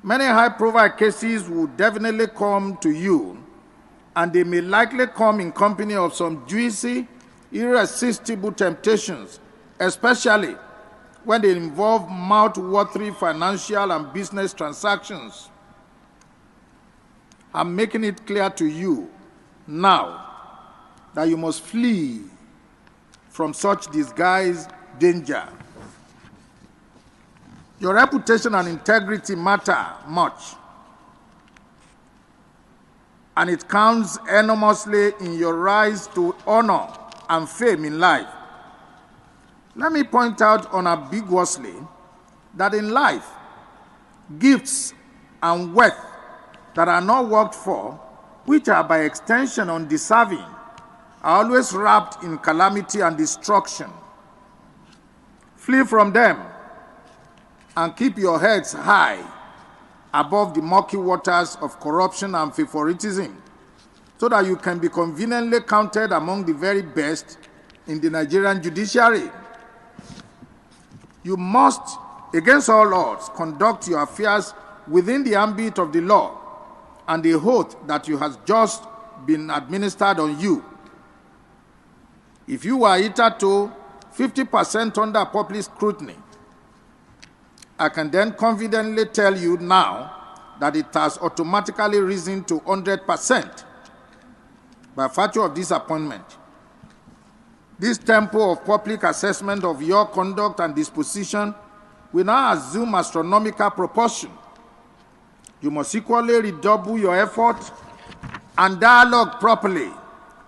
Many high-profile cases will definitely come to you, and they may likely come in company of some juicy, irresistible temptations, especially when they involve mouth-watering financial and business transactions. I'm making it clear to you now that you must flee from such disguised danger. Your reputation and integrity matter much, and it counts enormously in your rise to honor and fame in life. Let me point out unambiguously that in life, gifts and wealth that are not worked for, which are by extension undeserving, are always wrapped in calamity and destruction. Flee from them and keep your heads high above the murky waters of corruption and favoritism, so that you can be conveniently counted among the very best in the Nigerian judiciary. You must, against all odds, conduct your affairs within the ambit of the law and the oath that you has just been administered on you. If you were hitherto 50% under public scrutiny, I can then confidently tell you now that it has automatically risen to 100% by virtue of this appointment. This tempo of public assessment of your conduct and disposition will now assume astronomical proportion. You must equally redouble your effort and dialogue properly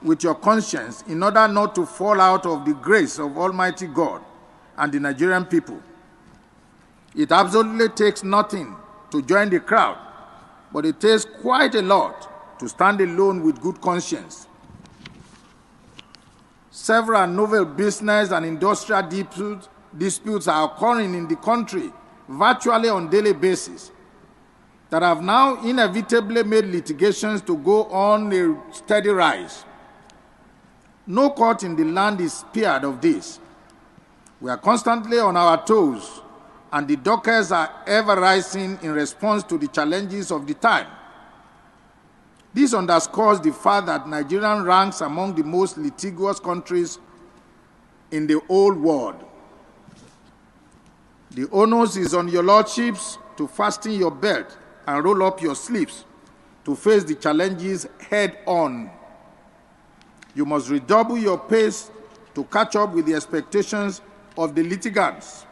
with your conscience in order not to fall out of the grace of Almighty God and the Nigerian people. It absolutely takes nothing to join the crowd, but it takes quite a lot to stand alone with good conscience. Several novel business and industrial disputes are occurring in the country virtually on a daily basis that have now inevitably made litigations to go on a steady rise. No court in the land is spared of this. We are constantly on our toes, and the dockets are ever rising in response to the challenges of the time. This underscores the fact that Nigeria ranks among the most litigious countries in the whole world. The onus is on your lordships to fasten your belt and roll up your sleeves to face the challenges head on. You must redouble your pace to catch up with the expectations of the litigants.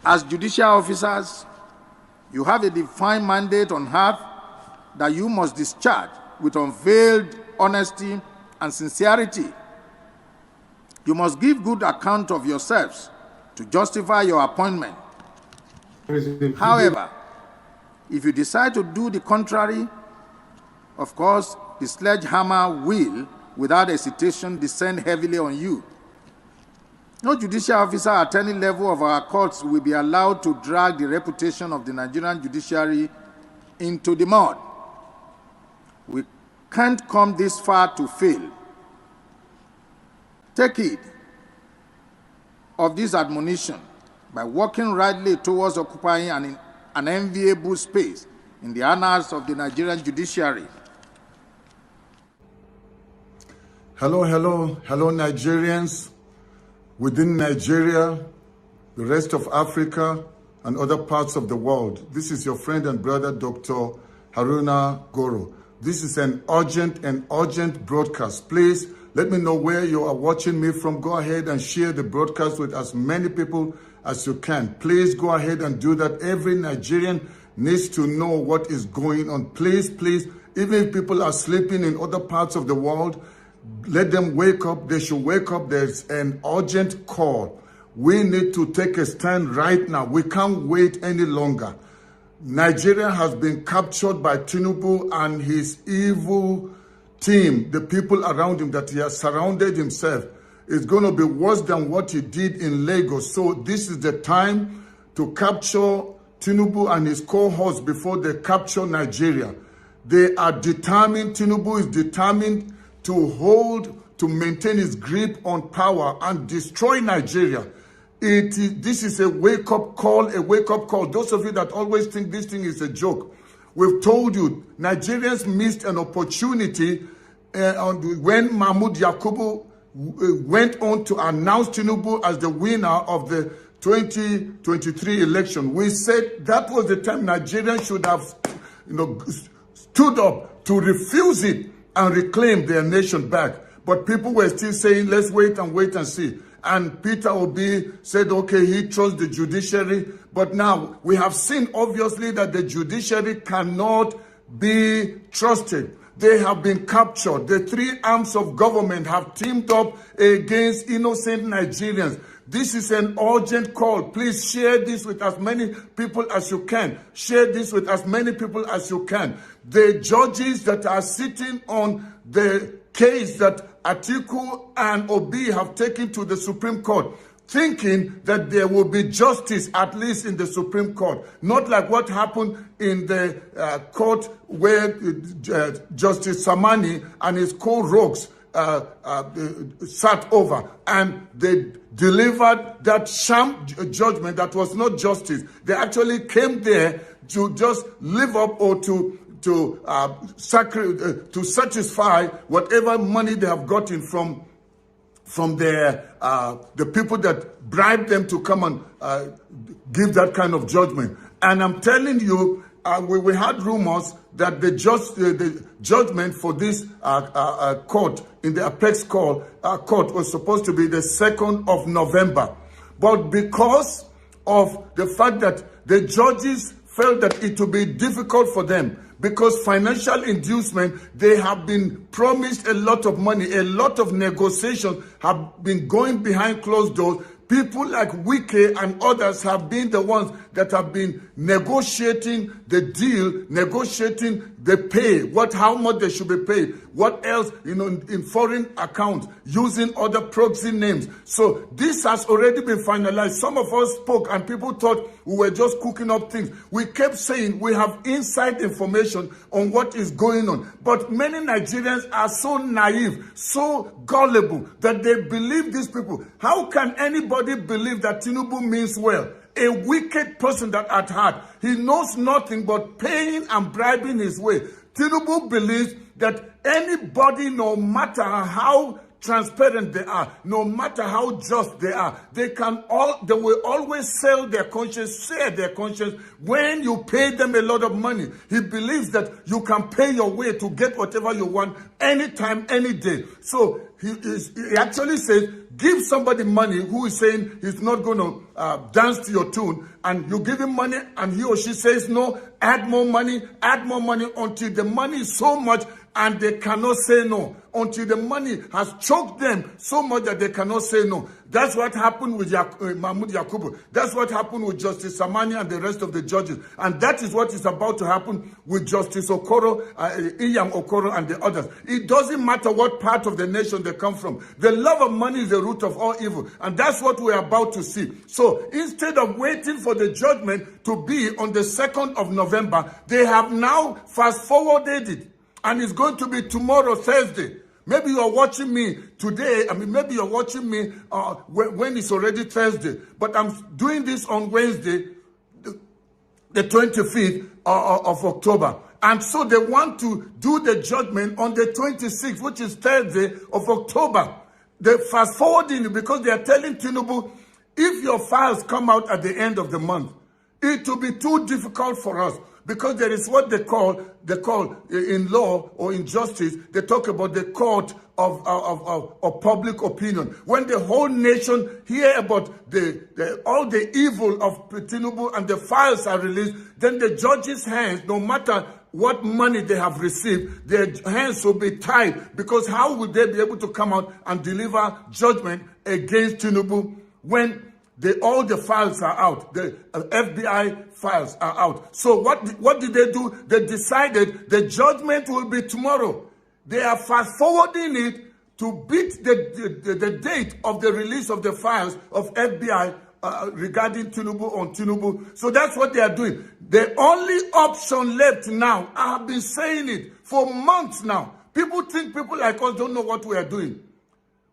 As judicial officers, you have a defined mandate on earth that you must discharge with unveiled honesty and sincerity. You must give good account of yourselves to justify your appointment. However, if you decide to do the contrary, of course, the sledgehammer will, without hesitation, descend heavily on you. No judicial officer at any level of our courts will be allowed to drag the reputation of the Nigerian judiciary into the mud. We can't come this far to fail. Take heed of this admonition by working rightly towards occupying an enviable space in the annals of the Nigerian judiciary. Hello, Nigerians within Nigeria, the rest of Africa, and other parts of the world. This is your friend and brother, Dr. Haruna Goro. This is an urgent broadcast. Please let me know where you are watching me from. Go ahead and share the broadcast with as many people as you can. Please go ahead and do that. Every Nigerian needs to know what is going on. Please, even if people are sleeping in other parts of the world, let them wake up. They should wake up. There's an urgent call. We need to take a stand right now. We can't wait any longer. Nigeria has been captured by Tinubu and his evil team, the people around him that he has surrounded himself. It's going to be worse than what he did in Lagos. So this is the time to capture Tinubu and his cohorts before they capture Nigeria. They are determined, Tinubu is determined to maintain his grip on power and destroy Nigeria. This is a wake-up call, Those of you that always think this thing is a joke, we've told you, Nigerians missed an opportunity when Mahmoud Yakubu went on to announce Tinubu as the winner of the 2023 election. We said that was the time Nigerians should have stood up to refuse it and reclaim their nation back. But people were still saying, let's wait and see. And Peter Obi said, okay, he trusts the judiciary. But now we have seen, obviously, that the judiciary cannot be trusted. They have been captured. The three arms of government have teamed up against innocent Nigerians. This is an urgent call. Please share this with as many people as you can. Share this with as many people as you can. The judges that are sitting on the case that Atiku and Obi have taken to the Supreme Court, thinking that there will be justice, at least in the Supreme Court. Not like what happened in the court where Justice Samani and his co-rogues sat over, and they delivered that sham judgment that was not justice. They actually came there to just live up or to satisfy whatever money they have gotten from their the people that bribed them to come and give that kind of judgment. And I'm telling you, we had rumors that the judgment for this court in the apex court was supposed to be the 2nd of November. But because of the fact that the judges felt that it would be difficult for them, because financial inducement, they have been promised a lot of money, a lot of negotiations have been going behind closed doors. People like Wike and others have been the ones that have been negotiating the deal, negotiating the pay, how much they should be paid, what else, in foreign accounts, using other proxy names. So this has already been finalized. Some of us spoke and people thought we were just cooking up things. We kept saying we have inside information on what is going on. But many Nigerians are so naive, so gullible, that they believe these people. How can anybody believe that Tinubu means well? A wicked person that at heart, he knows nothing but paying and bribing his way. Tinubu believes that anybody, no matter how transparent they are, no matter how just they are, they will always sell their conscience, share their conscience when you pay them a lot of money. He believes that you can pay your way to get whatever you want anytime, any day. So he actually says, give somebody money who is saying he's not going to dance to your tune, and you give him money and he or she says no, add more money until the money is so much and they cannot say no, until the money has choked them so much that they cannot say no. That's what happened with Mahmoud Yakubu. That's what happened with Justice Samani and the rest of the judges. And that is what is about to happen with Justice Okoro, Iyam Okoro and the others. It doesn't matter what part of the nation they come from. The love of money is the root of all evil. And that's what we're about to see. So instead of waiting for the judgment to be on the 2nd of November, they have now fast-forwarded it. And it's going to be tomorrow, Thursday. Maybe you're watching me today. Maybe you're watching me when it's already Thursday. But I'm doing this on Wednesday, the 25th of October. And so they want to do the judgment on the 26th, which is Thursday of October. They're fast forwarding it because they are telling Tinubu, if your files come out at the end of the month, it will be too difficult for us. Because there is what they call in law or in justice, they talk about the court of public opinion. When the whole nation hear about all the evil of Tinubu and the files are released, then the judges' hands, no matter what money they have received, their hands will be tied. Because how would they be able to come out and deliver judgment against Tinubu when all the files are out? The FBI files are out. So what did they do? They decided the judgment will be tomorrow. They are fast forwarding it to beat the date of the release of the files of FBI regarding Tinubu on Tinubu. So that's what they are doing. The only option left now, I have been saying it for months now. People think people like us don't know what we are doing.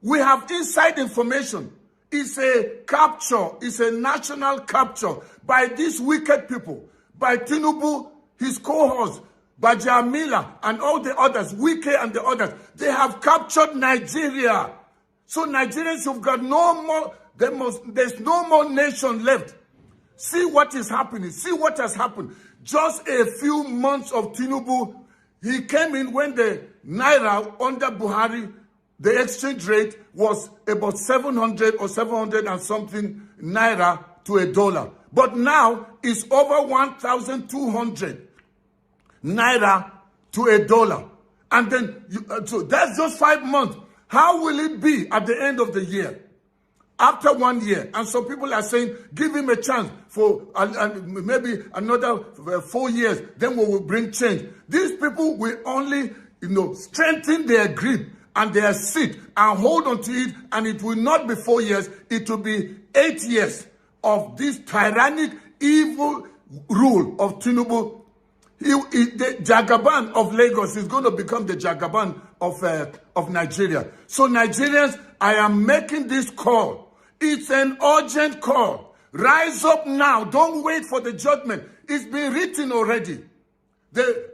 We have inside information. is a capture, is a national capture by these wicked people, by Tinubu, his cohorts, by Jamila and all the others, Wike and the others. They have captured Nigeria. So Nigerians have got no more, there's no more nation left. See what is happening. See what has happened. Just a few months of Tinubu, he came in when the Naira under Buhari, the exchange rate was about 700 or 700 and something Naira to a dollar. But now it's over 1,200 Naira to a dollar. And then, so that's just 5 months. How will it be at the end of the year? After 1 year, and some people are saying, give him a chance for maybe another 4 years, then we will bring change. These people will only, strengthen their grip and their seat and hold on to it, and it will not be 4 years, it will be 8 years of this tyrannic, evil rule of Tinubu. The Jagaban of Lagos is going to become the Jagaban of Nigeria. So Nigerians, I am making this call. It's an urgent call. Rise up now. Don't wait for the judgment. It's been written already.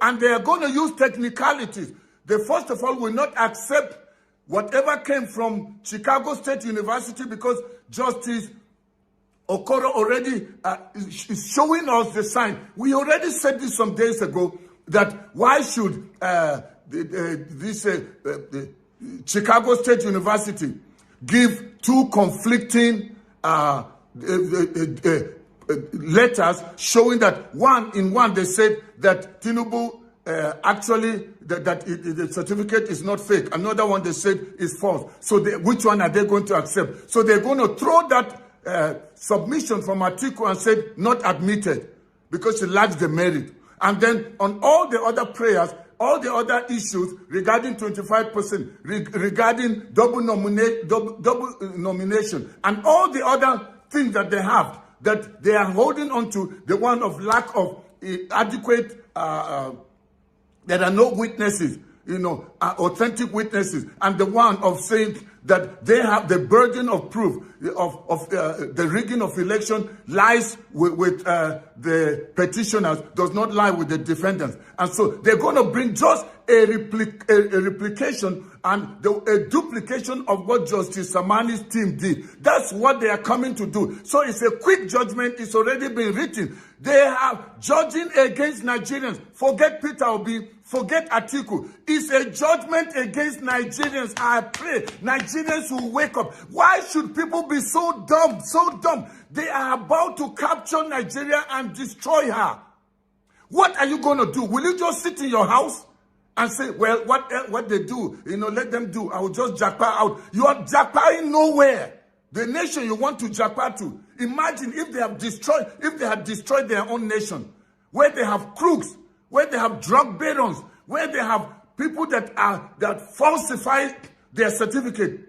And they are going to use technicalities. They, first of all, will not accept whatever came from Chicago State University because Justice Okoro already is showing us the sign. We already said this some days ago, that why should Chicago State University give two conflicting letters showing that in one they said that Tinubu actually the certificate is not fake. Another one they said is false. So which one are they going to accept? So they're going to throw that submission from Atiku and said not admitted because it lacks the merit. And then on all the other prayers, all the other issues regarding 25%, regarding double nomination, and all the other things that they have, that they are holding on to, the one of lack of adequate, there are no witnesses, authentic witnesses, and the one of saying that they have the burden of proof of the rigging of election lies with the petitioners, does not lie with the defendants. And so they're going to bring just a replication and a duplication of what Justice Samani's team did. That's what they are coming to do. So it's a quick judgment. It's already been written. They are judging against Nigerians. Forget Peter Obi. Forget Atiku. It's a judgment against Nigerians. I pray Nigerians will wake up. Why should people be so dumb? So dumb. They are about to capture Nigeria and destroy her. What are you going to do? Will you just sit in your house and say, well, what they do, let them do. I will just jackpot out. You are jackpotting nowhere. The nation you want to jackpot to. Imagine if they had destroyed their own nation, where they have crooks, where they have drug barons, where they have people that falsify their certificate,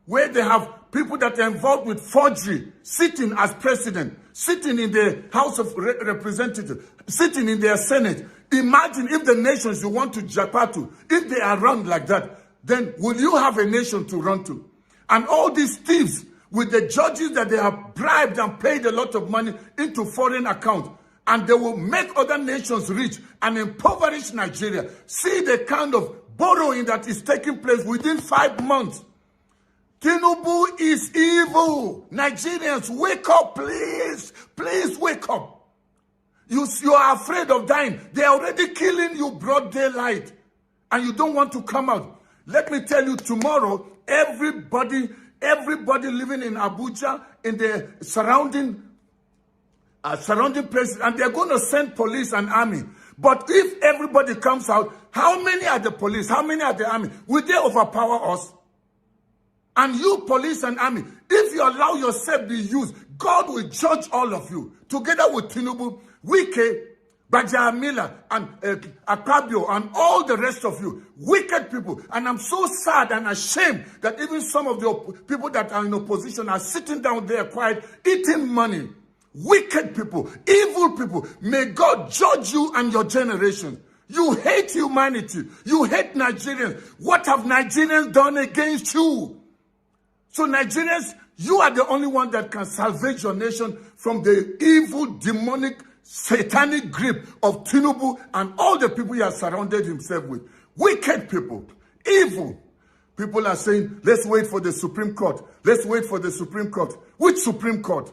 where they have people that are involved with forgery, sitting as president, sitting in the House of Representatives, sitting in their Senate. Imagine if the nations you want to jackpot to, if they are run like that, then will you have a nation to run to? And all these thieves with the judges that they have bribed and paid a lot of money into foreign accounts, and they will make other nations rich and impoverish Nigeria. See the kind of borrowing that is taking place within 5 months. Tinubu is evil. Nigerians, wake up, please. Please wake up. You are afraid of dying. They are already killing you broad daylight. And you don't want to come out. Let me tell you, tomorrow, everybody living in Abuja, in the surrounding places, and they're going to send police and army. But if everybody comes out, how many are the police? How many are the army? Will they overpower us? And you, police and army, if you allow yourself to be used, God will judge all of you. Together with Tinubu, Wike, Bajamila, and Akpabio, and all the rest of you, wicked people. And I'm so sad and ashamed that even some of the people that are in opposition are sitting down there quiet, eating money. Wicked people, evil people. May God judge you and your generation. You hate humanity. You hate Nigerians. What have Nigerians done against you? So Nigerians, You are the only one that can salvage your nation from the evil, demonic, satanic grip of Tinubu and all the people he has surrounded himself with. Wicked people, evil. People are saying, let's wait for the Supreme Court. Let's wait for the Supreme Court. Which Supreme Court?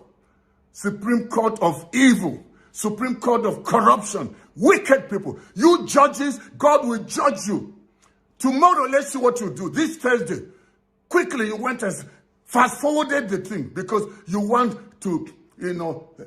Supreme Court of evil. Supreme Court of corruption. Wicked people. You judges, God will judge you. Tomorrow, let's see what you do. This Thursday, quickly you went and fast-forwarded the thing because you want to,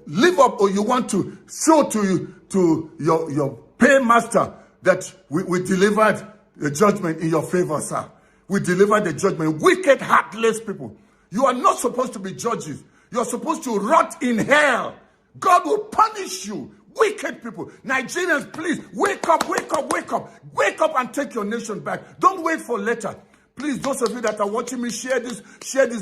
live up, or you want to show to your paymaster that we delivered the judgment in your favor, sir. We delivered the judgment. Wicked, heartless people. You are not supposed to be judges. You are supposed to rot in hell. God will punish you. Wicked people. Nigerians, please, wake up, wake up, wake up. Wake up and take your nation back. Don't wait for later. Please, those of you that are watching me, share this,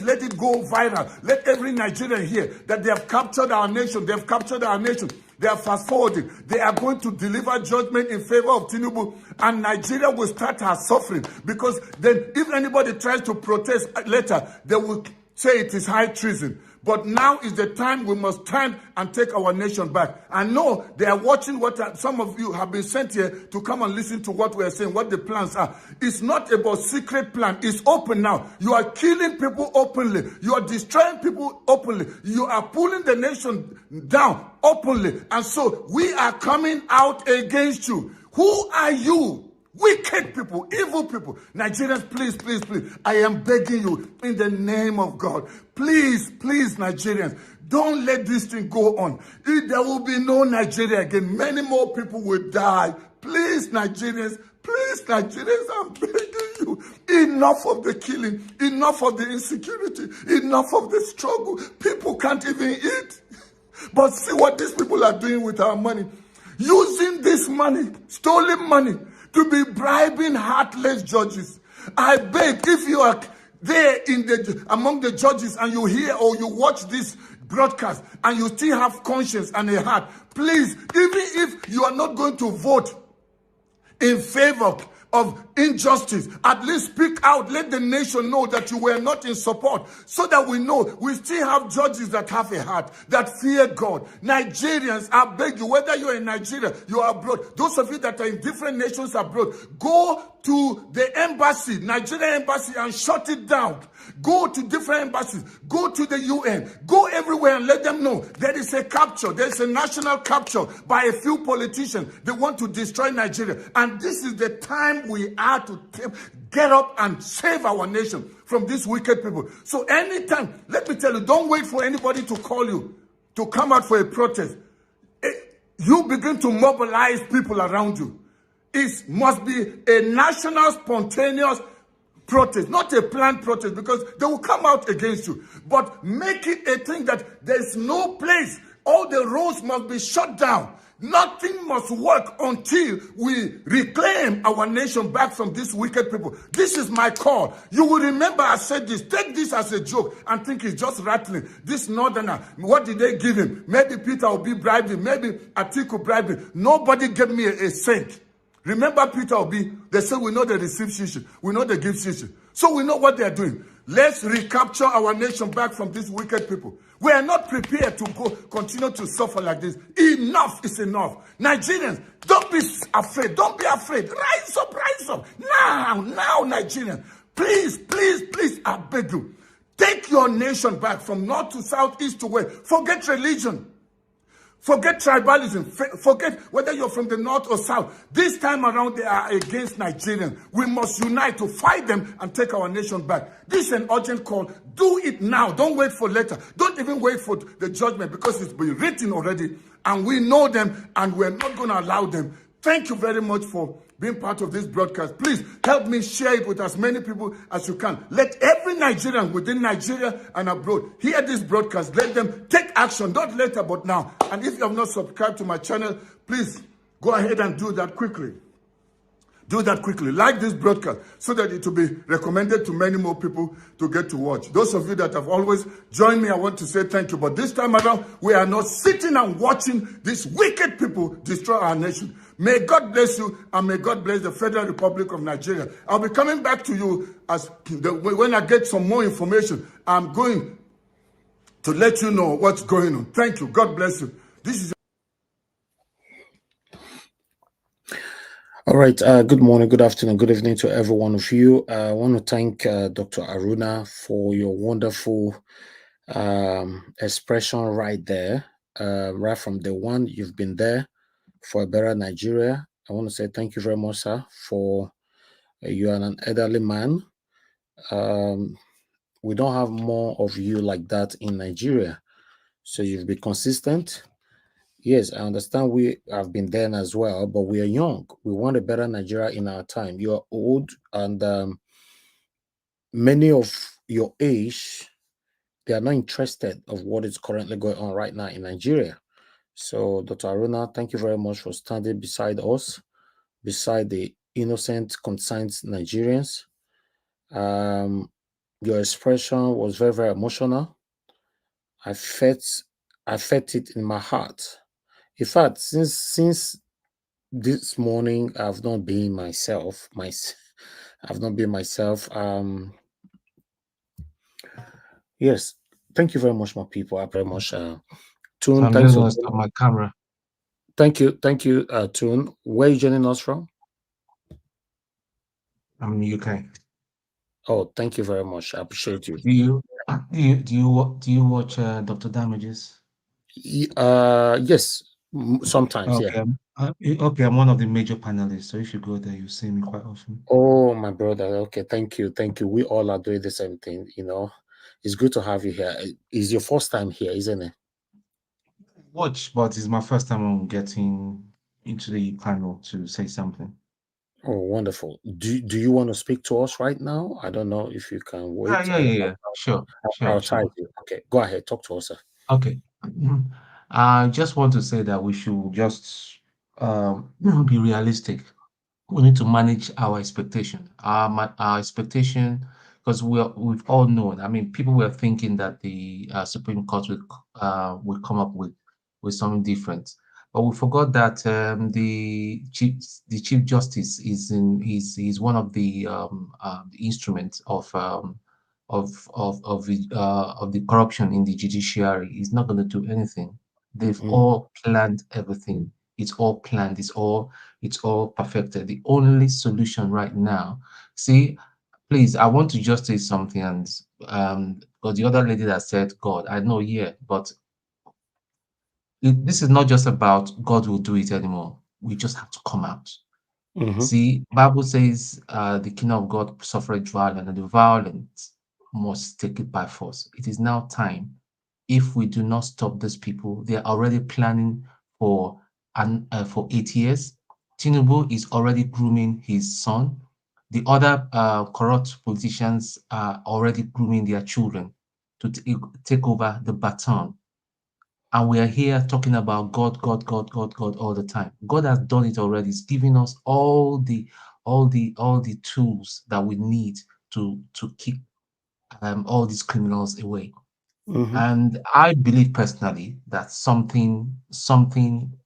let it go viral. Let every Nigerian hear that they have captured our nation. They have captured our nation. They are fast-forwarding. They are going to deliver judgment in favor of Tinubu, and Nigeria will start her suffering, because then if anybody tries to protest later, they will say it is high treason. But now is the time we must stand and take our nation back. I know they are watching some of you have been sent here to come and listen to what we are saying, what the plans are. It's not about secret plan. It's open now. You are killing people openly. You are destroying people openly. You are pulling the nation down openly. And so we are coming out against you. Who are you? Wicked people, evil people. Nigerians, please, please, please. I am begging you in the name of God. Please, please, Nigerians, don't let this thing go on. There will be no Nigeria again. Many more people will die. Please, Nigerians, I'm begging you. Enough of the killing. Enough of the insecurity. Enough of the struggle. People can't even eat. But see what these people are doing with our money. Using this money, stolen money, to be bribing heartless judges. I beg, if you are there among the judges and you hear or you watch this broadcast and you still have conscience and a heart, please, even if you are not going to vote in favor of injustice, at least speak out. Let the nation know that you were not in support, so that we know we still have judges that have a heart, that fear God. Nigerians, I beg you, whether you're in Nigeria, you are abroad, those of you that are in different nations abroad, go to the embassy, Nigerian embassy, and shut it down. Go to different embassies. Go to the UN. Go everywhere and let them know there is a capture. There is a national capture by a few politicians. They want to destroy Nigeria. And this is the time we are to get up and save our nation from these wicked people. So anytime, let me tell you, don't wait for anybody to call you to come out for a protest. You begin to mobilize people around you. It must be a national, spontaneous protest, not a planned protest, because they will come out against you. But make it a thing that there's no place. All the roads must be shut down. Nothing must work until we reclaim our nation back from these wicked people. This is my call. You will remember I said this. Take this as a joke and think it's just rattling. This northerner, what did they give him? Maybe Peter Obi bribed him. Maybe Atiku bribed him. Nobody gave me a cent. Remember Peter Obi? They said we know they receive shishi. We know they give shishi. So we know what they are doing. Let's recapture our nation back from these wicked people. We are not prepared to continue to suffer like this. Enough is enough. Nigerians, don't be afraid. Don't be afraid. Rise up, rise up. Now, Nigerians. Please, please, please, I beg you. Take your nation back from north to south, east to west. Forget religion. Forget tribalism. Forget whether you're from the north or south. This time around, they are against Nigerians. We must unite to fight them and take our nation back. This is an urgent call. Do it now. Don't wait for later. Don't even wait for the judgment, because it's been written already. And we know them, and we're not going to allow them. Thank you very much for being part of this broadcast. Please help me share it with as many people as you can. Let every Nigerian within Nigeria and abroad hear this broadcast. Let them take action, not later but now. And if you have not subscribed to my channel, please go ahead and do that quickly. Do that quickly. Like this broadcast so that it will be recommended to many more people to get to watch. Those of you that have always joined me, I want to say thank you. But this time around, we are not sitting and watching these wicked people destroy our nation. May God bless you, and may God bless the Federal Republic of Nigeria. I'll be coming back to you when I get some more information. I'm going to let you know what's going on. Thank you. God bless you. This is All right. Good morning, good afternoon, good evening to every one of you. I want to thank Dr. Aruna for your wonderful expression right there. Right from the one you've been there for a better Nigeria. I want to say thank you very much, sir, for you are an elderly man. We don't have more of you like that in Nigeria. So you've been consistent. Yes, I understand we have been there as well, but we are young. We want a better Nigeria in our time. You are old, and many of your age, they are not interested of what is currently going on right now in Nigeria. So, Dr. Aruna, thank you very much for standing beside us, beside the innocent, concerned Nigerians. Your expression was very, very emotional. I felt it in my heart. In fact, since this morning, I've not been myself. I've not been myself. Yes, thank you very much, my people. I very much. So Tune, I'm thanks just for gonna stop my camera. thank you, Tune. Where are you joining us from? I'm in the UK. Oh, thank you very much. I appreciate you. Do you watch Dr. Damages? Yes, sometimes, yeah. Okay, okay. I'm one of the major panelists, so if you go there, you see me quite often. Oh, my brother. Okay, thank you. We all are doing the same thing. It's good to have you here. It's your first time here, isn't it? Watch, but it's my first time on getting into the panel to say something. Oh, wonderful. Do you want to speak to us right now? I don't know if you can wait. Yeah. Sure. I'll try you. Okay, go ahead. Talk to us, sir. Okay. I just want to say that we should just be realistic. We need to manage our expectation. Our expectation, because we've all known. I mean, people were thinking that the Supreme Court will come up with something different, but we forgot that the Chief Justice is one of the instruments of the corruption in the judiciary. He's not going to do anything. They've all planned everything. It's all planned. It's all perfected. The only solution right now, see, please, I want to just say something, and because the other lady that said God, I know, yeah, but this is not just about God will do it anymore. We just have to come out. See, Bible says the kingdom of God suffered violence, and the violent must take it by force. It is now time. If we do not stop these people, they are already planning for 8 years. Tinubu is already grooming his son. The other corrupt politicians are already grooming their children to take over the baton. And we are here talking about God, God, God, God, God all the time. God has done it already. He's giving us all the tools that we need to keep all these criminals away. And I believe personally that something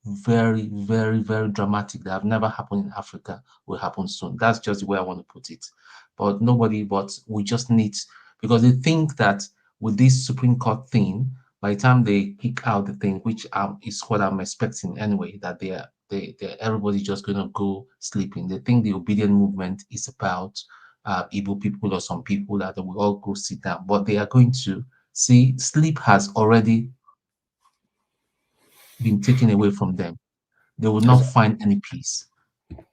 very, very, very dramatic that have never happened in Africa will happen soon. That's just the way I want to put it. But we just need, because they think that with this Supreme Court thing, by the time they kick out the thing, which is what I'm expecting anyway, that everybody's just going to go sleeping. They think the obedient movement is about Igbo people or some people that they will all go sit down, but they are going to see sleep has already been taken away from them. They will not find any peace.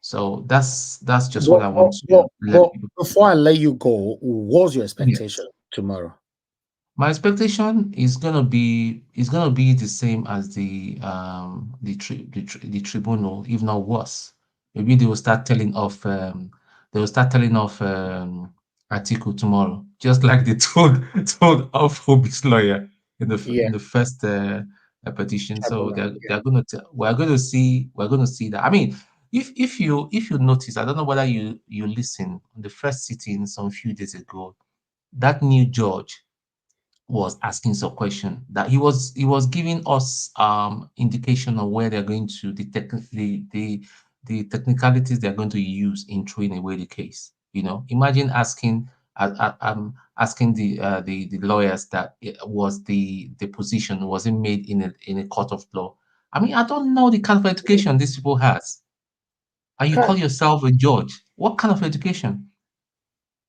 So that's just what I want to let people. Before I let you go, what's your expectation Yes. tomorrow? My expectation is gonna be the same as the tribunal, if not worse. Maybe they will start telling off Atiku tomorrow, just like they told off Obi's lawyer Yeah. in the first petition. So Tribunal, they're gonna we're gonna see that. I mean, if you notice, I don't know whether you listen on the first sitting some few days ago, that new judge was asking some question that he was giving us indication of where they're going to the technicalities they're going to use in throwing away the case. Imagine asking asking the lawyers that it was the position wasn't made in a court of law. I mean, I don't know the kind of education these people has. And you call yourself a judge. What kind of education?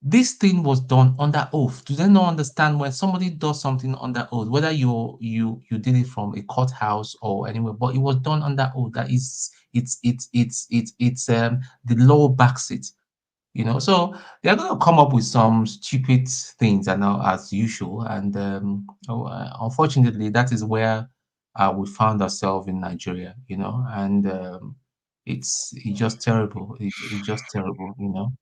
This thing was done under oath. Do they not understand when somebody does something under oath, whether you did it from a courthouse or anywhere, but it was done under oath. That is, it's the law backs it. You know, so they're going to come up with some stupid things, and as usual. And unfortunately, that is where we found ourselves in Nigeria. You know, and it's just terrible. It's just terrible. You know,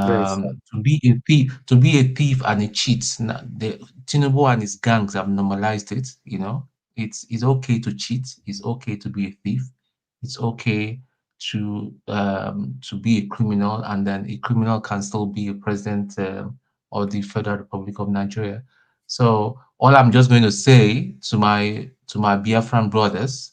Very sad. to be a thief and a cheat. The Tinubu and his gangs have normalized it. You know, it's okay to cheat. It's okay to be a thief. It's okay to be a criminal, and then a criminal can still be a president of the Federal Republic of Nigeria. So all I'm just going to say to my Biafran brothers,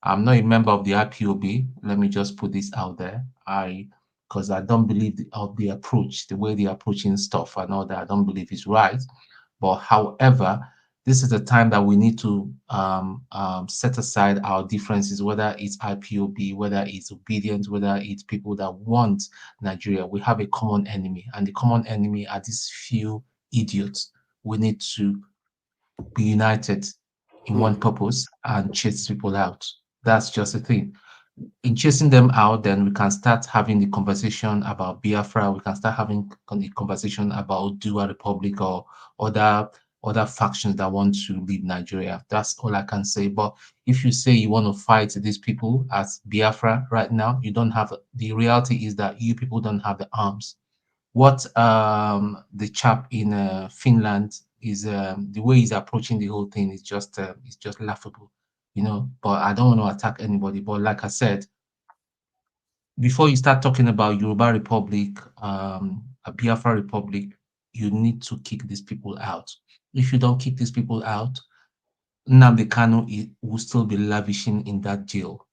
I'm not a member of the IPOB. Let me just put this out there. Because I don't believe of the approach, the way they're approaching stuff and all that. I don't believe is right. But however, this is the time that we need to set aside our differences, whether it's IPOB, whether it's obedience, whether it's people that want Nigeria. We have a common enemy, and the common enemy are these few idiots. We need to be united in one purpose and chase people out. That's just the thing. In chasing them out, then we can start having the conversation about Biafra. We can start having the conversation about Dua Republic or other factions that want to leave Nigeria. That's all I can say. But if you say you want to fight these people as Biafra right now, you don't have. The reality is that you people don't have the arms. What the chap in Finland is the way he's approaching the whole thing is just laughable, you know. But I don't want to attack anybody. But like I said, before you start talking about Yoruba Republic, a Biafra Republic, you need to kick these people out. If you don't kick these people out, Nnamdi Kanu will still be lavishing in that jail.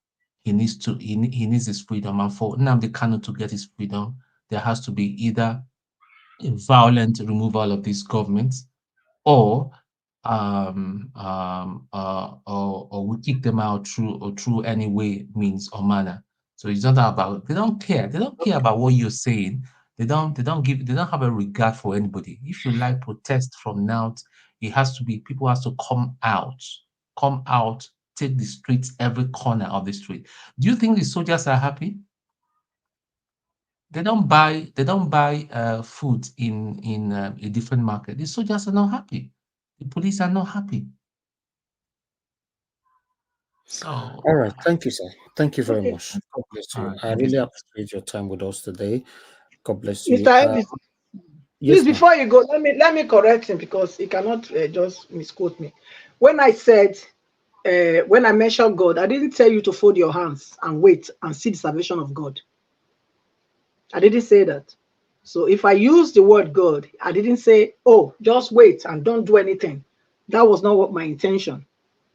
He needs his freedom, and for Nnamdi Kanu to get his freedom, there has to be either a violent removal of these governments, or or we kick them out through any way, means or manner. So it's not about, they don't care. They don't care about what you're saying. They don't have a regard for anybody. If you like protest from now, it has to be, people has to come out, take the streets, every corner of the street. Do you think the soldiers are happy? They don't buy food in a different market. The soldiers are not happy. The police are not happy. So, All right. Thank you, sir. Thank you very Okay. much. God bless you. all right, I thank you, really sir. appreciate your time with us today. God bless you. Mr. Elvis, Yes, please, ma'am. before you go, let me correct him, because he cannot just misquote me. When I said, when I mentioned God, I didn't tell you to fold your hands and wait and see the salvation of God. I didn't say that. So if I use the word God, I didn't say, oh, just wait and don't do anything. That was not what my intention.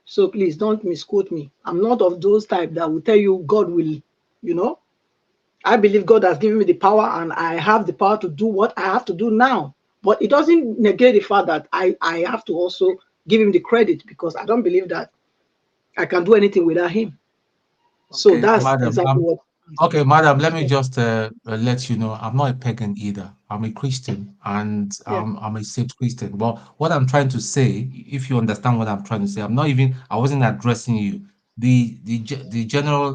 So please don't misquote me. I'm not of those type that will tell you God will, you know. I believe God has given me the power, and I have the power to do what I have to do now. But it doesn't negate the fact that I have to also give him the credit, because I don't believe that I can do anything without him. So Okay, that's madam. exactly what. Okay, madam. Let me just let you know, I'm not a pagan either. I'm a Christian, and Yeah. I'm a saved Christian. But what I'm trying to say, if you understand what I'm trying to say, I wasn't addressing you. The general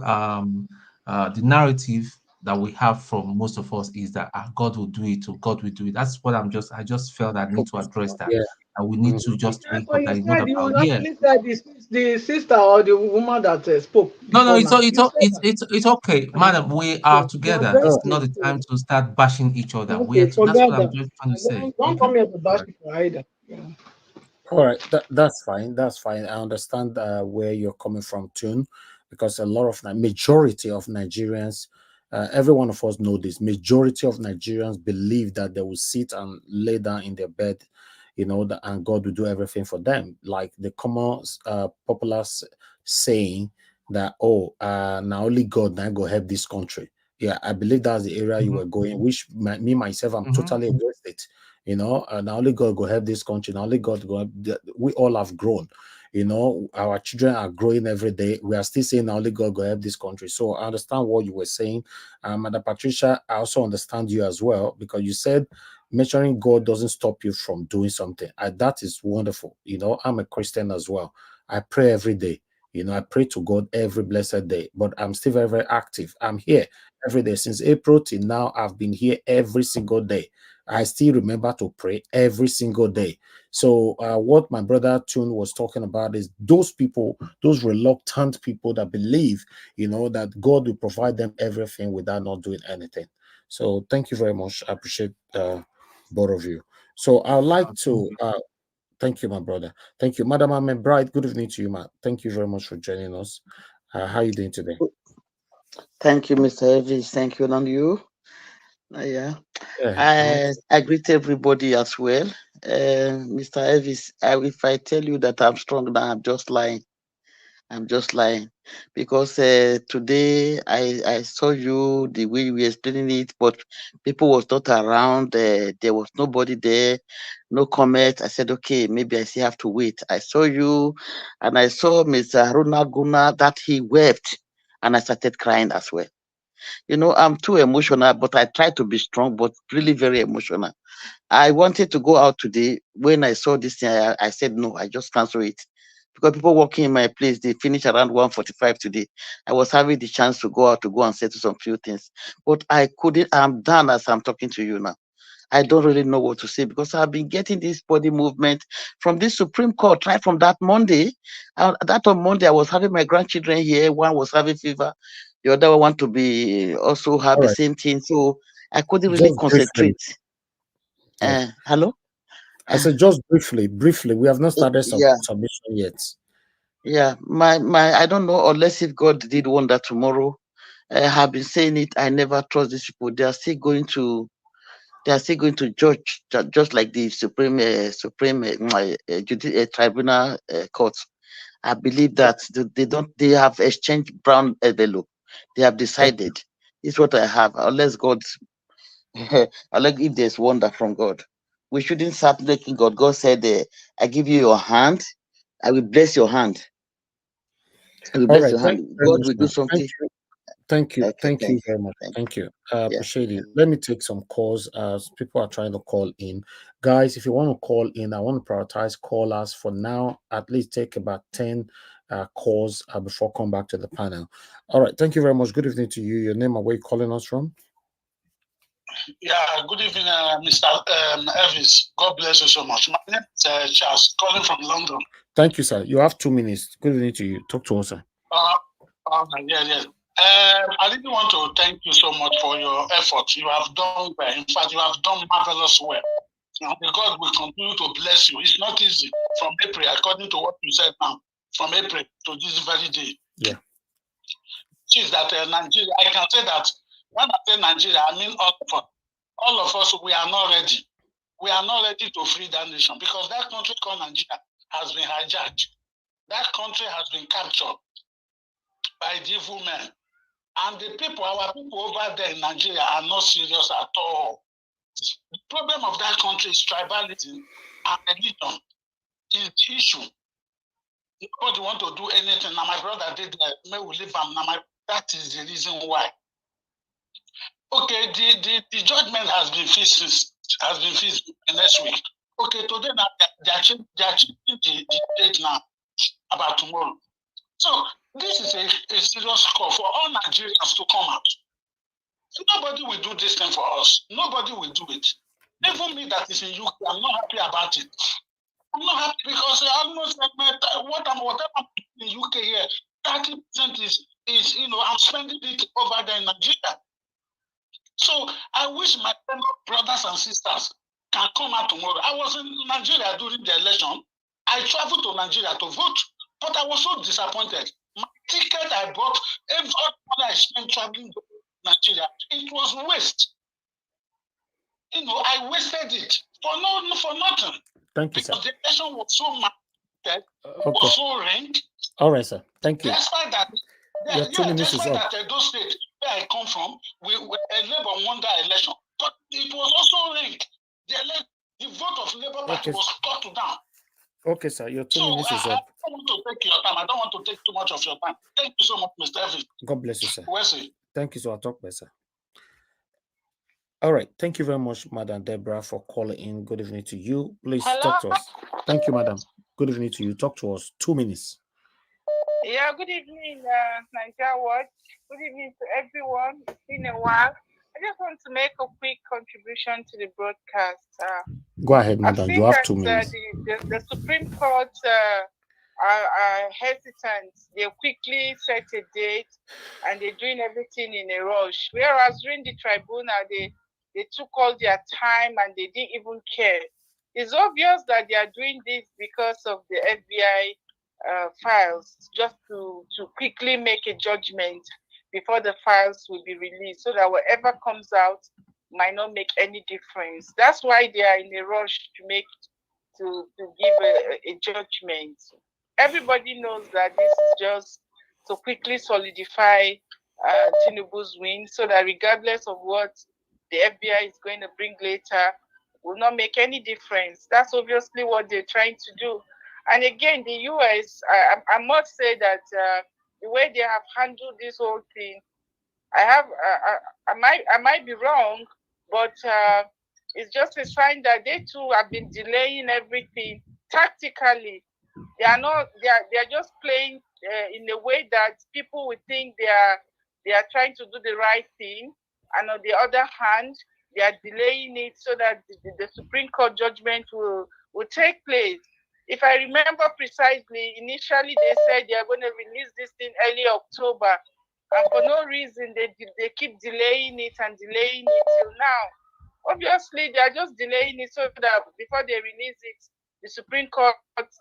the narrative that we have from most of us is that God will do it, or God will do it. That's what I just felt I need to address that. Yeah. And we need to just That's wake what up you that it's not said. about, You yeah. actually said the sister or the woman that spoke No, before now. You said that. it's okay, madam. We are So you together. This addressed is not it. the time to start bashing each other. Okay, That's forget what I'm that. just trying to say. Don't Okay. come here to All bash right. people either. Yeah. All right, that's fine. That's fine. I understand where you're coming from, Tune, because a lot of majority of Nigerians, every one of us know this. Majority of Nigerians believe that they will sit and lay down in their bed, you know, and God will do everything for them. Like the common popular saying that, oh, now only God now go help this country. Yeah, I believe that's the area you Mm-hmm. were going. Which me myself, I'm Mm-hmm. totally against it. You know, and only God will help this country. Now only God go help. We all have grown. You know, our children are growing every day. We are still saying only God will help this country. So I understand what you were saying. Madam Patricia, I also understand you as well, because you said mentioning God doesn't stop you from doing something. That is wonderful. You know, I'm a Christian as well. I pray every day. You know, I pray to God every blessed day, but I'm still very, very active. I'm here every day. Since April till now, I've been here every single day. I still remember to pray every single day. So what my brother Tune was talking about is those people, those reluctant people that believe, you know, that God will provide them everything without not doing anything. So thank you very much. I appreciate both of you. So I'd like to thank you, my brother. Thank you, Madam Ahmed Bright. Good evening to you, ma. Thank you very much for joining us. How are you doing today? Thank you, Mr. Elvis. Thank you, and you. Yeah, Yeah. I greet everybody as well. Mr. Elvis, if I tell you that I'm strong now, I'm just lying. I'm just lying because today I saw you the way you were explaining it, but people was not around. There was nobody there, no comment. I said, okay, maybe I still have to wait. I saw you, and I saw Mr. Haruna Guna that he wept, and I started crying as well. You know, I'm too emotional, but I try to be strong, but really very emotional. I wanted to go out today. When I saw this thing, I said, no, I just cancel it. Because people working in my place, they finish around 1:45 today. I was having the chance to go out to go and settle some few things. But I couldn't, I'm done as I'm talking to you now. I don't really know what to say because I've been getting this body movement from this Supreme Court right from that Monday. That on Monday, I was having my grandchildren here. One was having fever. The other one want to be also have All the right. same thing. So I couldn't really Just briefly. concentrate. Yeah. Hello? I said just briefly. We have not started Yeah, submission yet. yeah. My I don't know unless if God did wonder tomorrow. I have been saying it. I never trust these people. They are still going to judge just like the Supreme Tribunal Court. I believe that they don't. They have exchanged brown envelope. They have Thank decided. It's what I have. Unless God, unless if there's wonder from God, we shouldn't start making God. God said, "I give you your hand. I will bless your hand. I will All bless right. your Thank hand. you very God much, will do man. Thank something." you. Thank you. Okay, Thank you thanks. very much. Thank Thank you. Yeah. Appreciate it. Let me take some calls as people are trying to call in. Guys, if you want to call in, I want to prioritize callers for now. At least take about 10 calls before come back to the panel. All right. Thank you very much. Good evening to you. Your name and where you calling us from? Yeah, good evening, Mr. Elvis. God bless you so much. My name is Charles, calling from London. Thank you, sir. You have 2 minutes. Good evening to you. Talk to us, sir. Yes. I really want to thank you so much for your efforts. You have done well. In fact, you have done marvelous well. And God will continue to bless you. It's not easy from April, according to what you said now, from April to this very day. Yeah. Which is that Nigeria, I can say that when I say Nigeria, I mean all of us, we are not ready. We are not ready to free that nation because that country called Nigeria has been hijacked. That country has been captured by the evil men. And the people, our people over there in Nigeria are not serious at all. The problem of that country is tribalism and religion is the issue. Nobody want to do anything. Now my brother did may we leave him. That is the reason why. Okay, the judgment has been fixed next week. Okay, today now they are changing the date now about tomorrow. So this is a serious call for all Nigerians to come out. Nobody will do this thing for us. Nobody will do it. Even me that is in UK, I'm not happy about it. I'm not happy because almost whatever I'm in UK here, 30% is I'm spending it over there in Nigeria. So I wish my fellow brothers and sisters can come out tomorrow. I was in Nigeria during the election. I traveled to Nigeria to vote, but I was so disappointed. My ticket I bought, every money I spent traveling to Nigeria, it was waste. I wasted it for nothing. Thank you, sir. Because the election was so marketed, was so ranked. All right, sir. Thank you. Despite that, despite that those states where I come from, we Labour won that election, but it was also ranked. The The vote of Labour Party was cut down. Okay, sir. Your 2 minutes is up. I don't want to take your time. I don't want to take too much of your time. Thank you so much, Mr. Evans. God bless you, sir. Wesley. Thank you, sir. I'll talk better. All right. Thank you very much, Madam Deborah, for calling in. Good evening to you. Please talk to us. Thank you, madam. Good evening to you. Talk to us. 2 minutes. Yeah, good evening, Nigeria Watch. Good evening to everyone. It's been a while. I just want to make a quick contribution to the broadcast. Go ahead, madam. You have 2 minutes. The Supreme Court are hesitant. They quickly set a date and they're doing everything in a rush. Whereas during the tribunal, they took all their time and they didn't even care. It's obvious that they are doing this because of the FBI files, just to quickly make a judgment before the files will be released, so that whatever comes out might not make any difference. That's why they are in a rush to give a judgment. Everybody knows that this is just to quickly solidify Tinubu's win, so that regardless of what the FBI is going to bring later, will not make any difference. That's obviously what they're trying to do. And again, the US, I must say that the way they have handled this whole thing, I might be wrong, but it's just a sign that they too have been delaying everything tactically. They are just playing in a way that people would think they are trying to do the right thing, and on the other hand, they are delaying it so that the Supreme Court judgment will take place. If I remember precisely, initially they said they are going to release this thing early October, and for no reason they keep delaying it and delaying it till now. Obviously, they are just delaying it so that before they release it, the Supreme Court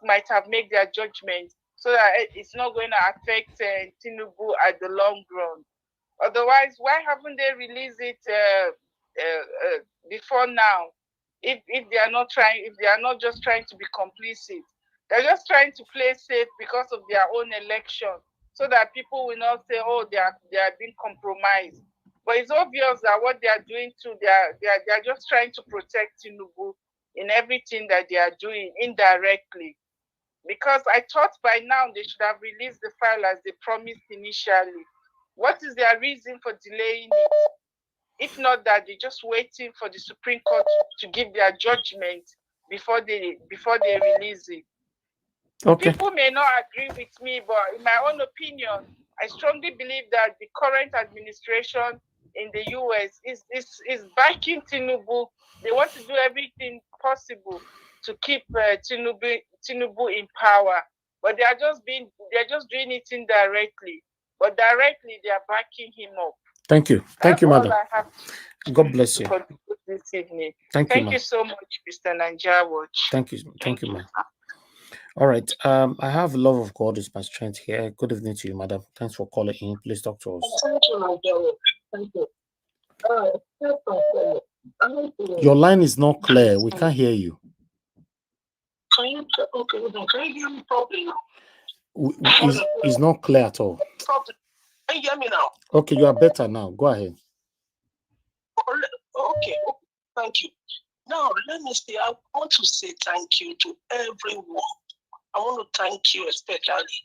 might have made their judgment, so that it's not going to affect Tinubu at the long run. Otherwise, why haven't they released it before now? If they are not just trying to be complicit, they're just trying to play safe because of their own election, so that people will not say, oh, they are being compromised. But it's obvious that what they are doing too, they are just trying to protect Tinubu in everything that they are doing indirectly. Because I thought by now they should have released the file as they promised initially. What is their reason for delaying it? If not that they're just waiting for the Supreme Court to give their judgment before they release it. Okay. People may not agree with me, but in my own opinion, I strongly believe that the current administration in the US is backing Tinubu. They want to do everything possible to keep Tinubu in power, but they're just doing it indirectly. But directly, they are backing him up. Thank you. Thank you, madam. God bless you. This evening. Thank you so much, Mr. Nigeria Watch. Thank you, ma'am. All right. I have love of God is my strength here. Good evening to you, madam. Thanks for calling in. Please talk to us. Thank you, Nigeria. Thank you. Your line is not clear. We can't hear you. Can you hear me properly now? It's not clear at all. Can you hear me now? Okay, you are better now. Go ahead. Okay, thank you. Now, let me say, I want to say thank you to everyone. I want to thank you, especially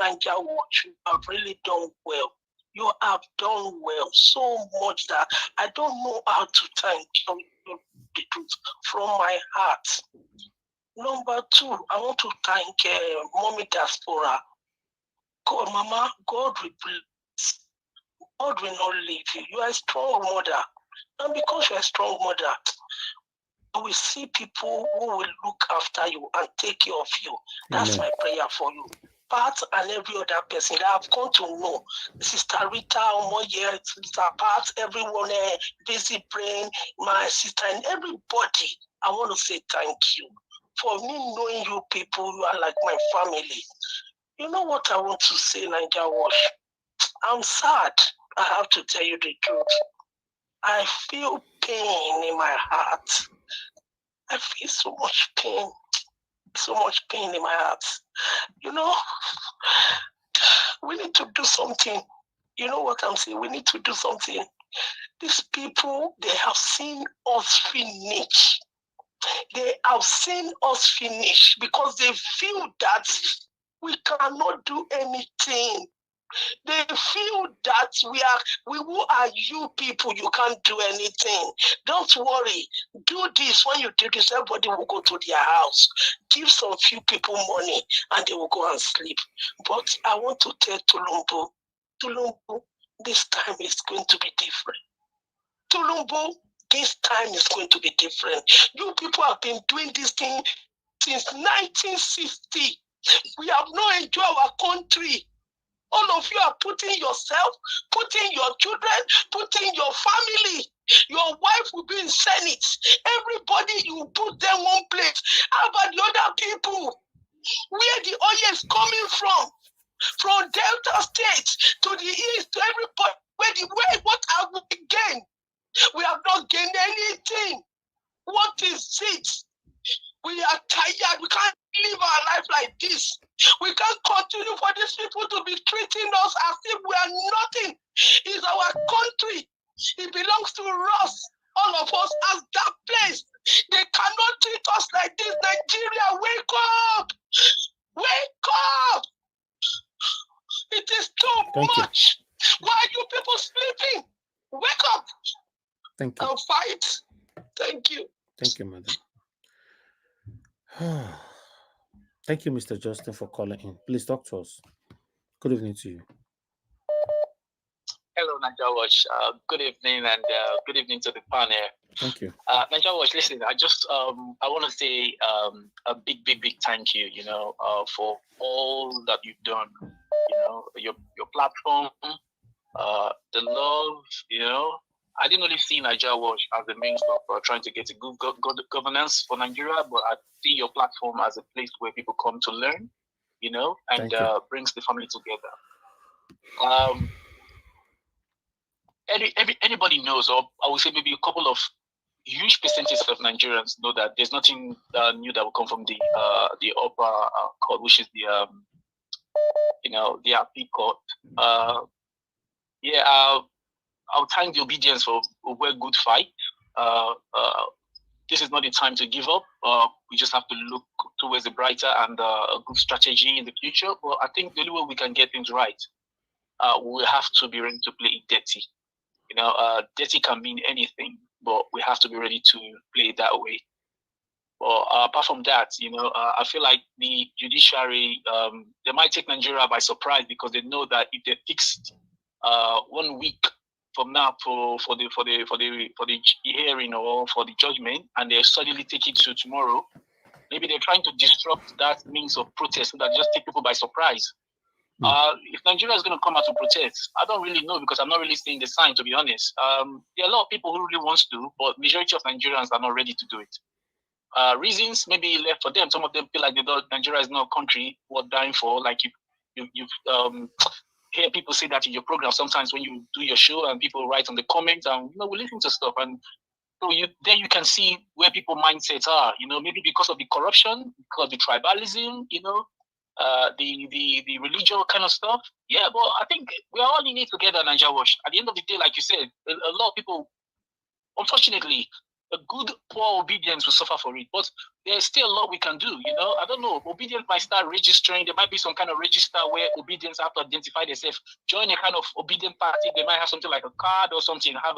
Nigeria Watch. You have really done well. You have done well so much that I don't know how to thank you, the truth, from my heart. Number two, I want to thank Mommy Diaspora. God, Mama, God will bless. God will not leave you. You are a strong mother. And because you're a strong mother, you will see people who will look after you and take care of you. That's my prayer for you. Pat and every other person that I've come to know, Sister Rita, Omoye, Sister Pat, everyone, Busy Brain, my sister, and everybody, I want to say thank you. For me knowing you people, you are like my family. You know what I want to say, Nigeria Watch? I'm sad. I have to tell you the truth. I feel pain in my heart. I feel so much pain in my heart. You know, we need to do something. You know what I'm saying? We need to do something. These people, they have seen us finish. They have seen us finish because they feel that we cannot do anything. They feel that we who are you people, you can't do anything. Don't worry. Do this. When you do this, everybody will go to their house. Give some few people money and they will go and sleep. But I want to tell Tinubu, this time is going to be different. Tinubu, this time is going to be different. You people have been doing this thing since 1960. We have not enjoyed our country. All of you are putting yourself, putting your children, putting your family. Your wife will be in Senate. Everybody, you put them one place. How about the other people? Where the oil is coming from Delta State to the east, to everybody. What have we gained? We have not gained anything. What is it? We are tired. We can't live our life like this. We can't continue for these people to be treating us as if we are nothing. It's our country. It belongs to us, all of us, as that place. They cannot treat us like this. Nigeria, wake up! Wake up! It is too much. Why are you people sleeping? Wake up! Thank you. And fight. Thank you. Thank you, madam. Thank you, Mr. Justin, for calling in. Please talk to us. Good evening to you. Hello, Niger Watch. Good evening, and good evening to the panel. Thank you. Niger Watch, listen, I want to say a big thank you, for all that you've done. Your platform, the love, I didn't really see Niger Watch as a means of trying to get a good governance for Nigeria, but I see your platform as a place where people come to learn, and brings the family together. Anybody knows, or I would say maybe a couple of huge percentages of Nigerians know that there's nothing new that will come from the upper court, which is the appeal court. I'll thank the obedience for a well good fight. This is not the time to give up. We just have to look towards a brighter and a good strategy in the future. But I think the only way we can get things right, we have to be ready to play it dirty. Dirty can mean anything, but we have to be ready to play it that way. But apart from that, I feel like the judiciary, they might take Nigeria by surprise because they know that if they fixed 1 week from now for the hearing or for the judgment, and they suddenly take it to tomorrow, maybe they're trying to disrupt that means of protest so that just take people by surprise. If Nigeria is going to come out to protest, I don't really know because I'm not really seeing the sign, to be honest. There are a lot of people who really wants to, but majority of Nigerians are not ready to do it. Reasons maybe left for them. Some of them feel like Nigeria is not a country worth dying for. Like you've hear people say that in your program sometimes when you do your show and people write on the comments and we listen to stuff and so you can see where people mindsets are. Maybe because of the corruption, because of the tribalism, the religion kind of stuff. Yeah, but I think we are all in it together, Niger Watch. At the end of the day, like you said, a lot of people, unfortunately, a good poor obedience will suffer for it. But there's still a lot we can do. I don't know. Obedience might start registering. There might be some kind of register where obedience have to identify themselves. Join a kind of obedient party. They might have something like a card or something. I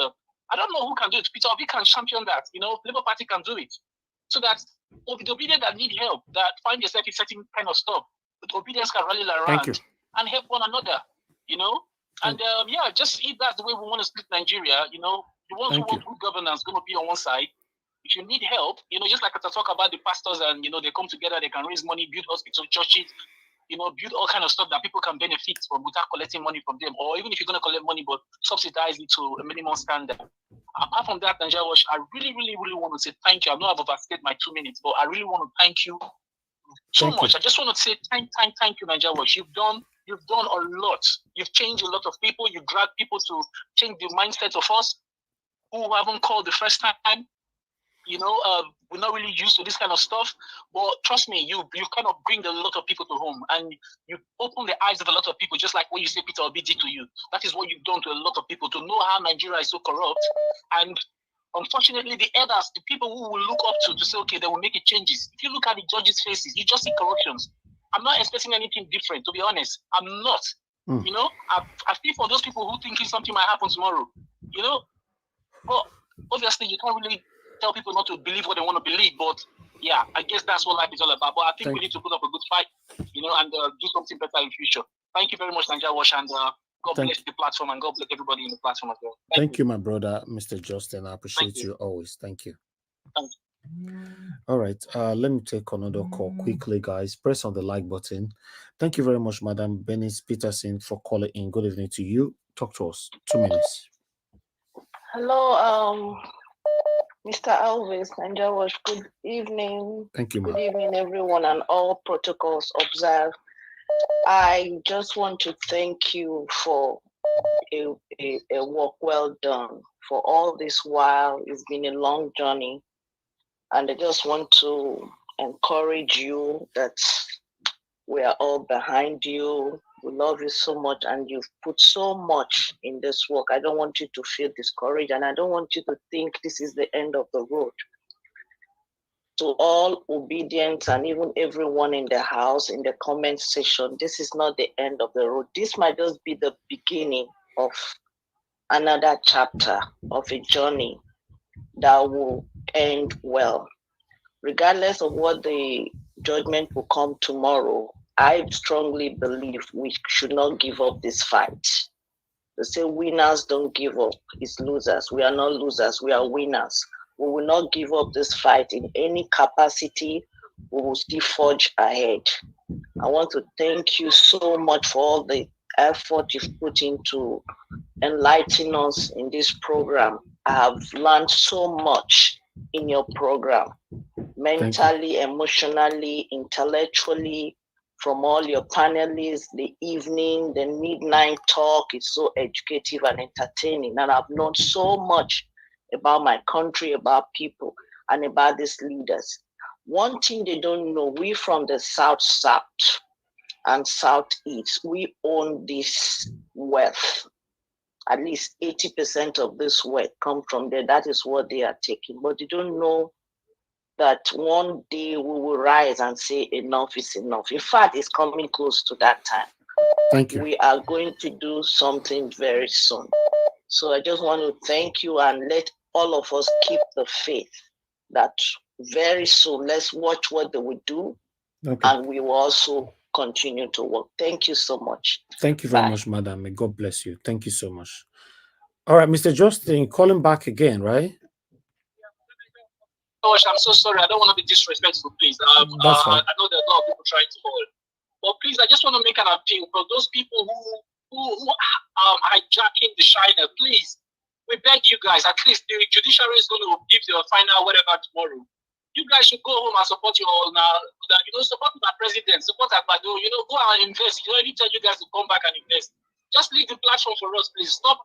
don't know who can do it. Peter Obi can champion that. Labour Party can do it. So that the obedient that need help, that find yourself in certain kind of stuff, obedience can rally around and help one another. And just if that's the way we want to split Nigeria, the ones who want good governance going to be on one side. If you need help, just like I talk about the pastors and, they come together, they can raise money, build hospitals, churches, build all kind of stuff that people can benefit from without collecting money from them. Or even if you're going to collect money, but subsidize it to a minimum standard. Apart from that, Nigeria Watch, I really, really, really want to say thank you. I know I've overstayed my 2 minutes, but I really want to thank you so much. I just want to say thank you, Nigeria Watch. You've done a lot. You've changed a lot of people. You dragged people to change the mindset of us who haven't called the first time. We're not really used to this kind of stuff, but trust me, you kind of bring a lot of people to home and you open the eyes of a lot of people, just like what you say Peter Obi did to you. That is what you've done to a lot of people, to know how Nigeria is so corrupt and unfortunately, the elders, the people who will look up to say, okay, they will make it changes. If you look at the judges' faces, you just see corruptions. I'm not expecting anything different, to be honest. I'm not. You know, I feel for those people who thinking something might happen tomorrow. You know, well, obviously you can't really tell people not to believe what they want to believe, but yeah, I guess that's what life is all about. But I think we need to put up a good fight, you know, and do something better in future. Thank you very much, Nigeria Watch, and God bless the platform, and God bless everybody in the platform as well. Thank you, my brother, Mr. Justin. I appreciate you always. Thank you. Thank you. All right, let me take another call quickly, guys. Press on the like button. Thank you very much, Madam Benis Peterson, for calling in. Good evening to you. Talk to us. 2 minutes. Hello, Mr. Elvis, Nigeria Watch. Good evening. Thank you, ma'am. Good evening, everyone, and all protocols observed. I just want to thank you for a work well done. For all this while, it's been a long journey. And I just want to encourage you that we are all behind you. We love you so much, and you've put so much in this work. I don't want you to feel discouraged, and I don't want you to think this is the end of the road. To all obedience and even everyone in the house, in the comment section, this is not the end of the road. This might just be the beginning of another chapter of a journey that will end well. Regardless of what the judgment will come tomorrow, I strongly believe we should not give up this fight. They say winners don't give up, it's losers. We are not losers, we are winners. We will not give up this fight in any capacity. We will still forge ahead. I want to thank you so much for all the effort you've put into enlightening us in this program. I have learned so much in your program, mentally, emotionally, intellectually, from all your panelists, the evening, the midnight talk is so educative and entertaining. And I've learned so much about my country, about people, and about these leaders. One thing they don't know, we from the South and Southeast, we own this wealth. At least 80% of this wealth come from there. That is what they are taking. But they don't know that one day we will rise and say enough is enough. In fact, it's coming close to that time. Thank you. We are going to do something very soon. So I just want to thank you and let all of us keep the faith that very soon, let's watch what they will do. Okay. And we will also continue to work. Thank you so much. Thank you very much, madam. May God bless you. Thank you so much. All right, Mr. Justin, calling back again, right? Gosh, I'm so sorry. I don't want to be disrespectful, please. That's fine. I know there are a lot of people trying to call. But please, I just want to make an appeal for those people who hijacking the China. Please, we beg you guys, at least the judiciary is going to give the final whatever tomorrow. You guys should go home and support your now. Support my president, support Agbado. Go and invest. He already tell you guys to come back and invest. Just leave the platform for us, please. Stop.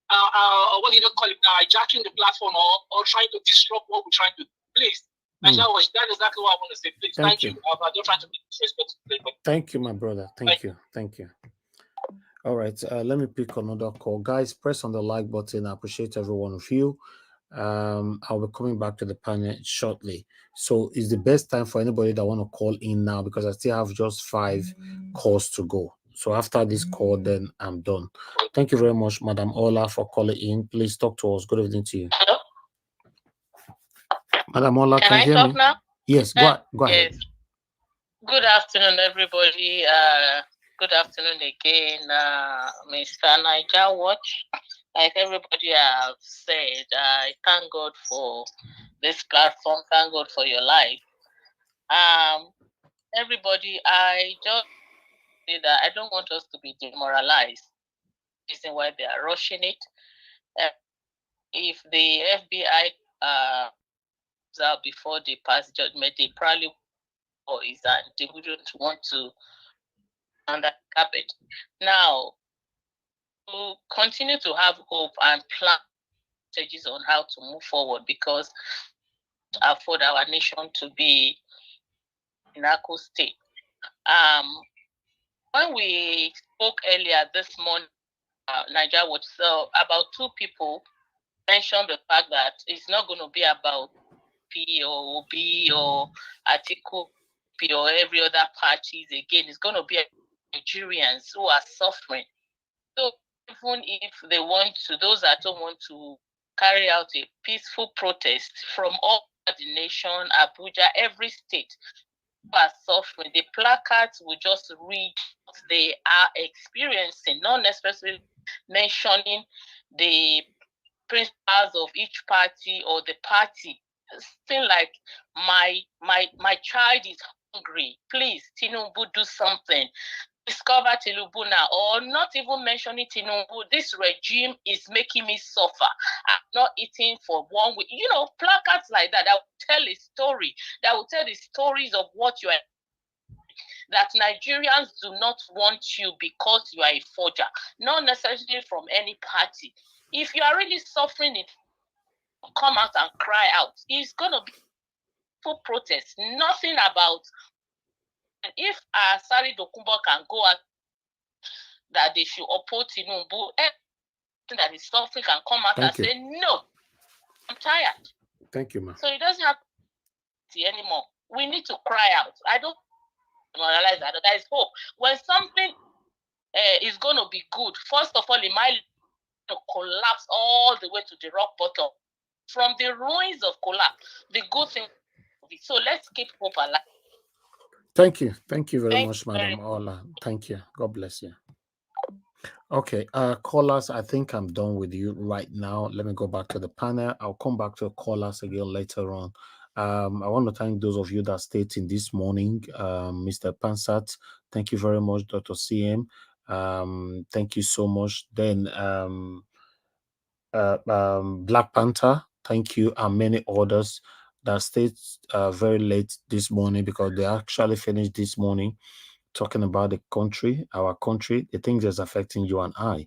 What do you call it now? Hijacking the platform or trying to disrupt what we're trying to do. Please. That is exactly what I want to say. Please. Thank you. I'm not trying to be disrespectful. Thank you, my brother. Thank you. All right. Let me pick another call. Guys, press on the like button. I appreciate every one of you. I'll be coming back to the panel shortly. So it's the best time for anybody that want to call in now because I still have just 5 calls to go. So after this call, then I'm done. Thank you very much, Madam Ola, for calling in. Please talk to us. Good evening to you. Hello? Madam Ola, can you hear talk me? now? Yes, go ahead. Yes. Good afternoon, everybody. Good afternoon again, Mr. Niger Watch. Like everybody have said, I thank God for this platform. Thank God for your life. Everybody, I just say that I don't want us to be demoralized. Reason why they are rushing it. If the FBI out before they pass judgment, they probably is and they wouldn't want to under carpet. Now, to continue to have hope and plan strategies on how to move forward because afford our nation to be in a cool state. When we spoke earlier this morning, Niger Watch, so about 2 people mentioned the fact that it's not going to be about P or OB or Article P or every other parties again. It's going to be Nigerians who are suffering. So even if they want to, those that don't want to carry out a peaceful protest from all the nation, Abuja, every state who are suffering, the placards will just read what they are experiencing, not necessarily mentioning the principles of each party or the party. Still like my child is hungry. Please, Tinubu, do something. Discover Tinubu now, or not even mentioning Tinubu. This regime is making me suffer. I'm not eating for 1 week. You know, placards like that will tell a story. That will tell the stories of what you are. That Nigerians do not want you because you are a forger, not necessarily from any party. If you are really suffering it, come out and cry out. It's going to be full protest. Nothing about. And if Sari Dokumbo can go out that they should oppose Tinubu, everything that is suffering can come out and say, no, I'm tired. Thank you, ma'am. So it doesn't have to be anymore. We need to cry out. I don't realize that there is hope. When something is going to be good, first of all, it might collapse all the way to the rock bottom. From the ruins of collapse, the good thing. So let's keep hope alive. Thank you. Thank you very much, Madam Ola. Thank you. God bless you. Okay, callers, I think I'm done with you right now. Let me go back to the panel. I'll come back to callers again later on. I want to thank those of you that stayed in this morning. Mr. Pansat, thank you very much. Dr. CM, thank you so much. Then Black Panther, thank you, and many others that stayed very late this morning because they actually finished this morning talking about the country, our country, the things that's affecting you and I.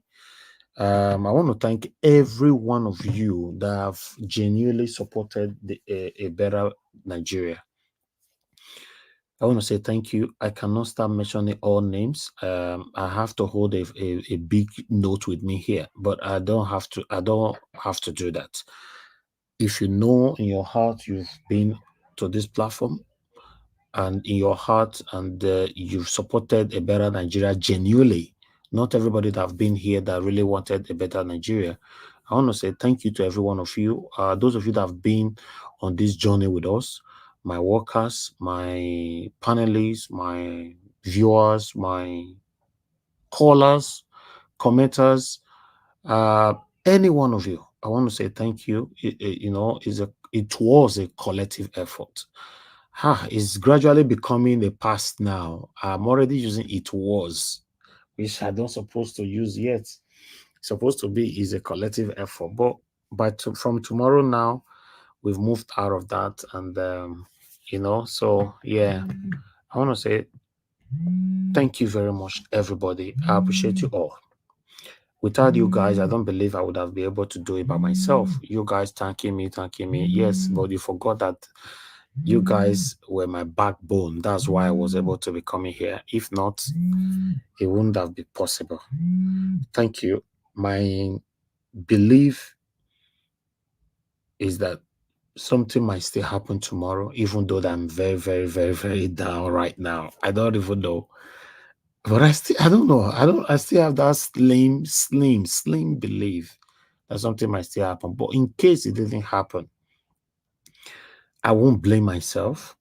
I want to thank every one of you that have genuinely supported a better Nigeria. I want to say thank you. I cannot start mentioning all names. I have to hold a big note with me here, but I don't have to. I don't have to do that. If you know in your heart you've been to this platform, and in your heart, and you've supported a better Nigeria genuinely. Not everybody that have been here that really wanted a better Nigeria. I want to say thank you to every one of you. Those of you that have been on this journey with us, my workers, my panelists, my viewers, my callers, commenters, any one of you. I want to say thank you. It was a collective effort. It's gradually becoming a past now. I'm already using it was, which I don't supposed to use yet. It's supposed to be is a collective effort. But from tomorrow now, we've moved out of that. And, so yeah, I want to say thank you very much, everybody. I appreciate you all. Without you guys, I don't believe I would have been able to do it by myself. You guys thanking me. Yes, but you forgot that you guys were my backbone. That's why I was able to be coming here. If not, it wouldn't have been possible. Thank you. My belief is that something might still happen tomorrow, even though I'm very, very, very, very down right now. I don't even know. But I don't know. I still have that slim belief that something might still happen. But in case it didn't happen, I won't blame myself.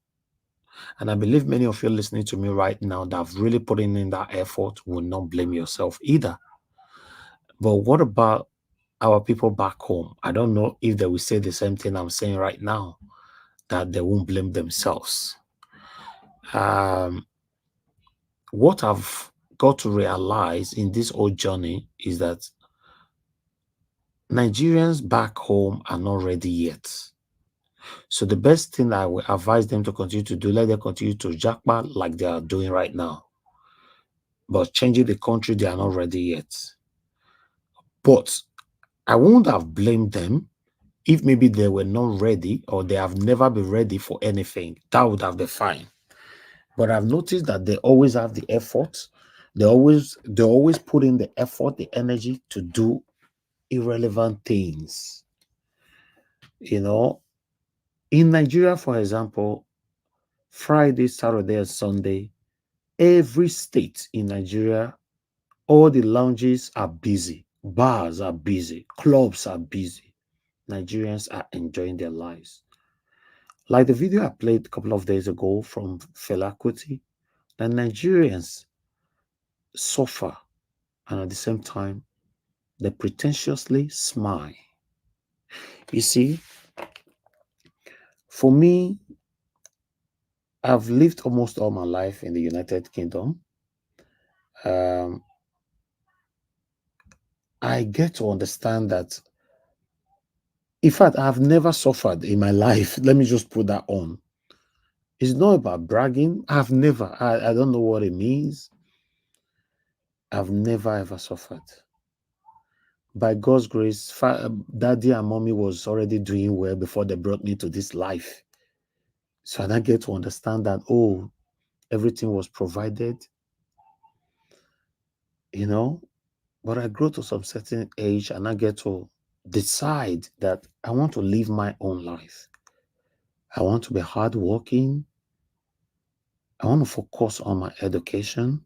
And I believe many of you listening to me right now that have really put in that effort will not blame yourself either. But what about our people back home? I don't know if they will say the same thing I'm saying right now, that they won't blame themselves. What I've got to realize in this whole journey is that Nigerians back home are not ready yet. So the best thing I will advise them to continue to do, let them continue to jackpot like they are doing right now. But changing the country, they are not ready yet. But I wouldn't have blamed them if maybe they were not ready or they have never been ready for anything. That would have been fine. But I've noticed that they always have the effort. They always put in the effort, the energy to do irrelevant things. You know, in Nigeria, for example, Friday, Saturday, and Sunday, every state in Nigeria, all the lounges are busy, bars are busy, clubs are busy. Nigerians are enjoying their lives. Like the video I played a couple of days ago from Fela Kuti, the Nigerians suffer and at the same time, they pretentiously smile. You see, for me, I've lived almost all my life in the United Kingdom. I get to understand that, in fact, I've never suffered in my life. Let me just put that on. It's not about bragging. I don't know what it means. I've never ever suffered. By God's grace, Daddy and Mommy was already doing well before they brought me to this life. So I get to understand that, oh, everything was provided, you know. But I grow to some certain age and I get to decide that I want to live my own life. I want to be hardworking. I want to focus on my education.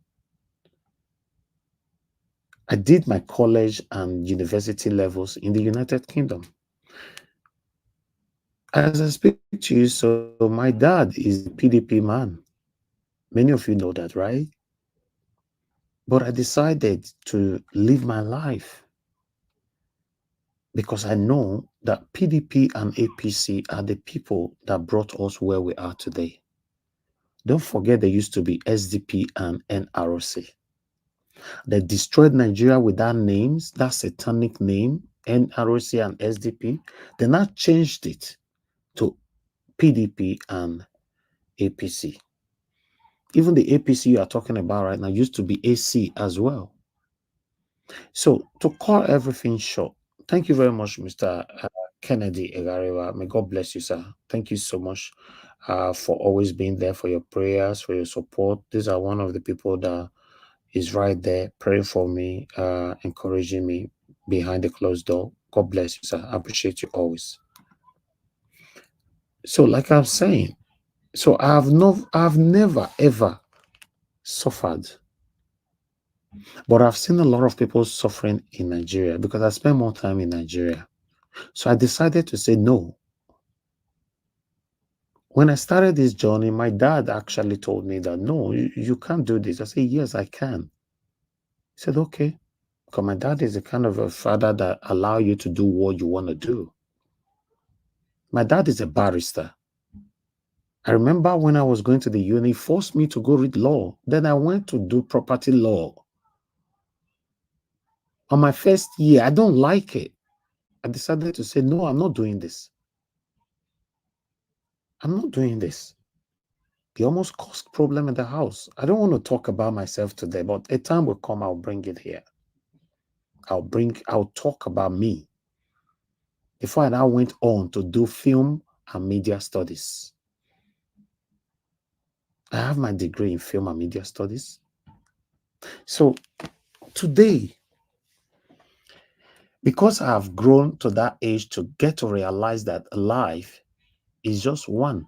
I did my college and university levels in the United Kingdom. As I speak to you, so my dad is a PDP man. Many of you know that, right? But I decided to live my life because I know that PDP and APC are the people that brought us where we are today. Don't forget there used to be SDP and NRC. They destroyed Nigeria with that names, that satanic name, NRC and SDP. They now changed it to PDP and APC. Even the APC you are talking about right now used to be AC as well. So to call everything short, thank you very much, Mr. Kennedy Egarewa. May God bless you, sir. Thank you so much for always being there, for your prayers, for your support. These are one of the people that is right there praying for me, encouraging me behind the closed door. God bless you, sir. I appreciate you always. So like I'm saying, so I've never ever suffered. But I've seen a lot of people suffering in Nigeria because I spent more time in Nigeria. So I decided to say no. When I started this journey, my dad actually told me that, no, you can't do this. I said, yes, I can. He said, okay. Because my dad is the kind of a father that allow you to do what you want to do. My dad is a barrister. I remember when I was going to the uni, he forced me to go read law. Then I went to do property law. On my first year, I don't like it. I decided to say, no, I'm not doing this. I'm not doing this. It almost caused problem in the house. I don't want to talk about myself today, but a time will come, I'll bring it here. I'll talk about me. Before I now went on to do film and media studies. I have my degree in film and media studies. So today, because I have grown to that age to get to realize that life is just one.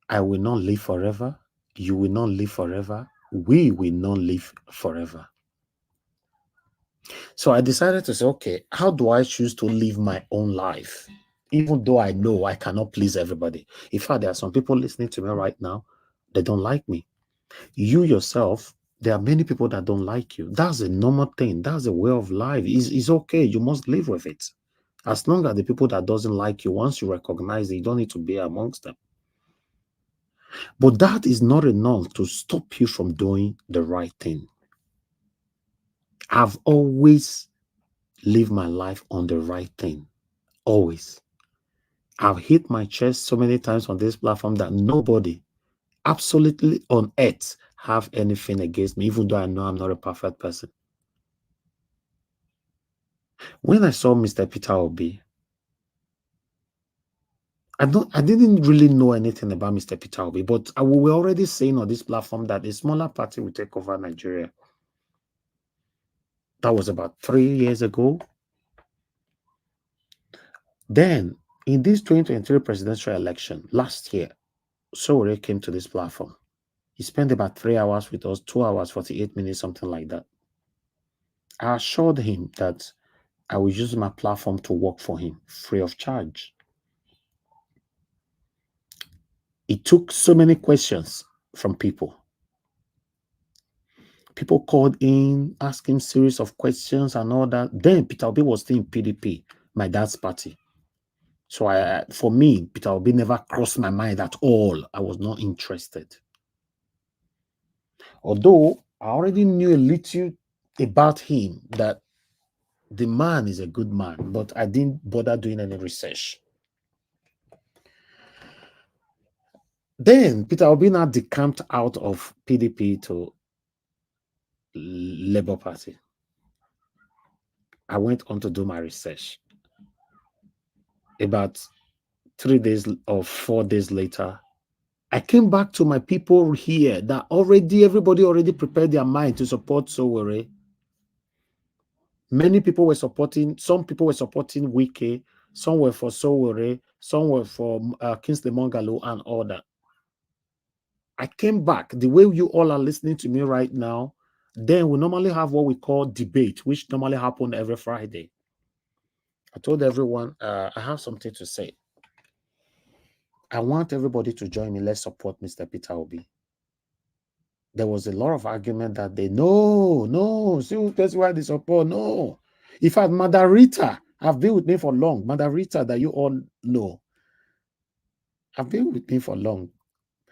I will not live forever. You will not live forever. We will not live forever. So I decided to say, okay, how do I choose to live my own life? Even though I know I cannot please everybody. In fact, there are some people listening to me right now, they don't like me. You yourself, there are many people that don't like you. That's a normal thing. That's a way of life. It's okay. You must live with it. As long as the people that doesn't like you, once you recognize it, you don't need to be amongst them. But that is not enough to stop you from doing the right thing. I've always lived my life on the right thing. Always. I've hit my chest so many times on this platform that nobody, absolutely on earth, have anything against me, even though I know I'm not a perfect person. When I saw Mr. Peter Obi, I didn't really know anything about Mr. Peter Obi, but we were already saying on this platform that a smaller party will take over Nigeria. That was about 3 years ago. Then, in this 2023 presidential election, last year, Sowore came to this platform. He spent about 3 hours with us, 2 hours, 48 minutes, something like that. I assured him that I will use my platform to work for him free of charge. He took so many questions from people. People called in, asking series of questions and all that. Then Peter Obi was still in PDP, my dad's party. So for me, Peter Obi never crossed my mind at all. I was not interested. Although I already knew a little about him, that the man is a good man, but I didn't bother doing any research. Then Peter Obi now decamped out of PDP to Labour Party. I went on to do my research. About 3 days or 4 days later, I came back to my people here that everybody already prepared their mind to support Sowore. Many people were supporting, some people were supporting Wike, some were for Sowore, some were for Kingsley Moghalu and all that. I came back the way you all are listening to me right now. Then we normally have what we call debate, which normally happen every Friday. I told everyone, I have something to say. I want everybody to join me. Let's support Mr. Peter Obi. There was a lot of argument that they, no, see, that's why they support, no. In fact, Madarita, I've been with me for long. Madarita, that you all know, I've been with me for long.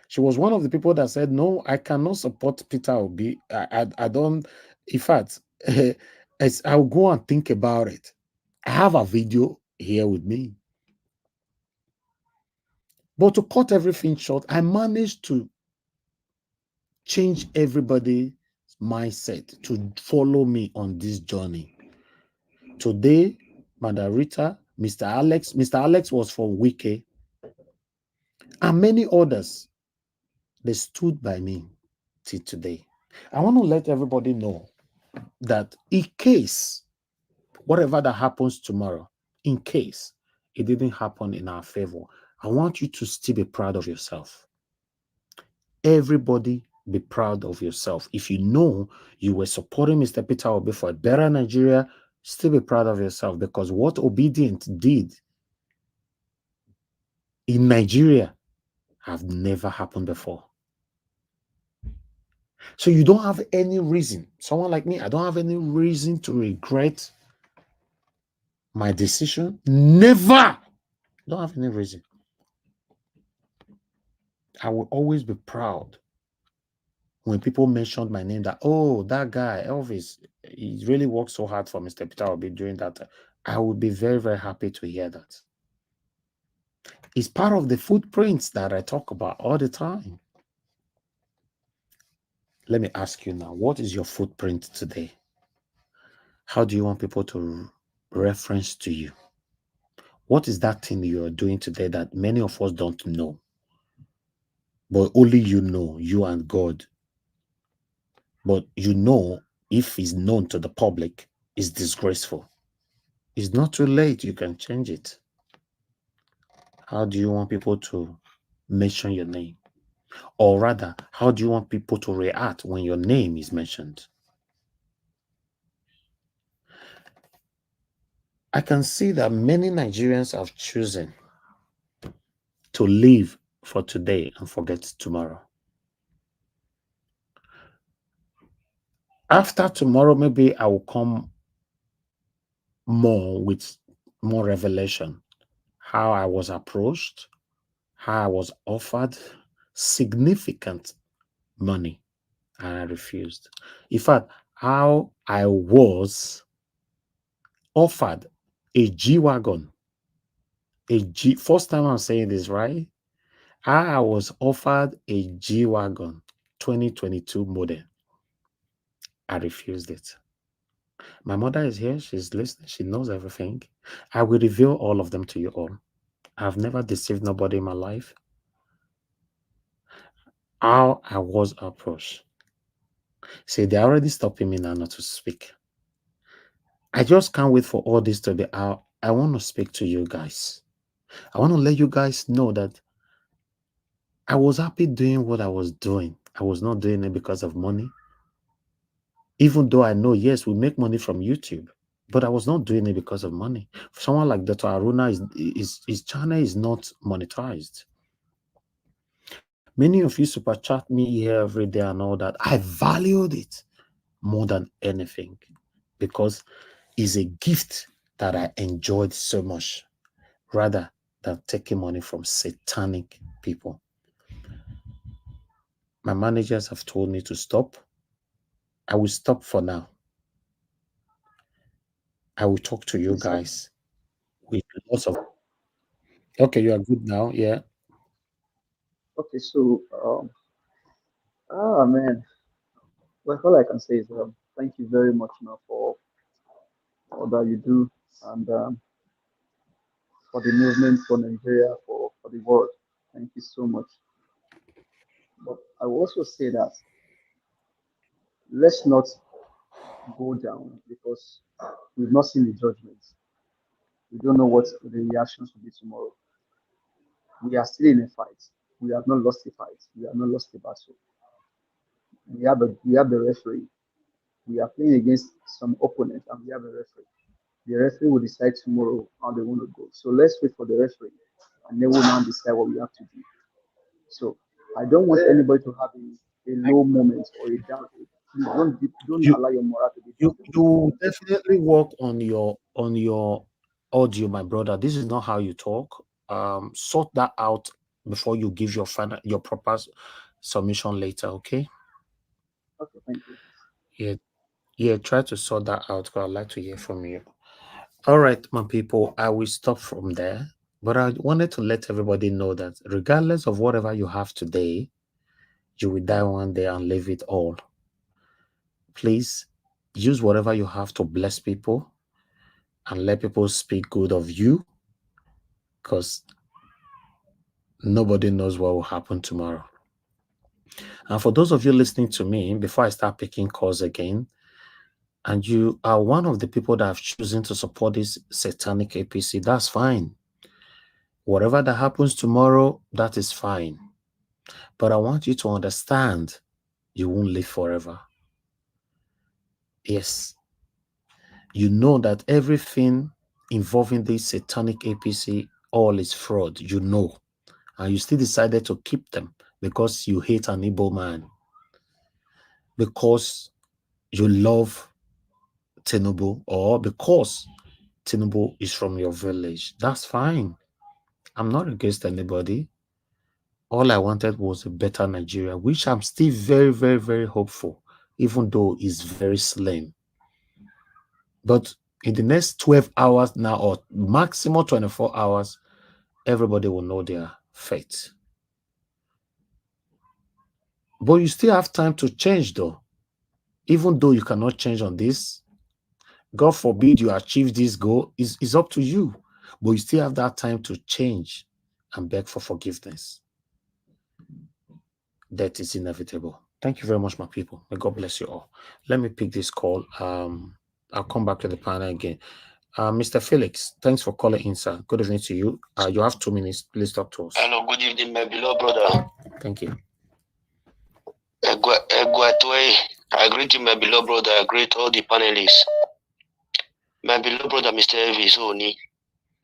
She was one of the people that said, no, I cannot support Peter Obi. I don't, in fact, I'll go and think about it. I have a video here with me. But to cut everything short, I managed to change everybody's mindset to follow me on this journey. Today, Madarita, Mr. Alex was from Wike, and many others, they stood by me till today. I want to let everybody know that in case, whatever that happens tomorrow, in case it didn't happen in our favor, I want you to still be proud of yourself. Everybody be proud of yourself. If you know you were supporting Mr. Peter Obi for a better Nigeria, still be proud of yourself, because what Obedient did in Nigeria have never happened before. So you don't have any reason. Someone like me, I don't have any reason to regret my decision. Never. Don't have any reason. I will always be proud when people mentioned my name, that, oh, that guy, Elvis, he really worked so hard for Mr. Peter Obi during that time. I would be very, very happy to hear that. It's part of the footprints that I talk about all the time. Let me ask you now, what is your footprint today? How do you want people to reference to you? What is that thing you are doing today that many of us don't know? But only you know, you and God. But you know, if it's known to the public, it's disgraceful. It's not too late. You can change it. How do you want people to mention your name? Or rather, how do you want people to react when your name is mentioned? I can see that many Nigerians have chosen to live for today and forget tomorrow. After tomorrow, maybe I will come more with more revelation. How I was approached, how I was offered significant money and I refused. In fact, how I was offered a G-Wagon. First time I'm saying this, right? I was offered a G-Wagon 2022 model. I refused it. My mother is here. She's listening. She knows everything. I will reveal all of them to you all. I've never deceived nobody in my life. How I was approached. See, they're already stopping me now not to speak. I just can't wait for all this to be out I want to speak to you guys. I want to let you guys know that I was happy doing what I was doing. I was not doing it because of money. Even though I know, yes, we make money from YouTube, but I was not doing it because of money. For someone like Dr. Aruna, his channel is not monetized. Many of you super chat me here every day and all that. I valued it more than anything because it's a gift that I enjoyed so much rather than taking money from satanic people. My managers have told me to stop. I will stop for now. I will talk to you guys with lots of... Okay, you are good now. Yeah. Okay, so man, well, all I can say is thank you very much now for all that you do and for the movement for Nigeria for the world. Thank you so much. But I will also say that let's not go down because we've not seen the judgments. We don't know what the reactions will be tomorrow. We are still in a fight. We have not lost the fight. We have not lost the battle. We have the referee. We are playing against some opponent and we have a referee. The referee will decide tomorrow how they want to go. So let's wait for the referee and they will now decide what we have to do. So I don't want anybody to have a low moment or a down. Please don't allow your morale to be down. You definitely work on your audio, my brother. This is not how you talk. Sort that out before you give your proper submission later, okay? Okay, thank you. Yeah, try to sort that out because I'd like to hear from you. All right, my people, I will stop from there. But I wanted to let everybody know that regardless of whatever you have today, you will die one day and leave it all. Please use whatever you have to bless people and let people speak good of you, because nobody knows what will happen tomorrow. And for those of you listening to me, before I start picking calls again, and you are one of the people that have chosen to support this satanic APC, that's fine. Whatever that happens tomorrow, that is fine. But I want you to understand you won't live forever. Yes. You know that everything involving this satanic APC, all is fraud, you know. And you still decided to keep them because you hate an Igbo man. Because you love Tinubu or because Tinubu is from your village. That's fine. I'm not against anybody. All I wanted was a better Nigeria, which I'm still very, very, very hopeful, even though it's very slim. But in the next 12 hours now, or maximum 24 hours, everybody will know their fate. But you still have time to change, though. Even though you cannot change on this, God forbid you achieve this goal, is up to you. But you still have that time to change and beg for forgiveness. That is inevitable. Thank you very much, my people. May God bless you all. Let me pick this call. I'll come back to the panel again. Mr. Felix, thanks for calling in, sir. Good evening to you. You have 2 minutes. Please talk to us. Hello, good evening, my beloved brother. Thank you. I greet you, my beloved brother. I greet all the panelists. My beloved brother, Mr. Elvis Oni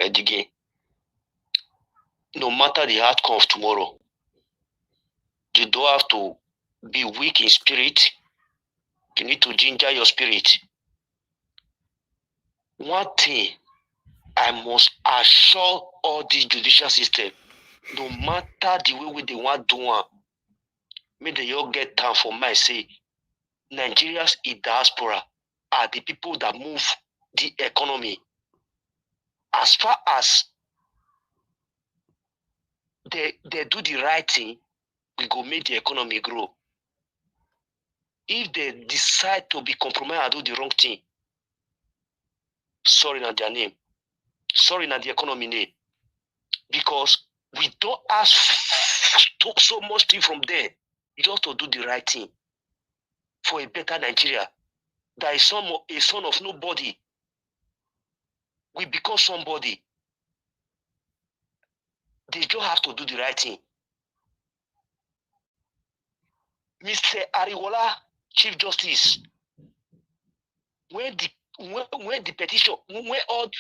Edige. No matter the outcome of tomorrow, you don't have to be weak in spirit. You need to ginger your spirit. One thing I must assure all this judicial system, no matter the way they want to do it, may they all get time for my say. Nigerians in diaspora are the people that move the economy. As far as they do the right thing, we go make the economy grow. If they decide to be compromised and do the wrong thing, sorry not their name. Sorry not the economy name. Because we don't ask so much thing from there just to do the right thing for a better Nigeria. That is a son of nobody we become somebody. They just have to do the right thing. Mr. Ariwoola, Chief Justice, when the petition, when all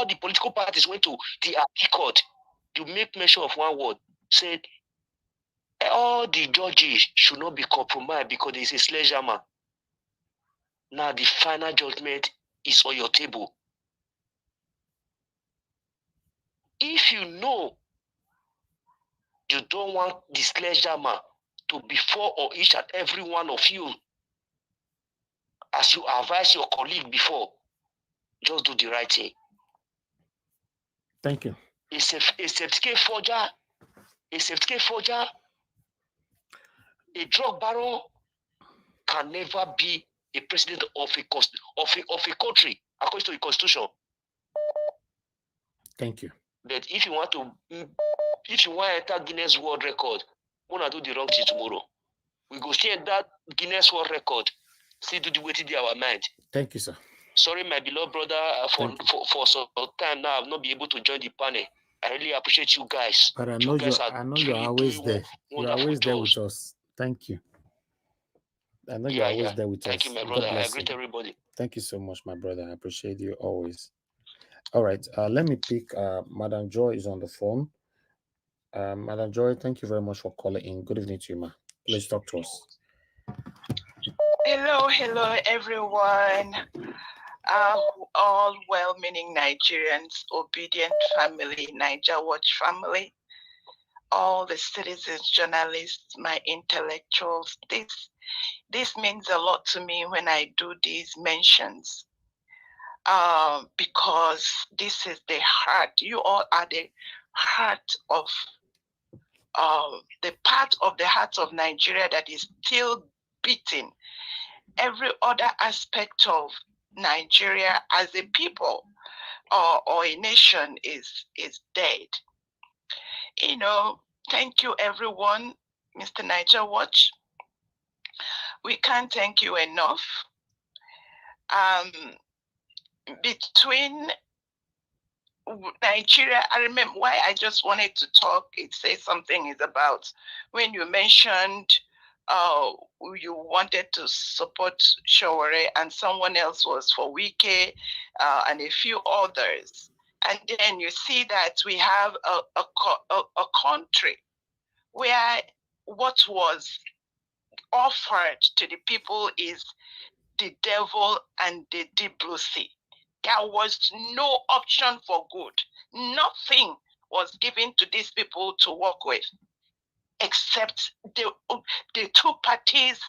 the political parties went to the appeal court, to make mention of one word, said all the judges should not be compromised because there is a sledgehammer. Now the final judgment is on your table. If you know you don't want the sledgehammer to be for or each and every one of you, as you advise your colleague before, just do the right thing. Thank you. A certificate forger, a drug baron can never be a president of a country according to the constitution. Thank you. But if you want to enter Guinness World Record, we wanna do the wrong thing tomorrow. We go see that Guinness World Record, still do the way to our mind. Thank you, sir. Sorry, my beloved brother, for some time now I've not been able to join the panel. I really appreciate you guys. But I know you're always there. You're always there with us. Thank you. I know you're always there with us. Thank you, my brother. I greet everybody. Thank you so much, my brother. I appreciate you always. All right. Let me pick Madam Joy is on the phone. Madam Joy, thank you very much for calling in. Good evening to you, ma. Please talk to us. Hello, everyone. All well-meaning Nigerians, obedient family, Niger Watch family, all the citizens, journalists, my intellectuals. This means a lot to me when I do these mentions, because this is the heart. You all are the heart of the part of the heart of Nigeria that is still beating. Every other aspect of Nigeria as a people or a nation is dead. You know, thank you everyone, Mr. Niger Watch. We can't thank you enough. Between Nigeria, I remember why I just wanted to talk. It says something is about when you mentioned you wanted to support Showore and someone else was for Wike and a few others. And then you see that we have a country where what was offered to the people is the devil and the deep blue sea. There was no option for good. Nothing was given to these people to work with, except the two parties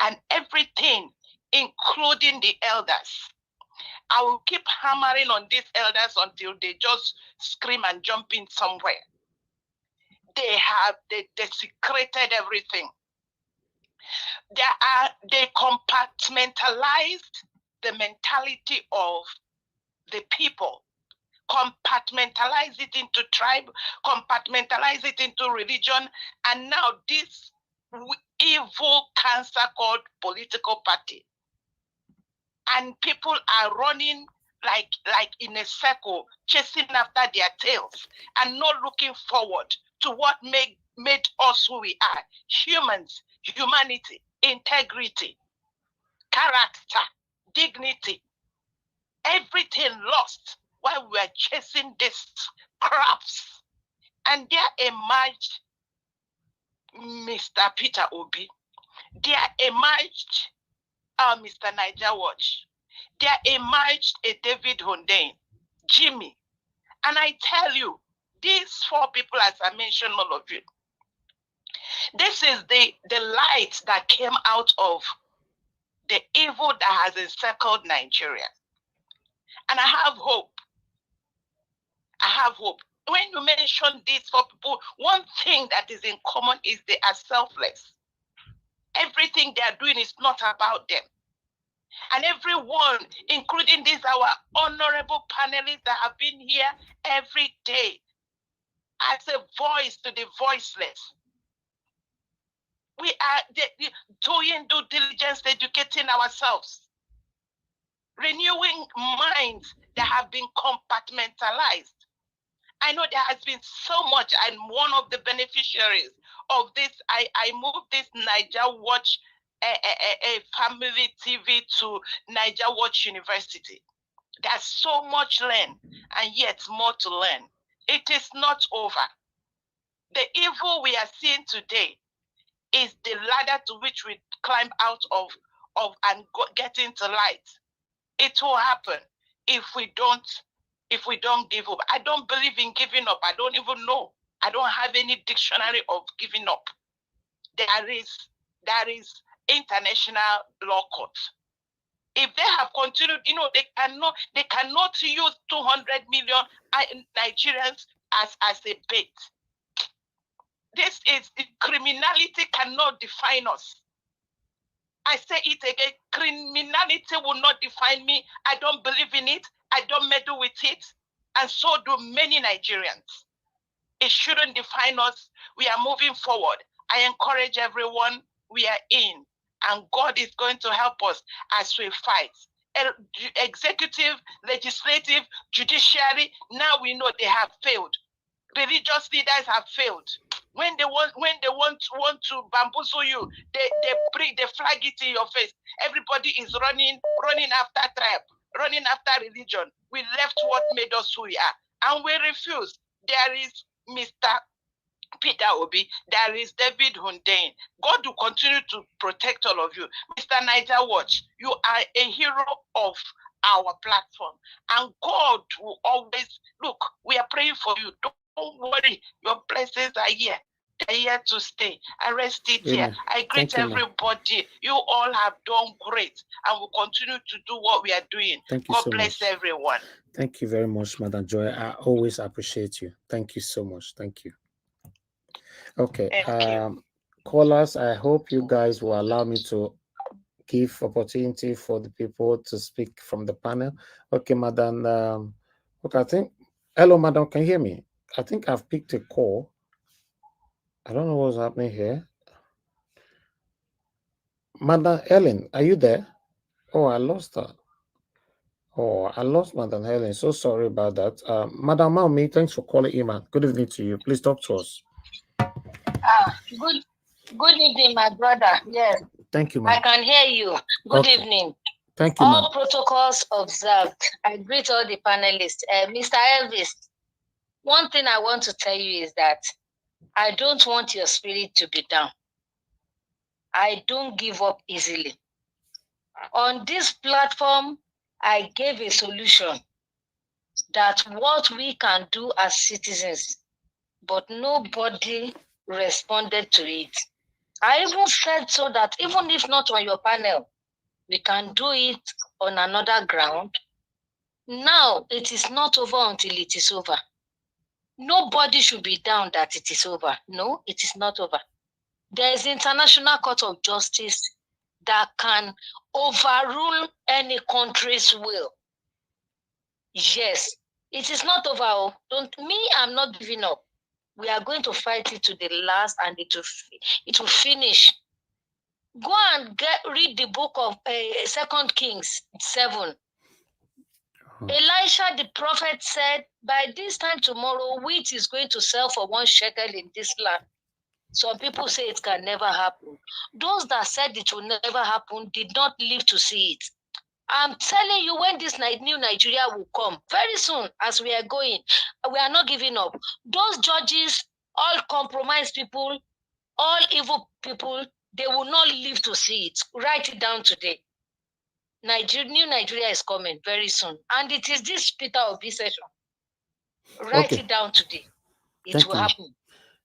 and everything, including the elders. I will keep hammering on these elders until they just scream and jump in somewhere. They desecrated everything. They compartmentalized the mentality of the people, compartmentalize it into tribe, compartmentalize it into religion, and now this evil cancer called political party. And people are running like in a circle, chasing after their tails and not looking forward to what made us who we are. Humans, humanity, integrity, character, dignity, everything lost while we were chasing these crops. And there emerged Mr. Peter Obi. There emerged Mr. Niger Watch. There emerged a David Hundain, Jimmy. And I tell you, these four people, as I mentioned, all of you, this is the light that came out of the evil that has encircled Nigeria. And I have hope. I have hope. When you mention these four people, one thing that is in common is they are selfless. Everything they are doing is not about them. And everyone, including these our honorable panelists that have been here every day as a voice to the voiceless. We are doing due diligence, educating ourselves, renewing minds that have been compartmentalized. I know there has been so much. I'm one of the beneficiaries of this. I moved this Niger Watch a family TV to Niger Watch University. There's so much learn and yet more to learn. It is not over. The evil we are seeing today is the ladder to which we climb out of and get into light. It will happen if we don't give up. I don't believe in giving up. I don't even know. I don't have any dictionary of giving up. There is international law court. If they have continued, they cannot use 200 million Nigerians as a bait. This is criminality cannot define us. I say it again, criminality will not define me. I don't believe in it. I don't meddle with it. And so do many Nigerians. It shouldn't define us. We are moving forward. I encourage everyone, we are in. And God is going to help us as we fight. Executive, legislative, judiciary, now we know they have failed. Religious leaders have failed. When they want to bamboozle you, they flag it in your face. Everybody is running after tribe, running after religion. We left what made us who we are, and we refuse. There is Mr. Peter Obi, there is David Hundein. God will continue to protect all of you. Mr. Niger Watch, you are a hero of our platform, and God will always look. We are praying for you. Don't worry, your blessings are here. They're here to stay. I rest it here. I greet everybody. You all have done great and will continue to do what we are doing. God bless everyone. Thank you very much, Madam Joy. I always appreciate you. Thank you so much. Thank you. Okay. Callers, I hope you guys will allow me to give opportunity for the people to speak from the panel. Okay, Madam. Okay, I think. Hello, Madam. Can you hear me? I think I've picked a call. I don't know what's happening here. Madam Helen, are you there? Oh, I lost her. Oh, I lost Madam Helen. So sorry about that. Madam Maumi, thanks for calling in, man. Good evening to you. Please talk to us. Good evening, my brother. Yes. Thank you, ma'am. I can hear you. Good evening. Thank you, all protocols observed. I greet all the panelists. Mr. Elvis, one thing I want to tell you is that I don't want your spirit to be down. I don't give up easily. On this platform, I gave a solution that what we can do as citizens, but nobody responded to it. I even said so that even if not on your panel, we can do it on another ground. Now it is not over until it is over. Nobody should be down that it is over. No, it is not over. There is International Court of Justice that can overrule any country's will. Yes, it is not over. I'm not giving up. We are going to fight it to the last, and it will finish. Go and read the book of 2 Kings 7. Elisha the prophet said, by this time tomorrow, wheat is going to sell for 1 shekel in this land. Some people say it can never happen. Those that said it will never happen did not live to see it. I'm telling you, when this new Nigeria will come, very soon, as we are going, we are not giving up. Those judges, all compromised people, all evil people, they will not live to see it. Write it down today. New Nigeria is coming very soon. And it is this Peter Obi session. Write it down today. It will happen.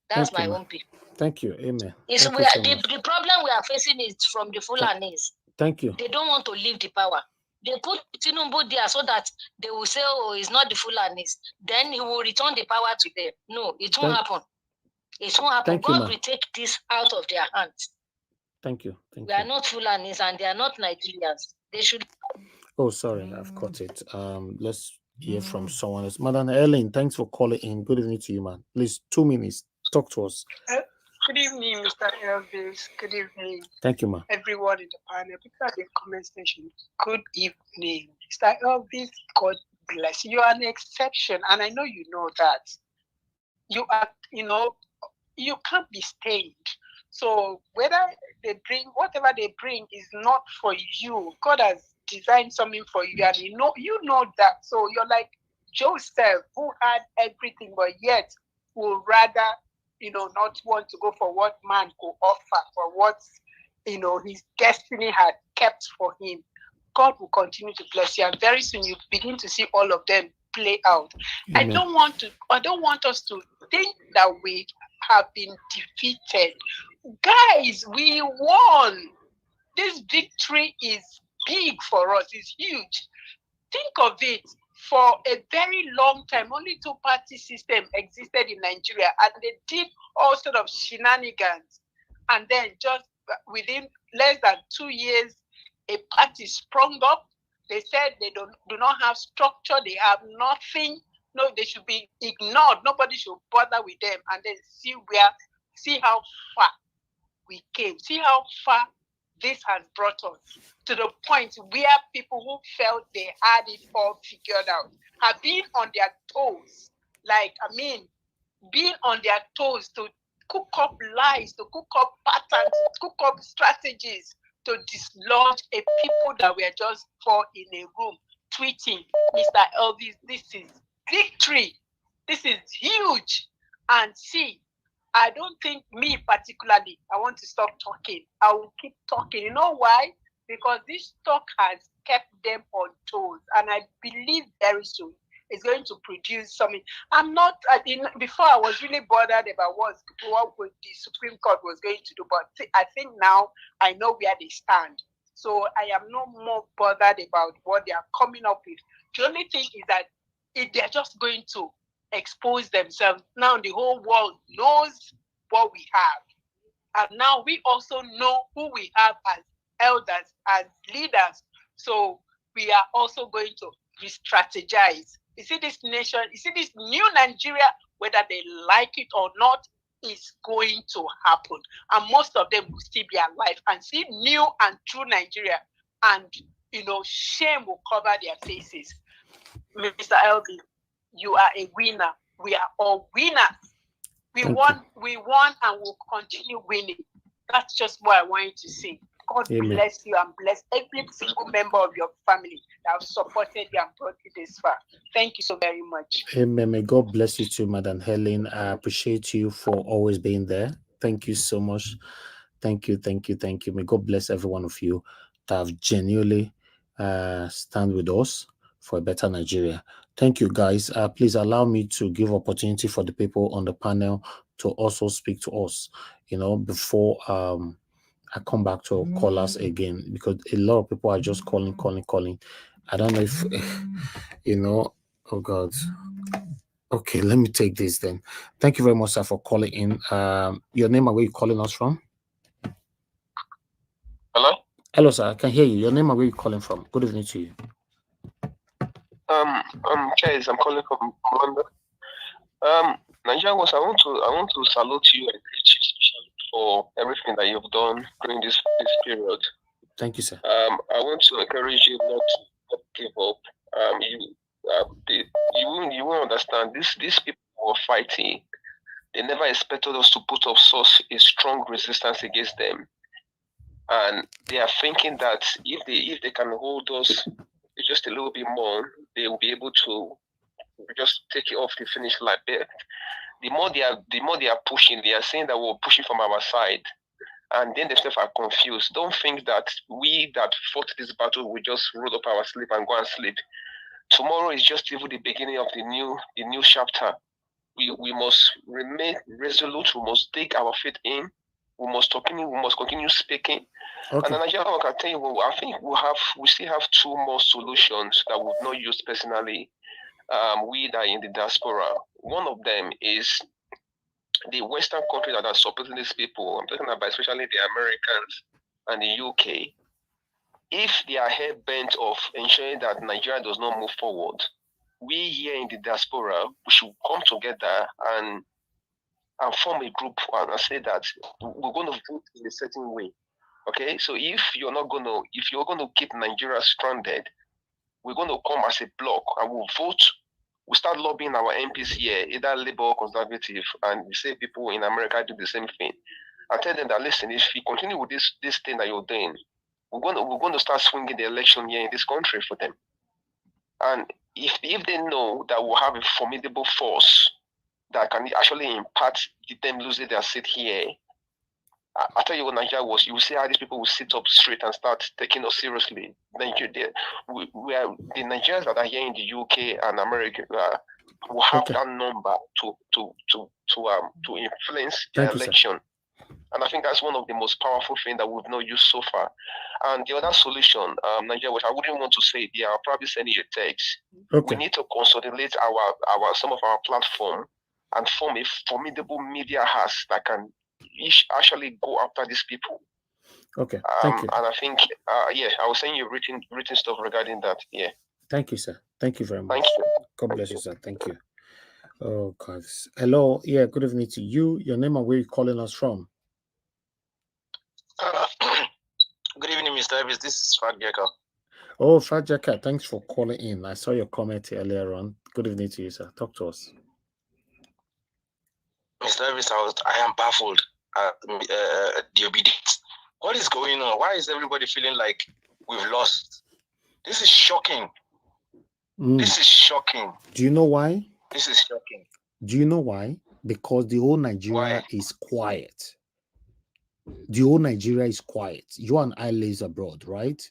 That's my own people. Thank you. Amen. The problem we are facing is from the Fulanis. Thank you. They don't want to leave the power. They put Tinubu there so that they will say, oh, it's not the Fulanis. Then he will return the power to them. No, it won't happen. It won't happen. God will take this out of their hands. Thank you. We are not Fulanis and they are not Nigerians. They should. Oh, sorry, I've caught it. Let's hear from someone else. Madam Ellen, thanks for calling in. Good evening to you, man. Please, 2 minutes. Talk to us. Good evening, Mr. Elvis. Good evening. Thank you, ma. Everyone in the panel, people at the comment section. Good evening, Mr. Elvis. God bless you. You are an exception, and I know you know that. You are, you can't be stained. So whether they bring whatever they bring is not for you. God has designed something for you, and you know that. So you're like Joseph, who had everything, but yet would rather not want to go for what man could offer, for what his destiny had kept for him. God will continue to bless you, and very soon you begin to see all of them play out. Amen. I don't want us to think that we have been defeated. Guys, we won. This victory is big for us. It's huge. Think of it. For a very long time, only two-party system existed in Nigeria, and they did all sort of shenanigans. And then just within less than 2 years, a party sprung up. They said they do not have structure. They have nothing. No, they should be ignored. Nobody should bother with them. And then see how far we came. See how far this has brought us to the point where people who felt they had it all figured out have been on their toes. Being on their toes to cook up lies, to cook up patterns, to cook up strategies to dislodge a people that were just four in a room tweeting, Mr. Elvis, this is victory. This is huge. And see, I don't think me particularly, I want to stop talking. I will keep talking. You know why? Because this talk has kept them on toes. And I believe very soon it's going to produce something. Before I was really bothered about what the Supreme Court was going to do. But I think now I know where they stand. So I am no more bothered about what they are coming up with. The only thing is that they're just going to expose themselves. Now the whole world knows what we have. And now we also know who we have as elders, as leaders. So we are also going to re-strategize. You see this nation, you see this new Nigeria, whether they like it or not, is going to happen. And most of them will still be alive and see new and true Nigeria. And, shame will cover their faces. Mr. Elby, you are a winner. We are all winners. We won, and will continue winning. That's just what I want you to say. God bless you and bless every single member of your family that have supported you and brought you this far. Thank you so very much. Amen. May God bless you too, Madam Helen. I appreciate you for always being there. Thank you so much. Thank you. May God bless every one of you that have genuinely stand with us for a better Nigeria. Thank you, guys. Please allow me to give opportunity for the people on the panel to also speak to us, before I come back to callers again, because a lot of people are just calling. I don't know if, oh God. Okay, let me take this then. Thank you very much, sir, for calling in. Your name and where you calling us from? Hello? Hello, sir. I can hear you. Your name and where you calling from? Good evening to you. I'm Chase. I'm calling from London. Nigeria, I want to salute you and greet you for everything that you've done during this period. Thank you, sir. I want to encourage you not to give up. You won't understand. These people were fighting. They never expected us to put up such a strong resistance against them, and they are thinking that if they can hold us just a little bit more, they will be able to just take it off the finish line. The more they are pushing, they are saying that we're pushing from our side, and then themselves are confused. Don't think that we that fought this battle will just roll up our sleep and go and sleep. Tomorrow is just even the beginning of the new chapter. We must remain resolute. We must dig our feet in. We must continue speaking. Okay. And Nigeria, I can tell you, I think we still have two more solutions that we've not used personally. We that are in the diaspora. One of them is the Western countries that are supporting these people. I'm talking about especially the Americans and the UK. If they are hell bent of ensuring that Nigeria does not move forward, we here in the diaspora, we should come together and and form a group and say that we're going to vote in a certain way. Okay, so if you're going to keep Nigeria stranded, we're going to come as a bloc and we'll vote. We start lobbying our MPs here, either Labour or Conservative, and we say people in America do the same thing. I tell them that, listen, if you continue with this thing that you're doing, we're going to start swinging the election here in this country for them. And if they know that we'll have a formidable force that can actually impact them losing their seat here, I tell you what Nigeria was, you will see how these people will sit up straight and start taking us seriously. The Nigerians that are here in the UK and America will have that number to influence the election. And I think that's one of the most powerful things that we've not used so far. And the other solution, Nigeria, which I wouldn't want to say, they are probably sending you a text. We need to consolidate some of our platform and form a formidable media house that can actually go after these people. Okay, thank you. And I think, I was saying you've written stuff regarding that. Yeah. Thank you, sir. Thank you very much. Thank you. God bless you, sir. Thank you. Oh, God. Hello. Yeah, good evening to you. Your name and where you calling us from? Good evening, Mr. Evans. This is Fat Jacka. Oh, Fat Jacka, thanks for calling in. I saw your comment earlier on. Good evening to you, sir. Talk to us. Mr. Evans, I am baffled at the obedience. What is going on? Why is everybody feeling like we've lost? This is shocking. This is shocking. Do you know why? This is shocking. Do you know why? Because the whole Nigeria is quiet. The whole Nigeria is quiet. You and I live abroad, right?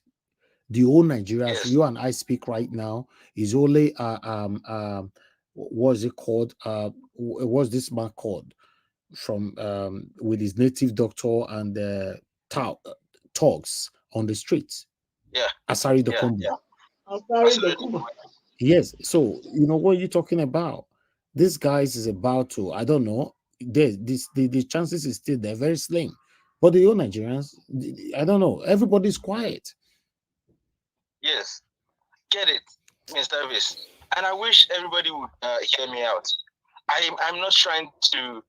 The whole Nigeria, as you and I speak right now, is only what's it called? What's this man called? From with his native doctor and talks on the streets. Yeah. Asari the Combo. Asari the Combo. Yes. So you know what you're talking about. This guys is about to, I don't know. The chances is still there, very slim. But the old Nigerians, I don't know. Everybody's quiet. Yes, get it, Mr. Davis. And I wish everybody would hear me out. I'm not trying to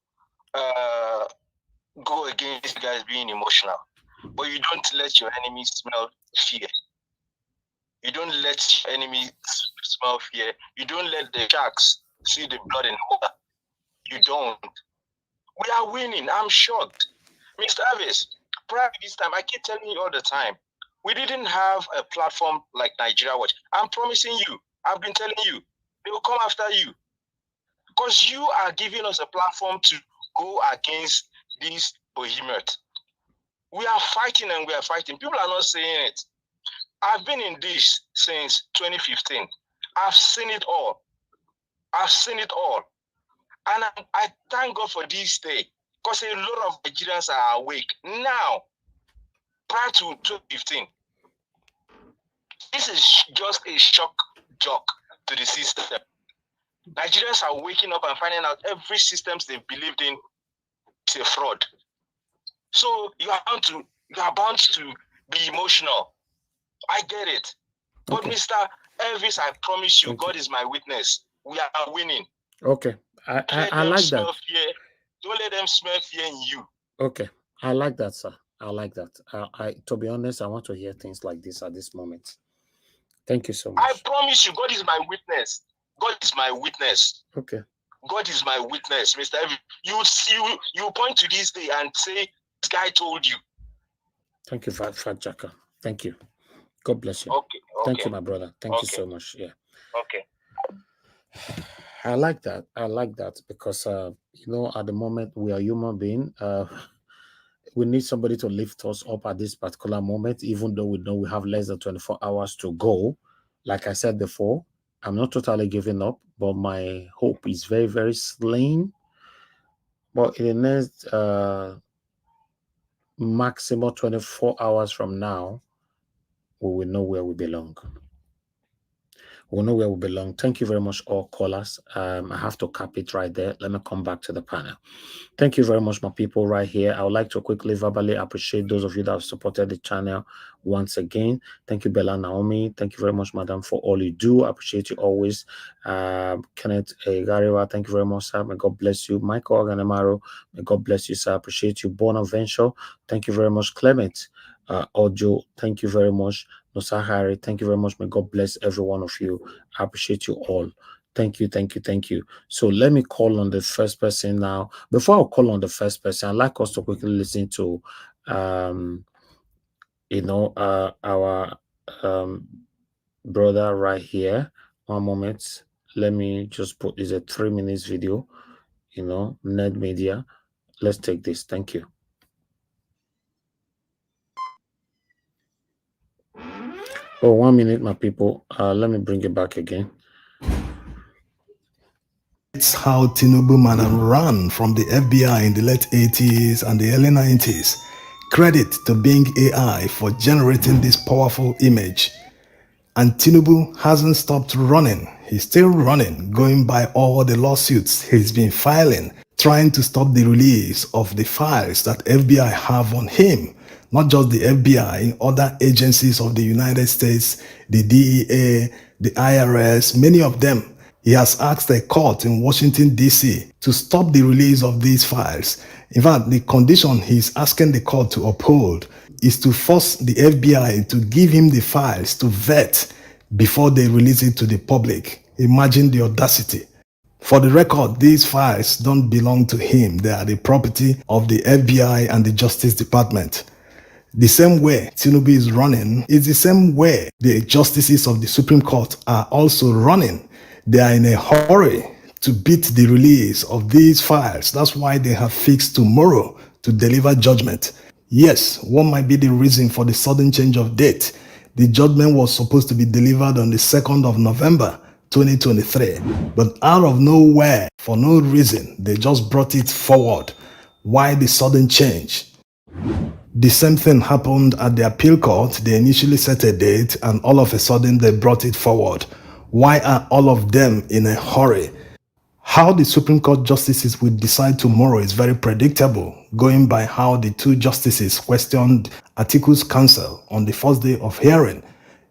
go against you guys being emotional, but you don't let your enemy smell fear. You don't let your enemy smell fear. You don't let the sharks see the blood in the water. You don't. We are winning. I'm shocked. Mr. Davis, prior to this time, I keep telling you all the time, we didn't have a platform like Nigeria Watch. I'm promising you, I've been telling you, they will come after you. Because you are giving us a platform to go against these behemoths. We are fighting and we are fighting. People are not saying it. I've been in this since 2015. I've seen it all. I've seen it all. And I thank God for this day. Because a lot of Nigerians are awake now. Prior to 2015, this is just a shock jock to the system. Nigerians are waking up and finding out every system they believed in is a fraud. So you are bound to be emotional. I get it. But Mr. Elvis, I promise you, God is my witness. We are winning. Okay. I like that. Don't let them smell fear in you. Okay. I like that, sir. I like that. To be honest, I want to hear things like this at this moment. Thank you so much. I promise you, God is my witness. God is my witness. Okay. God is my witness, Mr. Evans. You point to this day and say, this guy told you. Thank you, Fat Jacka. Thank you. God bless you. Okay. Thank you, my brother. Thank you so much. Yeah. Okay. I like that. I like that because, you know, at the moment we are human beings. We need somebody to lift us up at this particular moment, even though we know we have less than 24 hours to go. Like I said before, I'm not totally giving up, but my hope is very, very slim. But in the next maximum 24 hours from now, we will know where we belong. we'll know where we belong. Thank you very much, all callers. I have to cap it right there. Let me come back to the panel. Thank you very much, my people right here. I would like to quickly verbally appreciate those of you that have supported the channel once again. Thank you, Bella Naomi. Thank you very much, madam, for all you do. I appreciate you always. Kenneth Gariwa, thank you very much, sir. May God bless you. Michael Oganemaro, may God bless you, sir. I appreciate you. Bonaventure, thank you very much. Clement Ojo, thank you very much. Nosahari, thank you very much. May God bless every one of you. I appreciate you all. Thank you, thank you, thank you. So let me call on the first person now. Before I call on the first person, I'd like us to quickly listen to, our brother right here. One moment. Let me just put this a 3 minutes video. Ned Media. Let's take this. Thank you. Oh, 1 minute, my people. Let me bring it back again. It's how Tinubu man ran from the FBI in the late 80s and the early 90s. Credit to Bing AI for generating this powerful image. And Tinubu hasn't stopped running. He's still running, going by all the lawsuits he's been filing, trying to stop the release of the files that FBI have on him. Not just the FBI, other agencies of the United States, the DEA, the IRS, many of them. He has asked a court in Washington, D.C. to stop the release of these files. In fact, the condition he's asking the court to uphold is to force the FBI to give him the files to vet before they release it to the public. Imagine the audacity. For the record, these files don't belong to him. They are the property of the FBI and the Justice Department. The same way Tinubu is running is the same way the justices of the Supreme Court are also running. They are in a hurry to beat the release of these files. That's why they have fixed tomorrow to deliver judgment. Yes, what might be the reason for the sudden change of date? The judgment was supposed to be delivered on the 2nd of November 2023, but out of nowhere, for no reason, they just brought it forward. Why the sudden change? The same thing happened at the appeal court. They initially set a date and all of a sudden they brought it forward. Why are all of them in a hurry? How the Supreme Court justices will decide tomorrow is very predictable, going by how the two justices questioned Atiku's counsel on the first day of hearing.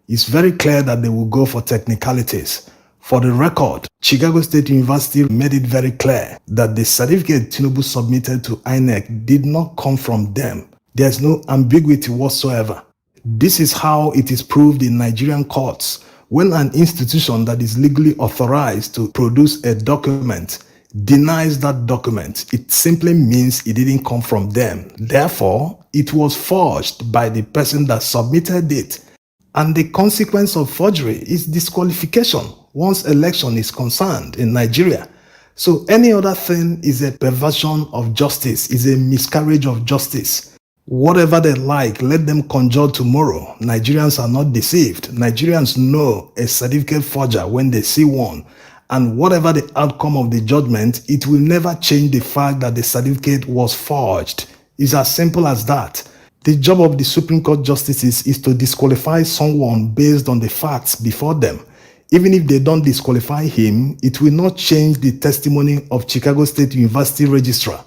It's very clear that they will go for technicalities. For the record, Chicago State University made it very clear that the certificate Tinubu submitted to INEC did not come from them. There's no ambiguity whatsoever. This is how it is proved in Nigerian courts. When an institution that is legally authorized to produce a document denies that document, it simply means it didn't come from them. Therefore, it was forged by the person that submitted it. And the consequence of forgery is disqualification once election is concerned in Nigeria. So any other thing is a perversion of justice, is a miscarriage of justice. Whatever they like, let them conjure tomorrow. Nigerians are not deceived. Nigerians know a certificate forger when they see one. And whatever the outcome of the judgment, it will never change the fact that the certificate was forged. It's as simple as that. The job of the Supreme Court justices is to disqualify someone based on the facts before them. Even if they don't disqualify him, it will not change the testimony of Chicago State University registrar.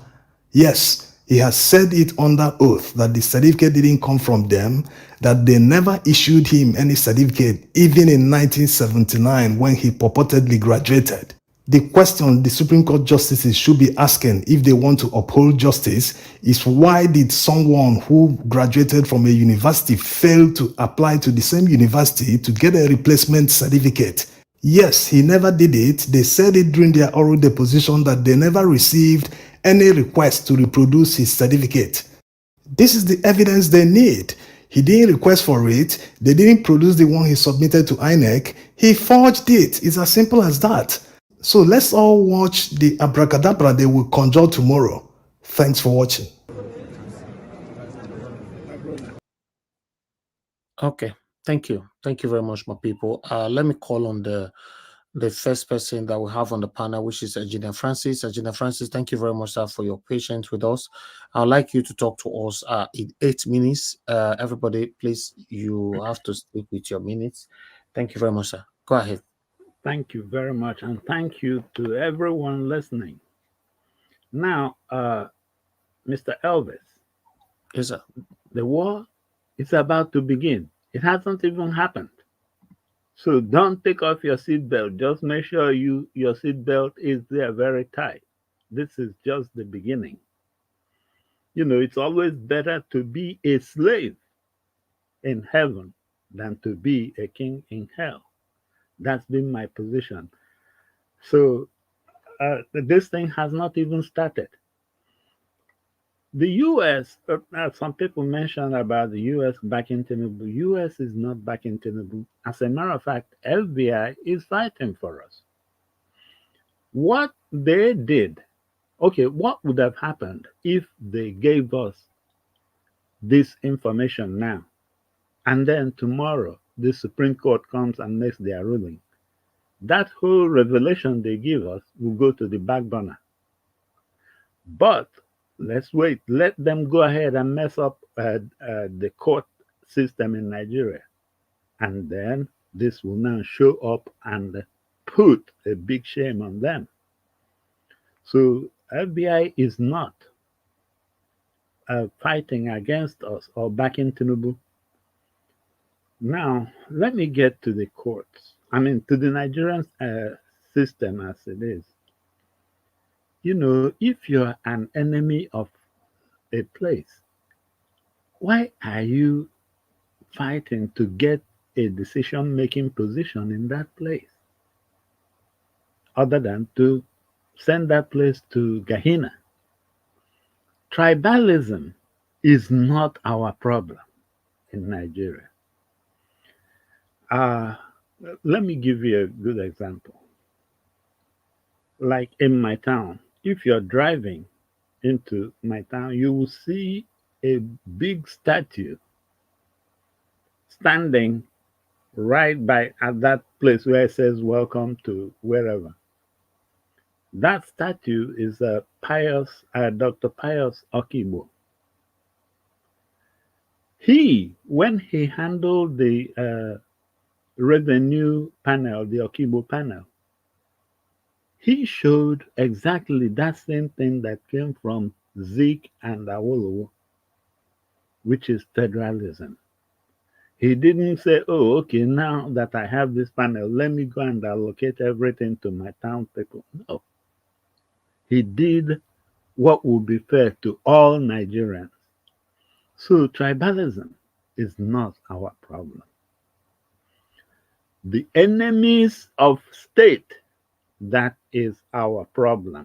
Yes, he has said it under oath that the certificate didn't come from them, that they never issued him any certificate, even in 1979 when he purportedly graduated. The question the Supreme Court justices should be asking if they want to uphold justice is why did someone who graduated from a university fail to apply to the same university to get a replacement certificate? Yes, he never did it. They said it during their oral deposition that they never received any request to reproduce his certificate. This is the evidence they need. He didn't request for it. They didn't produce the one he submitted to INEC. He forged it. It's as simple as that. So let's all watch the abracadabra they will conjure tomorrow. Thanks for watching. Okay, thank you. Thank you very much, my people. Let me call on the first person that we have on the panel, which is Engineer Francis. Engineer Francis, thank you very much, sir, for your patience with us. I'd like you to talk to us in 8 minutes. Everybody, please, you have to stick with your minutes. Thank you very much, sir. Go ahead. Thank you very much, and thank you to everyone listening. Now, Mr. Elvis, Yes, sir. the war is about to begin. It hasn't even happened. So don't take off your seatbelt. Just make sure your seatbelt is there very tight. This is just the beginning. You know, it's always better to be a slave in heaven than to be a king in hell. That's been my position. So this thing has not even started. The U.S., some people mentioned about the U.S. backing Tinubu. U.S. is not backing Tinubu. As a matter of fact, FBI is fighting for us. What they did, okay, what would have happened if they gave us this information now, and then tomorrow the Supreme Court comes and makes their ruling? That whole revelation they give us will go to the back burner. But let's wait. Let them go ahead and mess up the court system in Nigeria. And then this will now show up and put a big shame on them. So FBI is not fighting against us or backing Tinubu. Now, let me get to the courts. I mean, to the Nigerian system as it is. You know, if you're an enemy of a place, why are you fighting to get a decision making position in that place other than to send that place to Gehenna? Tribalism is not our problem in Nigeria. Uh, Let me give you a good example. Like in my town, if you're driving into my town, you will see a big statue standing right by at that place where it says welcome to wherever. That statue is Dr. Pius Okibo. When he handled the revenue panel, the Okibo panel, he showed exactly that same thing that came from Zeke and Awolowo, which is federalism. He didn't say, oh, okay, now that I have this panel, let me go and allocate everything to my town people. No. He did what would be fair to all Nigerians. So tribalism is not our problem. The enemies of state, that is our problem.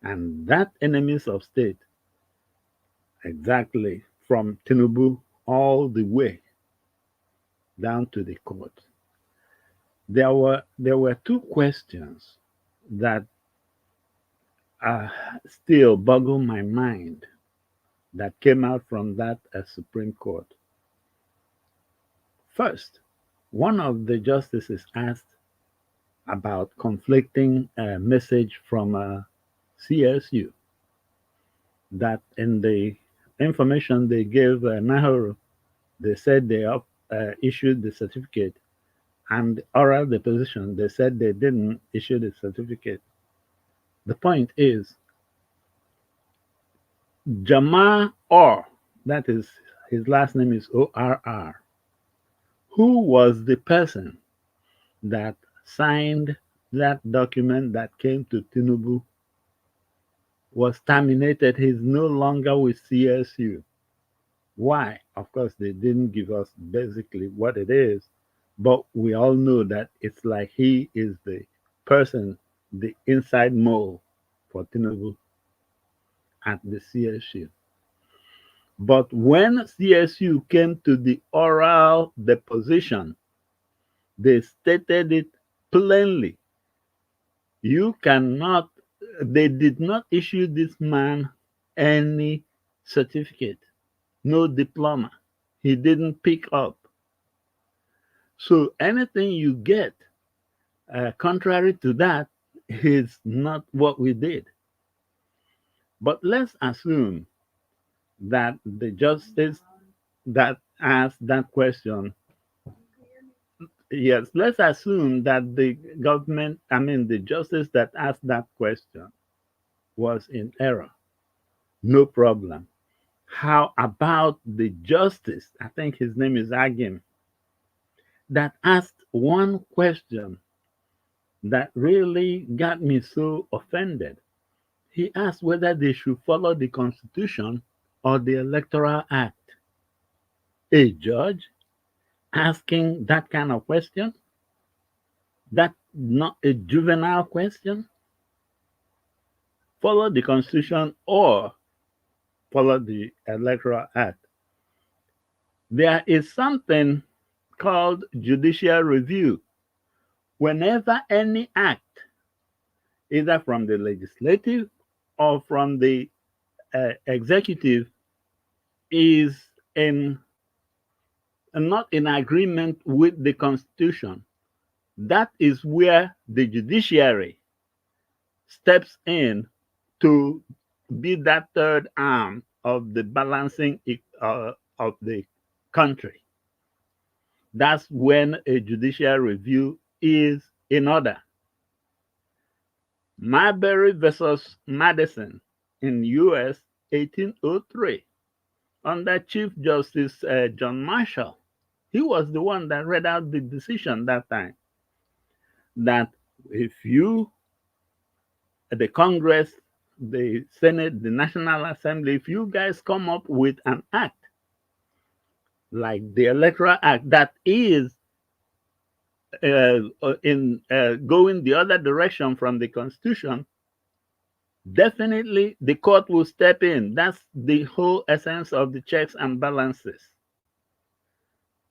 And that enemies of state, exactly from Tinubu all the way down to the court. There were two questions that still boggle my mind that came out from that Supreme Court. First, one of the justices asked about conflicting message from CSU, that in the information they gave Nahuru, they said they issued the certificate, and oral deposition, they said they didn't issue the certificate. The point is, Jamar Orr, that is, his last name is ORR, who was the person that signed that document that came to Tinubu, was terminated. He's no longer with CSU. Why? Of course, they didn't give us basically what it is, but we all know that it's like he is the person, the inside mole for Tinubu at the CSU. But when CSU came to the oral deposition, they stated it plainly. They did not issue this man any certificate, no diploma. He didn't pick up. So anything you get contrary to that is not what we did. But let's assume that the justice that asked that question Yes, let's assume that the government, the justice that asked that question was in error. No problem. How about the justice, I think his name is Agim, that asked one question that really got me so offended? He asked whether they should follow the Constitution or the Electoral Act. A judge asking that kind of question? That's not a juvenile question? Follow the Constitution or follow the Electoral Act. There is something called judicial review. Whenever any act, either from the legislative or from the executive, is not in agreement with the Constitution, that is where the judiciary steps in to be that third arm of the balancing of the country. That's when a judicial review is in order. Marbury versus Madison in U.S. 1803 under Chief Justice John Marshall. He was the one that read out the decision that time, that if you, the Congress, the Senate, the National Assembly, if you guys come up with an act like the Electoral Act that is going the other direction from the Constitution, definitely the court will step in. That's the whole essence of the checks and balances.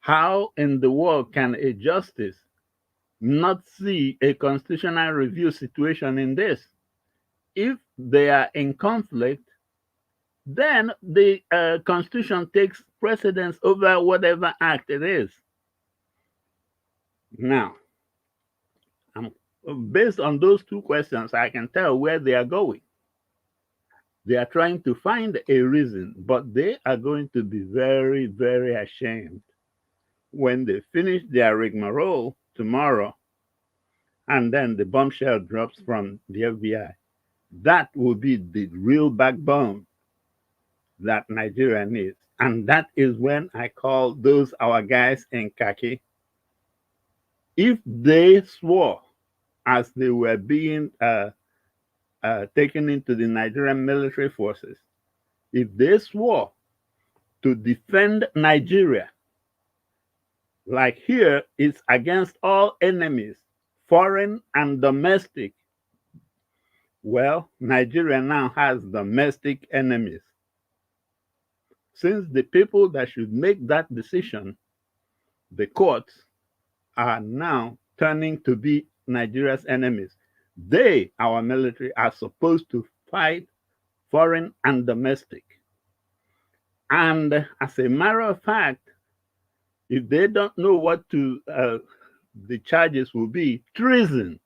How in the world can a justice not see a constitutional review situation in this? If they are in conflict, then the Constitution takes precedence over whatever act it is. Now, based on those two questions, I can tell where they are going. They are trying to find a reason, but they are going to be very, very ashamed when they finish their rigmarole tomorrow and then the bombshell drops from the FBI. That will be the real backbone that Nigeria needs. And that is when I call those our guys in khaki. If they swore as they were being taken into the Nigerian military forces, if they swore to defend Nigeria, like here, it's against all enemies, foreign and domestic. Well, Nigeria now has domestic enemies. Since the people that should make that decision, the courts, are now turning to be Nigeria's enemies. They, our military, are supposed to fight foreign and domestic. And as a matter of fact, if they don't know what the charges will be, treason,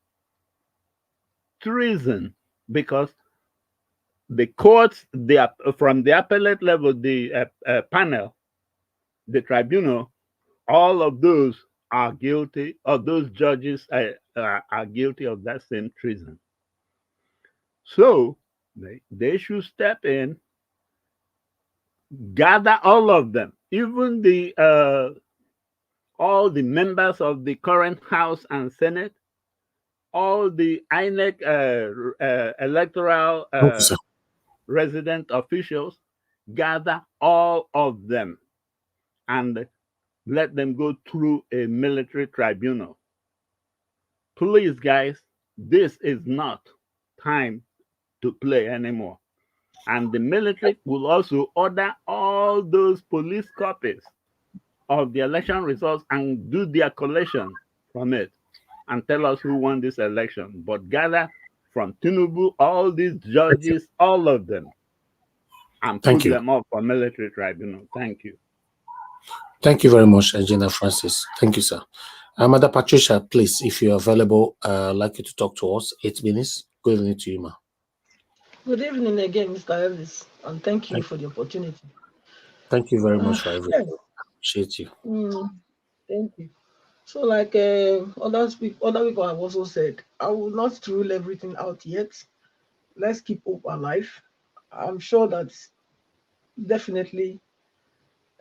because the courts, from the appellate level, the panel, the tribunal, all of those are guilty, or those judges are guilty of that same treason. So they should step in, gather all of them, even all the members of the current House and Senate, all the INEC electoral resident officials, gather all of them and let them go through a military tribunal. Please, guys, this is not time to play anymore. And the military will also order all those police copies of the election results and do their collation from it and tell us who won this election. But gather from Tinubu, all these judges, all of them, and put them up for military tribunal. Thank you. Thank you very much, Engineer Francis. Thank you, sir. Mother Patricia, please, if you're available, I'd like you to talk to us. 8 minutes. Good evening to you, ma. Good evening again, Mr. Elvis, and thank you for the opportunity. Thank you very much for everything. I appreciate you. Thank you. So, like other people have also said, I will not rule everything out yet. Let's keep hope alive. I'm sure that definitely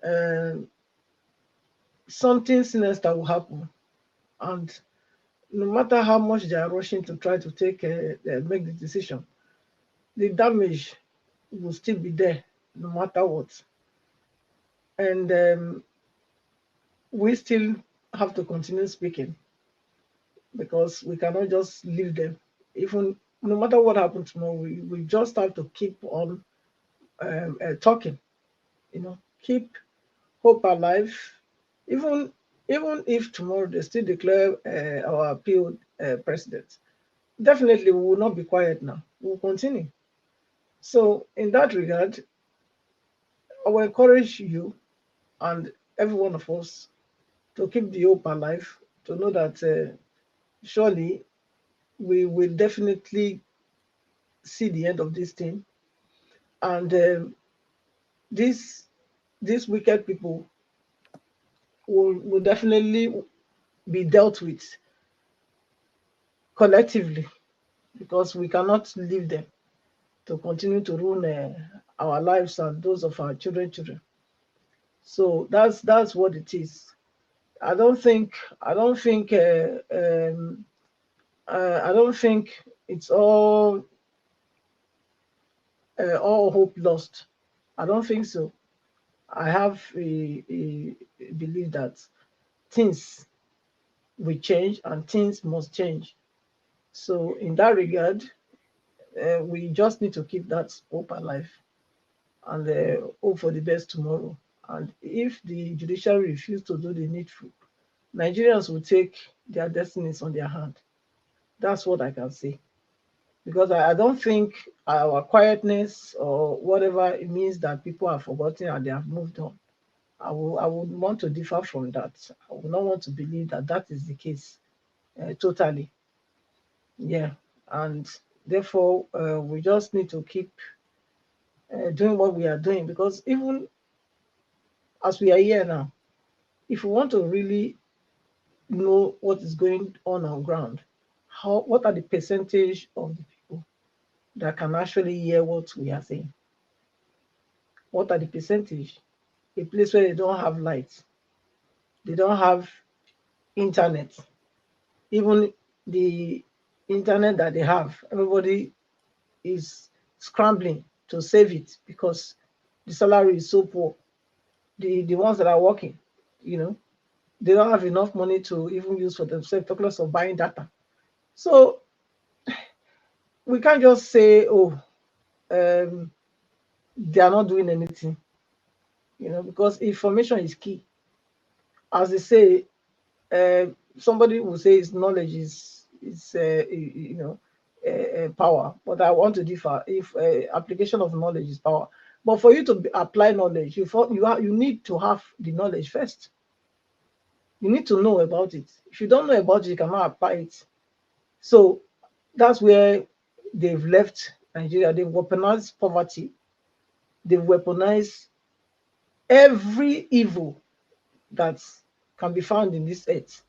uh, something sinister will happen, and no matter how much they are rushing to try to make the decision, the damage will still be there, no matter what. And we still have to continue speaking because we cannot just leave them. Even no matter what happens tomorrow, we just have to keep on talking. Keep hope alive. Even even if tomorrow they still declare our appeal president, definitely we will not be quiet now. We will continue. So in that regard, I will encourage you and every one of us to keep the hope alive, to know that surely we will definitely see the end of this thing, and these these wicked people will definitely be dealt with collectively, because we cannot leave them to continue to ruin our lives and those of our children. So that's what it is. I don't think it's all hope lost. I don't think so. I have a belief that things will change and things must change. So in that regard, we just need to keep that hope alive and hope for the best tomorrow. And if the judiciary refuse to do the needful, Nigerians will take their destinies on their hand. That's what I can say. Because I don't think our quietness or whatever it means that people have forgotten and they have moved on. I would want to differ from that. I would not want to believe that that is the case totally. Yeah. And therefore, we just need to keep doing what we are doing, because even as we are here now, if we want to really know what is going on ground, what are the percentage of the people that can actually hear what we are saying? What are the percentage? A place where they don't have lights, they don't have internet. Even the internet that they have, everybody is scrambling to save it because the salary is so poor. The ones that are working, you know, they don't have enough money to even use for themselves, talk less of buying data. So we can't just say, oh, they are not doing anything, because information is key. As they say, somebody will say his knowledge is power, but I want to differ. If application of knowledge is power, but for you to apply knowledge, you need to have the knowledge first. You need to know about it. If you don't know about it, you cannot apply it. So that's where they've left Nigeria. They've weaponized poverty. They've weaponized every evil that can be found in this earth,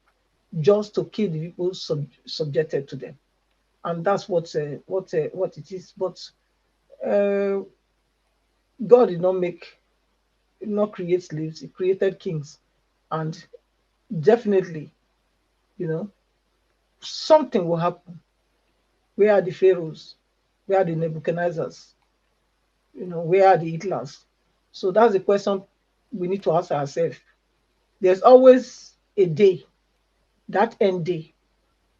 just to kill the people subjected to them. And that's what it is. But God did not create slaves. He created kings. And definitely, something will happen. Where are the pharaohs? Where are the Nebuchadnezzars? Where are the Hitlers? So that's the question we need to ask ourselves. There's always a day, that end day.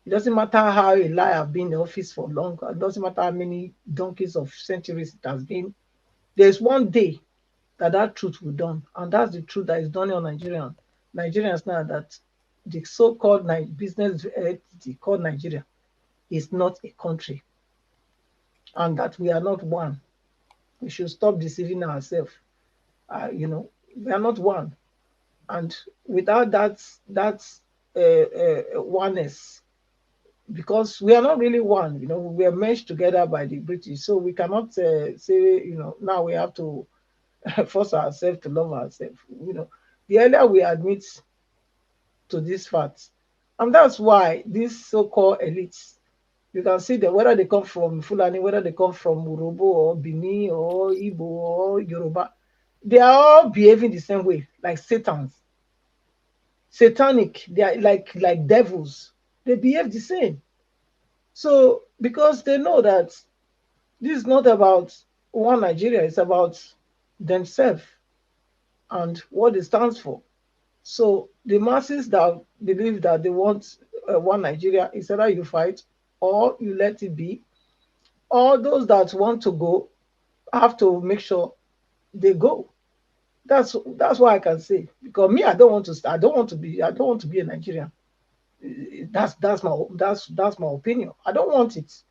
It doesn't matter how a lie has been in the office for long. It doesn't matter how many donkeys of centuries it has been. There's one day that truth will dawn, and that's the truth that is dawning on Nigerians now, that the so-called business entity called Nigeria is not a country, and that we are not one. We should stop deceiving ourselves. We are not one, and without that oneness, because we are not really one, we are meshed together by the British, so we cannot say, now we have to force ourselves to love ourselves. The earlier we admit to these facts. And that's why these so-called elites, you can see that whether they come from Fulani, whether they come from Urobo or Bini or Igbo or Yoruba, they are all behaving the same way, like Satans. Satanic, they are like devils. They behave the same. So because they know that this is not about one Nigeria, it's about themselves and what it stands for. So the masses that believe that they want one Nigeria, is either you fight or you let it be. Or those that want to go have to make sure they go. That's what I can say. Because me, I don't want to be a Nigerian. That's my opinion. I don't want it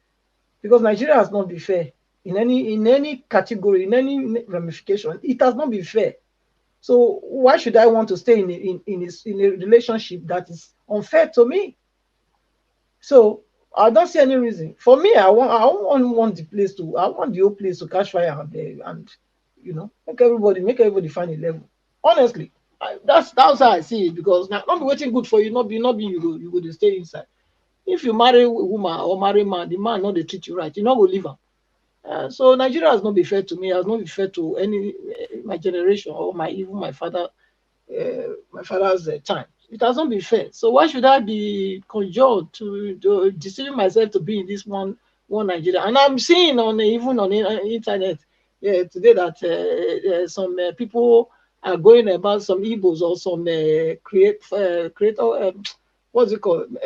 because Nigeria has not been fair in any category, in any ramification. It has not been fair. So why should I want to stay in a relationship that is unfair to me? So I don't see any reason. For me, I want the whole place to catch fire and make everybody find a level. Honestly, that's how I see it, because now not be waiting good for you, not be you go to stay inside. If you marry a woman or marry a man, the man not they treat you right, you not go leave her. So Nigeria has not been fair to me, has not been fair to any my generation or even my father's time. It has not been fair. So why should I be conjured to deceiving myself to be in this one Nigeria? And I'm seeing even on the internet today that some people are going about, some Igbos or some creator, what's it called?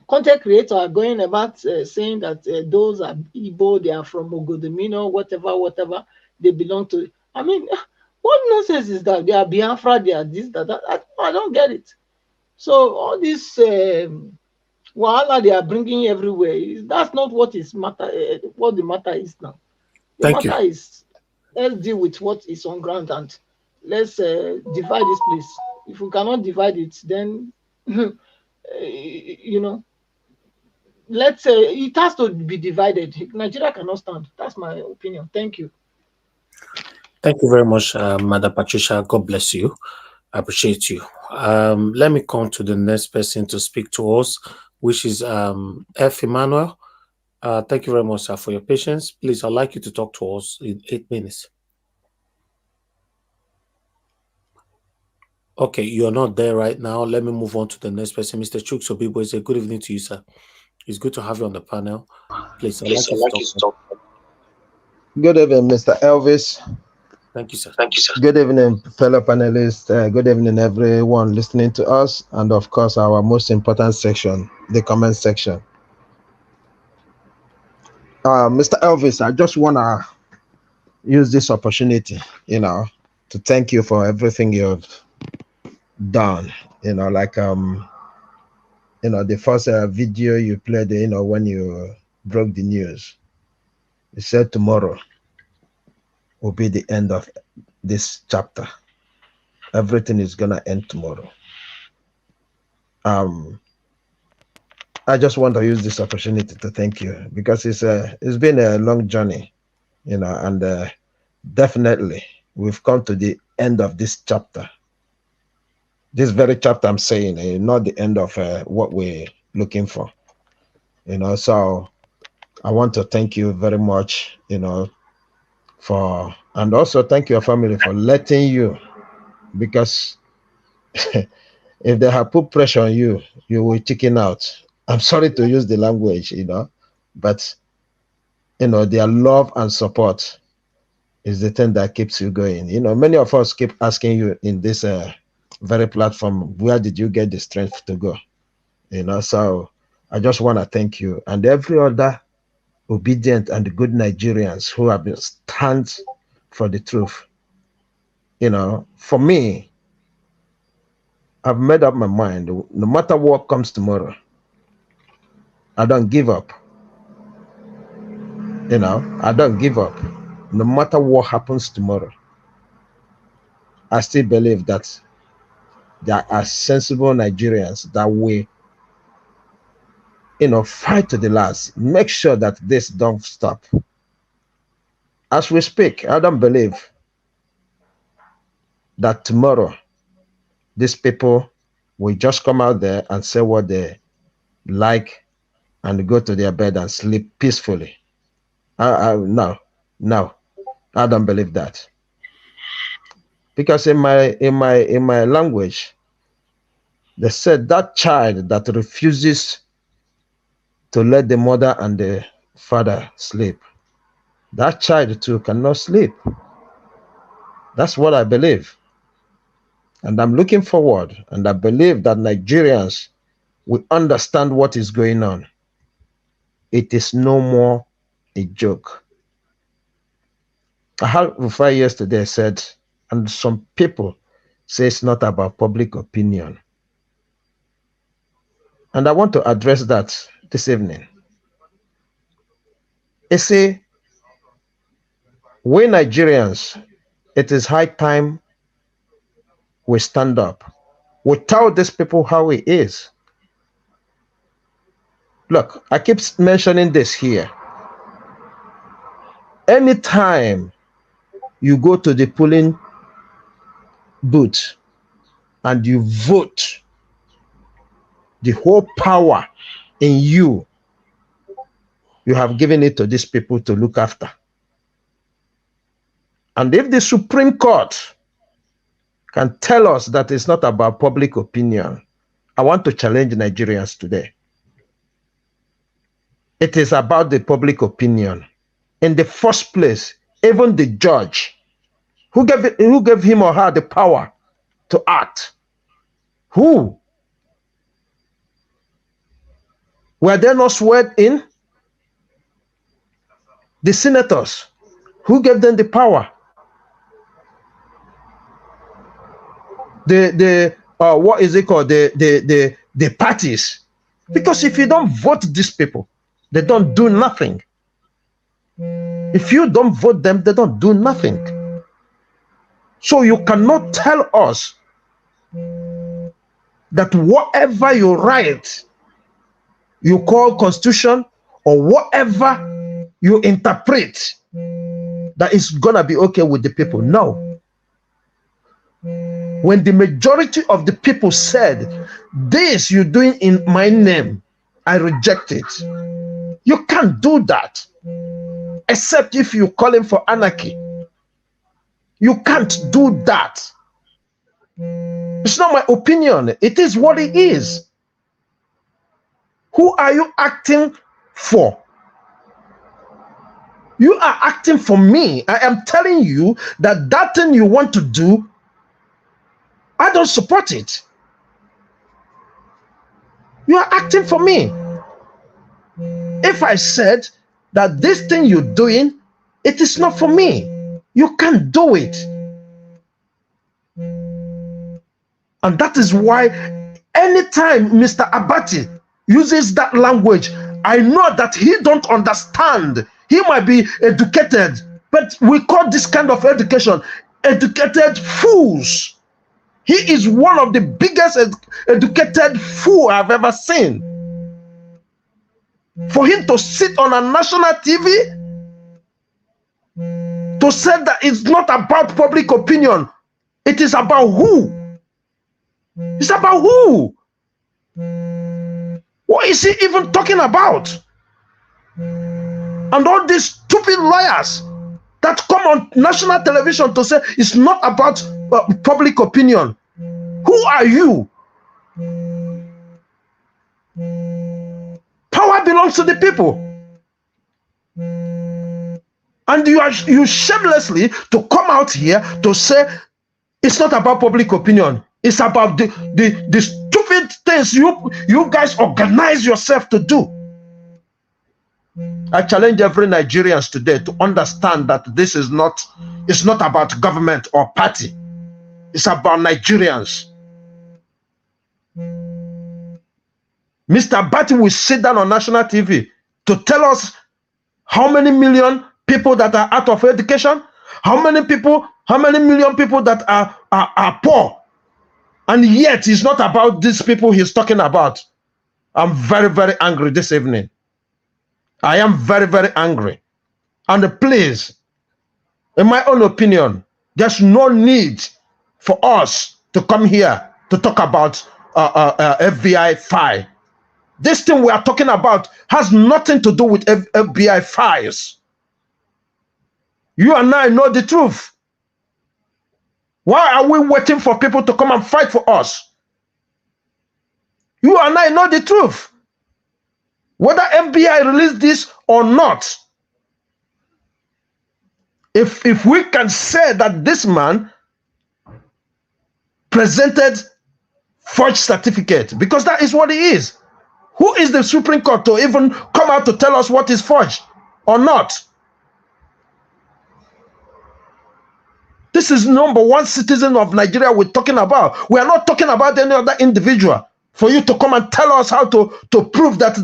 Content creator are going about saying that those are Igbo, they are from Ogodomino, whatever they belong to. I mean, what nonsense is that? They are Biafra, they are this, that. I don't get it. So all this wahala they are bringing everywhere, that's not what is matter. What the matter is now. The Thank you. matter is, let's deal with what is on ground and let's divide this place. If we cannot divide it, then let's say it has to be divided. Nigeria cannot stand. That's my opinion. Thank you. Thank you very much, Madam Patricia. God bless you. I appreciate you. Let me come to the next person to speak to us, which is F. Emmanuel. Thank you very much, sir, for your patience. Please, I'd like you to talk to us in 8 minutes. Okay, you're not there right now. Let me move on to the next person. Mr. Chuk Sobibo, it's a good evening to you, sir. It's good to have you on the panel. Please, I'd like you to talk. Good evening, Mr. Elvis. Thank you, sir. Thank you, sir. Good evening, fellow panelists. Good evening, everyone listening to us. And of course, our most important section, the comment section. Mr. Elvis, I just want to use this opportunity, to thank you for everything you've done. The first video you played, when you broke the news, you said tomorrow will be the end of this chapter. Everything is gonna end tomorrow. I just want to use this opportunity to thank you, because it's been a long journey, and definitely we've come to the end of this chapter. This very chapter I'm saying, not the end of what we're looking for. So I want to thank you very much, and also thank your family for letting you, because if they have put pressure on you, you will chicken out. I'm sorry to use the language, but their love and support is the thing that keeps you going. Many of us keep asking you in this very platform, where did you get the strength to go? So I just want to thank you and every other obedient and good Nigerians who have been stand for the truth. For me, I've made up my mind. No matter what comes tomorrow, I don't give up. I don't give up. No matter what happens tomorrow, I still believe that there are sensible Nigerians that will, fight to the last. Make sure that this don't stop. As we speak, I don't believe that tomorrow these people will just come out there and say what they like and go to their bed and sleep peacefully. No, I don't believe that. Because in my language, they said that child that refuses to let the mother and the father sleep, that child too cannot sleep. That's what I believe. And I'm looking forward, and I believe that Nigerians will understand what is going on. It is no more a joke. I had Rufai yesterday said, and some people say it's not about public opinion. And I want to address that this evening. You see, we Nigerians, it is high time we stand up. We tell these people how it is. Look, I keep mentioning this here. Anytime you go to the polling booth and you vote, the whole power in you, you have given it to these people to look after. And if the Supreme Court can tell us that it's not about public opinion, I want to challenge Nigerians today. It is about the public opinion. In the first place, even the judge, who gave him or her the power to act? Who? Were they not sworn in? The senators, who gave them the power? What is it called? The parties. Because if you don't vote these people, they don't do nothing. If you don't vote them, they don't do nothing. So you cannot tell us that whatever you write, you call constitution, or whatever you interpret, that is gonna be okay with the people. No. When the majority of the people said, this you're doing in my name, I reject it. You can't do that. Except if you're calling for anarchy. You can't do that. It's not my opinion. It is what it is. Who are you acting for? You are acting for me. I am telling you that that thing you want to do, I don't support it. You are acting for me. If I said that this thing you're doing, it is not for me, you can't do it. And that is why anytime Mr. Abati uses that language, I know that he don't understand. He might be educated, but we call this kind of education educated fools. He is one of the biggest educated fool I've ever seen. For him to sit on a national TV to say that it's not about public opinion, it is about who? It's about who? What is he even talking about? And all these stupid liars that come on national television to say it's not about public opinion. Who are you? Power belongs to the people. And you shamelessly to come out here to say it's not about public opinion. It's about the stupid things you guys organize yourself to do. I challenge every Nigerian today to understand that this is not, it's not about government or party. It's about Nigerians. Mr. Bati will sit down on national TV to tell us how many million people that are out of education, how many million people that are poor, and yet it's not about these people he's talking about. I'm very, very angry this evening. I am very, very angry. And please, in my own opinion, there's no need for us to come here to talk about FBI file. This thing we are talking about has nothing to do with FBI files. You and I know the truth. Why are we waiting for people to come and fight for us? You and I know the truth. Whether FBI released this or not, if we can say that this man presented forged certificate, because that is what he is. Who is the Supreme Court to even come out to tell us what is forged or not? This is number one citizen of Nigeria we're talking about. We are not talking about any other individual. For you to come and tell us how to prove that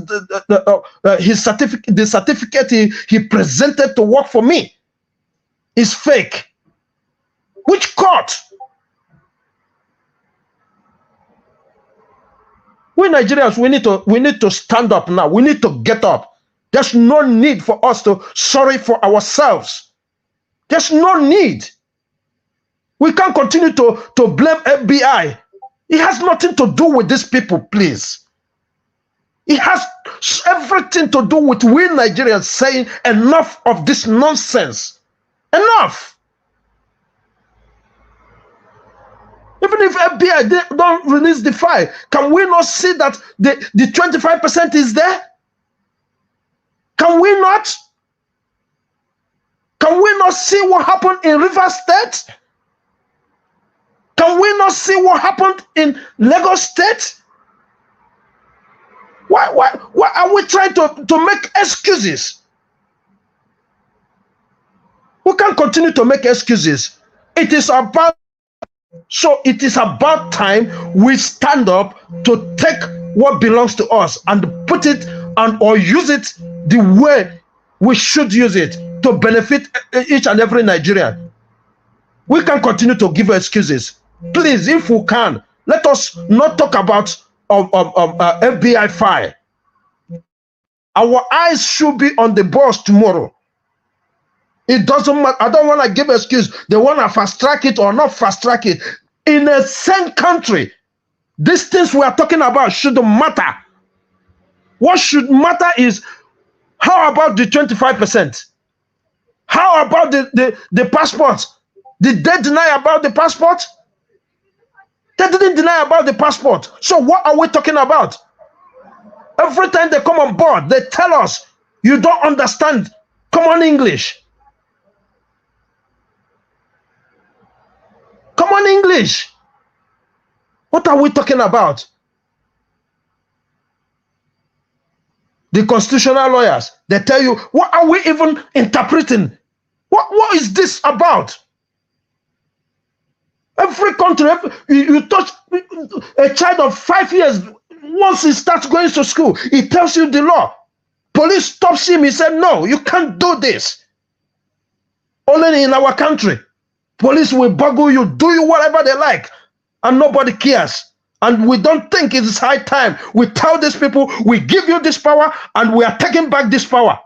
the certificate he presented to work for me is fake. Which court? We Nigerians, we need to stand up now. We need to get up. There's no need for us to sorry for ourselves. There's no need. We can't continue to blame FBI. It has nothing to do with these people, please. It has everything to do with we Nigerians saying enough of this nonsense. Enough. Even if FBI don't release the file, can we not see that the 25% is there? Can we not? Can we not see what happened in Rivers State? Can we not see what happened in Lagos State? Why are we trying to make excuses? We can't continue to make excuses. It is about time we stand up to take what belongs to us and put it or use it the way we should use it to benefit each and every Nigerian. We can continue to give excuses. Please, if we can, let us not talk about FBI file. Our eyes should be on the boss tomorrow. It doesn't matter. I don't want to give excuse. They want to fast track it or not fast track it. In a same country, these things we are talking about shouldn't matter. What should matter is, how about the 25%? How about the passport? Did they deny about the passport? They didn't deny about the passport. So what are we talking about? Every time they come on board, they tell us, you don't understand common English. Common English. What are we talking about? The constitutional lawyers, they tell you, what are we even interpreting? What is this about? Every country, you touch a child of 5 years, once he starts going to school, he tells you the law. Police stops him, he said, no, you can't do this. Only in our country, police will buggle you, do you whatever they like, and nobody cares. And we don't think it is high time. We tell these people, we give you this power, and we are taking back this power.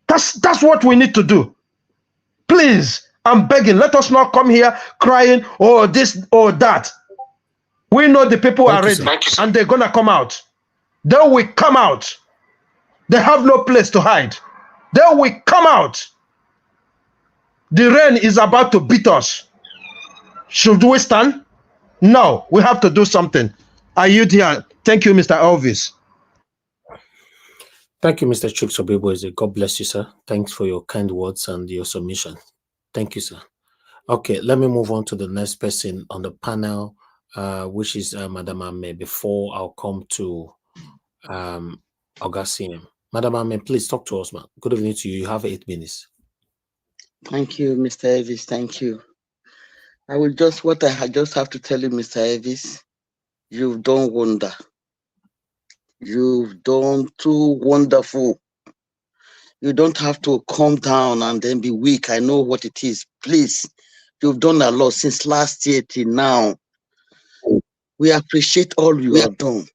That's what we need to do. Please, I'm begging, let us not come here crying, or this or that. We know the people are ready, and they're going to come out. They will come out. They have no place to hide. They will come out. The rain is about to beat us. Should we stand? No, we have to do something. Are you there? Thank you, Mr. Elvis. Thank you, Mr. Chuksobebo. God bless you, sir. Thanks for your kind words and your submission. Thank you, sir. Okay, let me move on to the next person on the panel, which is Madam Ame, before I'll come to Augustine. Madam Ame, please talk to us, man. Good evening to you. You have 8 minutes. Thank you, Mr. Elvis. Thank you. I just have to tell you, Mr. Elvis, you've done wonder. You've done too wonderful. You don't have to calm down and then be weak. I know what it is. Please, you've done a lot since last year till now. We appreciate all you have done.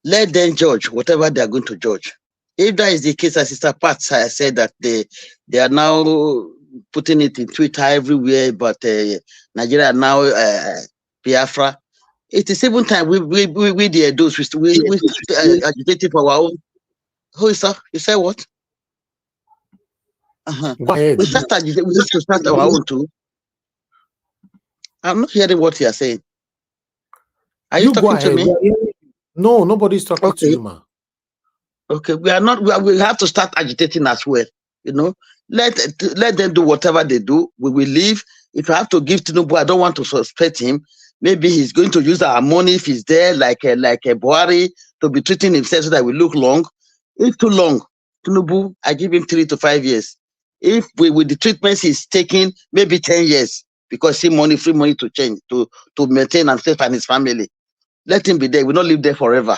Let them judge whatever they are going to judge. If that is the case, as Sister Pat said that they are now putting it in Twitter everywhere, but Nigeria now Biafra. It is even time we the those we agitating for our own. Who is that? You say what? Go ahead. We have to start our own too. I'm not hearing what you are saying. Are you talking to me? No, nobody's talking to you, man. Okay, we are not. We have to start agitating as well. You know, let them do whatever they do. We will leave. If I have to give Tinubu, I don't want to suspect him. Maybe he's going to use our money if he's there, like a Buhari, to be treating himself so that we look long. If too long, Tinubu, I give him 3 to 5 years. If with the treatments he's taking, maybe 10 years, because free money to change, to maintain himself and his family. Let him be there. We will not live there forever.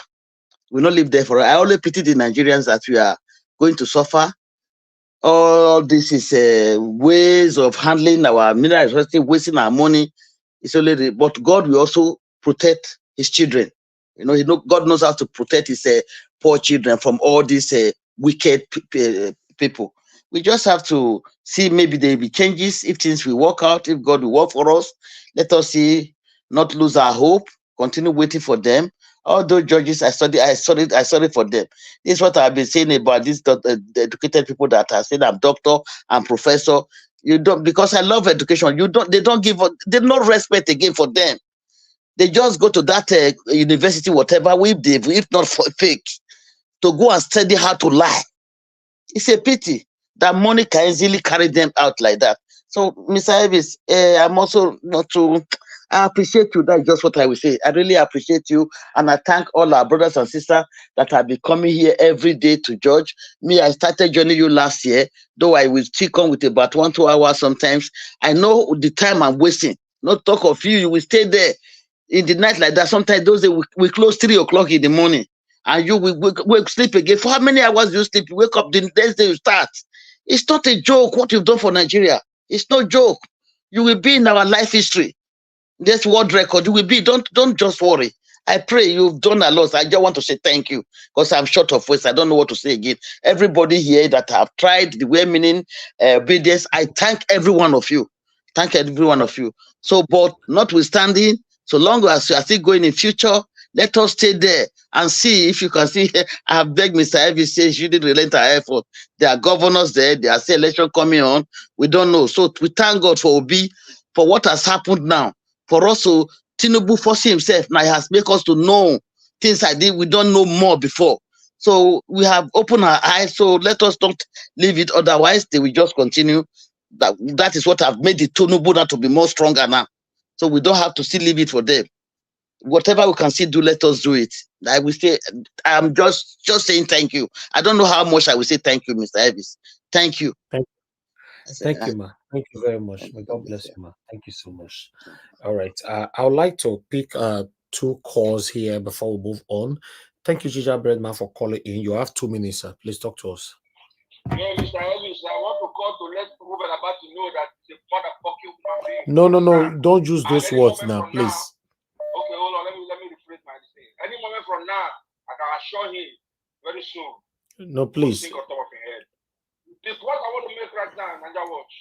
We will not live there forever. I only pity the Nigerians that we are going to suffer. All this is ways of handling our mineral resources, wasting our money. It's only but God will also protect his children. You know, God knows how to protect his poor children from all these wicked people. We just have to see, maybe there will be changes if things will work out, if God will work for us. Let us see, not lose our hope, continue waiting for them. All those judges, I studied for them. This is what I've been saying about these the educated people that are saying I'm doctor, I'm professor. You don't, because I love education. They don't give, they no respect again for them. They just go to that university, whatever, if not for fake, to go and study how to lie. It's a pity that money can easily carry them out like that. So, Mr. Elvis, I'm also not to. I appreciate you. That's just what I will say. I really appreciate you. And I thank all our brothers and sisters that have been coming here every day to judge. Me, I started joining you last year, though I will still come with about 1-2 hours sometimes. I know the time I'm wasting. Not talk of you. You will stay there in the night like that. Sometimes those days we close 3 o'clock in the morning. And you will sleep again. For how many hours do you sleep? You wake up the next day you start. It's not a joke what you've done for Nigeria. It's no joke. You will be in our life history. This world record, you will be. Don't just worry. I pray you've done a lot. I just want to say thank you because I'm short of words. I don't know what to say again. Everybody here that have tried the well-meaning obedience, I thank every one of you. Thank every one of you. So, but notwithstanding, so long as you are still going in future, let us stay there and see if you can see. I have begged Mr. Elvis says you did relent our effort. There are governors there. There are election coming on. We don't know. So we thank God for Obi, for what has happened now. For us to Tinubu forcing himself now has made us to know things I did we don't know more before. So we have opened our eyes. So let us not leave it. Otherwise, they will just continue. That is what have made the Tinubu now to be more stronger now. So we don't have to still leave it for them. Whatever we can still do, let us do it. I will say, I'm just saying thank you. I don't know how much I will say thank you, Mr. Elvis. Thank you. Thank you, ma. Thank you very much. May God bless you, ma. Thank you so much. All right. I would like to pick 2 calls here before we move on. Thank you, Ginger Breadman, for calling in. You have 2 minutes, sir. Please talk to us. Yeah, Mr. Elvis, I want to call to let Ruben about to know that the motherfucking human being. No. Don't use those words now, please. Okay, hold on. Let me rephrase my thing. Any moment from now, I can assure him very soon. No, please. Think on top of your head. This what I want to make right now, Nigeria Watch.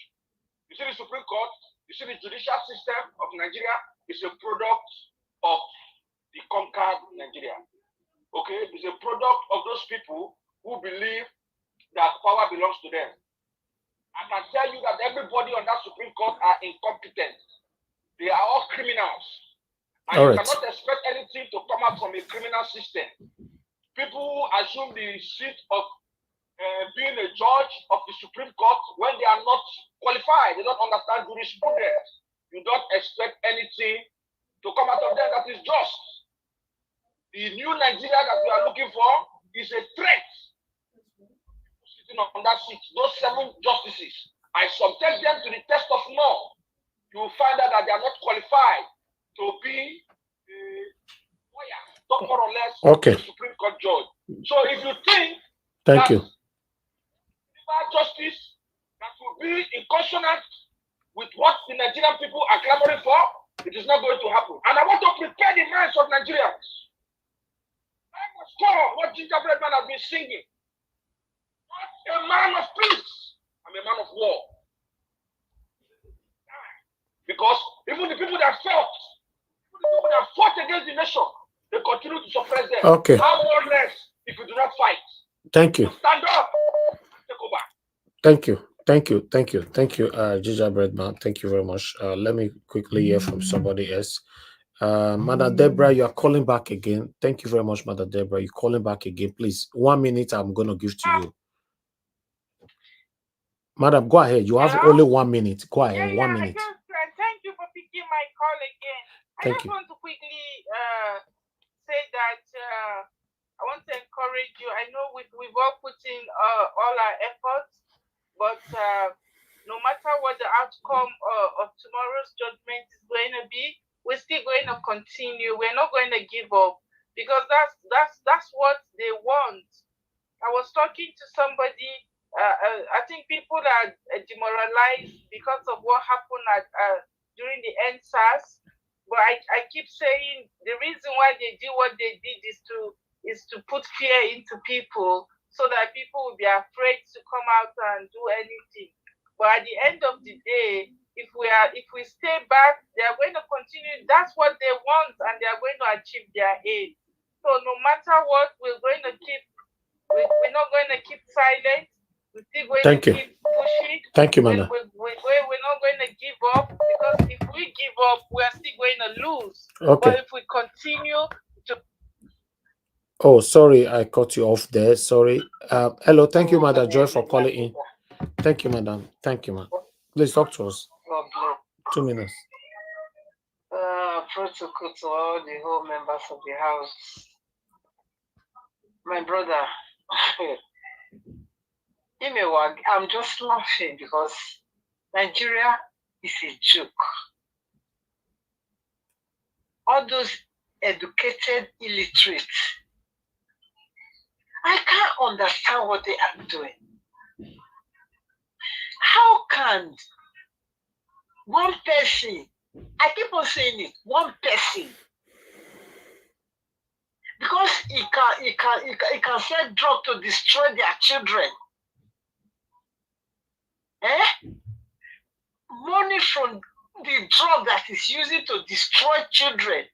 You see the Supreme Court, you see the judicial system of Nigeria is a product of the conquered Nigeria. Okay, it's a product of those people who believe that power belongs to them. I can tell you that everybody on that Supreme Court are incompetent. They are all criminals. And you cannot expect anything to come out from a criminal system. People who assume the seat of being a judge of the Supreme Court when they are not qualified, they don't understand jurisprudence. You don't expect anything to come out of them that is just. The new Nigeria that we are looking for is a threat. Sitting on that seat, those 7 justices, I subject them to the test of law. You will find out that they are not qualified to be a lawyer, more or less, a Supreme Court judge. So if you think Thank you. Justice that will be in consonance with what the Nigerian people are clamoring for, it is not going to happen. And I want to prepare the minds of Nigerians. I must call what Ginger Breadman has been singing. Not a man of peace. I'm a man of war. Because even the people that fought, people that fought against the nation, they continue to suppress them. Okay. How more less if you do not fight? Thank you. So stand up, take over. Thank you. Thank you. Thank you. Thank you, Gingerbread Man. Thank you very much. Let me quickly hear from somebody else. Mother Deborah, you are calling back again. Thank you very much, Mother Deborah. You're calling back again. Please, 1 minute I'm going to give to you. Madam, go ahead. You have only 1 minute. Go ahead. 1 minute. Thank you for picking my call again. I just want to quickly say that I want to encourage you. I know we've all put in all our efforts, but no matter what the outcome of tomorrow's judgment is going to be, we're still going to continue. We're not going to give up, because that's what they want. I was talking to somebody. I think people are demoralized because of what happened during the NSAS. But I keep saying the reason why they did what they did is to put fear into people, so that people will be afraid to come out and do anything. But at the end of the day, if we stay back, they are going to continue. That's what they want, and they are going to achieve their aim. So no matter what, we're going to keep. We're not going to keep silent. We're still going to keep pushing. Thank you, Mana. We're not going to give up, because if we give up, we're still going to lose. Okay. But if we continue to... Oh, sorry, I cut you off there. Sorry. Hello. Thank you, Mother Joy, for calling in. Thank you, Madam. Thank you, ma'am. Please talk to us. 2 minutes. Protocol to all the whole members of the house. My brother, I'm just laughing because Nigeria is a joke. All those educated illiterates, I can't understand what they are doing. How can one person, I keep on saying it, one person, because he can sell drugs to destroy their children. Money from the drug that is using to destroy children.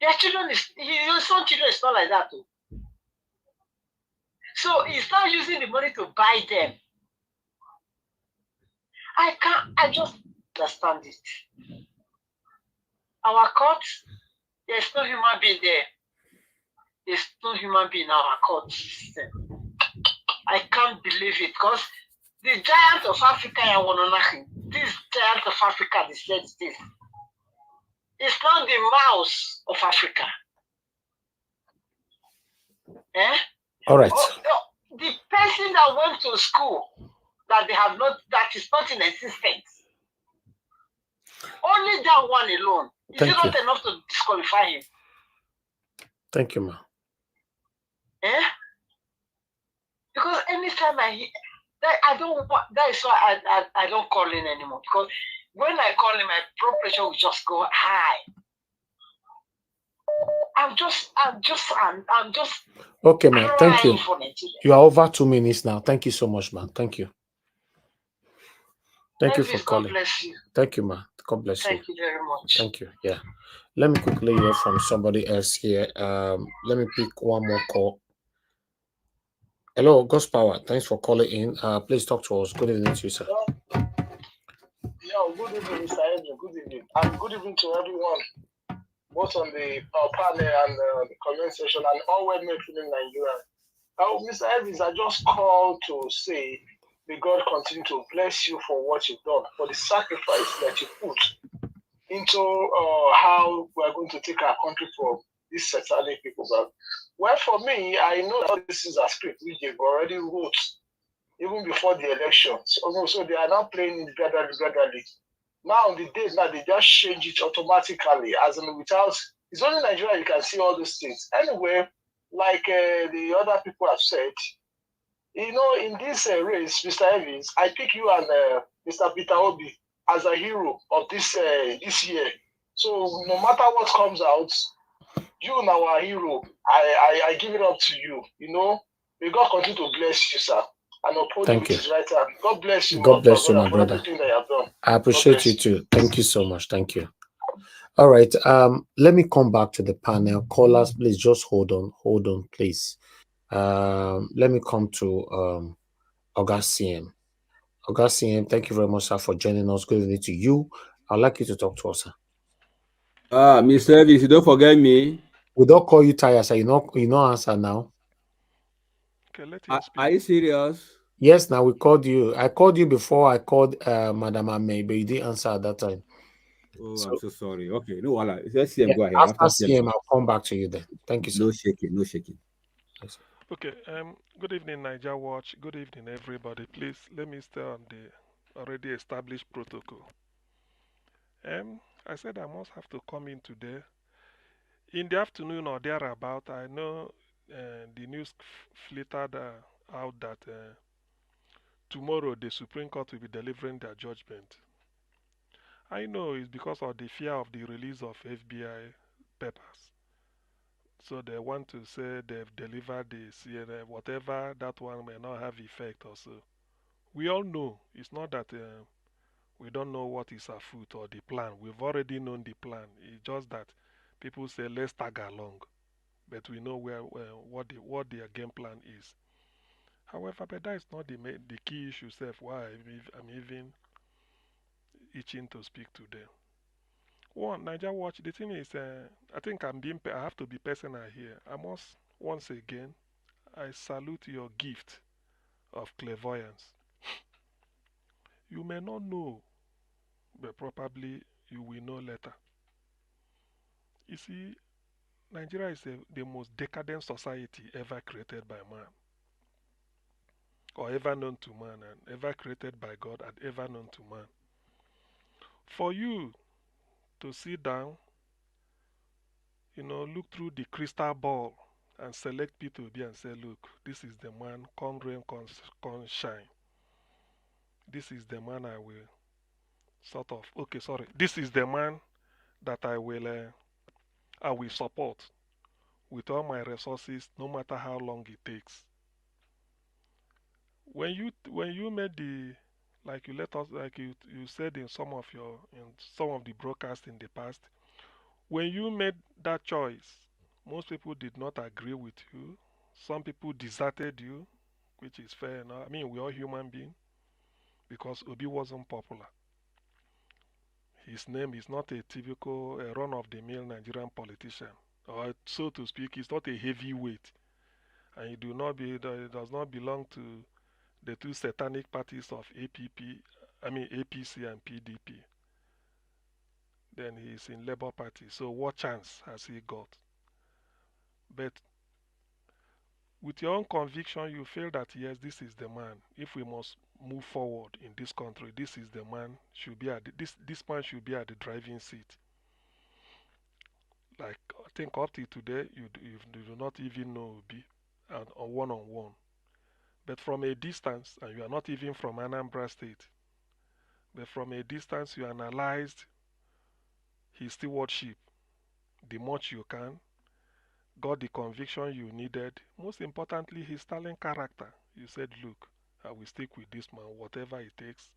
Their children his own children is not like that too. So he's not using the money to buy them. I just understand it. Our court, there's no human being there. There's no human being in our court system. I can't believe it, because the giant of Africa, this giant of Africa, they said this. It's not the mouse of Africa. All right. The person that went to school that is not in existence. Only that one alone. Is it not enough to disqualify him? Thank you, ma'am. Because anytime I hear that, that is why I don't call in anymore. Because when I call in, my blood pressure will just go high. I'm just okay, man. Thank you. You are over 2 minutes now. Thank you so much, man. Thank you. Thank you for calling. God bless you. Thank you, man. God bless you. Thank you very much. Thank you. Yeah. Let me quickly hear from somebody else here. Let me pick one more call. Hello, Ghost Power. Thanks for calling in. Please talk to us. Good evening to you, sir. Yeah, good evening, Mr. Andrew. Good evening. And good evening to everyone, both on the panel and the comment section, and all well-made in Nigeria. Mr. Evans, I just called to say, may God continue to bless you for what you've done, for the sacrifice that you put into how we're going to take our country from these satanic people back. Well, for me, I know that this is a script which they've already wrote even before the elections. So they are now playing it gradually. Now, the days now, they just change it automatically, as in without, it's only Nigeria you can see all those things. Anyway, like the other people have said, you know, in this race, Mr. Evans, I pick you and Mr. Peter Obi as a hero of this year. So no matter what comes out, you now are a hero. I give it up to you. You know, may God continue to bless you, sir. And uphold you with his right hand. God bless you. God bless you, my brother. Everything that you have done. I appreciate you too. Thank you so much. Thank you. All right. Let me come back to the panel. Callers, please just hold on, please. Let me come to August CM. August CM, thank you very much, sir, for joining us. Good evening to you. I'd like you to talk to us, sir. Mr. Elvis, you don't forget me. We don't call you tired, sir. You know answer now. Okay, let him speak. Are you serious? Yes, now we called you. I called you before I called Madam Ame, but you didn't answer at that time. Oh, So, I'm so sorry. Okay, no, wala. Let's see him yeah, go ahead. after After CM, CM, I'll come back to you then. Thank you, sir. no shaking, no shaking. Yes, sir. Okay, good evening, Niger Watch. Good evening, everybody. Please let me stay on the already established protocol. I said I must have to come in today. In the afternoon or thereabout, I know the news flittered out that tomorrow the Supreme Court will be delivering their judgment. I know it's because of the fear of the release of FBI papers. So they want to say they've delivered the CNN, whatever that one may not have effect also. We all know it's not that we don't know what is afoot or the plan. We've already known the plan. It's just that people say let's tag along, but we know what their game plan is. However, but that is not the key issue. Self, why I'm even itching to speak to them. One, Niger Watch. The thing is, I think I have to be personal here. I must once again, I salute your gift of clairvoyance. You may not know, but probably you will know later. You see, Nigeria is the most decadent society ever created by man, or ever known to man, and ever created by God, and ever known to man. For you to sit down, look through the crystal ball and select P2B and say, look, this is the man, come rain, come shine. This is the man I will okay, sorry. This is the man that I will support with all my resources, no matter how long it takes. When you made like you let us like you said in some of the broadcasts in the past, when you made that choice, most people did not agree with you. Some people deserted you, which is fair enough. I mean, we're all human beings because Obi wasn't popular. His name is not a typical run-of-the-mill Nigerian politician, or so to speak. He's not a heavyweight, and it does not belong to the two satanic parties of APC and PDP. Then he's in Labour Party. So what chance has he got? But with your own conviction, you feel that yes, this is the man. If we must move forward in this country, this is the man. This man should be at the driving seat. Like I think up to today, you do not even know Obi and on one. But from a distance, and you are not even from Anambra State, but from a distance you analyzed his stewardship the much you can, got the conviction you needed. Most importantly, his sterling character. You said, look, I will stick with this man, whatever it takes.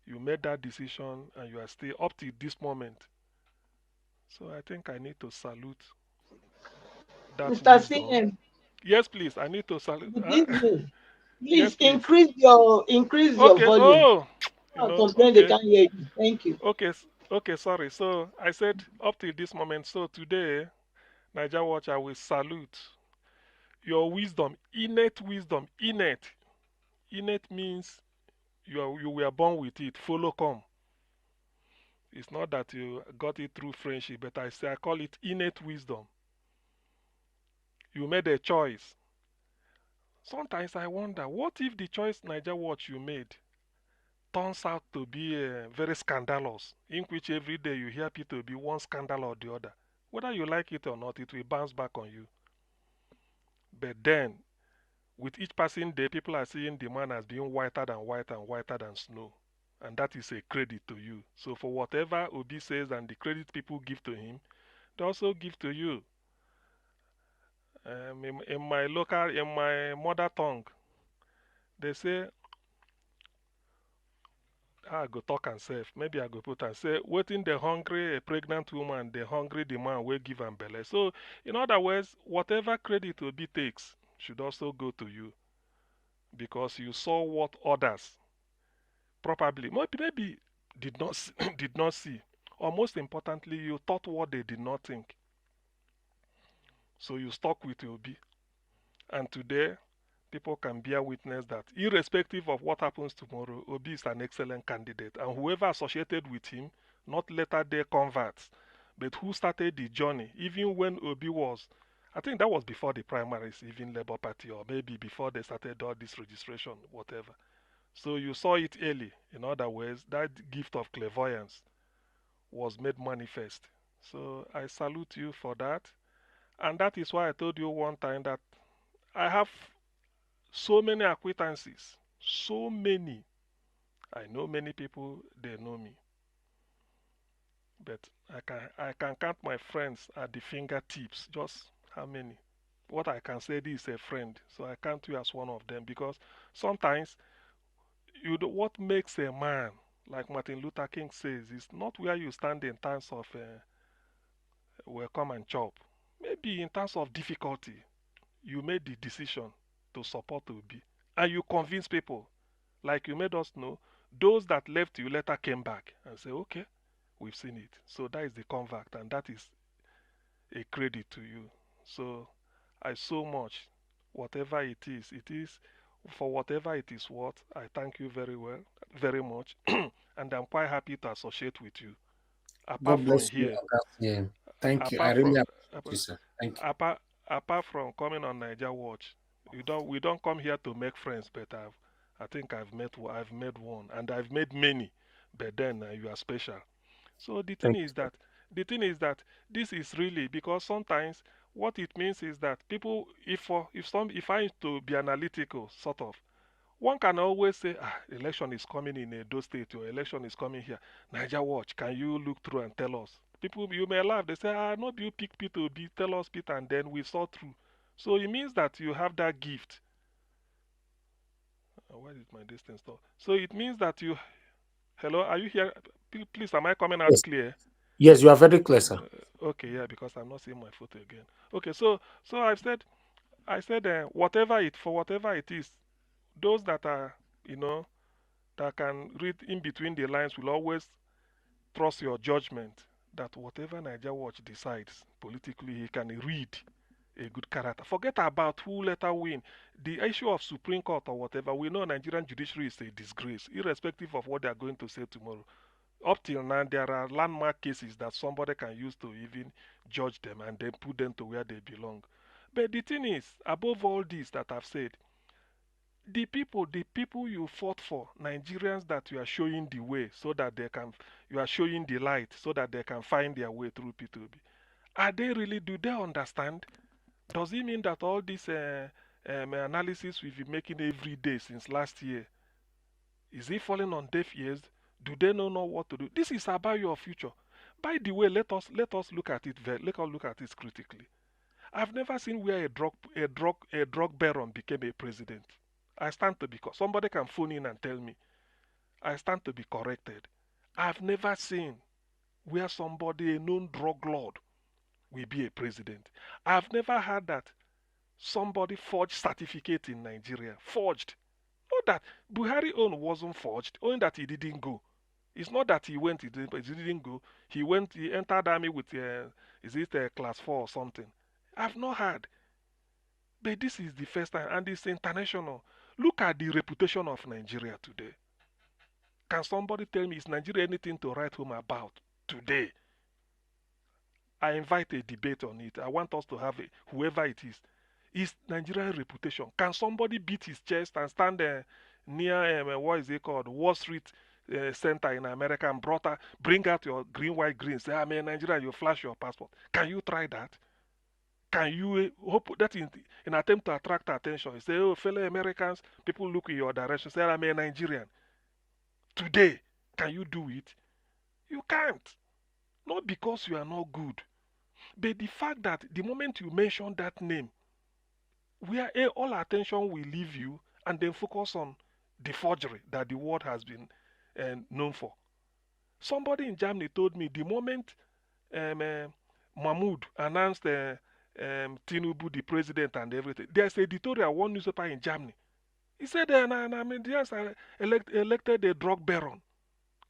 You made that decision and you are still up to this moment. So I think I need to salute that Mr. wisdom. CM, Yes, please. I need to salute. good evening. Yes, Please please. increase your Okay. volume. Oh, Complain they okay. can't hear you. Thank you. Okay, sorry. So I said up to this moment. So today, Niger Watch, I will salute your wisdom, innate wisdom, innate. Innate means you were born with it. Follow come. It's not that you got it through friendship, but I call it innate wisdom. You made a choice. Sometimes I wonder, what if the choice Niger Watch you made turns out to be very scandalous, in which every day you hear people be one scandal or the other. Whether you like it or not, it will bounce back on you. But then, with each passing day, people are seeing the man as being whiter than white and whiter than snow. And that is a credit to you. So for whatever Obi says and the credit people give to him, they also give to you. In my mother tongue, they say, I go talk and safe. Maybe I go put and say, waiting the hungry, a pregnant woman, the hungry, the man will give am belly. So, in other words, whatever credit Obi takes should also go to you because you saw what others probably, maybe did not did not see, or most importantly, you thought what they did not think. So you stuck with Obi, and today people can bear witness that irrespective of what happens tomorrow, Obi is an excellent candidate. And whoever associated with him, not later day converts, but who started the journey, even when Obi was, I think that was before the primaries, even Labour Party, or maybe before they started all this registration, whatever. So you saw it early. In other words, that gift of clairvoyance was made manifest. So I salute you for that. And that is why I told you one time that I have so many acquaintances, so many. I know many people, they know me. But I can count my friends at the fingertips. Just how many? What I can say this is a friend. So I count you as one of them because sometimes what makes a man, like Martin Luther King says, is not where you stand in terms of well, come and chop. Maybe in terms of difficulty, you made the decision to support Obi. And you convince people, like you made us know, those that left you later came back and say, okay, we've seen it. So that is the convert, and that is a credit to you. So I so much, whatever it is for whatever it is worth. I thank you very well, very much, and I'm quite happy to associate with you. Apart God from bless you, here, Oga. Thank you. I apart from really appreciate you, sir. Thank you. apart apart from coming on Niger Watch, we don't come here to make friends, but I think I've made one, and I've made many, but then you are special. So Thank you, sir. the thing is that this is really because sometimes what it means is that people, if I to be analytical, sort of, one can always say, election is coming in Edo State or election is coming here. Niger Watch, can you look through and tell us? People, you may laugh. They say, not you pick Peter, be tell us Peter, and then we saw through. So it means that you have that gift. Why did my distance stop? So it means that you. Hello, are you here? Please, am I coming out Yes. clear? Yes, you are very clear, sir. Okay, yeah, because I'm not seeing my photo again. Okay, so I said whatever it is, those that are you know that can read in between the lines will always trust your judgment that whatever Niger Watch decides politically, he can read a good character. Forget about who later win. The issue of Supreme Court or whatever, we know Nigerian judiciary is a disgrace, irrespective of what they are going to say tomorrow. Up till now, there are landmark cases that somebody can use to even judge them and then put them to where they belong. But the thing is, above all this that I've said, the people you fought for, Nigerians that you are showing the way so that you are showing the light so that they can find their way through P2B. Do they understand? Does it mean that all this analysis we've been making every day since last year, is it falling on deaf ears? Do they not know what to do? This is about your future. By the way, let us look at it critically. I've never seen where a drug baron became a president. I stand to be somebody can phone in and tell me. I stand to be corrected. I've never seen where somebody, a known drug lord, will be a president. I've never heard that somebody forged certificate in Nigeria. Forged. Not that Buhari own wasn't forged, only that he didn't go. It's not that he went, he didn't go. He entered army with, is it class 4 or something? I've not heard. But this is the first time, and it's international. Look at the reputation of Nigeria today. Can somebody tell me, is Nigeria anything to write home about today? I invite a debate on it. I want us to have whoever it is. Is Nigerian reputation? Can somebody beat his chest and stand near, what is it called, Wall Street Center in America and bring out your green, white, green, say, I'm in Nigeria, you flash your passport. Can you try that? Can you hope that in attempt to attract attention? You say, oh, fellow Americans, people look in your direction, say, I'm a Nigerian. Today, can you do it? You can't. Not because you are not good, but the fact that the moment you mention that name, where all attention will leave you and then focus on the forgery that the world has been known for. Somebody in Germany told me the moment Mahmoud announced Tinubu the president and everything, there's an editorial, one newspaper in Germany. He said, Nigerians elected a drug baron.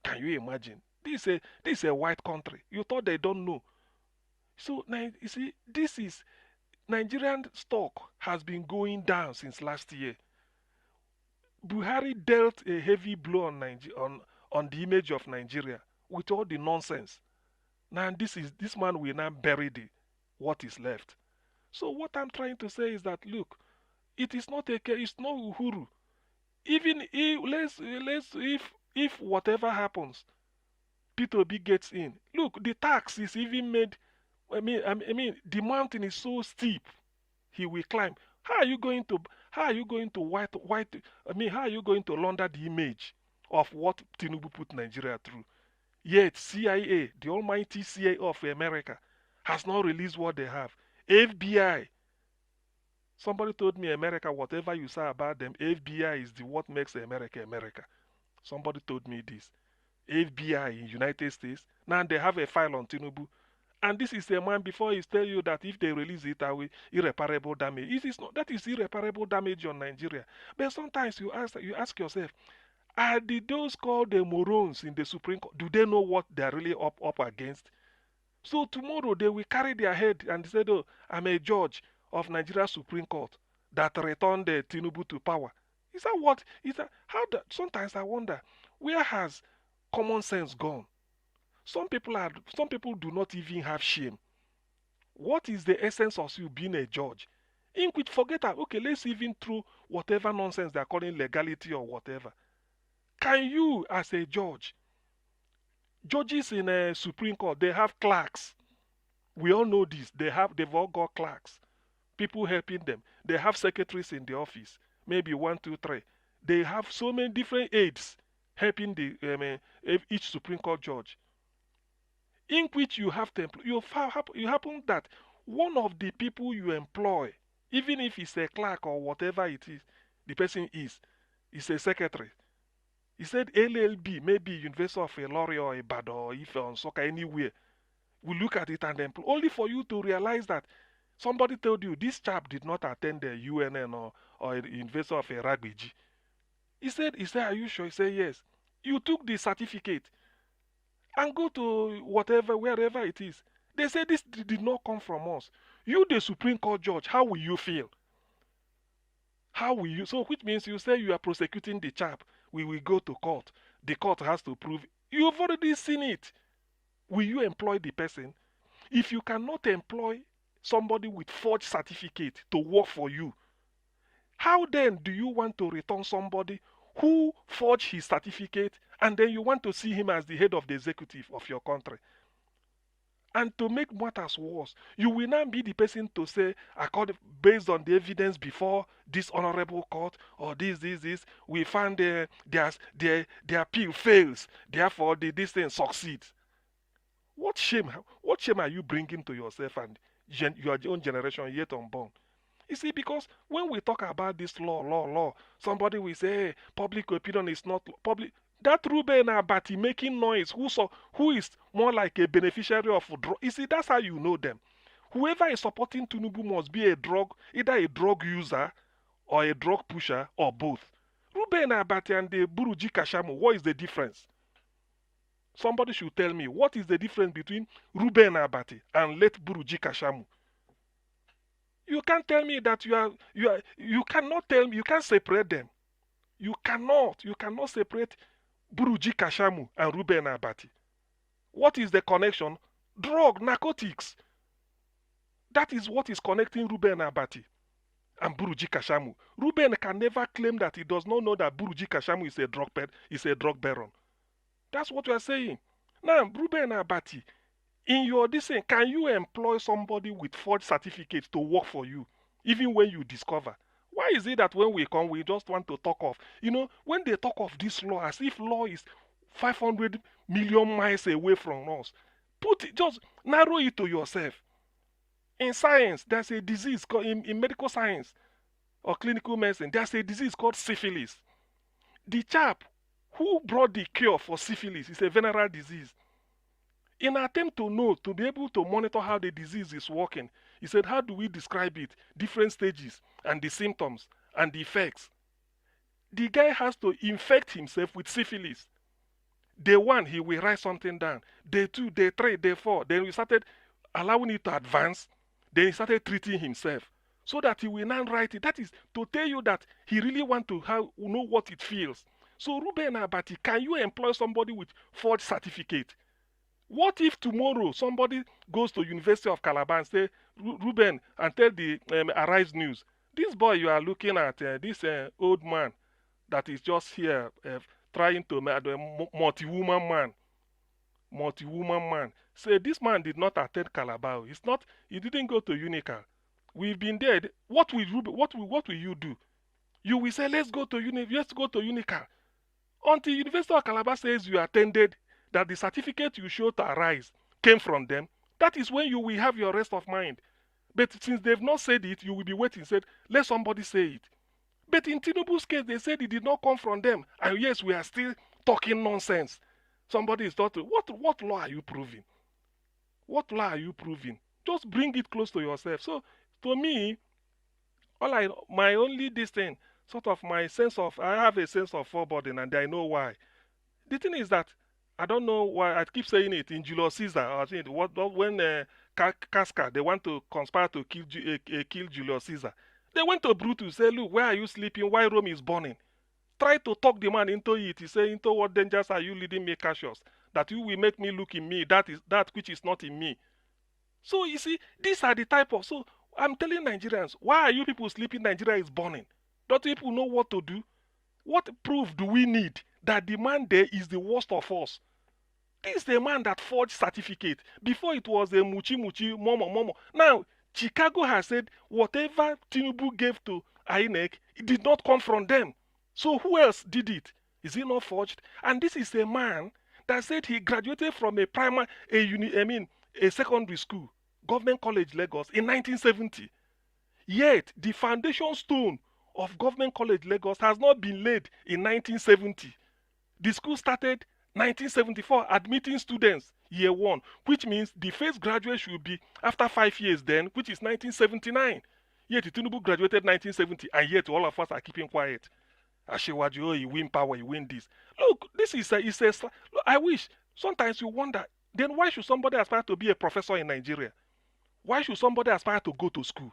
Can you imagine? This is a white country. You thought they don't know. So, you see, this is Nigerian stock has been going down since last year. Buhari dealt a heavy blow on the image of Nigeria with all the nonsense. Now this man will now bury what is left. So what I'm trying to say is that look, it is not it's not Uhuru. Even if whatever happens, Peter B gets in. Look, the tax is even made. I mean, the mountain is so steep, he will climb. How are you going to how are you going to how are you going to launder the image of what Tinubu put Nigeria through? Yet CIA, the almighty CIA of America, has not released what they have. FBI. Somebody told me America, whatever you say about them, FBI is what makes America America. Somebody told me this. FBI in United States. Now they have a file on Tinubu. And this is a man before he tell you that if they release it, I will irreparable damage. It is not, that is irreparable damage on Nigeria. But sometimes you ask yourself, are those called the morons in the Supreme Court? Do they know what they are really up against? So tomorrow they will carry their head and say, "Oh, I'm a judge of Nigeria Supreme Court that returned the Tinubu to power." Is that what? Is that how? Sometimes I wonder, where has common sense gone? Some people do not even have shame. What is the essence of you being a judge? In which forget that, okay, let's even throw whatever nonsense they're calling legality or whatever. Can you, as a judge, judges in a Supreme Court, they have clerks. We all know this. They've all got clerks, people helping them. They have secretaries in the office, maybe 1, 2, 3. They have so many different aides helping each Supreme Court judge. In which you have to employ, you happen that one of the people you employ, even if it's a clerk or whatever it is, the person is a secretary. He said LLB, maybe University of Ilori or Ibadan or Ife or Nsukka, anywhere, will look at it and employ, only for you to realize that somebody told you this chap did not attend the UNN or University of Eragbiji. He said, are you sure? He said, yes. You took the certificate and go to wherever it is. They say this did not come from us. You, the Supreme Court judge, how will you feel? How will you? So, which means you say you are prosecuting the chap. We will go to court. The court has to prove. You've already seen it. Will you employ the person? If you cannot employ somebody with forged certificate to work for you, how then do you want to return somebody who forged his certificate and then you want to see him as the head of the executive of your country? And to make matters worse, you will not be the person to say, based on the evidence before this honorable court or this, we found their appeal fails, therefore this thing succeeds. What shame are you bringing to yourself and your own generation yet unborn? You see, because when we talk about this law, somebody will say, hey, public opinion is not public. That Ruben Abati making noise, who is more like a beneficiary of drug. You see, that's how you know them. Whoever is supporting Tinubu must be either a drug user or a drug pusher or both. Ruben Abati and the Buruji Kashamu, what is the difference? Somebody should tell me, what is the difference between Ruben Abati and late Buruji Kashamu? You can't tell me that you cannot tell me, you can't separate them. You cannot separate Buruji Kashamu and Ruben Abati. What is the connection? Drug, narcotics. That is what is connecting Ruben Abati and Buruji Kashamu. Ruben can never claim that he does not know that Buruji Kashamu is a drug baron. That's what we are saying. Now, Ruben Abati, in your decision, can you employ somebody with forged certificates to work for you, even when you discover? Why is it that when we come, we just want to talk of, when they talk of this law, as if law is 500 million miles away from us, just narrow it to yourself. In science, there's a disease called, in medical science or clinical medicine, there's a disease called syphilis. The chap Who brought the cure for syphilis? It's a venereal disease. In an attempt to know, to be able to monitor how the disease is working, he said, how do we describe it? Different stages and the symptoms and the effects. The guy has to infect himself with syphilis. Day one, he will write something down. Day two, day three, day four. Then we started allowing it to advance. Then he started treating himself so that he will now write it. That is to tell you that he really want to know what it feels. So Ruben Abati, can you employ somebody with forged certificate? What if tomorrow somebody goes to University of Calabar and say, Ruben, and tell the Arise News, this boy you are looking at, this old man that is just here trying to make a multi-woman man. Say this man did not attend Calabar. He didn't go to Unical. We've been there. What will you do? You will say, let's go to Unical. Until University of Calabar says you attended, that the certificate you show to Arise came from them, that is when you will have your rest of mind. But since they've not said it, you will be waiting, said, let somebody say it. But in Tinubu's case, they said it did not come from them. And yes, we are still talking nonsense. Somebody is talking, what law are you proving? What law are you proving? Just bring it close to yourself. So, to me, my only this thing, sort of I have a sense of foreboding, and I know why. The thing is that I don't know why I keep saying it in Julius Caesar. I think when Casca they want to conspire to kill Julius Caesar, they went to Brutus say, look, where are you sleeping? Why Rome is burning? Try to talk the man into it. He say, into what dangers are you leading me, Cassius? That you will make me look in me. That is that which is not in me. So you see, these are the type of. So I'm telling Nigerians, why are you people sleeping? Nigeria is burning. Don't people know what to do? What proof do we need that the man there is the worst of us? This is the man that forged certificate. Before it was a muchi momo. Now, Chicago has said whatever Tinubu gave to INEC, it did not come from them. So who else did it? Is it not forged? And this is a man that said he graduated from a secondary school, Government College Lagos, in 1970. Yet, the foundation stone of Government College Lagos has not been laid in 1970. The school started 1974 admitting students year one, which means the first graduate should be after 5 years then, which is 1979. Yet Tinubu graduated 1970, and yet all of us are keeping quiet. Ashewaju, you win power, you win this. Look, this is I wish, sometimes you wonder, then why should somebody aspire to be a professor in Nigeria? Why should somebody aspire to go to school?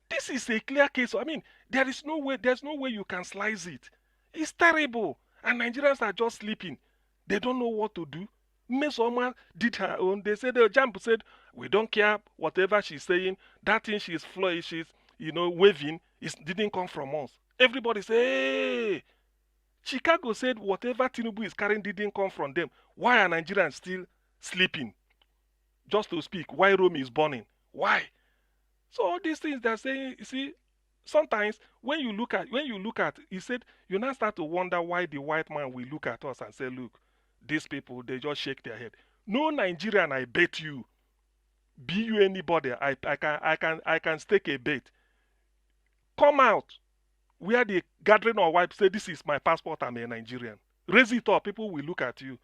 This is a clear case. I mean, there's no way you can slice it. It's terrible. And Nigerians are just sleeping. They don't know what to do. Mesoma did her own. They said, the Jump said, we don't care whatever she's saying. That thing she's waving, didn't come from us. Everybody say, hey. Chicago said whatever Tinubu is carrying didn't come from them. Why are Nigerians still sleeping? Just to speak, why Rome is burning? Why? So all these things they're saying, you see, sometimes when you look at, he said, you now start to wonder why the white man will look at us and say, look, these people, they just shake their head. No Nigerian, I bet you, be you anybody, I can stake a bet. Come out where the gathering of white say, this is my passport, I'm a Nigerian. Raise it up, people will look at you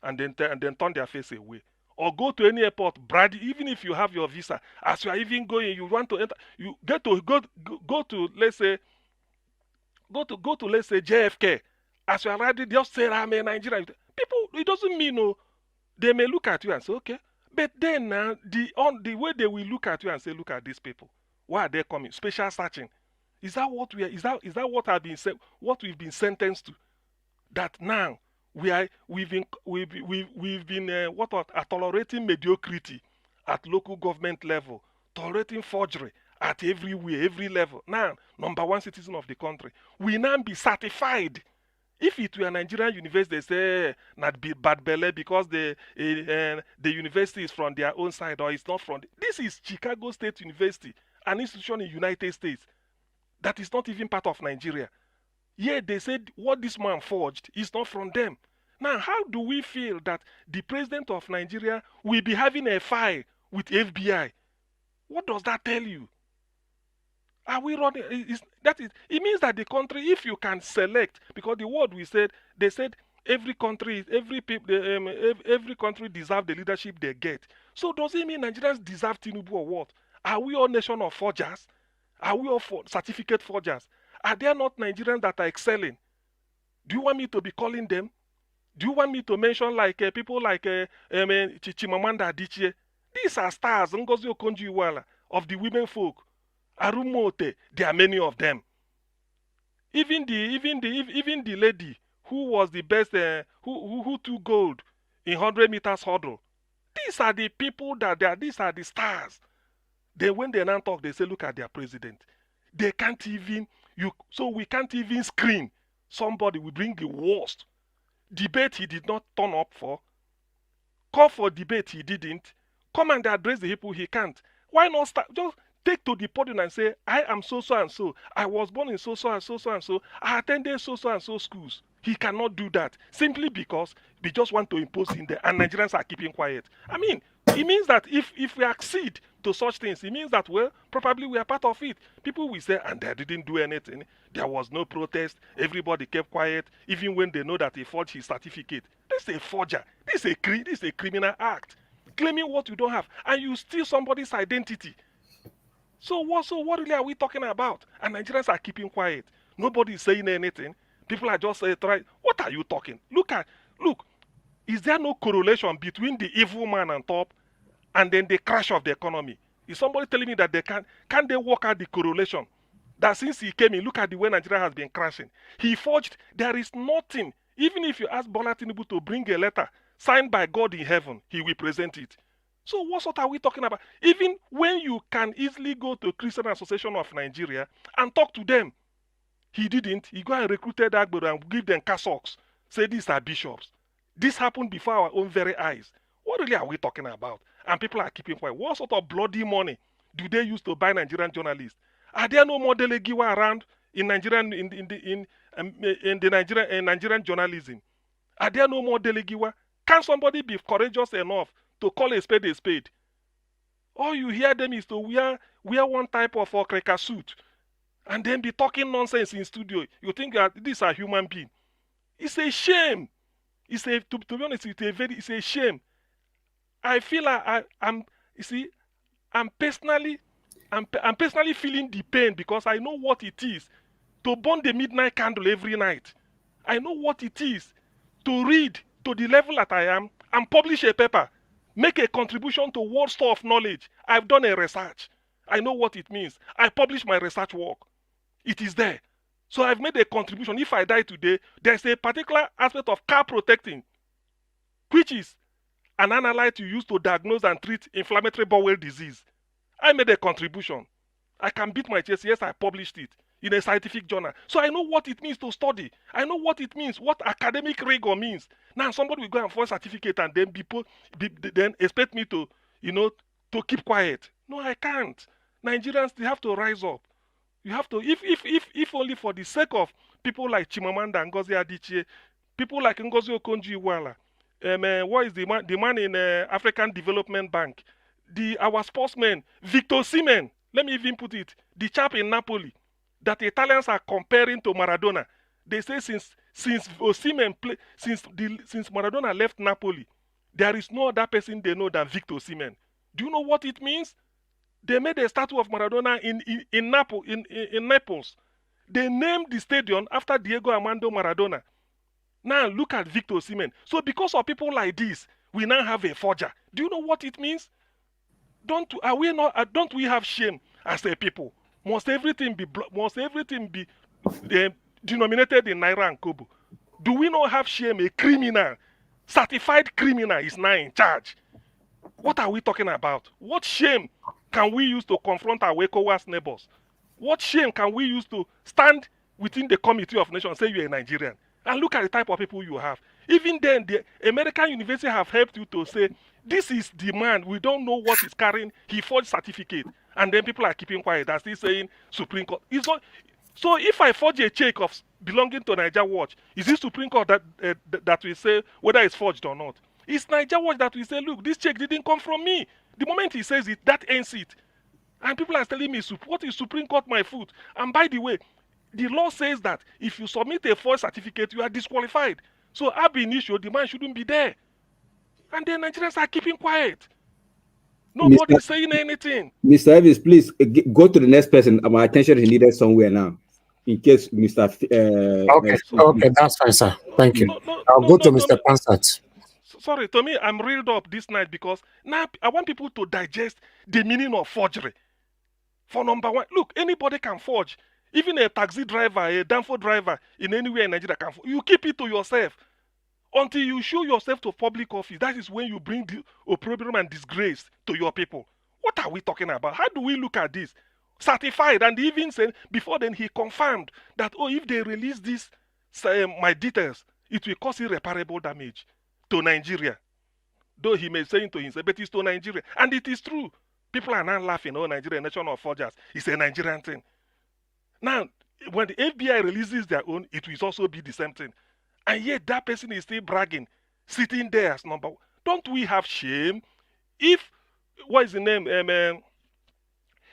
and then turn their face away. Or go to any airport, Brady, even if you have your visa, as you are even going, you want to enter, you get to go to let's say JFK. As you are ready, just say I'm a Nigerian. People, it doesn't mean no. They may look at you and say, okay. But then now the way they will look at you and say, look at these people. Why are they coming? Special searching. Is that what we are? Is that what we've been sentenced to? That now we've been tolerating mediocrity at local government level, tolerating forgery at everywhere, every level. Now, number one citizen of the country, we now be certified. If it were a Nigerian university, they say not be bad belly because the university is from their own side or it's not from. This is Chicago State University, an institution in the United States that is not even part of Nigeria. Yeah, they said what this man forged is not from them. Now, how do we feel that the president of Nigeria will be having a fight with FBI? What does that tell you? Are we running? It means that the country, if you can select, because the word they said, Every country, every country deserve the leadership they get. So does it mean Nigerians deserve Tinubu or what? Are we all nation of forgers? Are we all certificate forgers? Are there not Nigerians that are excelling? Do you want me to be calling them? Do you want me to mention like people like Chimamanda Adichie? These are stars, Ngozi Okonjo-Iweala, of the women folk. Arumote, there are many of them. Even the lady who was the best, who took gold in 100 meters hurdle. These are the people these are the stars. Then when they now talk, they say, look at their president. They can't even, so we can't even screen somebody. We bring the worst. Debate he did not turn up for. Call for debate he didn't. Come and address the people he can't. Why not start? Just take to the podium and say, I am so and so. I was born in so and so. I attended so and so schools. He cannot do that simply because we just want to impose in there and Nigerians are keeping quiet. I mean, it means that if we accede to such things, it means that, well, probably we are part of it. People will say, and they didn't do anything. There was no protest. Everybody kept quiet, even when they know that he forged his certificate. This is a forger. This is a criminal act. Claiming what you don't have, and you steal somebody's identity. So what really are we talking about? And Nigerians are keeping quiet. Nobody is saying anything. People are just trying. What are you talking? Look, is there no correlation between the evil man on top and then the crash of the economy? Is somebody telling me that can they work out the correlation? That since he came in, look at the way Nigeria has been crashing. He forged, there is nothing. Even if you ask Bola Tinubu to bring a letter signed by God in heaven, he will present it. So what sort are we talking about? Even when you can easily go to Christian Association of Nigeria and talk to them, he didn't. He go and recruited Agbero and give them cassocks. Say these are bishops. This happened before our own very eyes. What really are we talking about? And people are keeping quiet. What sort of bloody money do they use to buy Nigerian journalists? Are there no more delegiwa around in Nigerian Nigerian journalism? Are there no more delegiwa? Can somebody be courageous enough to call a spade a spade? All you hear them is to wear one type of okreka suit and then be talking nonsense in studio. You think that these are human beings? It's a shame. To be honest, it's a shame. I feel like I'm personally feeling the pain because I know what it is to burn the midnight candle every night. I know what it is to read to the level that I am and publish a paper, make a contribution to world store of knowledge. I've done a research. I know what it means. I publish my research work. It is there. So I've made a contribution. If I die today, there's a particular aspect of car protecting, which is an analyte you use to diagnose and treat inflammatory bowel disease. I made a contribution. I can beat my chest. Yes, I published it in a scientific journal. So I know what it means to study. I know what it means, what academic rigor means. Now somebody will go and for a certificate and then then expect me to, to keep quiet. No, I can't. Nigerians, they have to rise up. You have to, if only for the sake of people like Chimamanda Ngozi Adichie, people like Ngozi Okonjo-Iweala, what is the man in African Development Bank, our sportsman Victor Osimhen. Let me even put it, the chap in Napoli that the Italians are comparing to Maradona. They say since Osimhen since Maradona left Napoli, there is no other person they know than Victor Osimhen. Do you know what it means? They made a statue of Maradona in Naples. They named the stadium after Diego Armando Maradona. Now look at Victor Osimhen. So because of people like this, we now have a forger. Do you know what it means? Don't we have shame as a people? Must everything be denominated in Naira and Kobo? Do we not have shame? A criminal, certified criminal, is now in charge. What are we talking about? What shame can we use to confront our ECOWAS neighbors? What shame can we use to stand within the Committee of Nations, say you're a Nigerian? And look at the type of people you have. Even then, the American university have helped you to say, this is the man, we don't know what he's carrying, he forged certificate. And then people are keeping quiet. They're still saying Supreme Court. It's not, so if I forge a check of belonging to Niger Watch, is it Supreme Court that will say whether it's forged or not? It's Niger Watch that will say, look, this check didn't come from me. The moment he says it, that ends it. And people are telling me, what is Supreme Court my foot? And by the way, the law says that if you submit a false certificate, you are disqualified. So ab initio, the man shouldn't be there. And then Nigerians are keeping quiet. Nobody's saying anything. Mr. Elvis, please go to the next person. My attention is needed somewhere now. In case Mr. Okay, that's fine, sir. Thank you. I'll go to Mr. Pansat. Sorry, to me, I'm reeled up this night because now I want people to digest the meaning of forgery. For number one, look, anybody can forge. Even a taxi driver, a danfo driver in anywhere in Nigeria can forge. You keep it to yourself until you show yourself to public office. That is when you bring the opprobrium and disgrace to your people. What are we talking about? How do we look at this? Certified, and even said before then he confirmed that, oh, if they release this, my details, it will cause irreparable damage to Nigeria. Though he may say it to himself, but it's to Nigeria, and it is true. People are now laughing, oh, Nigeria, nation of forgers. It's a Nigerian thing. Now, when the FBI releases their own, it will also be the same thing. And yet that person is still bragging, sitting there as number one. Don't we have shame? If, what is the name?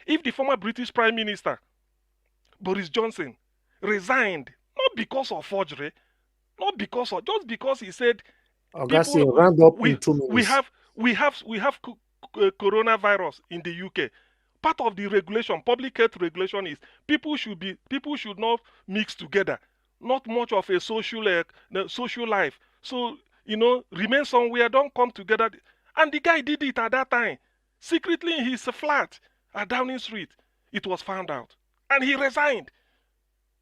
If the former British Prime Minister, Boris Johnson, resigned, not because of forgery, not because of, just because he said, Augustine, round up in 2 minutes. we have coronavirus in the UK. Part of the regulation, public health regulation, is people should not mix together. Not much of a social life. So, remain somewhere, don't come together. And the guy did it at that time, secretly in his flat at Downing Street. It was found out, and he resigned.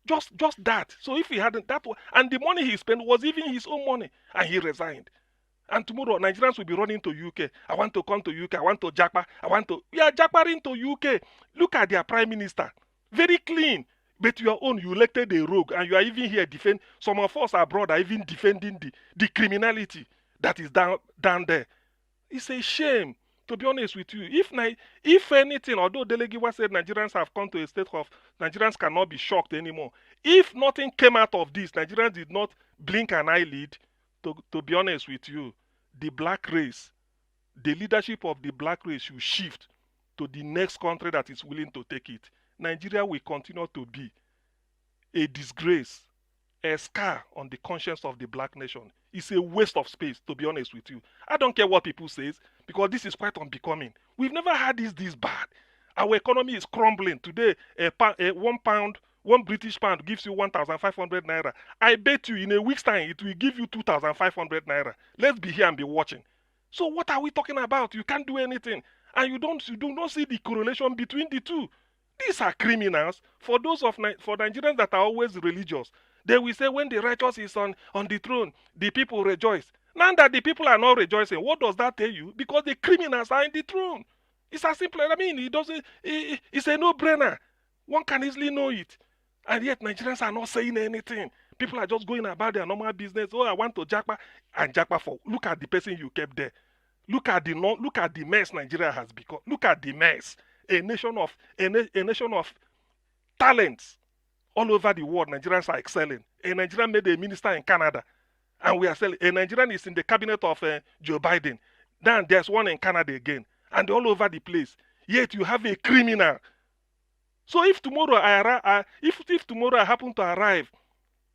Just that. So if he hadn't that one, and the money he spent was even his own money, and he resigned. And tomorrow Nigerians will be running to UK. I want to come to UK. I want to Japa. We are Japaring to UK. Look at their prime minister, very clean. But your own, you elected a rogue, and you are even here defend. Some of us abroad are even defending the criminality that is down there. It's a shame, to be honest with you. If anything, although Delegiwa said Nigerians have come to a state of Nigerians cannot be shocked anymore. If nothing came out of this, Nigerians did not blink an eyelid. To be honest with you, the black race, the leadership of the black race should shift to the next country that is willing to take it. Nigeria will continue to be a disgrace, a scar on the conscience of the black nation. It's a waste of space, to be honest with you. I don't care what people say, because this is quite unbecoming. We've never had this bad. Our economy is crumbling. Today, one British pound gives you 1,500 naira. I bet you in a week's time, it will give you 2,500 naira. Let's be here and be watching. So what are we talking about? You can't do anything. And you do not see the correlation between the two. These are criminals. For Nigerians that are always religious, they will say when the righteous is on the throne, the people rejoice. Now that the people are not rejoicing, what does that tell you? Because the criminals are in the throne. It's as simple. It's a no-brainer. One can easily know it. And yet Nigerians are not saying anything. People are just going about their normal business. Oh, I want to Japa. And Japa for. Look at the person you kept there. Look at the mess Nigeria has become. Look at the mess. A nation of talents all over the world. Nigerians are excelling. A Nigerian made a minister in Canada, and we are selling. A Nigerian is in the cabinet of Joe Biden. Then there's one in Canada again, and all over the place. Yet you have a criminal. So if tomorrow if tomorrow I happen to arrive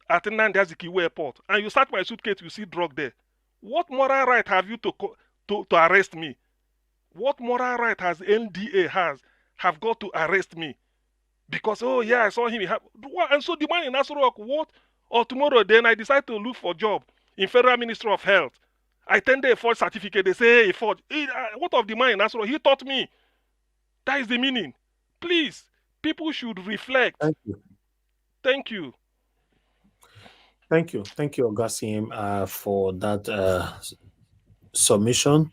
at Nnamdi Azikiwe Airport and you search my suitcase, you see drug there, what moral right have you to arrest me? What moral right has NDA have got to arrest me? Because, oh yeah, I saw him. And so the man in Nassau Rock, what? Or tomorrow then I decide to look for a job in Federal Ministry of Health. I tender a forged certificate. They say, hey, forged. What of the man in Nassau Rock? He taught me. That is the meaning. Please, people should reflect. Thank you. Thank you. Thank you. Thank you, Augustine, for that submission.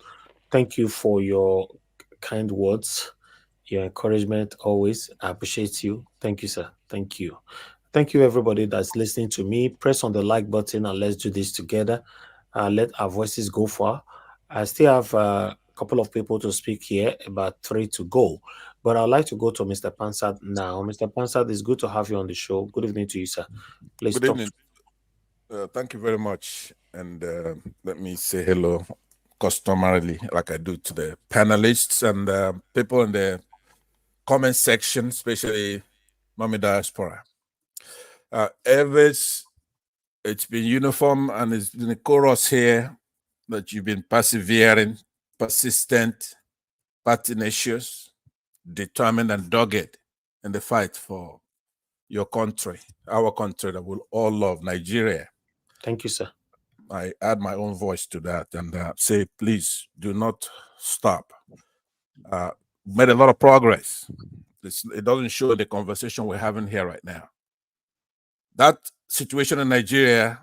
Thank you for your kind words, your encouragement always. I appreciate you. Thank you, sir. Thank you. Thank you, everybody that's listening to me. Press on the like button and let's do this together. Let our voices go far. I still have a couple of people to speak here, about 3 to go. But I'd like to go to Mr. Pansat now. Mr. Pansat, it's good to have you on the show. Good evening to you, sir. Please Good evening. Thank you very much. And let me say hello customarily, like I do to the panelists and people in the comment section, especially Mami Diaspora. Elvis, It's been uniform and it's been a chorus here that you've been persevering, persistent, pertinacious, determined, and dogged in the fight for your country, our country that we'll all love, Nigeria. Thank you, sir. I add my own voice to that and say, please do not stop. Made a lot of progress. It doesn't show the conversation we're having here right now. That situation in Nigeria,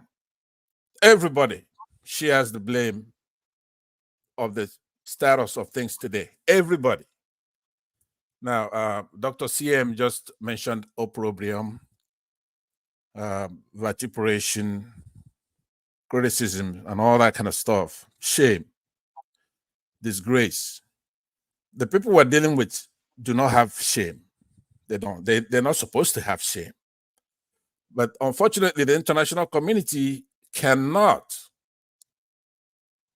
everybody shares the blame of the status of things today. Everybody. Now, Dr. CM just mentioned opprobrium, vituperation, criticism, and all that kind of stuff. Shame, disgrace. The people we're dealing with do not have shame. They don't. They're not supposed to have shame. But unfortunately, the international community cannot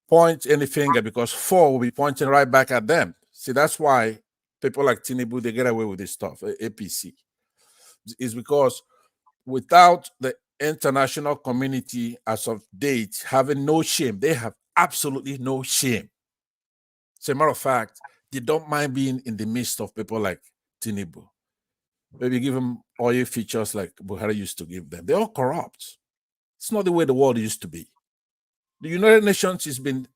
point any finger because four will be pointing right back at them. See, that's why people like Tinubu, they get away with this stuff, APC. Is because without the international community as of date having no shame, they have absolutely no shame. As a matter of fact, they don't mind being in the midst of people like Tinubu. Maybe give them oil features like Buhari used to give them. They're all corrupt. It's not the way the world used to be. The United Nations has been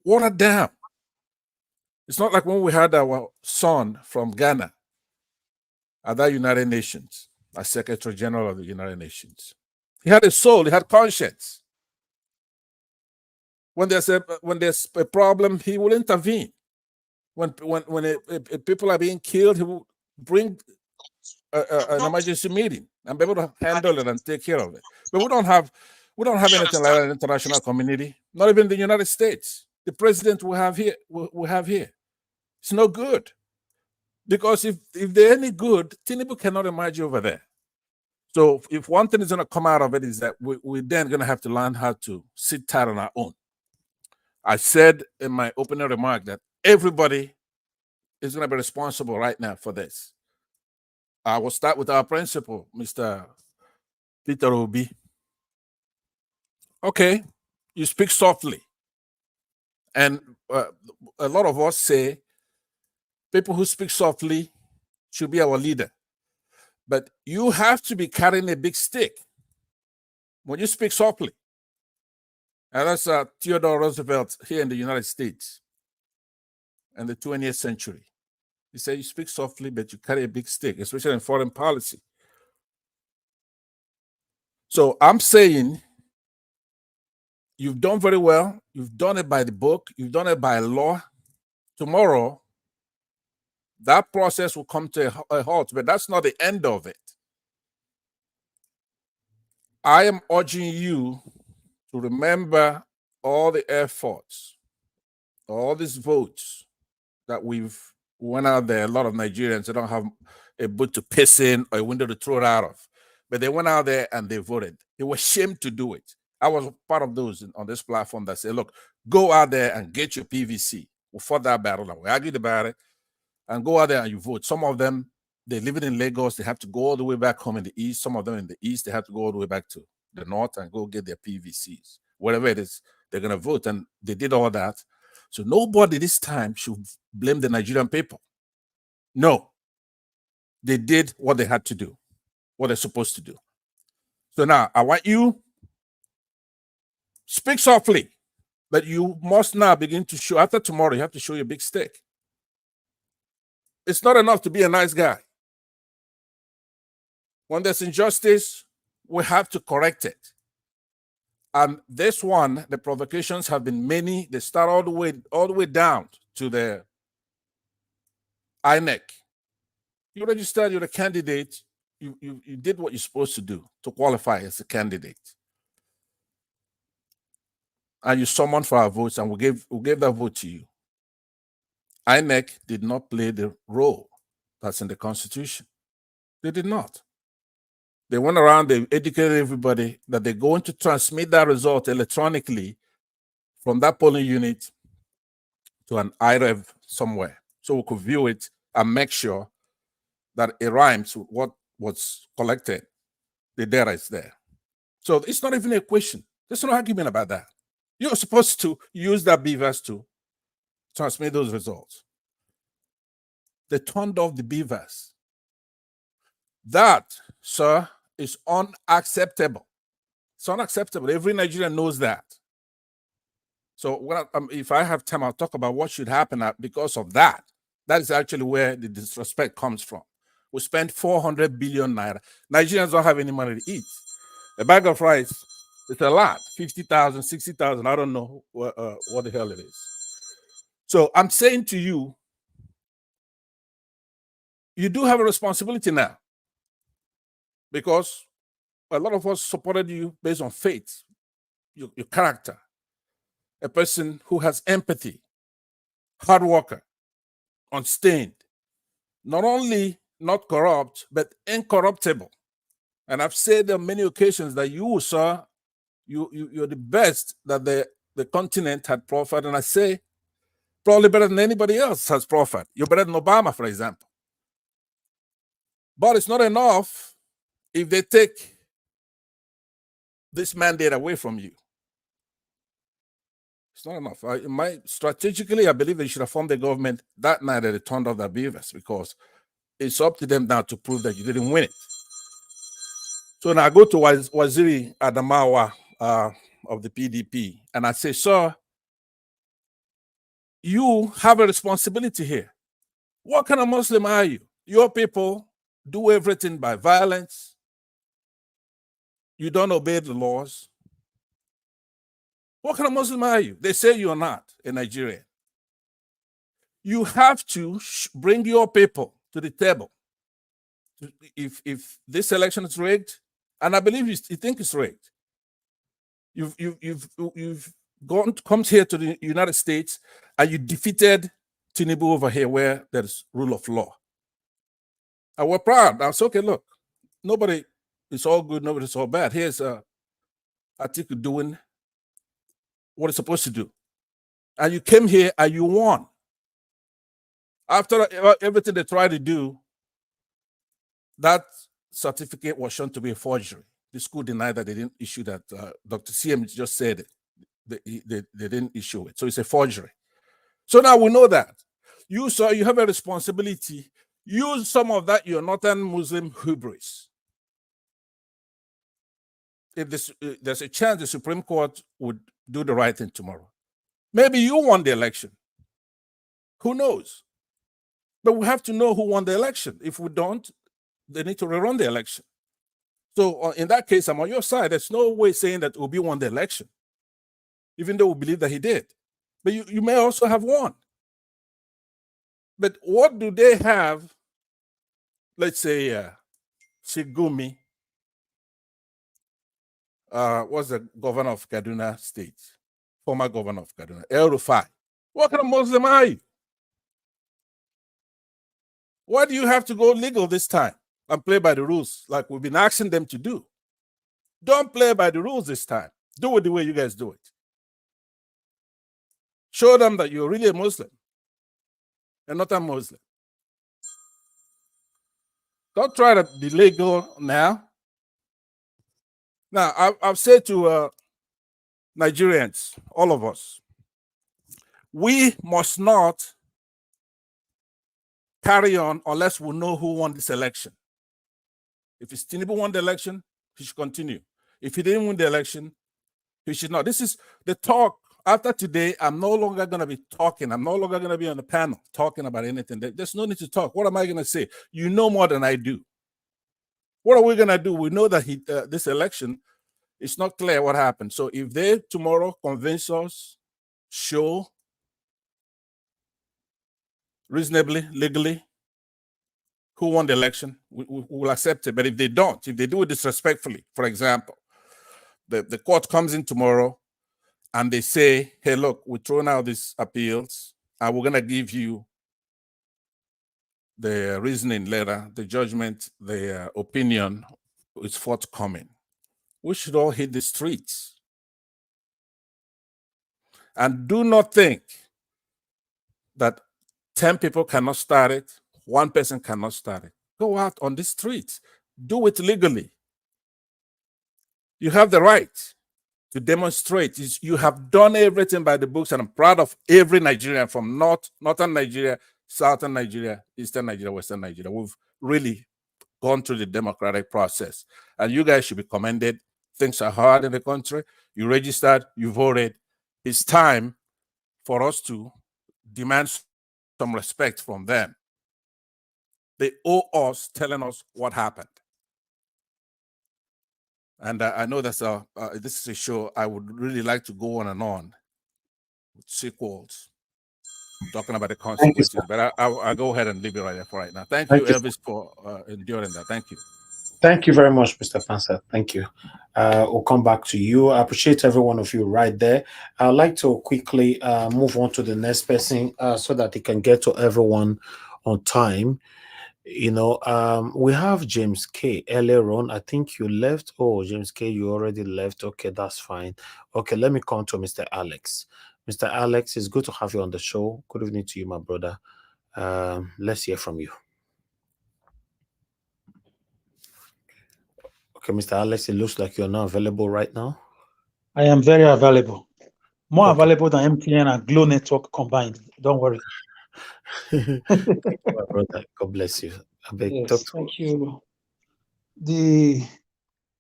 watered down. It's not like when we had our son from Ghana at that United Nations, as Secretary General of the United Nations. He had a soul, he had conscience. When there's a problem, he will intervene. When people are being killed, he will bring an emergency meeting and be able to handle it and take care of it. But we don't have anything like that in the international community. Not even the United States. The president we have here, it's no good. Because if they're any good, Tinubu cannot emerge over there. So if one thing is going to come out of it is that we're then going to have to learn how to sit tight on our own. I said in my opening remark that everybody is going to be responsible right now for this. I will start with our principal, Mr. Peter Obi. Okay, you speak softly. And a lot of us say people who speak softly should be our leader. But you have to be carrying a big stick when you speak softly. And that's Theodore Roosevelt here in the United States in the 20th century. He said, you speak softly, but you carry a big stick, especially in foreign policy. So I'm saying you've done very well. You've done it by the book. You've done it by law. Tomorrow, that process will come to a halt, but that's not the end of it. I am urging you to remember all the efforts, all these votes that we've went out there. A lot of Nigerians, they don't have a boot to piss in or a window to throw it out of, but they went out there and they voted. They were ashamed to do it. I was part of those on this platform that said, look, go out there and get your PVC. We fought that battle and we argued about it, and go out there and you vote. Some of them, they live in Lagos, they have to go all the way back home in the east. Some of them in the east, they have to go all the way back to the north and go get their PVCs. Whatever it is, they're going to vote. And they did all that. So nobody this time should blame the Nigerian people. No. They did what they had to do, what they're supposed to do. So now, I want you, speak softly, but you must now begin to show, after tomorrow, you have to show your big stick. It's not enough to be a nice guy. When there's injustice, we have to correct it. And this one, the provocations have been many. They start all the way down to the INEC. You registered, you're a candidate. You did what you're supposed to do to qualify as a candidate. And you summoned for our votes, and we gave that vote to you. INEC did not play the role that's in the Constitution. They did not. They went around, they educated everybody that they're going to transmit that result electronically from that polling unit to an IREV somewhere. So we could view it and make sure that it rhymes with what was collected. The data is there. So it's not even a question. There's no argument about that. You're supposed to use that beavers to transmit those results. They turned off the beavers. That, sir, is unacceptable. It's unacceptable. Every Nigerian knows that. So if I have time, I'll talk about what should happen because of that. That is actually where the disrespect comes from. We spent 400 billion naira. Nigerians don't have any money to eat. A bag of rice is a lot, 50,000, 60,000. I don't know what the hell it is. So I'm saying to you, you do have a responsibility now, because a lot of us supported you based on faith, your character, a person who has empathy, hard worker, unstained, not only not corrupt, but incorruptible. And I've said on many occasions that you, sir, you're the best that the continent had proffered. And I say, probably better than anybody else has proffered. You're better than Obama, for example. But it's not enough if they take this mandate away from you. It's not enough. Strategically, I believe they should have formed the government that night that they turned off the beavers, because it's up to them now to prove that you didn't win it. So now I go to Waziri Adamawa of the PDP, and I say, sir, you have a responsibility here. What kind of Muslim are you? Your people do everything by violence. You don't obey the laws. What kind of Muslim are you? They say you're not a Nigerian. You have to bring your people to the table. If this election is rigged, and I believe you think it's rigged, you've come here to the United States and you defeated Tinubu over here where there's rule of law. And we're proud. I said, okay, look, nobody is all good, nobody's all bad. Here's Atiku doing what it's supposed to do. And you came here and you won. After everything they tried to do, that certificate was shown to be a forgery. The school denied that they didn't issue that. Dr. CM just said it. They didn't issue it. So it's a forgery. So now we know that. You, sir, you have a responsibility. Use some of that your northern Muslim hubris. If there's a chance the Supreme Court would do the right thing tomorrow. Maybe you won the election. Who knows? But we have to know who won the election. If we don't, they need to rerun the election. So in that case, I'm on your side. There's no way saying that Obi won the election, even though we believe that he did. But you may also have won. But what do they have? Let's say Shigumi was the governor of Kaduna State, former governor of Kaduna, El Rufai. What kind of Muslim are you? Why do you have to go legal this time and play by the rules like we've been asking them to do? Don't play by the rules this time. Do it the way you guys do it. Show them that you're really a Muslim and not a Muslim. Don't try to be legal now. Now, I've said to Nigerians, all of us, we must not carry on unless we know who won this election. If it's Tinubu won the election, he should continue. If he didn't win the election, he should not. This is the talk. After today, I'm no longer going to be talking. I'm no longer going to be on the panel talking about anything. There's no need to talk. What am I going to say? You know more than I do. What are we going to do? We know that this election, it's not clear what happened. So if they tomorrow convince us, show reasonably, legally, who won the election, we will accept it. But if they don't, if they do it disrespectfully, for example, the court comes in tomorrow and they say, hey, look, we're throwing out these appeals and we're going to give you the reasoning letter, the judgment, the opinion is forthcoming. We should all hit the streets. And do not think that 10 people cannot start it, one person cannot start it. Go out on the streets. Do it legally. You have the right to demonstrate. You have done everything by the books, and I'm proud of every Nigerian from northern Nigeria, southern Nigeria, eastern Nigeria, western Nigeria. We've really gone through the democratic process, and you guys should be commended. Things are hard in the country. You registered, you voted. It's time for us to demand some respect from them. They owe us telling us what happened. And I know that's this is a show I would really like to go on and on with sequels, talking about the consequences. But I'll go ahead and leave it right there for right now. Thank you, Elvis, for enduring that. Thank you. Thank you very much, Mr. Pansa. Thank you. We'll come back to you. I appreciate every one of you right there. I'd like to quickly move on to the next person so that he can get to everyone on time. You know, we have James K earlier on. I think you left. Oh, James K, you already left. Okay, that's fine. Okay, let me come to Mr. Alex. Mr. Alex, it's good to have you on the show. Good evening to you, my brother. Let's hear from you. Okay, Mr. Alex, it looks like you're not available right now. I am very available. More available than MTN and Glow Network combined. Don't worry. Thank you, my brother. God bless you. Yes, thank you. The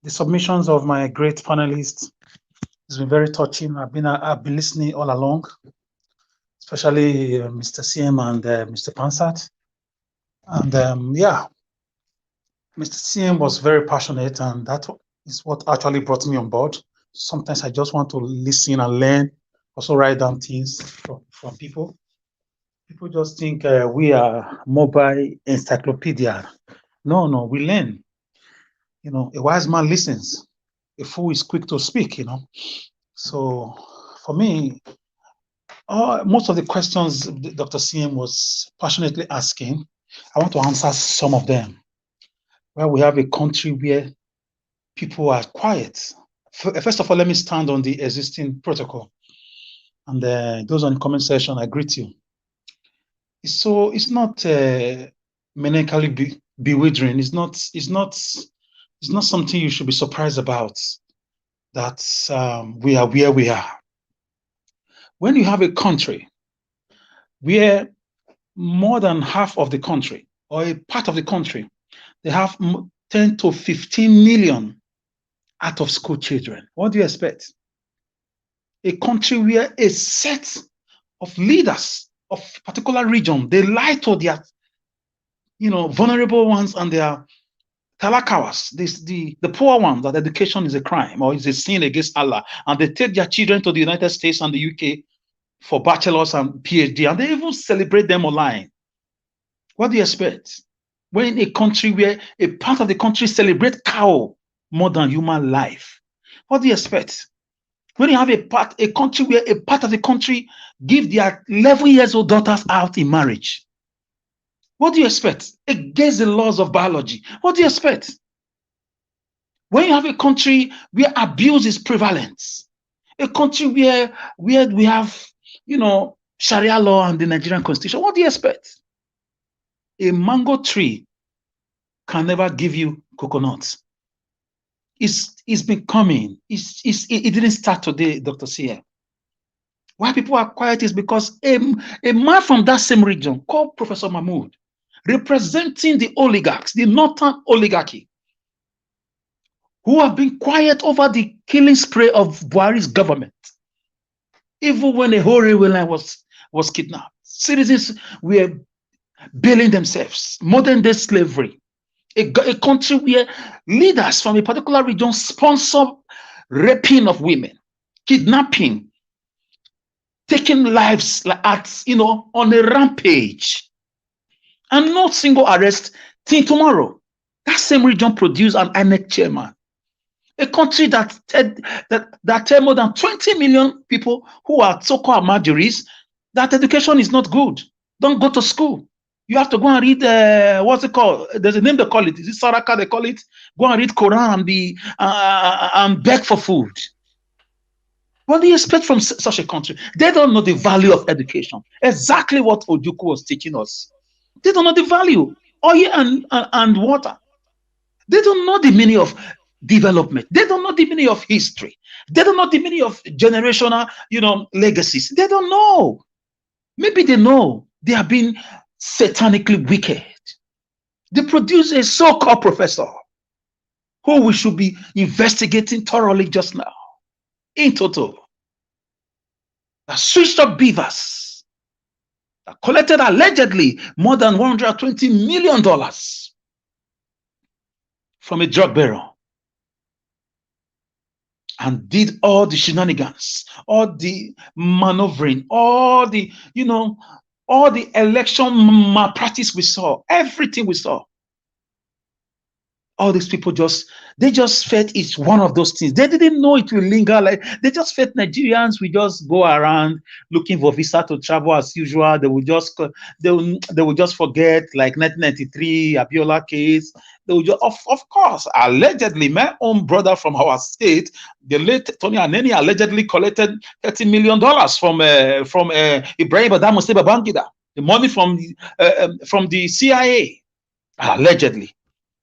submissions of my great panelists has been very touching. I've been listening all along, especially Mr. CM and Mr. Pansat. And yeah, Mr. CM was very passionate, and that is what actually brought me on board. Sometimes I just want to listen and learn, also write down things from people. People just think we are mobile encyclopedia. No, we learn. You know, a wise man listens. A fool is quick to speak, you know. So for me, most of the questions Dr. CM was passionately asking, I want to answer some of them. Well, we have a country where people are quiet. First of all, let me stand on the existing protocol. And those on the comment section, I greet you. So it's not mechanically bewildering. It's not something you should be surprised about, that we are where we are. When you have a country where more than half of the country, or a part of the country, they have 10 to 15 million out of school children, what do you expect? A country where a set of leaders of particular region, they lie to their vulnerable ones and their talakawas, the poor ones, that education is a crime or is a sin against Allah, and they take their children to the United States and the UK for bachelor's and PhD, and they even celebrate them online. What do you expect? When a country where a part of the country celebrates cow more than human life, what do you expect? When you have a country where a part of the country give their 11-year-old daughters out in marriage, what do you expect? Against the laws of biology, what do you expect? When you have a country where abuse is prevalent, a country where we have, Sharia law and the Nigerian constitution, what do you expect? A mango tree can never give you coconuts. It's been coming. It didn't start today, Dr. Sia. Why people are quiet is because a man from that same region called Professor Mahmoud, representing the oligarchs, the northern oligarchy, who have been quiet over the killing spree of Buhari's government. Even when a whole railway line was kidnapped, citizens were bailing themselves. Modern day slavery. A country where leaders from a particular region sponsor raping of women, kidnapping, taking lives on a rampage, and not single arrest till tomorrow. That same region produced an INEC chairman. A country that tell more than 20 million people who are so-called marjories that education is not good. Don't go to school. You have to go and read, what's it called? There's a name they call it. Is it Saraka they call it? Go and read Quran and beg for food. What do you expect from such a country? They don't know the value of education. Exactly what Ojukwu was teaching us. They don't know the value. Oil and water. They don't know the meaning of development. They don't know the meaning of history. They don't know the meaning of generational, legacies. They don't know. Maybe they know they have been satanically wicked. They produce a so-called professor who we should be investigating thoroughly just now, in total. That switched up beavers, that collected allegedly more than $120 million from a drug bearer, and did all the shenanigans, all the maneuvering, all the election malpractice we saw, everything we saw. All these people just felt it's one of those things. They didn't know it will linger. Like, they just felt Nigerians will just go around looking for visa to travel as usual. They will just forget, like 1993 Abiola case. They will just, of course, allegedly, my own brother from our state, the late Tony Aneni, allegedly collected $30 million from Ibrahim Badamose Babangida, the money from the CIA, allegedly.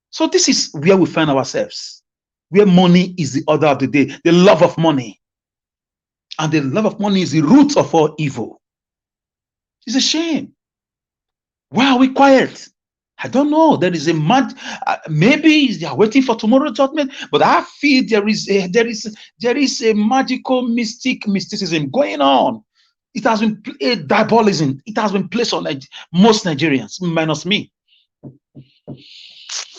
So this is where we find ourselves, where money is the order of the day, the love of money. And the love of money is the root of all evil. It's a shame. Why are we quiet? I don't know. There is a maybe they are waiting for tomorrow's judgment, but I feel there is a magical mysticism going on. It has been a diabolism. It has been placed on most Nigerians, minus me.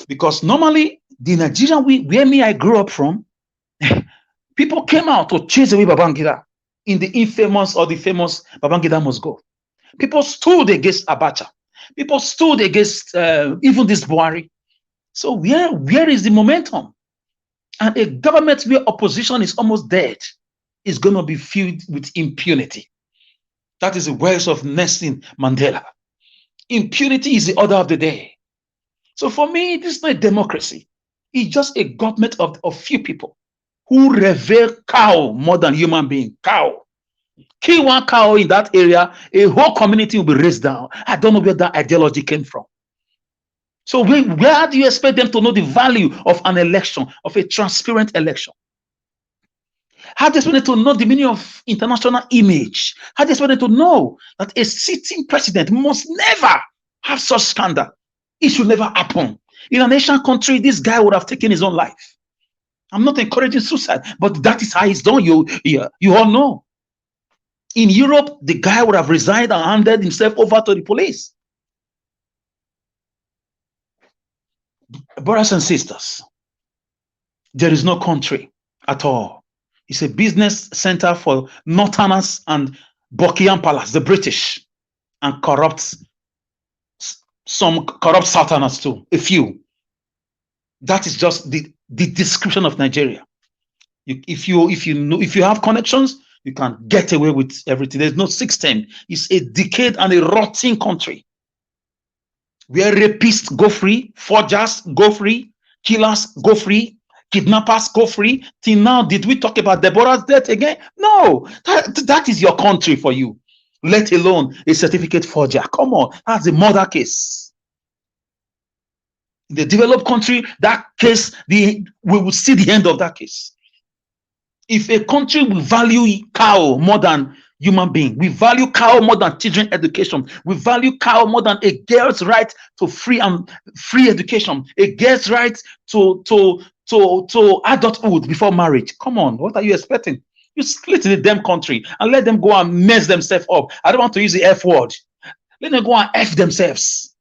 Because normally, the Nigerian where I grew up from, people came out to chase away Babangida in the infamous or the famous Babangida must go. People stood against Abacha. People stood against even this Buhari. So where is the momentum? And a government where opposition is almost dead is going to be filled with impunity. That is the words of Nelson Mandela. Impunity is the order of the day. So for me, this is not a democracy. It's just a government of few people who revere cow more than human being. Cow. Kill one cow in that area, a whole community will be raised down. I don't know where that ideology came from. So where do you expect them to know the value of an election, of a transparent election? How do you expect them to know the meaning of international image? How do you expect them to know that a sitting president must never have such scandal? It should never happen. In an Asian country, this guy would have taken his own life. I'm not encouraging suicide, but that is how it's done. You all know. In Europe, the guy would have resigned and handed himself over to the police. Brothers and sisters, there is no country at all. It's a business center for Northerners and Buckingham Palace, the British, and some corrupt Southerners too, a few. That is just the description of Nigeria. If you have connections, you can get away with everything. There's no system. It's a decayed and a rotting country where rapists go free, forgers go free, killers go free, kidnappers go free. Till now, did we talk about Deborah's death again? No, that is your country for you. Let alone a certificate forger. Come on, that's a murder case. In the developed country, that case, we will see the end of that case. If a country will value cow more than human being, we value cow more than children education, we value cow more than a girl's right to free education, a girl's right to adulthood before marriage. Come on, what are you expecting? You split the damn country and let them go and mess themselves up. I don't want to use the F word. Let them go and F themselves.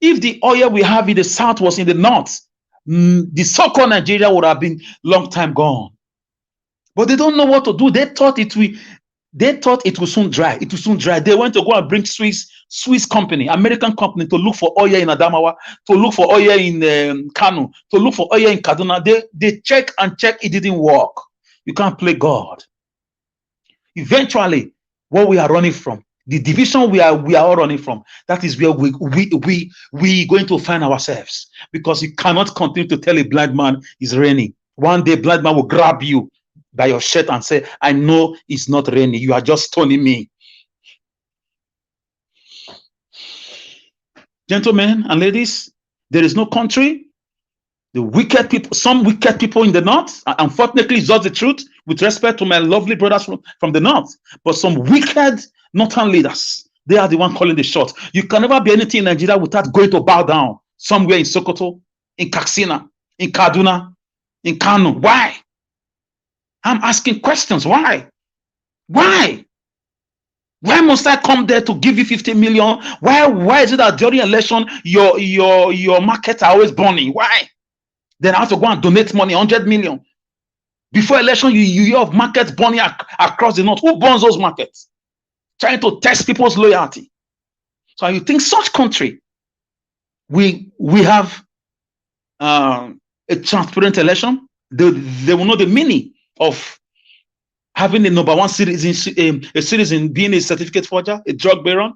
If the oil we have in the south was in the north, the so-called Nigeria would have been long time gone. But they don't know what to do. They thought it will soon dry. It will soon dry. They went to go and bring Swiss company, American company, to look for oil in Adamawa, to look for oil in Kano, to look for oil in Kaduna. They check and check. It didn't work. You can't play God. Eventually, what we are running from, the division we are all running from, that is where we going to find ourselves. Because you cannot continue to tell a blind man it's raining. One day, blind man will grab you by your shirt and say, I know it's not raining. You are just stoning me. Gentlemen and ladies, there is no country, The wicked people, some wicked people in the north, unfortunately, it's just the truth with respect to my lovely brothers from the north, but some wicked northern leaders, they are the one calling the shots. You can never be anything in Nigeria without going to bow down somewhere in Sokoto, in Katsina, in Kaduna, in Kano. Why? I'm asking questions. Why? Why? Why must I come there to give you 50 million? Why is it that during election your markets are always burning? Why? Then I have to go and donate money, 100 million. Before election, you hear of markets burning across the north. Who burns those markets? Trying to test people's loyalty. So you think such country, we have a transparent election? They will know the meaning of having a number one citizen, a citizen being a certificate forger, a drug baron,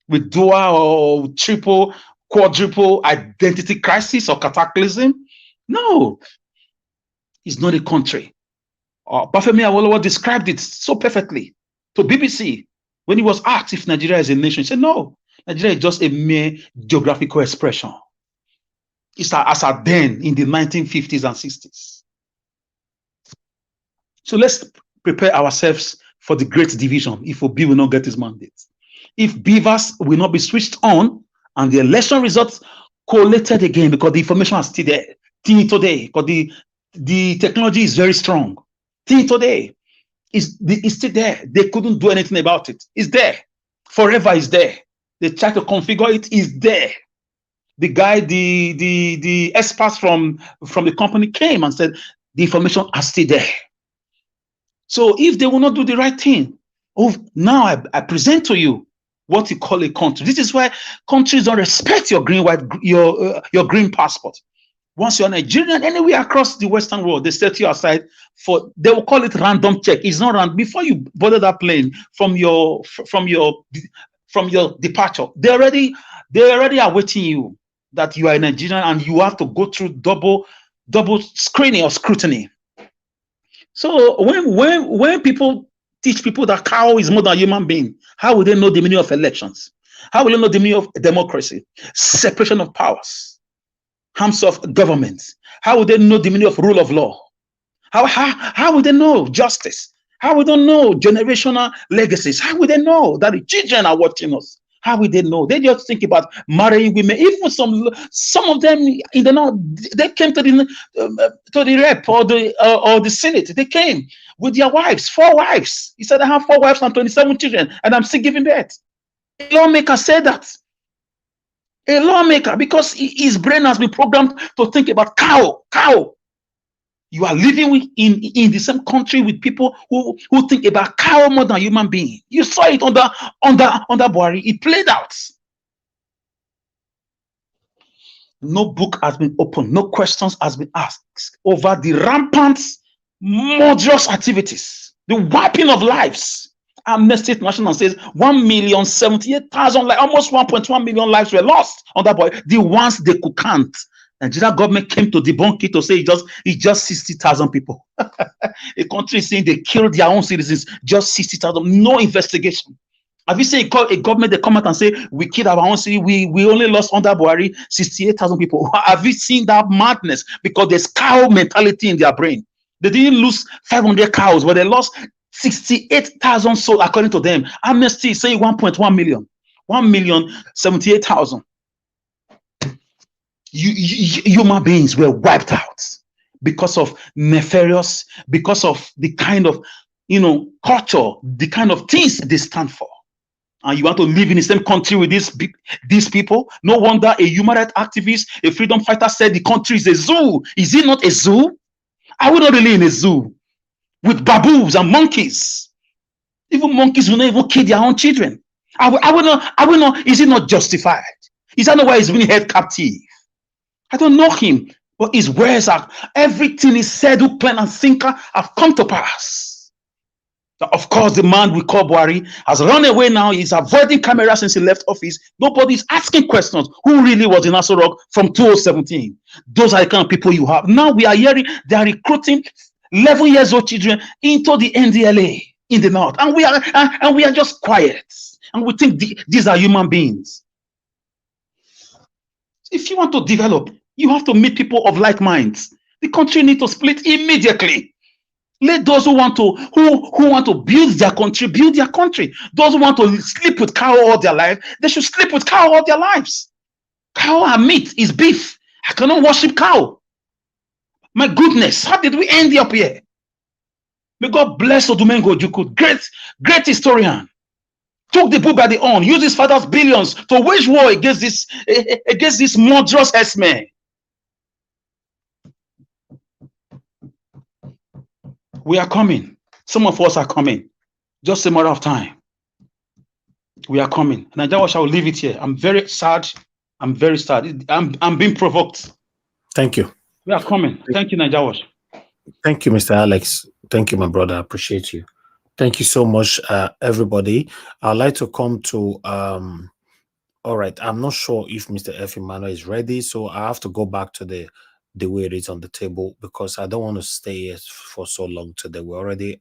with dual or triple, quadruple identity crisis or cataclysm. No, it's not a country. Bafemi Awolowo described it so perfectly to BBC when he was asked if Nigeria is a nation. He said, no, Nigeria is just a mere geographical expression. It's as a then in the 1950s and 60s. So let's prepare ourselves for the great division if Obi will not get his mandate. If beavers will not be switched on and the election results collated again because the information is still there. Till today, because the technology is very strong. Till today, it's still there. They couldn't do anything about it. It's there. Forever is there. They try to configure it, is there. The guy, the experts from the company came and said the information are still there. So if they will not do the right thing, now I present to you what you call a country. This is why countries don't respect your green your green passport. Once you're Nigerian, anywhere across the Western world, they set you aside they will call it random check. It's not random. Before you board that plane from your departure, they already are waiting you that you are a Nigerian and you have to go through double screening or scrutiny. So when people teach people that cow is more than a human being, how will they know the meaning of elections? How will they know the meaning of democracy, separation of powers, arms of government? How will they know the meaning of rule of law? How will they know justice? How will they know generational legacies? How will they know that the children are watching us? How will they know? They just think about marrying women. Even some of them in the north, they came to the rep or the senate. They came with their wives, 4 wives. He said, I have 4 wives and 27 children, and I'm still giving birth. A lawmaker said that. A lawmaker, because his brain has been programmed to think about cow. You are living in the same country with people who think about cow more than human being. You saw it under Buhari. It played out. No book has been opened. No questions has been asked over the rampant murderous activities, the wiping of lives. Amnesty International says 1,078,000, like almost 1.1 million lives were lost on that boy. The ones they could count. Nigeria government came to debunk it to say it's just 60,000 people. A country is saying they killed their own citizens, just 60,000. No investigation. Have you seen a government they come out and say we killed our own city? We only lost under Buhari 68,000 people. Have you seen that madness? Because there's cow mentality in their brain. They didn't lose 500 cows, but they lost 68,000 souls according to them. Amnesty is saying 1.1 million, 1,078,000. Human beings were wiped out because of nefarious, because of the kind of culture, the kind of things they stand for. And you want to live in the same country with these people? No wonder a human rights activist, a freedom fighter said the country is a zoo. Is it not a zoo? Are we not really in a zoo with baboons and monkeys? Even monkeys will not even kill their own children. Are we not? Is it not justified? Is that not why he's being held captive? I don't know him, but his words are everything he said, who plan and thinker have come to pass. Of course, the man we call Buhari has run away now. He's avoiding camera since he left office. Nobody's asking questions. Who really was in Aso Rock from 2017? Those are the kind of people you have. Now we are hearing they are recruiting 11 years old children into the NDLA in the north, and we are just quiet, and we think these are human beings. If you want to develop, You have to meet people of like minds. The country needs to split immediately. Let those who want to build their country build their country. Those who want to sleep with cow all their life, they should sleep with cow all their lives. Cow and meat is beef. I cannot worship cow. My goodness, how did we end up here? May God bless Odumengo Ojukwu, great historian. Took the book by the horn, used his father's billions to wage war against this murderous herdsmen. We are coming. Some of us are coming. Just a matter of time. We are coming. And I shall leave it here. I'm very sad. I'm very sad. I'm being provoked. Thank you. We are coming. Thank you, Najawash. Thank you, Mr. Alex. Thank you, my brother. I appreciate you. Thank you so much, everybody. I'd like to come to all right. I'm not sure if Mr. F. Emmanuel is ready, so I have to go back to the way it is on the table because I don't want to stay here for so long today. We're already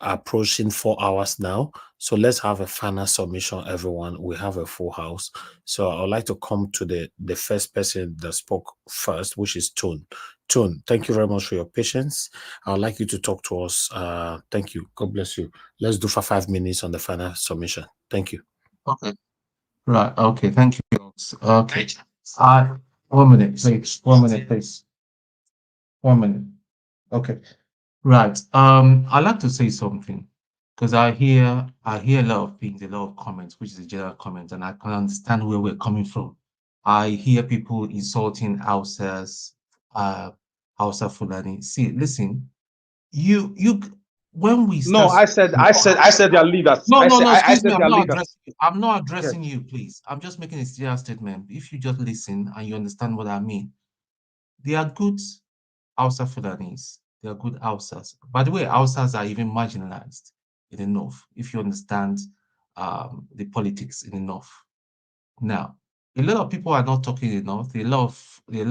approaching 4 hours now. So let's have a final submission, everyone. We have a full house. So I'd like to come to the first person that spoke first, which is Thur. Thur, thank you very much for your patience. I'd like you to talk to us. Thank you. God bless you. Let's do for 5 minutes on the final submission. Thank you. Okay. Right. Okay. Thank you. Okay. 1 minute, please. 1 minute, please. 1 minute. Okay. Right. I'd like to say something because I hear a lot of things, a lot of comments, which is a general comment, and I can understand where we're coming from. I hear people insulting Hausas, Hausa Fulani. See, listen, you when we No, I said they're leaders. No, I excuse me. said they're leaders. I'm not addressing you, please. I'm just making a clear statement. If you just listen and you understand what I mean, they are good Hausa Fulanis. They are good Hausas. By the way, Hausas are even marginalized in the north. If you understand the politics in the north. Now, a lot of people are not talking enough. They love their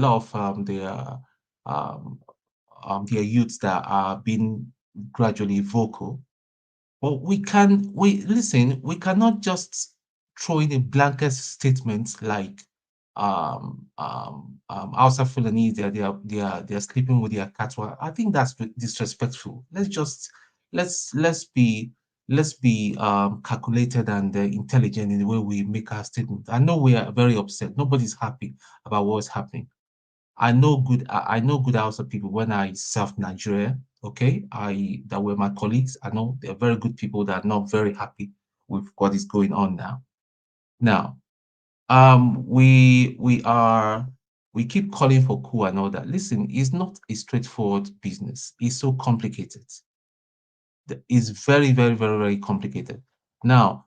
youths that are being gradually vocal. But we cannot just throw in a blanket statement like Hausa Fulani, they're sleeping with their cattle. I think that's disrespectful. Let's be calculated and intelligent in the way we make our statement. I know we are very upset. Nobody's happy about what's happening. I know good Hausa people when I served Nigeria. Okay, that were my colleagues. I know they're very good people that are not very happy with what is going on now. Now, we keep calling for coup and all that. Listen, it's not a straightforward business. It's so complicated. It's very, very, very, very complicated. Now,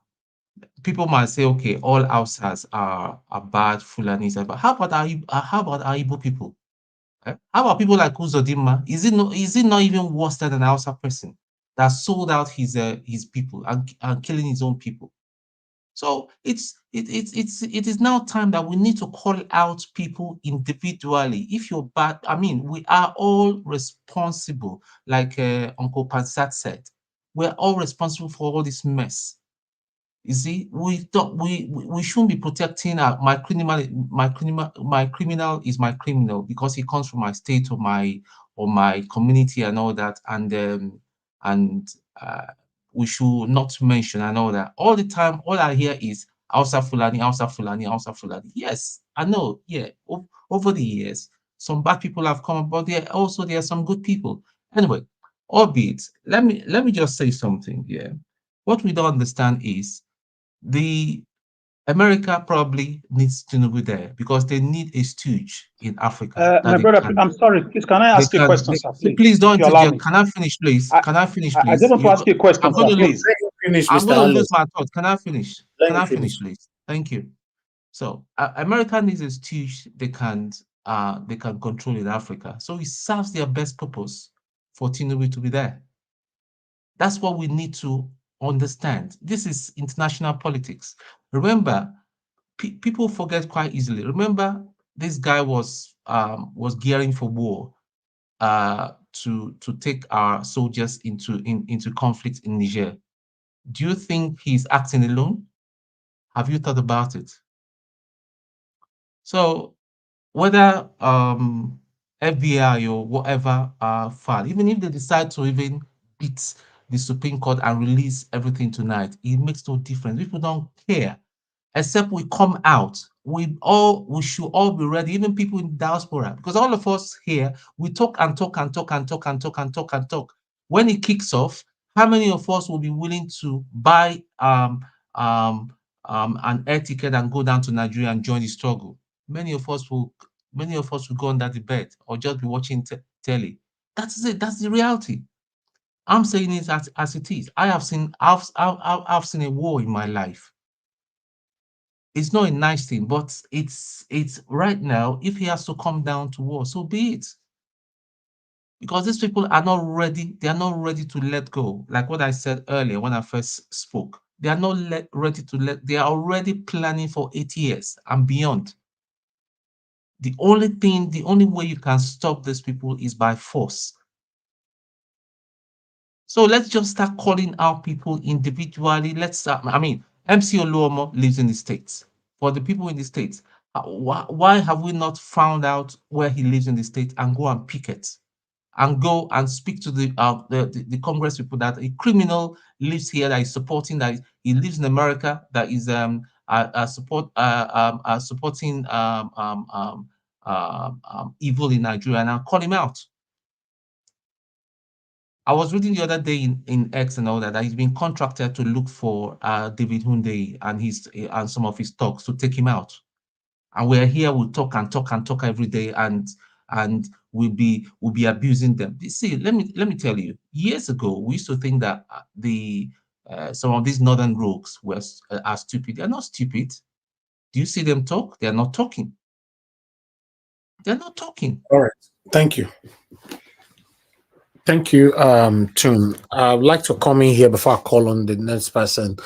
people might say, okay, all Hausas are bad, Fulanis are bad. How about our Igbo people? How about people like Uzodinma? Is it not even worse than an Hausa person that sold out his people and killing his own people? So it is now time that we need to call out people individually. If you're bad, I mean, we are all responsible, like Uncle Pansat said. We're all responsible for all this mess. You see, we shouldn't be protecting my criminal is my criminal because he comes from my state or my community and all that, and we should not mention and all that. All the time, all I hear is Hausa Fulani, Hausa Fulani, Hausa Fulani. Yes, I know. Yeah, over the years, some bad people have come, but there are some good people. Anyway, albeit, let me just say something here. What we don't understand is the America probably needs Tinubu there because they need a stooge in Africa. My brother, I'm sorry. Please, can I ask you a question, sir? Please don't allow me. Can I finish, please? Can I finish, please? I just want to ask you a question, I'm going sir, to please. I'm going to lose my thoughts. Can I finish? Can I finish, please? Thank you. So America needs a stooge they can control in Africa. So it serves their best purpose for Tinubu to be there. That's what we need to understand. This is international politics. Remember, people forget quite easily. Remember, this guy was gearing for war to take our soldiers into conflict in Niger. Do you think he's acting alone? Have you thought about it? So whether FBI or whatever file, even if they decide to even beat the Supreme Court and release everything tonight, it makes no difference. People don't care, except we come out. We should all be ready, even people in diaspora, because all of us here, we talk and talk and talk and talk and talk and talk and talk. When it kicks off, how many of us will be willing to buy an air ticket and go down to Nigeria and join the struggle? Many of us will go under the bed or just be watching telly. That's it. That's the reality. I'm saying it as it is. I've seen a war in my life. It's not a nice thing, but it's right now. If he has to come down to war, so be it. Because these people are not ready. They are not ready to let go. Like what I said earlier when I first spoke. They are not ready to let. They are already planning for 8 years and beyond. The only way you can stop these people is by force. So let's just start calling out people individually. Let's start. I mean, MC Oluomo lives in the States. For the people in the States, why have we not found out where he lives in the States and go and picket and go and speak to the Congress people that a criminal lives here that is supporting, that he lives in America, that is supporting evil in Nigeria, and call him out. I was reading the other day in X and all that he's been contracted to look for David Hunde and some of his talks to take him out. And we're here, we'll talk and talk and talk every day, and we'll be abusing them. See, let me tell you, years ago we used to think that some of these northern rogues are stupid. They're not stupid. Do you see them talk? They're not talking. They're not talking. All right. Thank you. Thank you, Tune. I would like to come in here before I call on the next person.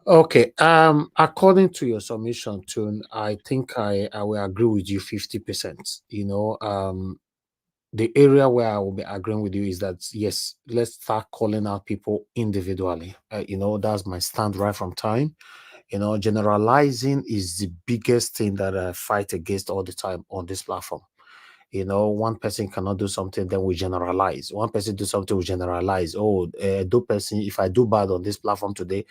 Okay. According to your submission, Tune, I think I will agree with you 50%. You know, the area where I will be agreeing with you is that yes, let's start calling out people individually. You know, that's my stand right from time. You know, generalizing is the biggest thing that I fight against all the time on this platform. You know, one person cannot do something, then we generalize. One person do something, we generalize. Oh, do person, if I do bad on this platform today,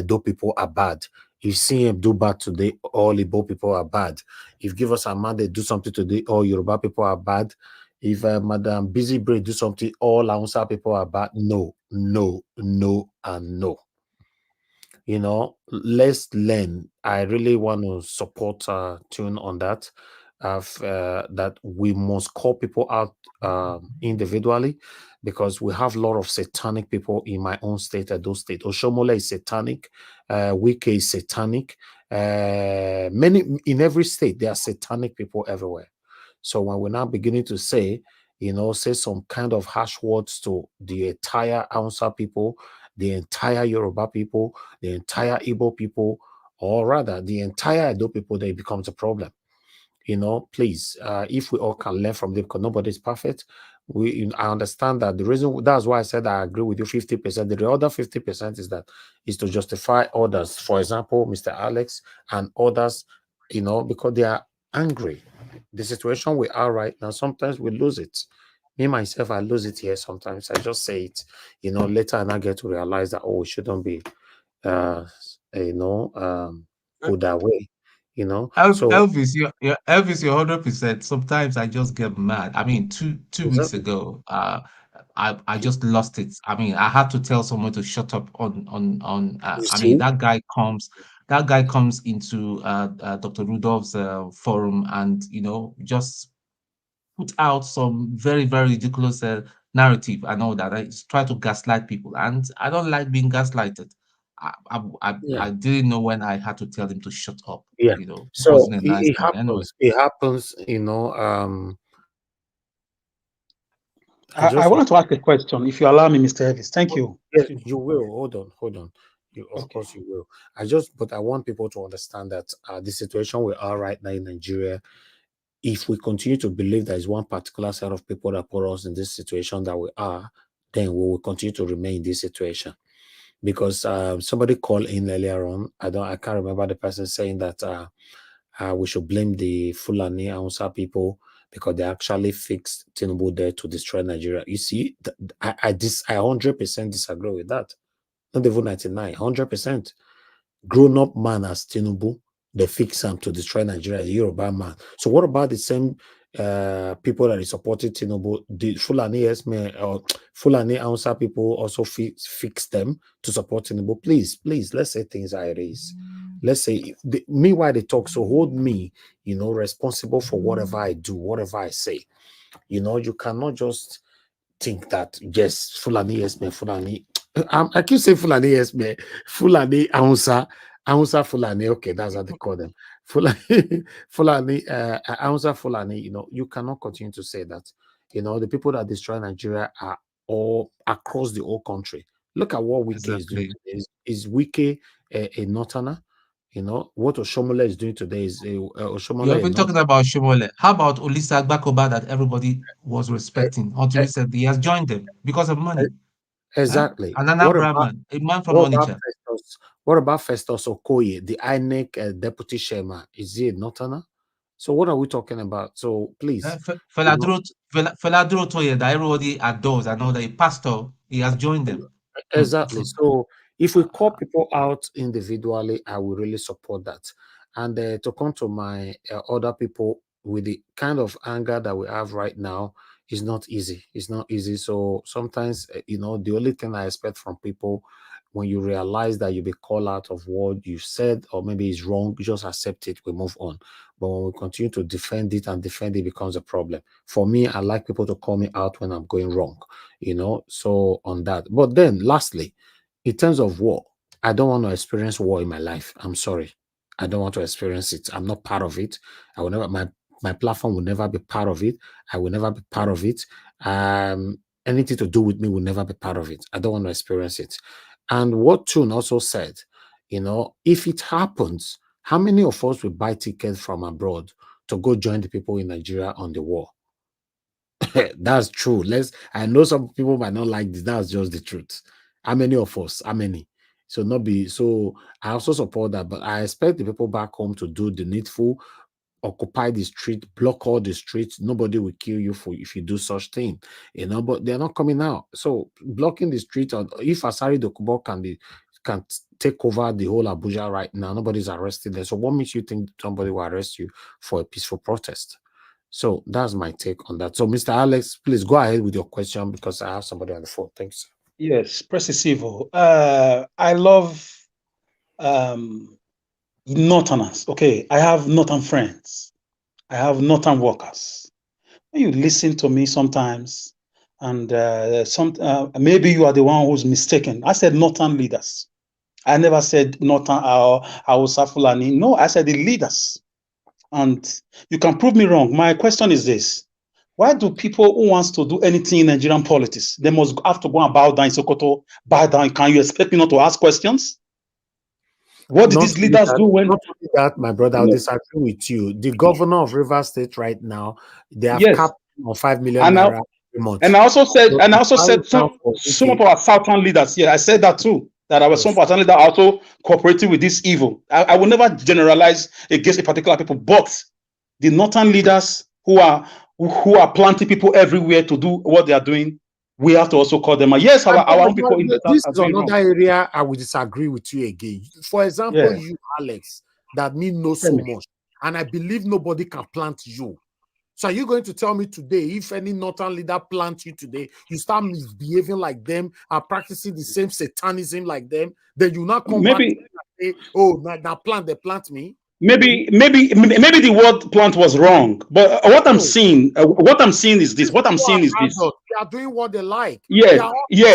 do people are bad. If CM do bad today, all Igbo people are bad. If give us a man they do something today, all Yoruba people are bad. If Madam Busy Brain do something, all Hausa people are bad. No, no, no, and no. You know, let's learn. I really want to support Tune on that. That we must call people out individually, because we have a lot of satanic people in my own state, Edo State. Oshomole is satanic, Wike is satanic. Many in every state, there are satanic people everywhere. So when we're now beginning to say, you know, say some kind of harsh words to the entire Hausa people, the entire Yoruba people, the entire Igbo people, or rather the entire Edo people, then it becomes a problem. You know, please, if we all can learn from them, because nobody's perfect. I understand that the reason, that's why I said I agree with you 50%. The other 50% is to justify others. For example, Mr. Alex and others, you know, because they are angry. The situation we are right now, sometimes we lose it. Me, myself, I lose it here sometimes. I just say it, you know, later and I get to realize that, oh, it shouldn't be, you know, put that way. You know, so Elvis, you're 100%. Sometimes I just get mad. I mean, two weeks exactly. ago, I just lost it. I mean, I had to tell someone to shut up on. You I mean, see, that guy comes into Dr. Rudolph's forum and just put out some very very ridiculous narrative and all that. I try to gaslight people, and I don't like being gaslighted. yeah. I didn't know when I had to tell him to shut up. Yeah. It So wasn't a it, nice it thing. Anyway, happens. It happens, you know. I I just want. wanted to ask a question, if you allow me, Mr. Ellis. Thank you. Yes, you will. Hold on. You, of Okay. course, you will. But I want people to understand that the situation we are right now in Nigeria, if we continue to believe there is one particular set of people that put us in this situation that we are, then we will continue to remain in this situation. Because somebody called in earlier on, I can't remember the person saying that we should blame the Fulani Hausa people because they actually fixed Tinubu there to destroy Nigeria. You see, I 100% disagree with that. Not even 99, 100%. Grown-up man as Tinubu, they fix him to destroy Nigeria, a Yoruba man. So what about the same people that is supporting Tinubu? The Fulani men or Fulani Hausa people also fix them to support Tinubu? Please, let's say things are it is. Let's say, meanwhile they talk, so hold me, responsible for whatever I do, whatever I say. You cannot just think that, yes, Fulani, yes, man, Fulani. I keep saying Fulani, yes, man. Fulani, Hausa Fulani. Okay, that's how they call them. Fulani, Fulani, Hausa Fulani. You cannot continue to say that. The people that destroy Nigeria are all across the whole country. Look at what Wike is doing today. Is Wike a northerner? What Oshomole is doing today is Oshomole. You're even talking about Shomole. How about Olisa Agbakoba that everybody was respecting until recently? He has joined them because of money. Exactly. Another Brahman, a man from Onitsha. What about Festus Okoye, the INEC deputy chairman? Is he a northerner? So what are we talking about? So please. Feladuro Toye that everybody adores and all that, a pastor, he has joined them. Exactly. So if we call people out individually, I will really support that. And to come to my other people with the kind of anger that we have right now, is not easy. It's not easy. So sometimes, the only thing I expect from people, when you realize that you be called out of what you said, or maybe it's wrong, you just accept it, we move on. But when we continue to defend it becomes a problem. For me, I like people to call me out when I'm going wrong, so on that. But then lastly, in terms of war, I don't want to experience war in my life. I'm sorry. I don't want to experience it. I'm not part of it. I will never, my platform will never be part of it. I will never be part of it. Anything to do with me will never be part of it. I don't want to experience it. And what Tune also said, if it happens, how many of us will buy tickets from abroad to go join the people in Nigeria on the war? That's true. I know some people might not like this. That's just the truth. How many of us? How many? So I also support that, but I expect the people back home to do the needful, occupy the street, block all the streets. Nobody will kill you if you do such thing, but they're not coming out. So blocking the street, or if Asari Dokubo can take over the whole Abuja right now, nobody's arrested there. So what makes you think somebody will arrest you for a peaceful protest? So that's my take on that. So Mr. Alex, please go ahead with your question because I have somebody on the phone. Thanks. Yes, Preciso. I love Northerners. Okay, I have Northern friends. I have Northern workers. When you listen to me sometimes, and maybe you are the one who's mistaken. I said Northern leaders. I never said Northern or Hausa Fulani. No, I said the leaders. And you can prove me wrong. My question is this. Why do people who wants to do anything in Nigerian politics, they must have to go and bow down in Sokoto, bow down? Can you expect me not to ask questions? What did these leaders do when... Not only that, my brother, I'll disagree with you. The governor of Rivers State right now, they have capped on 5 million naira every month. And I also said, some of our Southern leaders, I said that too, that our some Southern leaders are also cooperating with this evil. I will never generalize against a particular people, but the Northern leaders who are planting people everywhere to do what they are doing, we have to also call them. Yes, our own people in the South. This is another area I will disagree with you again. For example, you, Alex, that me know so much, and I believe nobody can plant you. So are you going to tell me today, if any Northern leader plants you today, you start misbehaving like them and practicing the same satanism like them, then you not come back and say, oh, that plant, they plant me? Maybe the word plant was wrong, but what I'm seeing is this. What I'm seeing is this. They are doing what they like. Yes. You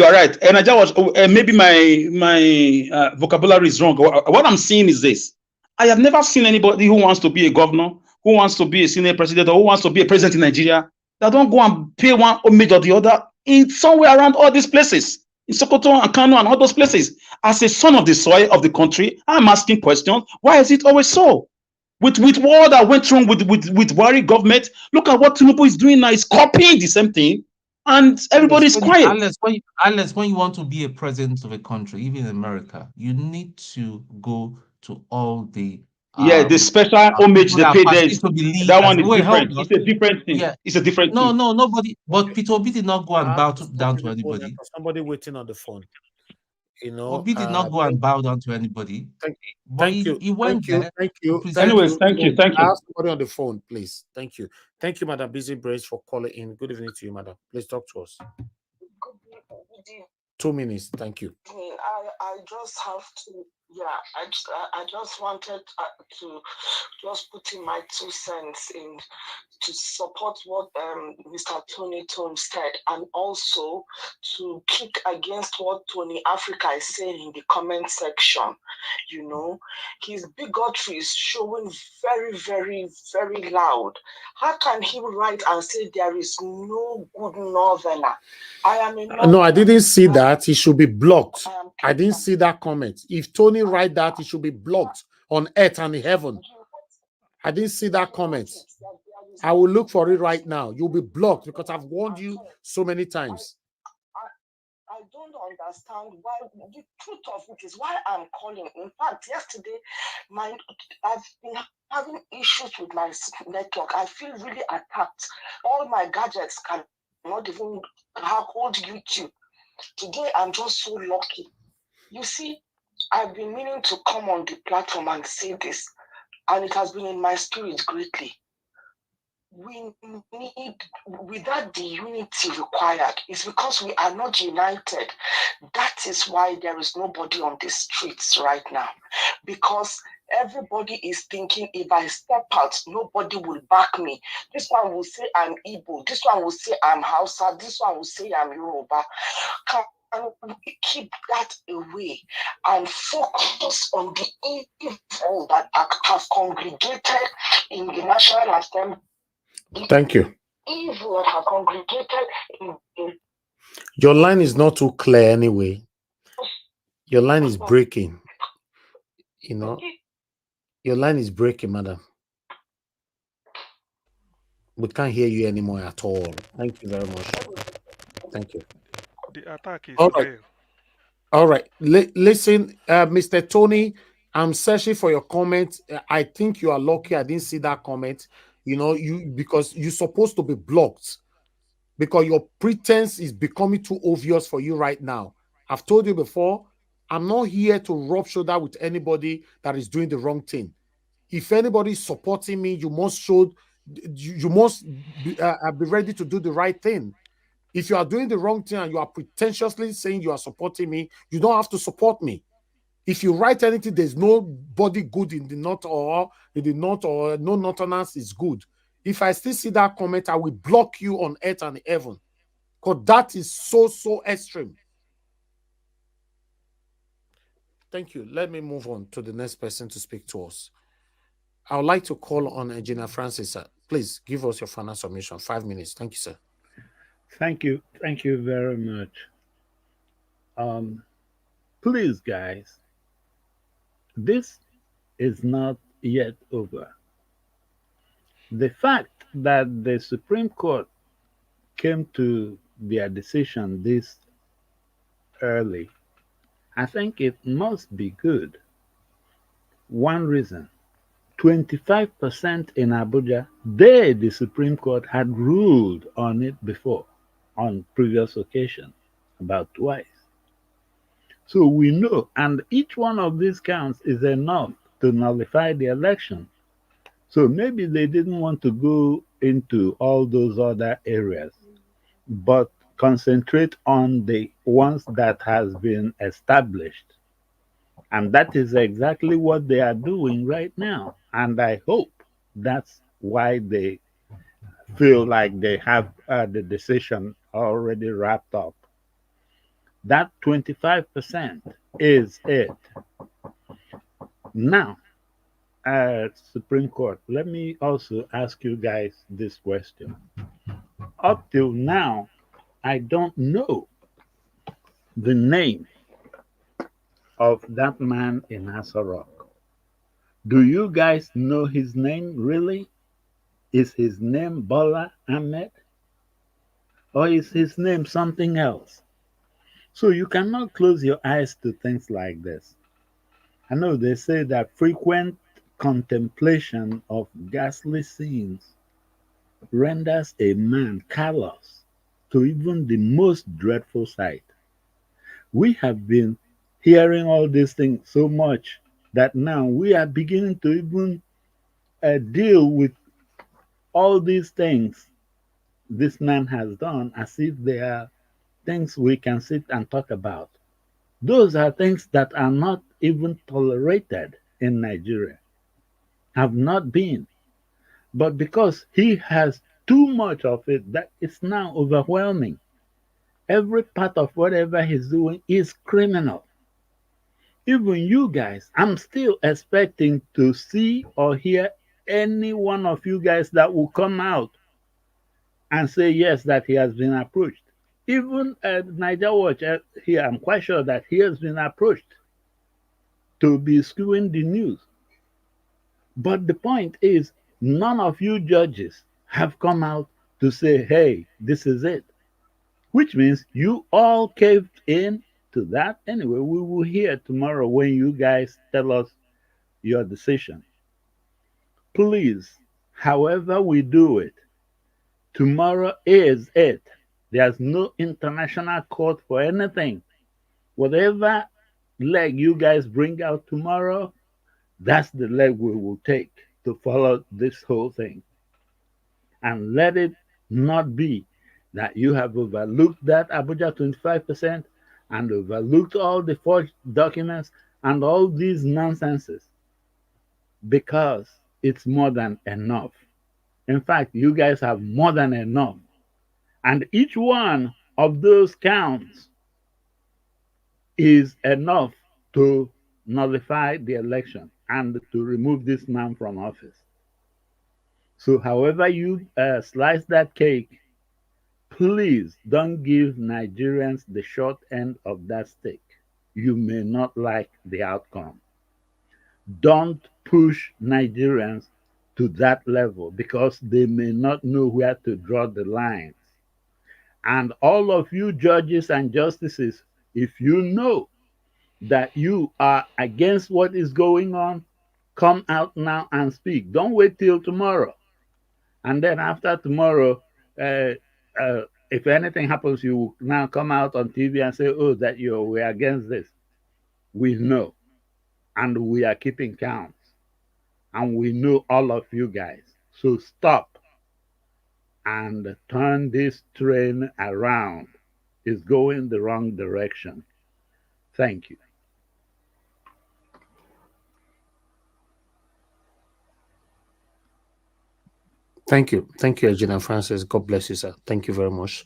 are right. And I just was maybe my vocabulary is wrong. What I'm seeing is this. I have never seen anybody who wants to be a governor, who wants to be a senior president, or who wants to be a president in Nigeria that don't go and pay one homage or the other in somewhere around all these places. In Sokoto and Kano and all those places. As a son of the soil of the country, I'm asking questions. Why is it always so? With what that went wrong with Buhari government, look at what Tinubu is doing now. He's copying the same thing, and everybody's quiet. Unless when you want to be a president of a country, even in America, you need to go to all the Yeah, the special homage people they that pay there perceive is to be that leaders. one is Wait, hold different. on. It's a different thing. Yeah. It's a different No, thing. nobody. But Okay. Peter Obi did not go I and have bow to stop down you to people. anybody. There's somebody waiting on the phone. You know, Obi did not go and bow down to anybody. But he went there to present Anyways, his thank you, image. thank I you. have somebody on the phone, please. Thank you. Thank you, Madam Busy Brace, for calling in. Good evening to you, Madam. Please talk to us. 2 minutes. Thank you. I just have to, I just wanted to just put in my 2 cents in to support what Mr. Tony Tone said, and also to kick against what Tony Africa is saying in the comment section. You know, his bigotry is showing very, very, very loud. How can he write and say there is no good northerner? I am a No, I didn't see that. He should be blocked. I didn't see that comment. If Tony write that, he should be blocked on earth and in heaven. I didn't see that comment. I will look for it right now. You'll be blocked because I've warned you so many times. I don't understand why. The truth of it is why I'm calling. In fact, yesterday, I've been having issues with my network. I feel really attacked. All my gadgets cannot even hold YouTube. Today, I'm just so lucky. You see, I've been meaning to come on the platform and say this, and it has been in my spirit greatly. We need, without the unity required, it's because we are not united. That is why there is nobody on the streets right now. Because everybody is thinking, if I step out, nobody will back me. This one will say I'm Igbo. This one will say I'm Hausa. This one will say I'm Yoruba. Can we keep that away and focus on the evil that have congregated in the National Assembly? Thank you. Evil that have congregated in Your line is not too clear anyway. Your line is breaking. You know, your line is breaking, madam. We can't hear you anymore at all. Thank you very much. Thank you. The attack is All right. real. All right. Listen, Mr. Tony, I'm searching for your comment. I think you are lucky I didn't see that comment. You know, because you're supposed to be blocked because your pretense is becoming too obvious for you right now. I've told you before, I'm not here to rub shoulder with anybody that is doing the wrong thing. If anybody is supporting me, you must be ready to do the right thing. If you are doing the wrong thing and you are pretentiously saying you are supporting me, you don't have to support me. If you write anything, there's nobody good in the north or no northerners is good. If I still see that comment, I will block you on earth and heaven. Because that is so extreme. Thank you. Let me move on to the next person to speak to us. I would like to call on Engineer Francis, sir. Please give us your final submission. 5 minutes. Thank you, sir. Thank you. Thank you very much. Please, guys, this is not yet over. The fact that the Supreme Court came to their decision this early, I think it must be good. One reason, 25% in Abuja, the Supreme Court had ruled on it before, on previous occasion, about twice. So we know, and each one of these counts is enough to nullify the election. So maybe they didn't want to go into all those other areas, but concentrate on the ones that has been established. And that is exactly what they are doing right now. And I hope that's why they feel like they have the decision already wrapped up. That 25% is it. Now, Supreme Court, let me also ask you guys this question. Up till now, I don't know the name of that man in Asarok. Do you guys know his name really? Is his name Bola Ahmed? Or is his name something else? So you cannot close your eyes to things like this. I know they say that frequent contemplation of ghastly scenes renders a man callous to even the most dreadful sight. We have been hearing all these things so much that now we are beginning to even deal with all these things this man has done as if they are things we can sit and talk about. Those are things that are not even tolerated in Nigeria, have not been. But because he has too much of it, that it's now overwhelming. Every part of whatever he's doing is criminal. Even you guys, I'm still expecting to see or hear any one of you guys that will come out and say yes, that he has been approached. Even Niger Watch here, I'm quite sure that he has been approached to be skewing the news. But the point is, none of you judges have come out to say, hey, this is it. Which means you all caved in to that. Anyway, we will hear tomorrow when you guys tell us your decision. Please, however we do it, tomorrow is it. There's no international court for anything. Whatever leg you guys bring out tomorrow, that's the leg we will take to follow this whole thing. And let it not be that you have overlooked that Abuja 25% and overlooked all the forged documents and all these nonsenses because it's more than enough. In fact, you guys have more than enough. And each one of those counts is enough to nullify the election and to remove this man from office. So, however you slice that cake, please don't give Nigerians the short end of that stick. You may not like the outcome. Don't push Nigerians to that level because they may not know where to draw the lines. And all of you judges and justices, if you know that you are against what is going on, come out now and speak. Don't wait till tomorrow. And then after tomorrow, uh, if anything happens, you will now come out on TV and say, oh, that we're against this. We know. And we are keeping count. And we know all of you guys. So stop and turn this train around. It's going the wrong direction. Thank you. Thank you. Thank you, Regina Francis. God bless you, sir. Thank you very much.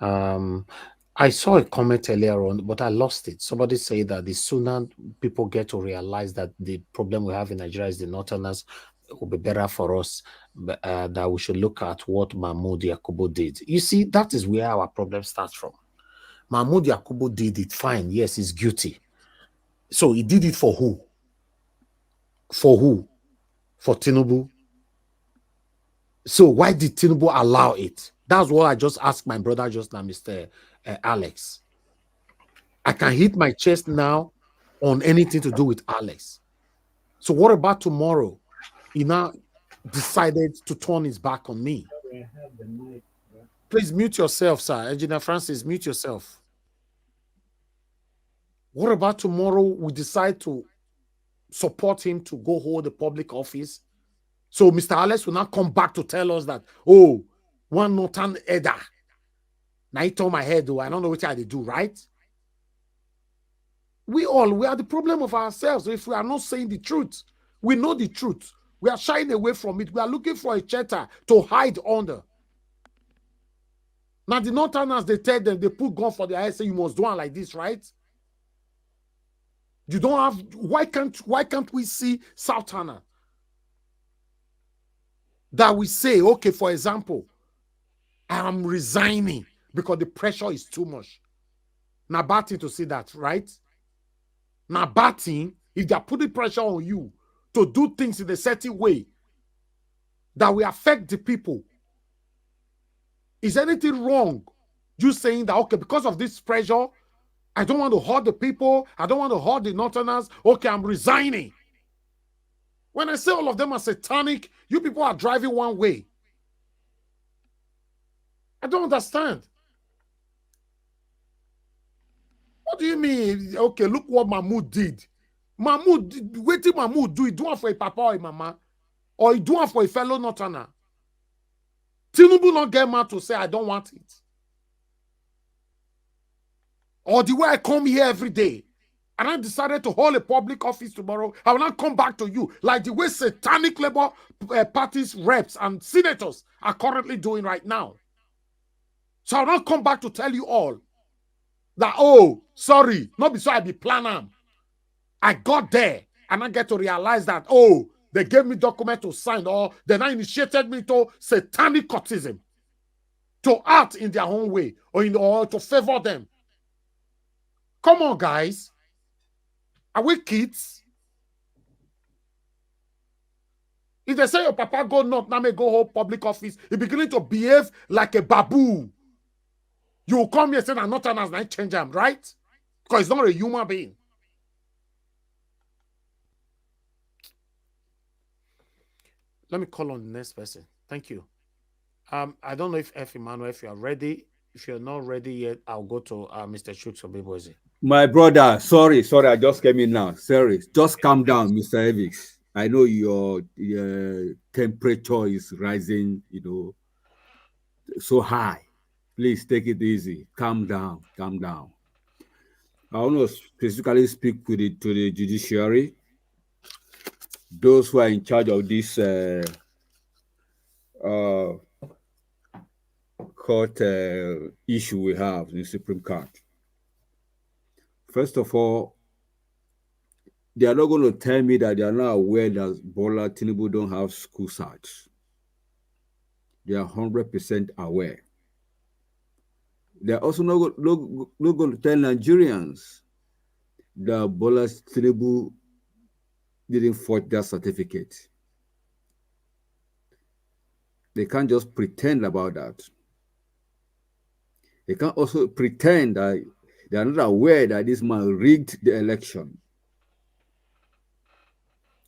I saw a comment earlier on, but I lost it. Somebody said that the sooner people get to realize that the problem we have in Nigeria is the Northerners, it will be better for us that we should look at what Mahmoud Yakubu did. You see, that is where our problem starts from. Mahmoud Yakubu did it fine. Yes, he's guilty. So he did it for who? For who? For Tinubu? So why did Tinubu allow it? That's what I just asked my brother just now, Mr. Alex. I can hit my chest now on anything to do with Alex. So what about tomorrow? He now decided to turn his back on me. Please mute yourself, sir. Engineer Francis, mute yourself. What about tomorrow we decide to support him to go hold a public office? So Mr. Alex will not come back to tell us that, oh, one Northern Edda. Now he told my head, though, I don't know what they do, right? We are the problem of ourselves. If we are not saying the truth, we know the truth. We are shying away from it. We are looking for a shelter to hide under. Now the Northerners, they tell them, they put gun for their head, say you must do it like this, right? You don't have, why can't we see Southerner that we say, okay, for example, I am resigning because the pressure is too much. Now bad thing to see that, right? Now bad thing, if they're putting pressure on you to do things in a certain way that will affect the people, is anything wrong? You saying that, okay, because of this pressure, I don't want to hurt the people. I don't want to hurt the Northerners. Okay, I'm resigning. When I say all of them are satanic, you people are driving one way. I don't understand. What do you mean? Okay, look what Mahmoud did. Mahmoud, wait till Mahmoud do it. Do it for a papa or a mama. Or he do it for a fellow Northerner. Tinubu not get mad to say, I don't want it. Or the way I come here every day, and I decided to hold a public office tomorrow, I will not come back to you like the way satanic Labour parties reps and senators are currently doing right now. So I will not come back to tell you all that, oh, sorry, not because I be planning. I got there and I get to realize that, oh, they gave me document to sign, or they now initiated me to satanic cultism, to act in their own way, or to favor them. Come on, guys. Are we kids? If they say your papa go north, now may go hold public office, he beginning to behave like a baboon. You will come here saying I'm not an as I change him, right? Because he's not a human being. Let me call on the next person. Thank you. I don't know if F. Emmanuel, if you are ready. If you're not ready yet, I'll go to Mr. Shooks or Bibozi. My brother, sorry, I just came in now. Sorry, just calm down, Mr. Evix. I know your temperature is rising, so high. Please take it easy. Calm down. I want to specifically speak to the judiciary, those who are in charge of this court issue we have in the Supreme Court. First of all, they are not going to tell me that they are not aware that Bola Tinubu don't have school certs. They are 100% aware. They are also not going to tell Nigerians that Bola Tinubu didn't forge that certificate. They can't just pretend about that. They can't also pretend that they are not aware that this man rigged the election.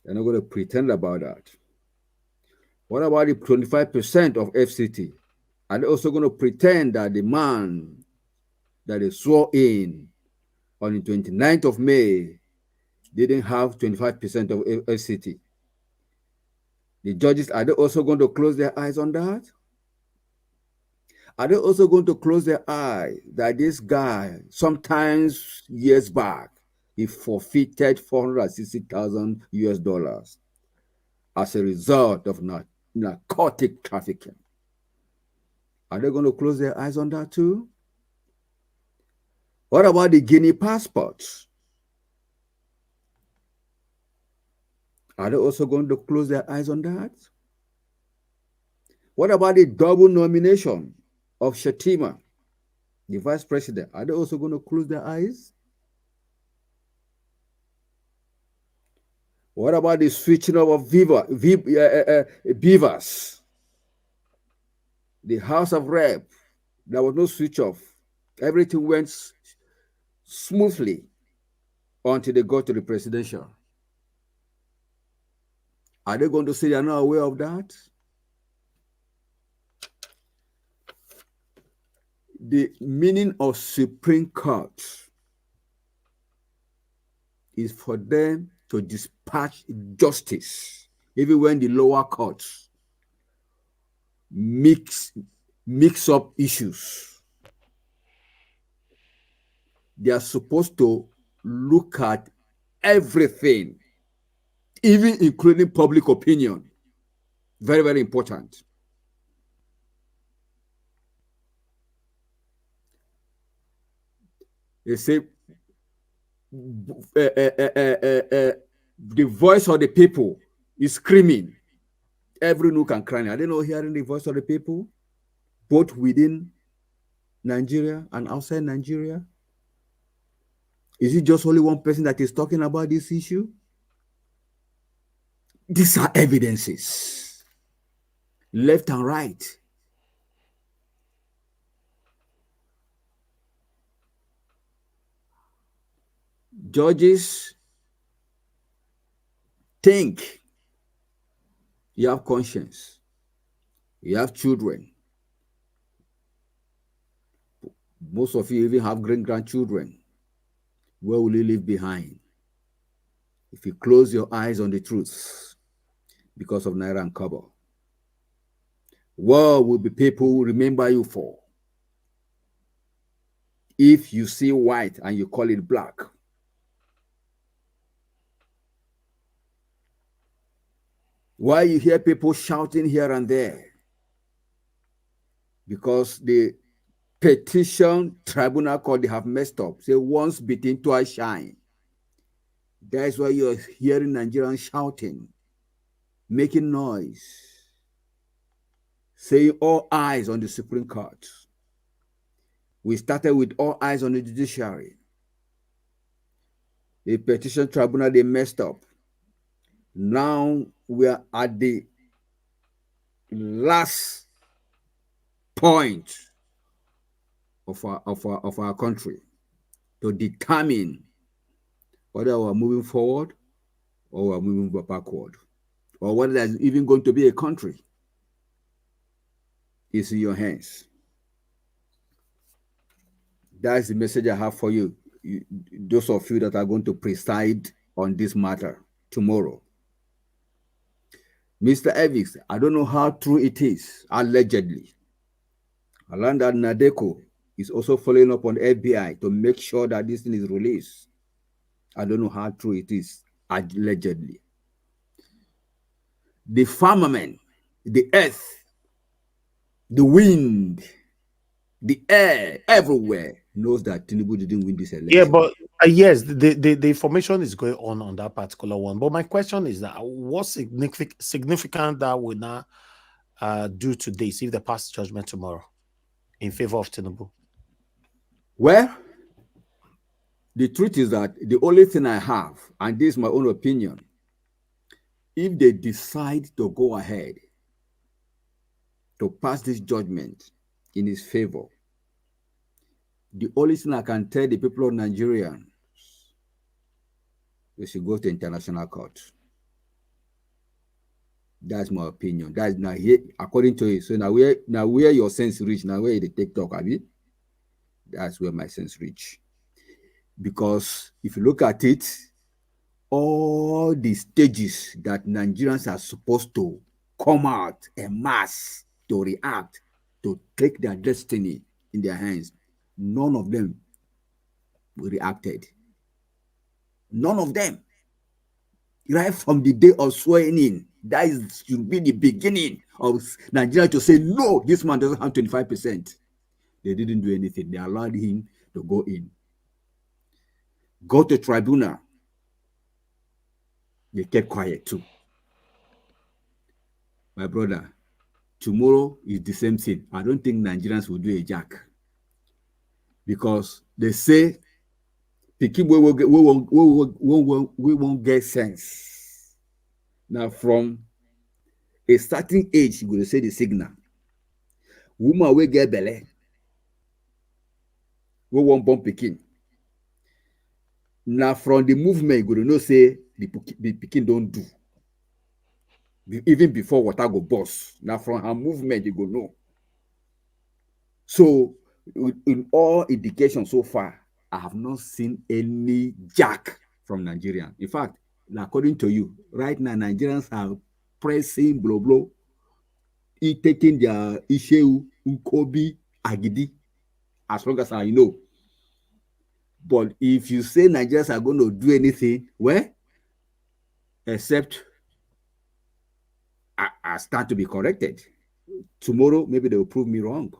They're not going to pretend about that. What about the 25% of FCT? Are they also going to pretend that the man that they swore in on the 29th of May didn't have 25% of FCT? The judges, are they also going to close their eyes on that? Are they also going to close their eye that this guy, sometimes years back, he forfeited 460,000 US dollars as a result of narcotic trafficking? Are they going to close their eyes on that too? What about the Guinea passports? Are they also going to close their eyes on that? What about the double nomination of Shatima, the vice president? Are they also going to close their eyes? What about the switching of Beavers? The House of Rep, there was no switch off. Everything went smoothly until they got to the presidential. Are they going to say they're not aware of that? The meaning of Supreme Court is for them to dispatch justice, even when the lower courts mix up issues. They are supposed to look at everything, even including public opinion. Very, very important. They say the voice of the people is screaming every nook and cranny. Are they not hearing the voice of the people, both within Nigeria and outside Nigeria? Is it just only one person that is talking about this issue? These are evidences, left and right. Judges, think. You have conscience. You have children. Most of you even have great-grandchildren. Where will you leave behind? If you close your eyes on the truth because of Naira and Kobo, what will be people remember you for? If you see white and you call it black, why you hear people shouting here and there? Because the petition tribunal court, they have messed up. Say once bitten, twice shine. That's why you're hearing Nigerians shouting, making noise, saying all eyes on the Supreme Court. We started with all eyes on the judiciary. The petition tribunal, they messed up. Now we are at the last point of our country to determine whether we're moving forward or we're moving backward, or whether there's even going to be a country. It's in your hands. That's the message I have for you, those of you that are going to preside on this matter tomorrow. Mr. Evans, I don't know how true it is, allegedly. I learned that Nadeko is also following up on FBI to make sure that this thing is released. I don't know how true it is, allegedly. The firmament, the earth, the wind, the air, everywhere knows that Tinubu didn't win this election. Yeah, but yes, the information is going on that particular one. But my question is that what significant that will now do to this if they pass judgment tomorrow in favor of Tinubu? Well, the truth is that the only thing I have, and this is my own opinion, if they decide to go ahead to pass this judgment in his favor, the only thing I can tell the people of Nigeria, they should go to international court. That's my opinion. That's now here, according to it. So now where your sense reach, now where the TikTok, I mean, that's where my sense reach. Because if you look at it, all the stages that Nigerians are supposed to come out en masse to react, to take their destiny in their hands, none of them reacted. None of them. Right from the day of swearing in, that should be the beginning of Nigeria to say, no, this man doesn't have 25%. They didn't do anything. They allowed him to go in. Go to tribunal. They kept quiet too. My brother, tomorrow is the same thing. I don't think Nigerians will do a jack. Because they say, we won't get sense. Now, from a certain age, you will say the signal. Woman will get belly. We won't bump Pekin. Now, from the movement, you will know say the Pekin don't do. Even before water go bust. Now, from her movement, you go know. So, in all indications so far, I have not seen any jack from Nigeria. In fact, according to you, right now, Nigerians are pressing blow, taking their Isheu, Nkobi, Agidi, as long as I know. But if you say Nigerians are going to do anything, well, except I start to be corrected. Tomorrow, maybe they will prove me wrong.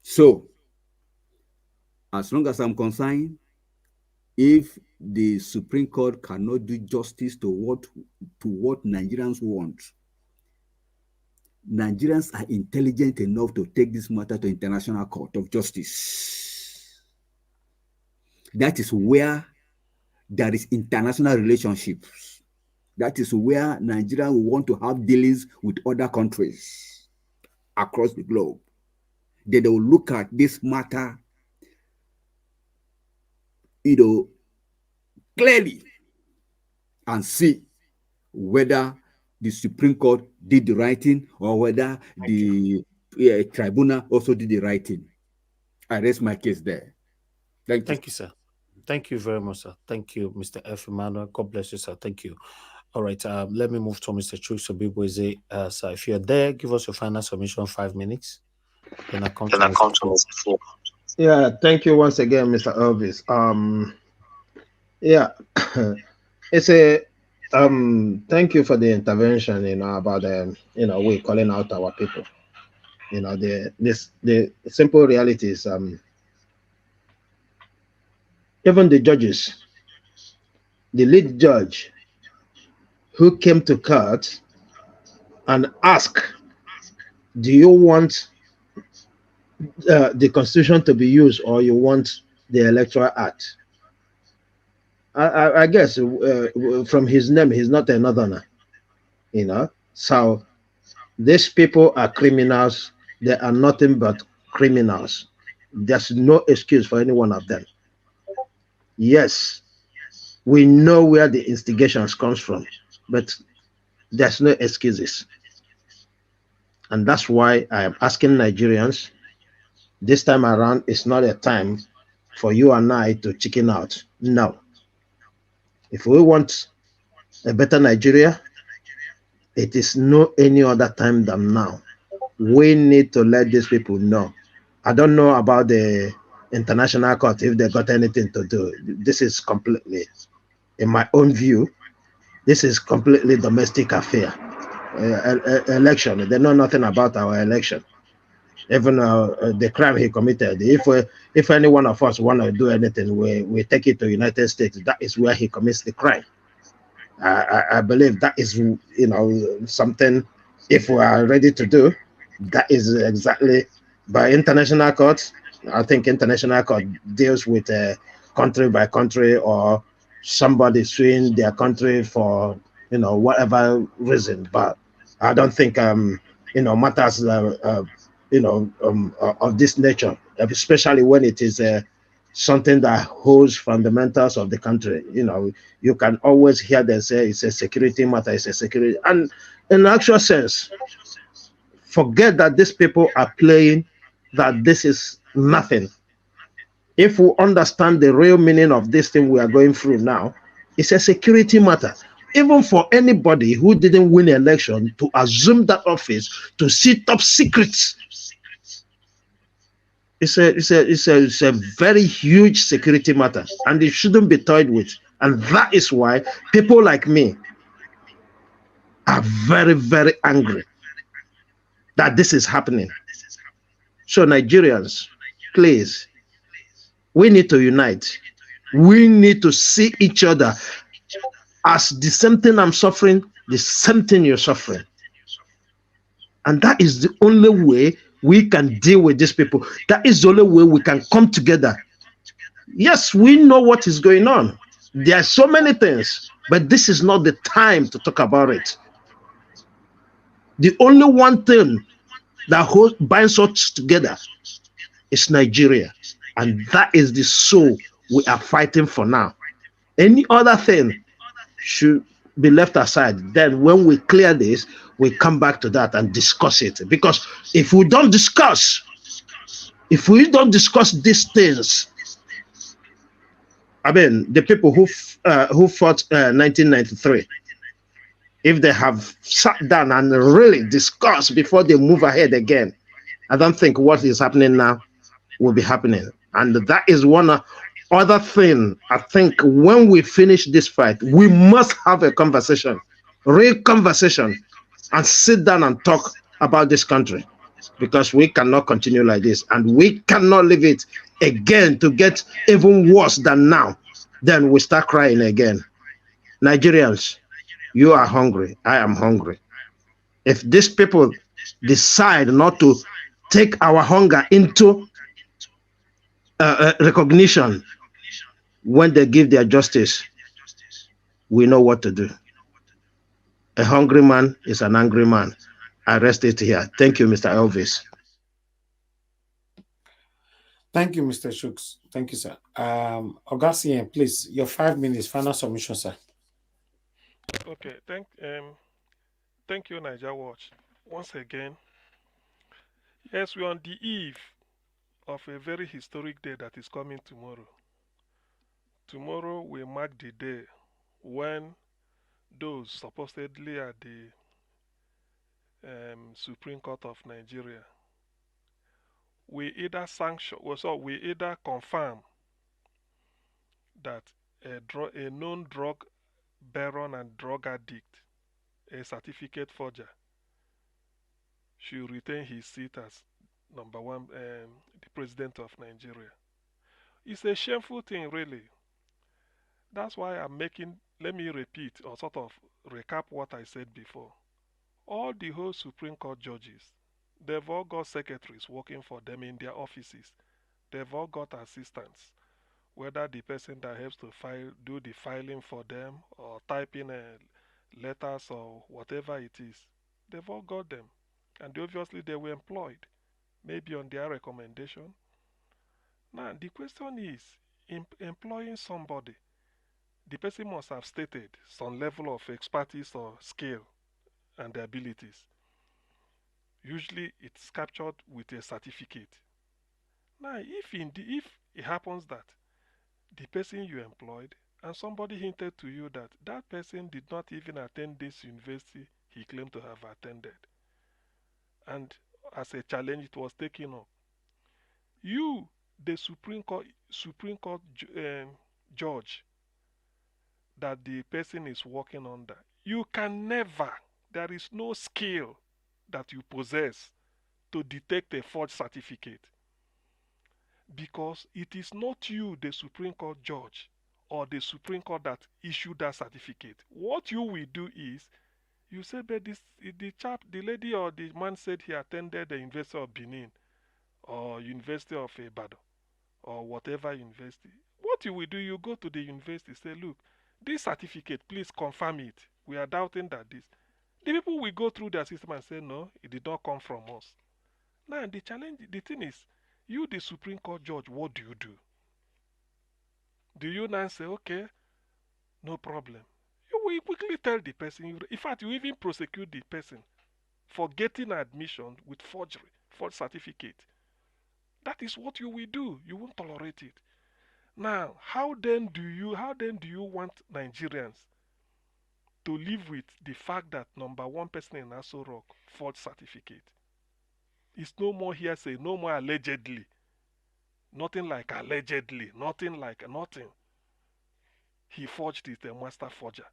So, as long as I'm concerned, if the Supreme Court cannot do justice to what Nigerians want, Nigerians are intelligent enough to take this matter to International Court of Justice. That is where there is international relationships. That is where Nigeria will want to have dealings with other countries across the globe. Then they will look at this matter clearly and see whether the Supreme Court did the right thing or whether the tribunal also did the right thing. I raise my case there. Thank you. Thank you, sir. Thank you very much, sir. Thank you, Mr. F. Emmanuel. God bless you, sir. Thank you. All right, let me move to Mr. Chukwusobiboeze. Sir, if you're there, give us your final submission, 5 minutes. Then I come to Mr. Fu. Yeah, thank you once again, Mr. Elvis. Yeah, it's a thank you for the intervention. About we calling out our people. The simple reality is even the judges, the lead judge who came to court and asked, do you want the constitution to be used or you want the electoral act? I guess from his name, he's not a northerner, So these people are criminals. They are nothing but criminals. There's no excuse for any one of them. Yes, we know where the instigations comes from, but there's no excuses. And that's why I am asking Nigerians, this time around, it's not a time for you and I to chicken out. No. If we want a better Nigeria, it is no any other time than now. We need to let these people know. I don't know about the international court, if they got anything to do. This is completely, in my own view, this is completely domestic affair. Election, they know nothing about our election. Even the crime he committed. If any one of us want to do anything, we take it to United States. That is where he commits the crime. I believe that is something. If we are ready to do, that is exactly by international court. I think international court deals with country by country or somebody suing their country for whatever reason. But I don't think matters of this nature, especially when it is something that holds fundamentals of the country. You can always hear them say it's a security matter, it's a security. And in actual sense, forget that these people are playing, that this is nothing. If we understand the real meaning of this thing we are going through now, it's a security matter. Even for anybody who didn't win an election to assume that office, to see top secrets, it's a very huge security matter, and it shouldn't be toyed with. And that is why people like me are very, very angry that this is happening. So Nigerians, please, we need to unite. We need to see each other as the same thing I'm suffering, the same thing you're suffering. And that is the only way we can deal with these people. That is the only way we can come together. Yes, we know what is going on. There are so many things, but this is not the time to talk about it. The only one thing that binds us together is Nigeria. And that is the soul we are fighting for now. Any other thing should be left aside. Then when we clear this, we come back to that and discuss it. Because if we don't discuss these things, I mean, the people who fought 1993, if they have sat down and really discussed before they move ahead again, I don't think what is happening now will be happening. And that is one other thing. I think when we finish this fight, we must have a conversation, real conversation, and sit down and talk about this country, because we cannot continue like this, and we cannot leave it again to get even worse than now. Then we start crying again. Nigerians, you are hungry. I am hungry. If these people decide not to take our hunger into recognition when they give their justice, we know what to do. A hungry man is an angry man. I rest it here. Thank you, Mr. Elvis. Thank you, Mr. Shooks. Thank you, sir. Augustine, please, your 5 minutes, final submission, sir. Okay, thank you, Niger Watch. Once again, yes, we're on the eve of a very historic day that is coming tomorrow. Tomorrow will mark the day when those supposedly at the Supreme Court of Nigeria we either sanction, so we either confirm that a known drug baron and drug addict, a certificate forger, should retain his seat as number one, the president of Nigeria. It's a shameful thing, really. That's why I'm making, let me repeat or sort of recap what I said before. All the whole Supreme Court judges, they've all got secretaries working for them in their offices. They've all got assistants, whether the person that helps to do the filing for them or typing letters or whatever it is. They've all got them. And obviously they were employed, maybe on their recommendation. Now, the question is, employing somebody, the person must have stated some level of expertise or skill and abilities. Usually it's captured with a certificate. Now, if it happens that the person you employed and somebody hinted to you that that person did not even attend this university he claimed to have attended, and as a challenge it was taken up, you, the Supreme Court judge that the person is working under, you can never, there is no skill that you possess to detect a forged certificate, because it is not you, the Supreme Court judge, or the Supreme Court that issued that certificate. What you will do is, you say, but the lady or the man said he attended the University of Benin, or University of Ibadan, or whatever university. What you will do, you go to the university, say, look, this certificate, please confirm it. We are doubting that this. The people will go through their system and say, no, it did not come from us. Now, the thing is, you, the Supreme Court judge, what do you do? Do you now say, okay, no problem? You will quickly tell the person, in fact, you even prosecute the person for getting admission with forgery, false certificate. That is what you will do. You won't tolerate it. Now, how then do you want Nigerians to live with the fact that number one person in Aso Rock forged certificate? It's no more hearsay, no more allegedly. Nothing like allegedly, nothing like nothing. He forged it, a master forger.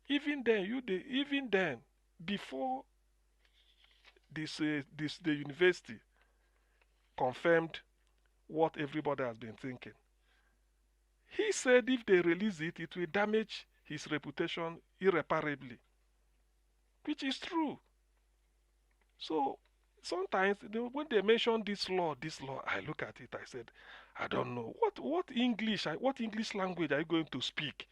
Even then, before the university confirmed what everybody has been thinking, he said if they release it, it will damage his reputation irreparably, which is true. So sometimes when they mention this law, I look at it, I said, I don't know what English language are you going to speak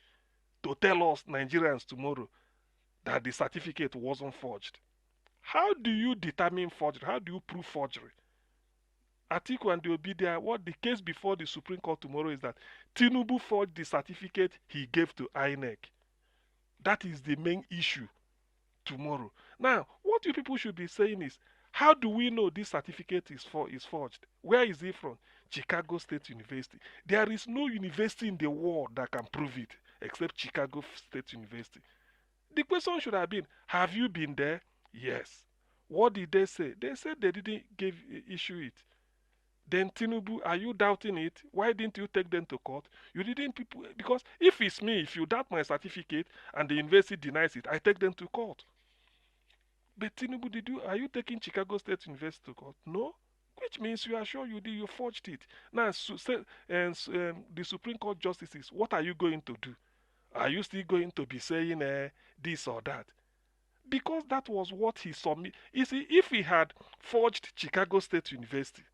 to tell us Nigerians tomorrow that the certificate wasn't forged? How do you determine forgery? How do you prove forgery? Atiku and the Obidia, what the case before the Supreme Court tomorrow is that Tinubu forged the certificate he gave to INEC. That is the main issue tomorrow. Now, what you people should be saying is, how do we know this certificate is forged? Where is it from? Chicago State University. There is no university in the world that can prove it except Chicago State University. The question should have been, have you been there? Yes. What did they say? They said they didn't issue it. Then Tinubu, are you doubting it? Why didn't you take them to court? You didn't, people, because if it's me, if you doubt my certificate and the university denies it, I take them to court. But Tinubu, are you taking Chicago State University to court? No. Which means you are sure you forged it. Now, the Supreme Court justices, what are you going to do? Are you still going to be saying this or that? Because that was what he submitted. You see, if he had forged Chicago State University,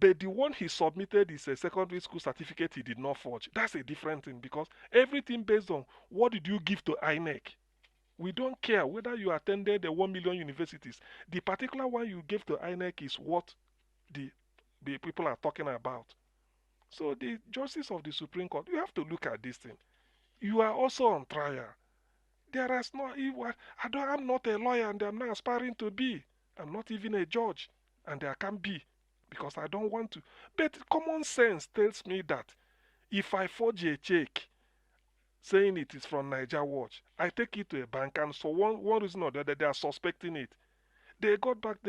but the one he submitted is a secondary school certificate he did not forge, that's a different thing, because everything based on what did you give to INEC. We don't care whether you attended the 1 million universities. The particular one you gave to INEC is what the the people are talking about. So the justice of the Supreme Court, you have to look at this thing. You are also on trial. There is no, I'm not a lawyer and I'm not aspiring to be. I'm not even a judge and I can't be because I don't want to. But common sense tells me that if I forge a check saying it is from Niger Watch, I take it to a bank and for one reason or the other they are suspecting it. They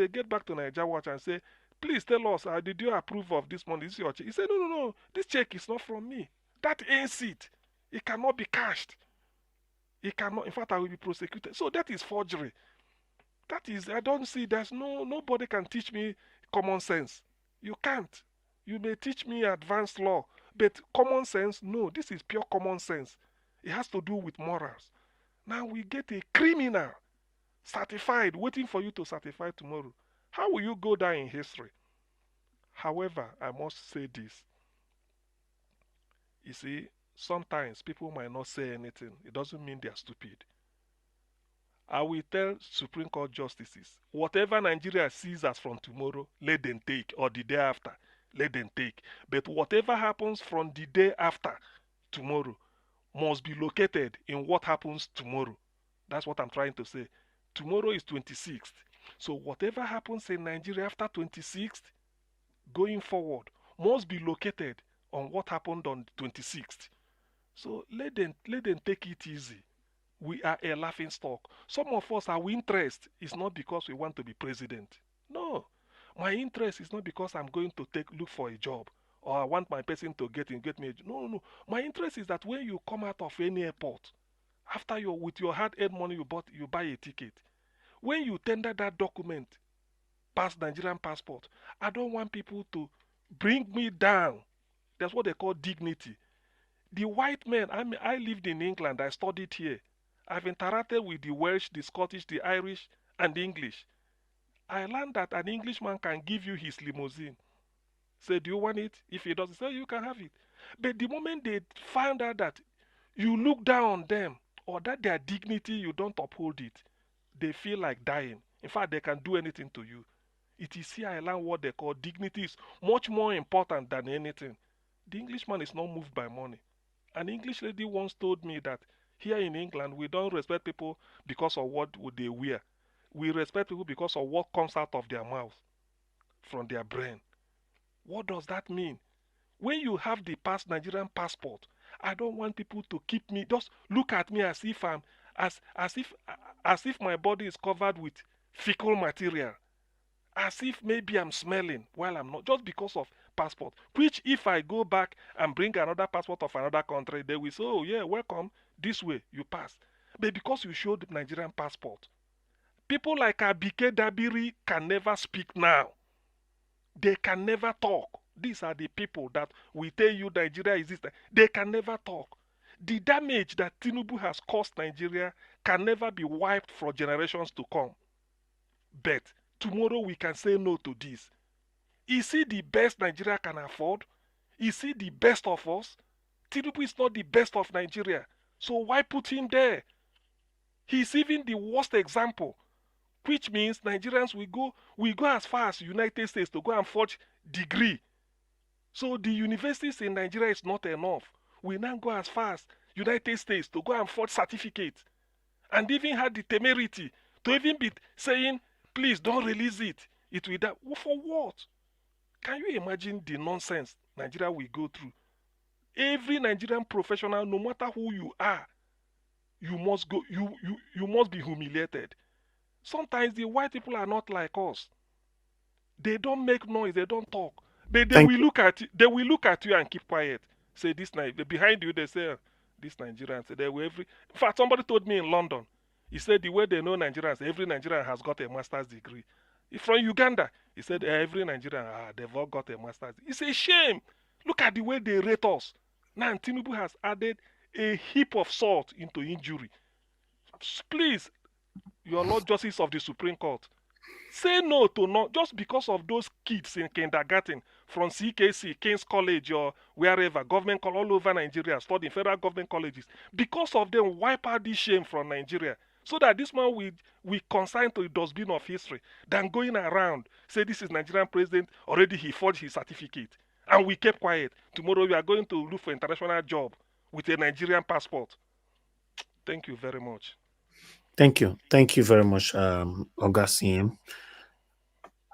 get back to Niger Watch and say, please tell us, did you approve of this money? This is your check. He said, no, this check is not from me. That ain't it. It cannot be cashed. It cannot, in fact, I will be prosecuted. So that is forgery. That is, I don't see, nobody can teach me common sense. You can't. You may teach me advanced law, but common sense, no, this is pure common sense. It has to do with morals. Now we get a criminal certified, waiting for you to certify tomorrow. How will you go down in history? However, I must say this. You see, sometimes people might not say anything. It doesn't mean they are stupid. I will tell Supreme Court justices, whatever Nigeria sees as from tomorrow, let them take, or the day after, let them take. But whatever happens from the day after tomorrow must be located in what happens tomorrow. That's what I'm trying to say. Tomorrow is 26th. So whatever happens in Nigeria after 26th, going forward, must be located on what happened on 26th. So let them take it easy. We are a laughing stock. Some of us, our interest is not because we want to be president. No. My interest is not because I'm going to look for a job or I want my person to get me a job. No. My interest is that when you come out of any airport, after with your hard-earned money you buy a ticket. When you tender that document, past Nigerian passport, I don't want people to bring me down. That's what they call dignity. The white men, I lived in England, I studied here. I've interacted with the Welsh, the Scottish, the Irish, and the English. I learned that an Englishman can give you his limousine. Say, do you want it? If he doesn't, say, you can have it. But the moment they find out that you look down on them or that their dignity, you don't uphold it, they feel like dying. In fact, they can do anything to you. It is here I learned what they call dignity is much more important than anything. The Englishman is not moved by money. An English lady once told me that here in England, we don't respect people because of what they wear. We respect people because of what comes out of their mouth, from their brain. What does that mean? When you have the Nigerian passport, I don't want people to keep me, just look at me as if I'm, as if my body is covered with fecal material. As if maybe I'm smelling while I'm not, just because of passport. Which if I go back and bring another passport of another country, they will say, oh yeah, welcome, this way, you pass. But because you showed the Nigerian passport, people like Abike Dabiri can never speak now. They can never talk. These are the people that we tell you Nigeria is this. They can never talk. The damage that Tinubu has caused Nigeria can never be wiped for generations to come. But tomorrow we can say no to this. Is he the best Nigeria can afford? Is he the best of us? Tinubu is not the best of Nigeria. So why put him there? He's even the worst example. Which means Nigerians will go as far as United States to go and forge degree. So the universities in Nigeria is not enough. We now go as far as United States to go and forge certificates. And even had the temerity to even be saying, please don't release it. It will die. For what? Can you imagine the nonsense Nigeria will go through? Every Nigerian professional, no matter who you are, you must be humiliated. Sometimes the white people are not like us. They don't make noise, they don't talk. But they will look at you and keep quiet. Say this behind you they say this Nigerian. Say they will in fact, somebody told me in London. He said the way they know Nigerians, every Nigerian has got a master's degree. From Uganda, he said every Nigerian, they've all got a master's degree. It's a shame. Look at the way they rate us. Now Tinubu has added a heap of salt into injury. Please, your Lord Justice of the Supreme Court, say no to not just because of those kids in kindergarten from CKC, King's College, or wherever, government all over Nigeria, studying federal government colleges. Because of them, wipe out this shame from Nigeria. so that this man will consign to the dustbin of history than going around say this is Nigerian president, already he forged his certificate and we kept quiet. Tomorrow we are going to look for international job with a Nigerian passport. Thank you very much. Thank you. Thank you very much, Augustine.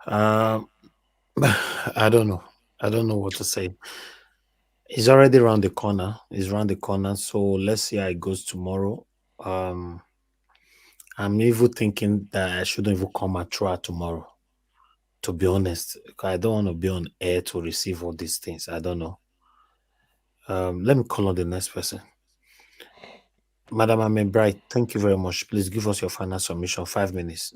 I don't know. I don't know what to say. It's already around the corner. It's around the corner. So let's see how it goes tomorrow. I'm even thinking that I shouldn't even come at throughout tomorrow. To be honest, I don't want to be on air to receive all these things. I don't know. Let me call on the next person. Madam Amen Bright, thank you very much. Please give us your final submission. 5 minutes.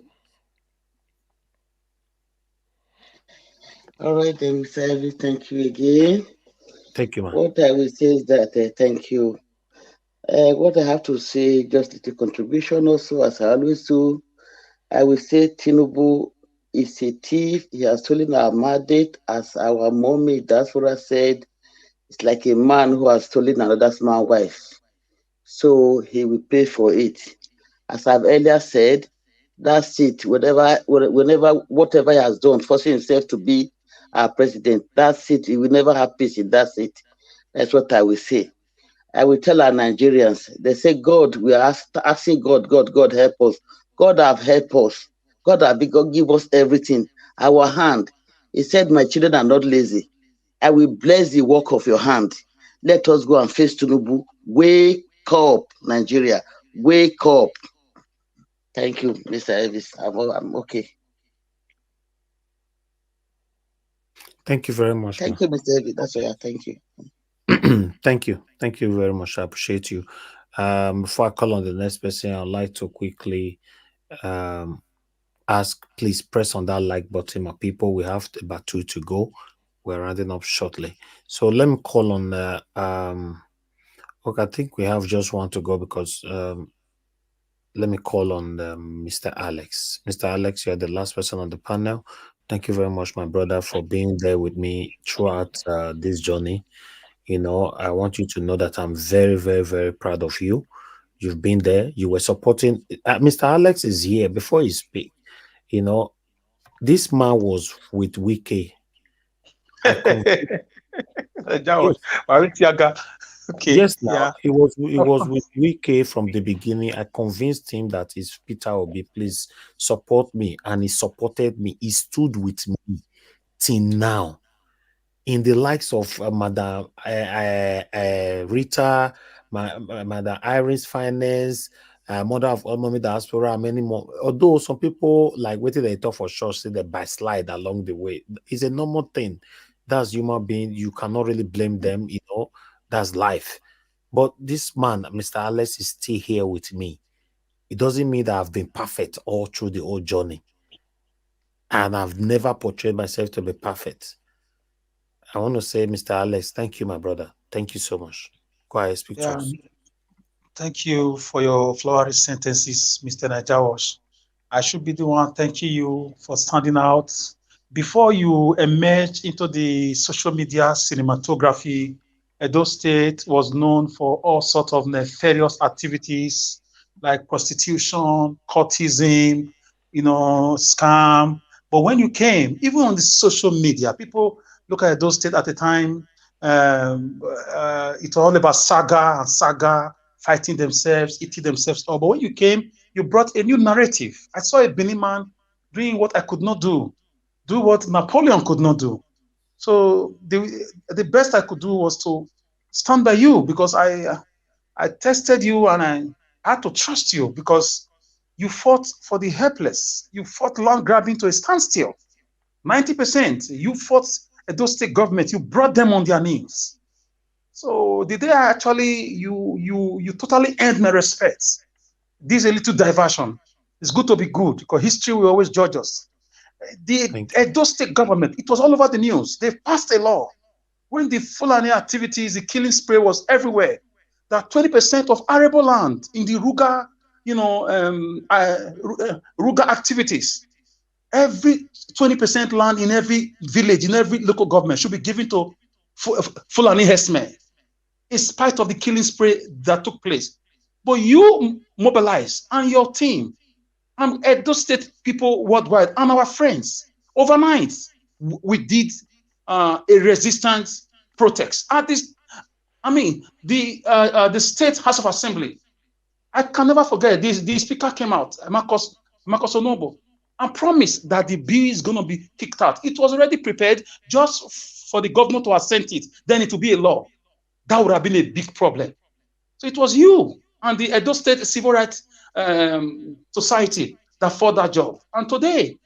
All right, then, Mr. Elvis, thank you again. Thank you, ma'am. What I will say is that thank you. What I have to say, just a little contribution also, as I always do, I will say Tinubu is a thief. He has stolen our mandate, as our mommy, that's what I said. It's like a man who has stolen another man's wife. So he will pay for it. As I've earlier said, that's it. Whatever he has done, forcing himself to be our president, that's it. He will never have peace. That's it. That's what I will say. I will tell our Nigerians, they say, God, we are asking God, God, help us. God have helped us. God have give us everything. Our hand. He said, my children are not lazy. I will bless the work of your hand. Let us go and face Tinubu. Wake up, Nigeria. Wake up. Thank you, Mr. Elvis. I'm okay. Thank you very much. Thank you, Mr. Elvis. That's all. Thank you. Thank you. Thank you very much. I appreciate you. Before I call on the next person, I'd like to quickly ask, please press on that like button, my people. We have about 2 to go. We're rounding up shortly. So let me call on okay, I think we have just 1 to go because let me call on Mr. Alex. Mr. Alex, you're the last person on the panel. Thank you very much, my brother, for being there with me throughout this journey. You know, I want you to know that I'm very, very, very proud of you. You've been there. You were supporting. Mr. Alex is here. Before you speak, you know, this man was with Wike. Okay. Yes, now Yeah. he was with Wike from the beginning. I convinced him that it's Peter Obi, please support me, and he supported me. He stood with me till now. In the likes of Madam Rita, Madam Iris Finance, mother of all mommy diaspora, and many more. Although some people like waiting they talk for sure, say they by slide along the way. It's a normal thing. That's human being. You cannot really blame them, you know, that's life. But this man, Mr. Alex, is still here with me. It doesn't mean that I've been perfect all through the whole journey. And I've never portrayed myself to be perfect. I want to say, Mr. Alex, thank you, my brother. Thank you so much. Go ahead, speak to us. Thank you for your flowery sentences, Mr. Najawash. I should be the one thanking you for standing out. Before you emerged into the social media cinematography, Edo State was known for all sorts of nefarious activities like prostitution, courtesan, scam. But when you came, even on the social media, people look at Edo State at the time. It's all about saga, fighting themselves, eating themselves up. But when you came, you brought a new narrative. I saw a Benin man doing what I could not do what Napoleon could not do. So the best I could do was to stand by you because I tested you and I had to trust you because you fought for the helpless. You fought land grabbing to a standstill. 90%. You fought Edo State government. You brought them on their knees. So the day I actually you totally earned my respect. This is a little diversion. It's good to be good because history will always judge us. The Edo State government, it was all over the news. They passed a law when the Fulani activities, the killing spray was everywhere. That 20% of arable land in the Ruga, Ruga activities, every 20% land in every village, in every local government should be given to Fulani herdsmen, in spite of the killing spray that took place. But you mobilize and your team and Edo State people worldwide and our friends overnight, we did a resistance protest at this. I mean, the State House of Assembly. I can never forget this. The speaker came out, Marcus Onobo, and promised that the bill is going to be kicked out. It was already prepared just for the governor to assent it. Then it will be a law. That would have been a big problem. So it was you and the Edo State Civil Rights Society that fought that job. And today,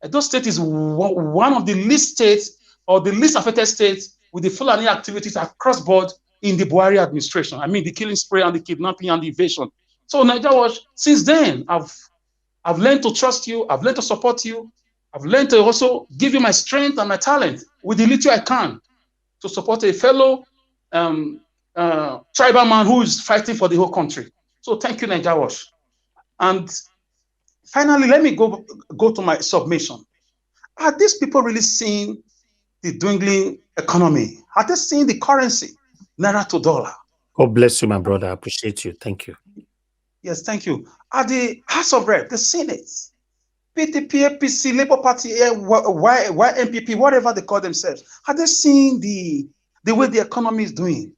Edo State is one of the least states or the least affected states with the Fulani activities across board in the Buhari administration. I mean, the killing spree and the kidnapping and the invasion. So Niger Watch, since then, I've learned to trust you. I've learned to support you. I've learned to also give you my strength and my talent with the little I can to support a fellow tribal man who is fighting for the whole country. So thank you, Niger Watch. And finally, let me go to my submission. Are these people really seeing the dwindling economy? Are they seeing the currency, naira to dollar? God bless you, my brother. I appreciate you. Thank you. Yes, thank you. Are the House of Rep, the Senate, PTP, APC, Labour Party, YMPP, whatever they call themselves, are they seeing the way the economy is doing?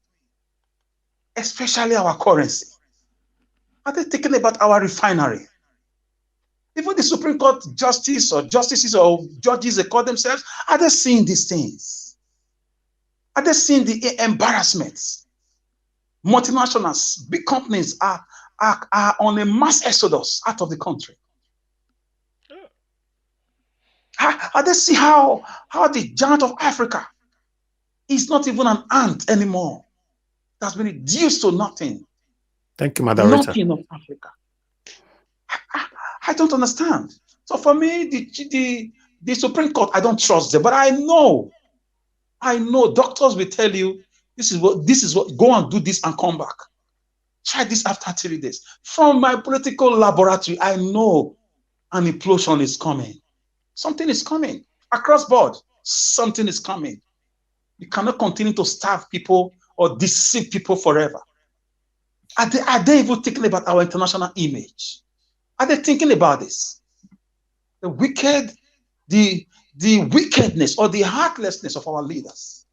Especially our currency. Are they thinking about our refinery? Even the Supreme Court justice or justices or judges they call themselves, are they seeing these things? Are they seeing the embarrassments? Multinationals, big companies are on a mass exodus out of the country. Are they see how the giant of Africa is not even an ant anymore? That's been reduced to nothing. Thank you, Madam Rita. Nothing of Africa. I don't understand. So for me, the Supreme Court, I don't trust them, but I know doctors will tell you this is what go and do this and come back. Try this after 3 days. From my political laboratory, I know an implosion is coming. Something is coming across board. Something is coming. You cannot continue to starve people or deceive people forever. Are they even thinking about our international image? Are they thinking about this? The wickedness or the heartlessness of our leaders.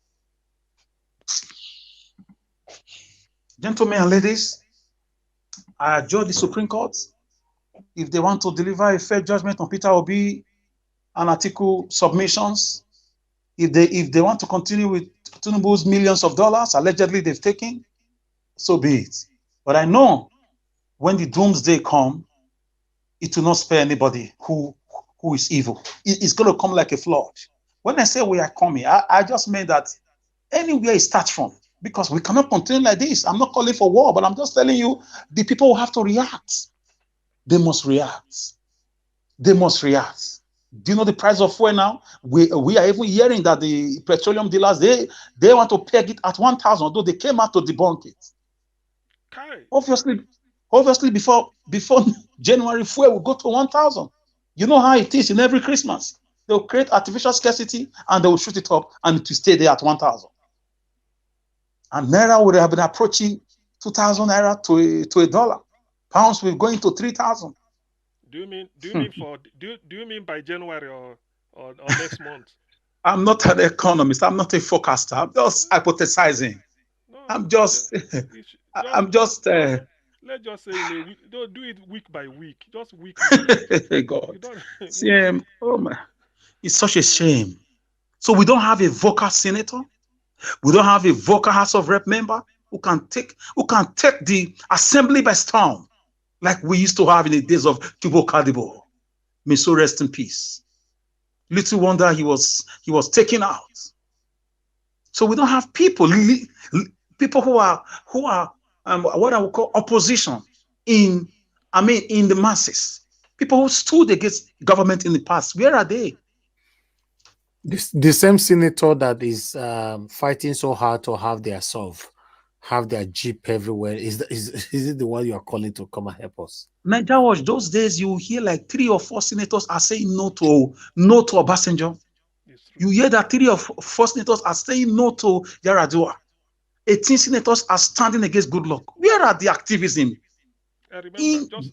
Gentlemen and ladies, I adjure the Supreme Court. If they want to deliver a fair judgment on Peter Obi and article submissions, if they want to continue with Tinubu's millions of dollars allegedly they've taken, so be it. But I know when the doomsday come, it will not spare anybody who is evil. It's going to come like a flood. When I say we are coming, I just mean that anywhere it starts from, because we cannot continue like this. I'm not calling for war, but I'm just telling you the people will have to react. They must react. They must react. Do you know the price of fuel now? We are even hearing that the petroleum dealers, they want to peg it at 1,000, although they came out to debunk it. Okay. Obviously, before January, fuel will go to 1,000. You know how it is in every Christmas. They'll create artificial scarcity and they will shoot it up and it will stay there at 1,000. And naira would have been approaching 2,000 naira to a dollar. Pounds will go into 3,000. Do you mean by January or next month? I'm not an economist. I'm not a forecaster. I'm just hypothesizing. I'm just. Let's just say in a week. Don't do it week by week. Just week. God. See, oh my, it's such a shame. So we don't have a vocal senator. We don't have a vocal House of Rep member who can take the assembly by storm, like we used to have in the days of Kibo Kadibo. May so rest in peace. Little wonder he was taken out. So we don't have people who are what I would call opposition in the masses. People who stood against government in the past. Where are they? The same senator that is fighting so hard to have their SOV, have their jeep everywhere, is it the one you are calling to come and help us? Niger Watch, those days you hear like 3 or 4 senators are saying no to Obasanjo. You hear that 3 or 4 senators are saying no to Yar'Adua. 18 senators are standing against Goodluck. Where are the activism? I remember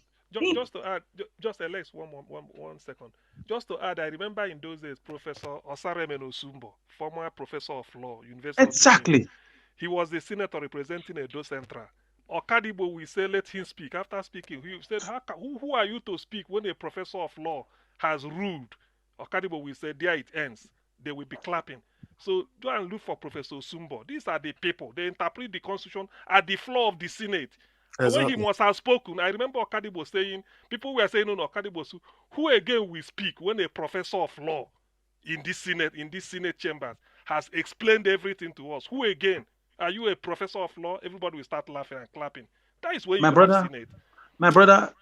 just to add, just Alex, one second. Just to add, I remember in those days, Professor Osaremen Osumbo, former professor of law, University of Benin, Exactly. he was the senator representing Edo Central. Okadibo will say, let him speak. After speaking, he said, who are you to speak when a professor of law has ruled? Okadibo will say, there it ends. They will be clapping. So go and look for Professor Osumbo. These are the people. They interpret the constitution at the floor of the Senate. And when he must have spoken, I remember Okadibo saying, people were saying, no, Okadibo, who again will speak when a professor of law in this Senate chambers has explained everything to us? Who again? Are you a professor of law? Everybody will start laughing and clapping. That is when My you have brother, Senate.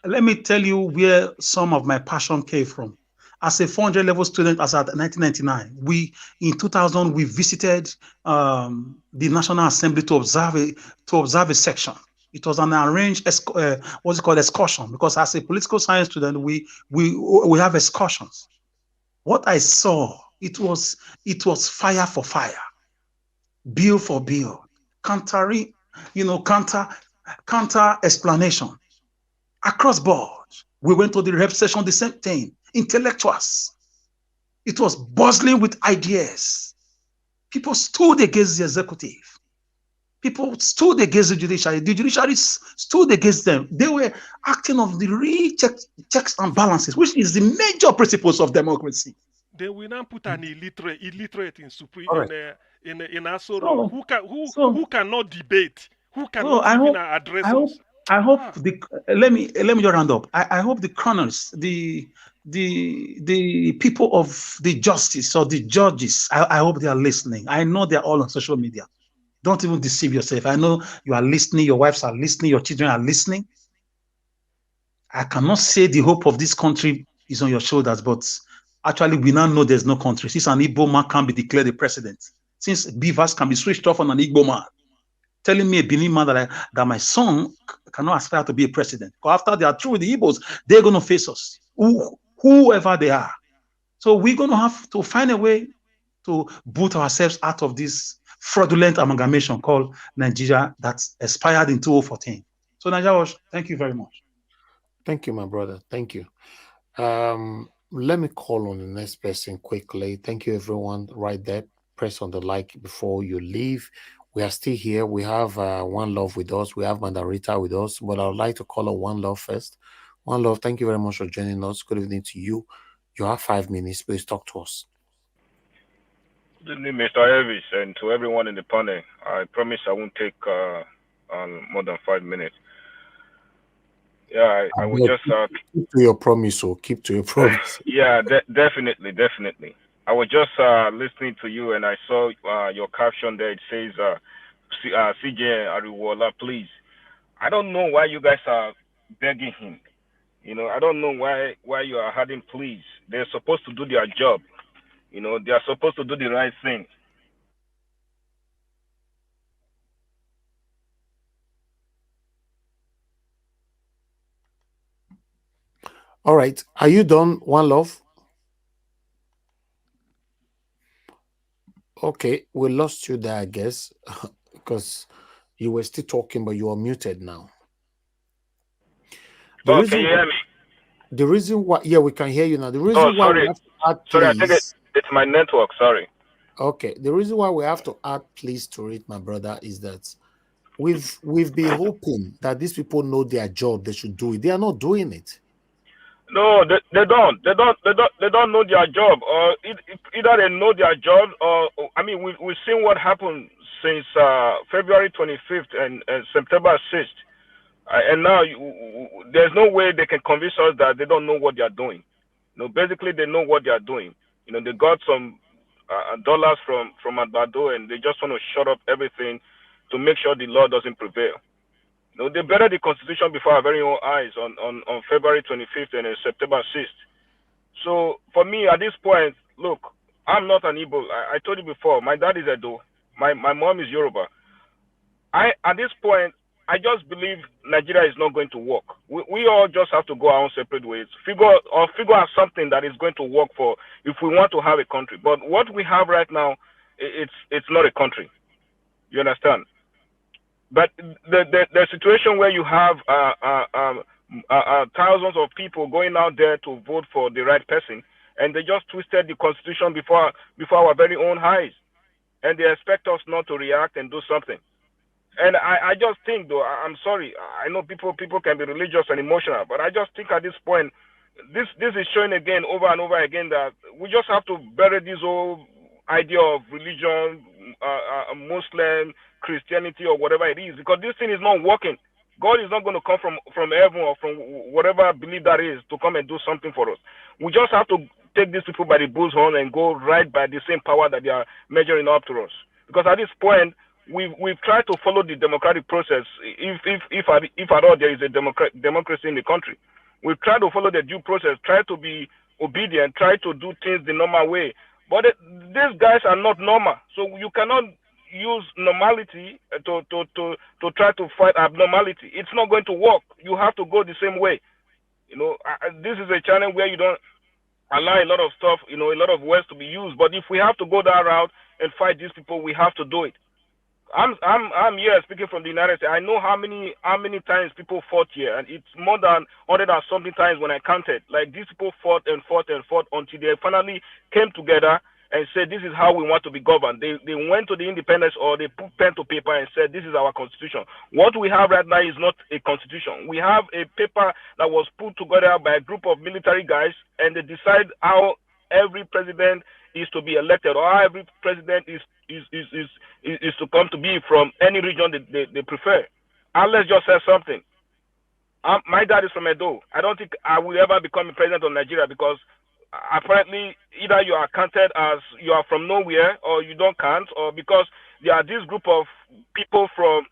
let me tell you where some of my passion came from. As a 400 level student, as at 1999, in 2000 we visited the National Assembly to observe a section. It was an arranged what's it called, excursion, because as a political science student, we have excursions. What I saw, it was fire for fire, bill for bill, counter explanation across board. We went to the rep session, the same thing. Intellectuals. It was bustling with ideas. People stood against the executive. People stood against the judiciary. The judiciary stood against them. They were acting on the real checks and balances, which is the major principles of democracy. They will now put an illiterate in Supreme in Aso So, Rock who cannot debate, who cannot even address us. I hope let me just round up. I hope the colonels, the people of the justice or the judges, I hope they are listening. I know they're all on social media. Don't even deceive yourself. I know you are listening, your wives are listening, your children are listening. I cannot say the hope of this country is on your shoulders, but actually we now know there's no country. Since an Igbo man can be declared the president, since beavers can be switched off on an Igbo man, telling me a Benin man that my son cannot aspire to be a president. Because after they are through with the Igbos, they're going to face us, whoever they are. So we're going to have to find a way to boot ourselves out of this fraudulent amalgamation called Nigeria that expired in 2014. So Nigeria, thank you very much. Thank you, my brother. Thank you. Let me call on the next person quickly. Thank you, everyone. Right there. Press on the like before you leave. We are still here. We have One Love with us. We have Mandarita with us. But I would like to call on One Love first. One Love, thank you very much for joining us. Good evening to you. You have 5 minutes. Please talk to us. Good evening, Mr. Elvis, and to everyone in the panel. I promise I won't take more than 5 minutes. Yeah, I will just keep to your promise. So keep to your promise. Yeah, definitely. I was just listening to you, and I saw your caption there. It says, "CJN Ariwoola, please." I don't know why you guys are begging him. I don't know why you are adding please. They're supposed to do their job. They are supposed to do the right thing. All right. Are you done, One Love? Okay, we lost you there, I guess, because you were still talking, but you are muted now. Can you hear me? The reason why, yeah, we can hear you now. The reason why we have to add please. Sorry, I think it's my network. Sorry. Okay, the reason why we have to add please to it, my brother, is that we've been hoping that these people know their job. They should do it. They are not doing it. No, they don't. They don't know their job, or either they know their job, or we've seen what happened since February 25th and September 6th, and now there's no way they can convince us that they don't know what they are doing. Basically they know what they are doing. They got some dollars from Agbado, and they just want to shut up everything to make sure the law doesn't prevail. They bettered the Constitution before our very own eyes on February 25th and September 6th. So for me, at this point, look, I'm not an Igbo. I told you before, my dad is Edo. My mom is Yoruba. At this point, I just believe Nigeria is not going to work. We all just have to go our own separate ways. Figure out something that is going to work for if we want to have a country. But what we have right now, it's not a country. You understand? But the situation where you have thousands of people going out there to vote for the right person, and they just twisted the constitution before our very own eyes, and they expect us not to react and do something. And I just think, though, I'm sorry, I know people can be religious and emotional, but I just think at this point, this is showing again over and over again that we just have to bury this whole idea of religion, Muslim, Christianity, or whatever it is, because this thing is not working. God is not going to come from heaven or from whatever belief that is to come and do something for us. We just have to take these people by the bull's horn and go right by the same power that they are measuring up to us. Because at this point, we've tried to follow the democratic process. If at all there is a democracy in the country, we've tried to follow the due process, try to be obedient, try to do things the normal way. But these guys are not normal, so you cannot use normality to try to fight abnormality. It's not going to work. You have to go the same way. This is a channel where you don't allow a lot of stuff, a lot of words to be used. But if we have to go that route and fight these people, we have to do it. I'm here speaking from the United States. I know how many times people fought here, and it's more than 100 and something times when I counted. Like, these people fought and fought and fought until they finally came together and said, this is how we want to be governed. They went to the independence, or they put pen to paper and said, this is our constitution. What we have right now is not a constitution. We have a paper that was put together by a group of military guys, and they decide how every president is to be elected, or how every president is to come to be from any region they prefer. And let's just say something. My dad is from Edo. I don't think I will ever become a president of Nigeria, because apparently either you are counted as you are from nowhere, or you don't count, or because there are this group of people from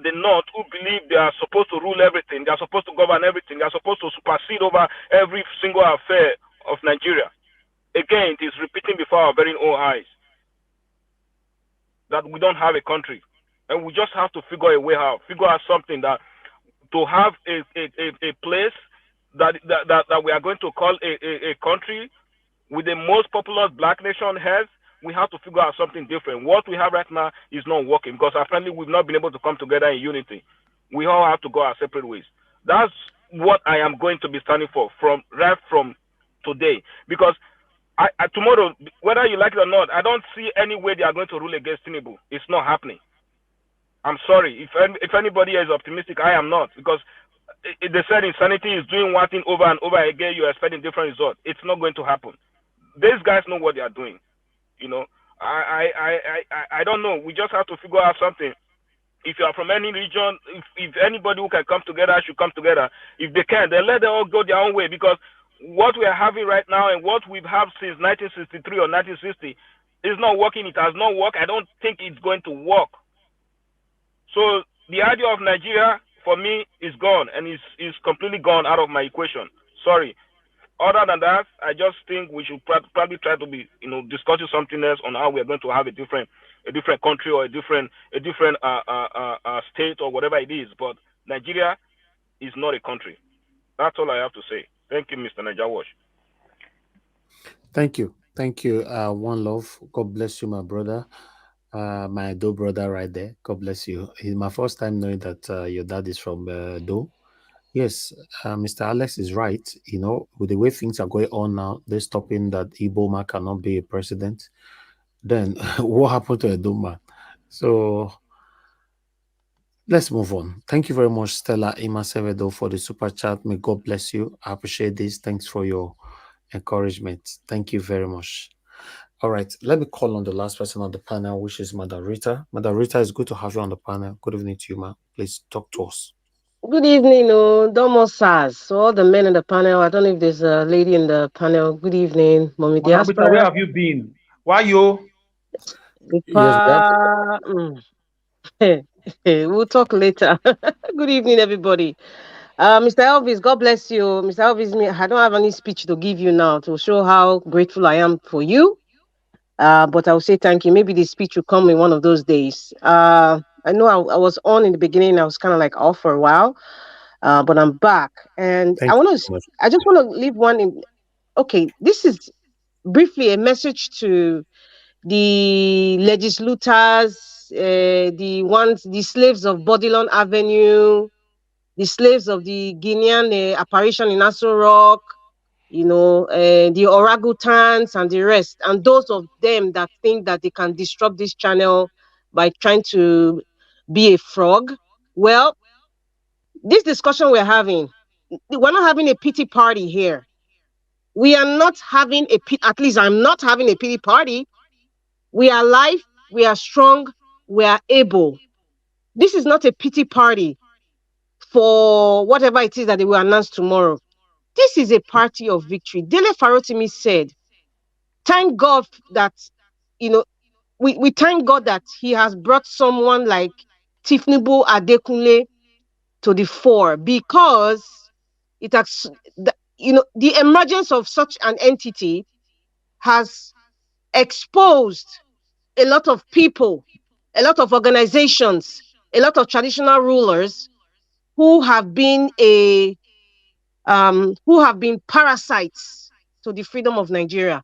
the north who believe they are supposed to rule everything, they are supposed to govern everything, they are supposed to supersede over every single affair of Nigeria. Again, it is repeating before our very own eyes that we don't have a country, and we just have to figure a way out, figure out something that to have a place that we are going to call a country with the most populous black nation has. We have to figure out something different. What we have right now is not working, because apparently we've not been able to come together in unity. We all have to go our separate ways. That's what I am going to be standing for from today, because tomorrow, whether you like it or not, I don't see any way they are going to rule against Tinubu. It's not happening. I'm sorry. If anybody is optimistic, I am not, because they said insanity is doing one thing over and over again. You're expecting different results. It's not going to happen. These guys know what they are doing. I don't know. We just have to figure out something. If you are from any region, if anybody who can come together should come together. If they can, then let them all go their own way, because what we are having right now and what we've had since 1963 or 1960 is not working. It has not worked. I don't think it's going to work. So the idea of Nigeria, for me, is gone, and is completely gone out of my equation. Sorry. Other than that, I just think we should probably try to be, discussing something else on how we are going to have a different country, or a different state, or whatever it is. But Nigeria is not a country. That's all I have to say. Thank you, Mr. Najawash. Thank you. One love. God bless you, my brother. My Do brother right there. God bless you. It's my first time knowing that your dad is from Do. Yes, Mr. Alex is right. With the way things are going on now, they're stopping that Igbo man cannot be a president. Then what happened to Edoma? So let's move on. Thank you very much, Stella Imasevedo, for the super chat. May God bless you. I appreciate this. Thanks for your encouragement. Thank you very much. All right, let me call on the last person on the panel, which is Madam Rita. Madam Rita, it's good to have you on the panel. Good evening to you, ma. Please talk to us. Good evening, Domo Saz. So all the men in the panel, I don't know if there's a lady in the panel. Good evening, Mommy Diaspora. Where have you been? Why you? We'll talk later. Good evening, everybody. Mr. Elvis, God bless you. Mr. Elvis, I don't have any speech to give you now to show how grateful I am for you. But I will say thank you. Maybe the speech will come in one of those days. I know I was on in the beginning. I was kind of like off for a while, but I'm back. And I just want to leave one in. Okay, this is briefly a message to the legislators, the slaves of Bodilon Avenue, the slaves of the Guinean apparition in Aso Rock, the orangutans and the rest, and those of them that think that they can disrupt this channel by trying to be a frog. Well, this discussion we're having, we're not having a pity party here. We are not having at least I'm not having a pity party. We are alive, we are strong, we are able. This is not a pity party for whatever it is that they will announce tomorrow. This is a party of victory. Dele Farotimi said, thank God that, we thank God that he has brought someone like Tinubu Adekunle to the fore, because it has, the emergence of such an entity has exposed a lot of people, a lot of organizations, a lot of traditional rulers who have been parasites to the freedom of Nigeria.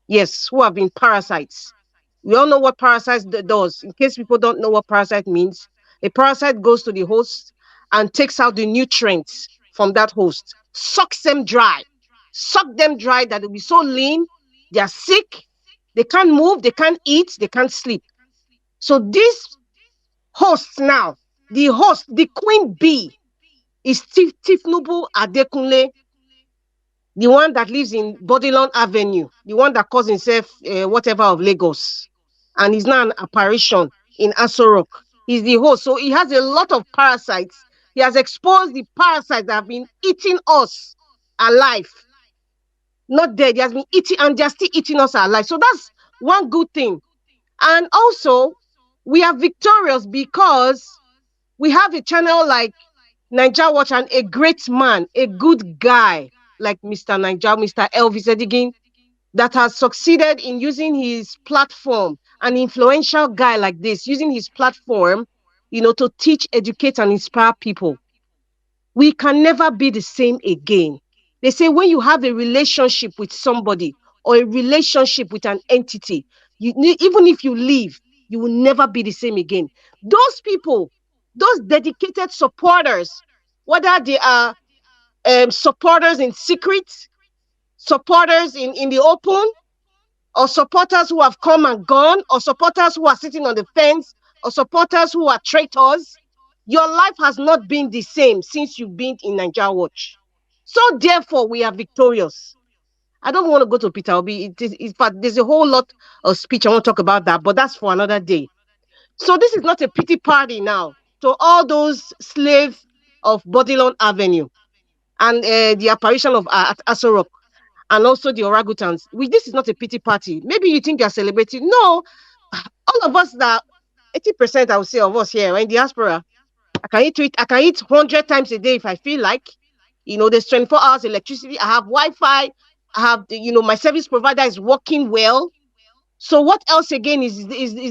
Yes, who have been parasites. We all know what parasite does. In case people don't know what parasite means, a parasite goes to the host and takes out the nutrients from that host, sucks them dry, that they'll be so lean, they are sick, they can't move, they can't eat, they can't sleep. So this host now, the queen bee, is Tinubu Adekunle, the one that lives in Bodilon Avenue, the one that calls himself whatever of Lagos, and he's now an apparition in Aso Rock. He's the host, so he has a lot of parasites. He has exposed the parasites that have been eating us alive, not dead. He has been eating, and they're still eating us alive. So that's one good thing. And also, we are victorious because we have a channel like Niger Watch and a great man, a good guy like Mr. Elvis Edigin, that has succeeded in using his platform, an influential guy like this, using his platform, to teach, educate, and inspire people. We can never be the same again. They say when you have a relationship with somebody or a relationship with an entity, even if you leave, you will never be the same again. Those people, those dedicated supporters, whether they are supporters in secret, supporters in the open, or supporters who have come and gone, or supporters who are sitting on the fence, or supporters who are traitors, your life has not been the same since you've been in Niger Watch. So therefore, we are victorious. I don't want to go to Peter Obi. In fact, there's a whole lot of speech. I want to talk about that, but that's for another day. So this is not a pity party now to all those slaves of Bodilon Avenue and the apparition of Aso Rock, and also the orangutans. This is not a pity party. Maybe you think you're celebrating. No, all of us, that 80%, I would say, of us here in diaspora, I can eat 100 times a day if I feel like. There's 24 hours electricity. I have Wi-Fi. I have, my service provider is working well. So what else again is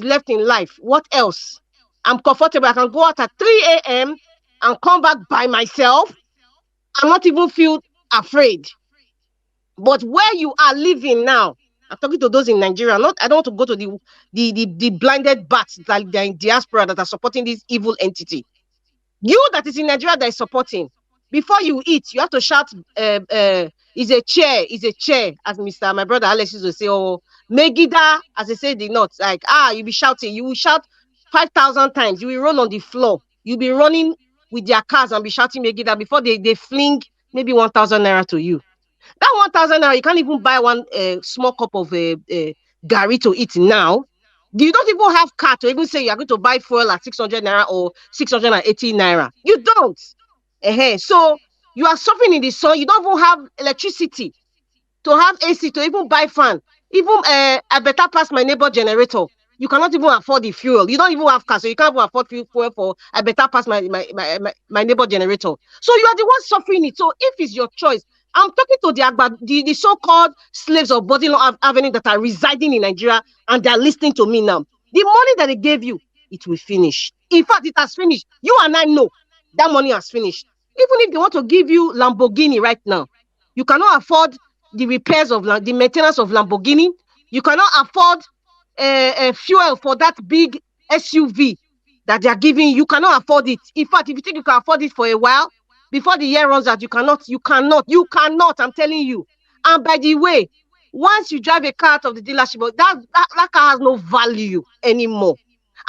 left in life? What else? I'm comfortable. I can go out at 3 a.m. and come back by myself. I'm not even feel afraid. But where you are living now, I'm talking to those in Nigeria. I don't want to go to the blinded bats like they're in diaspora that are supporting this evil entity. You that is in Nigeria that is supporting, before you eat, you have to shout, is a chair, as my brother Alex used to say, or Megida, as they say the North, like, you'll be shouting. You will shout 5,000 times. You will roll on the floor. You'll be running with their cars and be shouting Megida before they fling maybe 1,000 naira to you. That 1,000 naira, you can't even buy one small cup of gari to eat now. You don't even have car to even say you're going to buy fuel at 600 naira or 680 naira. You don't. So you are suffering in the sun. You don't even have electricity to have AC, to even buy fan. Even I better pass my neighbor generator. You cannot even afford the fuel. You don't even have car, so you can't even afford fuel for I better pass my neighbor generator. So you are the one suffering it. So if it's your choice, I'm talking to the so-called slaves of Bodilon Avenue that are residing in Nigeria, and they're listening to me now. The money that they gave you, it will finish. In fact, it has finished. You and I know that money has finished. Even if they want to give you Lamborghini right now, you cannot afford the repairs of the maintenance of Lamborghini. You cannot afford fuel for that big SUV that they are giving you cannot afford it. In fact, if you think you can afford it for a while, before the year runs out, you cannot. I'm telling you. And by the way, once you drive a car out of the dealership, that car has no value anymore.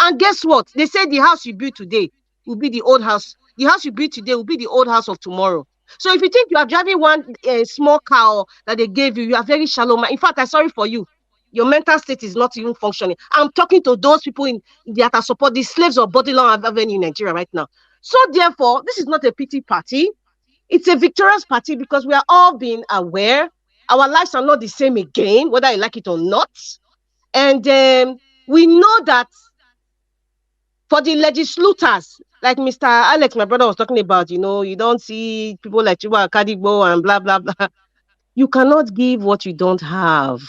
And guess what? They say the house you build today will be the old house. The house you build today will be the old house of tomorrow. So if you think you are driving one small car that they gave you, you are very shallow. In fact, I'm sorry for you. Your mental state is not even functioning. I'm talking to those people that are support the slaves of Bodilon Avenue in Nigeria right now. So therefore, this is not a pity party. It's a victorious party because we are all being aware. Our lives are not the same again, whether you like it or not. And we know that for the legislators, like Mr. Alex, my brother was talking about, you don't see people like Chuba Kadigbo and blah, blah, blah. You cannot give what you don't have.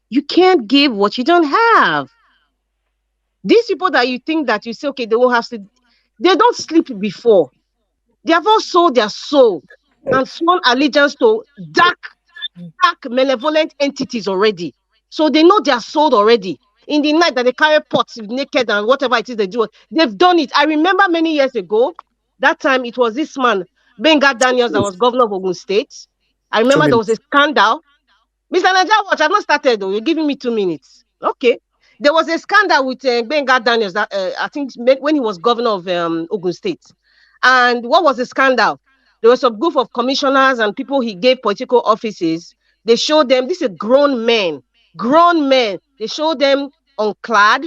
You can't give what you don't have. These people that you think that you say, okay, they won't have sleep, they don't sleep before. They have all sold their soul and sworn allegiance to dark, malevolent entities already. So they know they are sold already. In the night that they carry pots naked and whatever it is they do, they've done it. I remember many years ago, that time it was this man, Benga Daniels, that was governor of Ogun State. I remember there was a scandal. Mr. Naja Watch, I've not started though. You're giving me 2 minutes. Okay. There was a scandal with Benga Daniels that I think when he was governor of Ogun State. And what was the scandal? There was a group of commissioners and people he gave political offices. They showed them, these are grown men. They showed them unclad.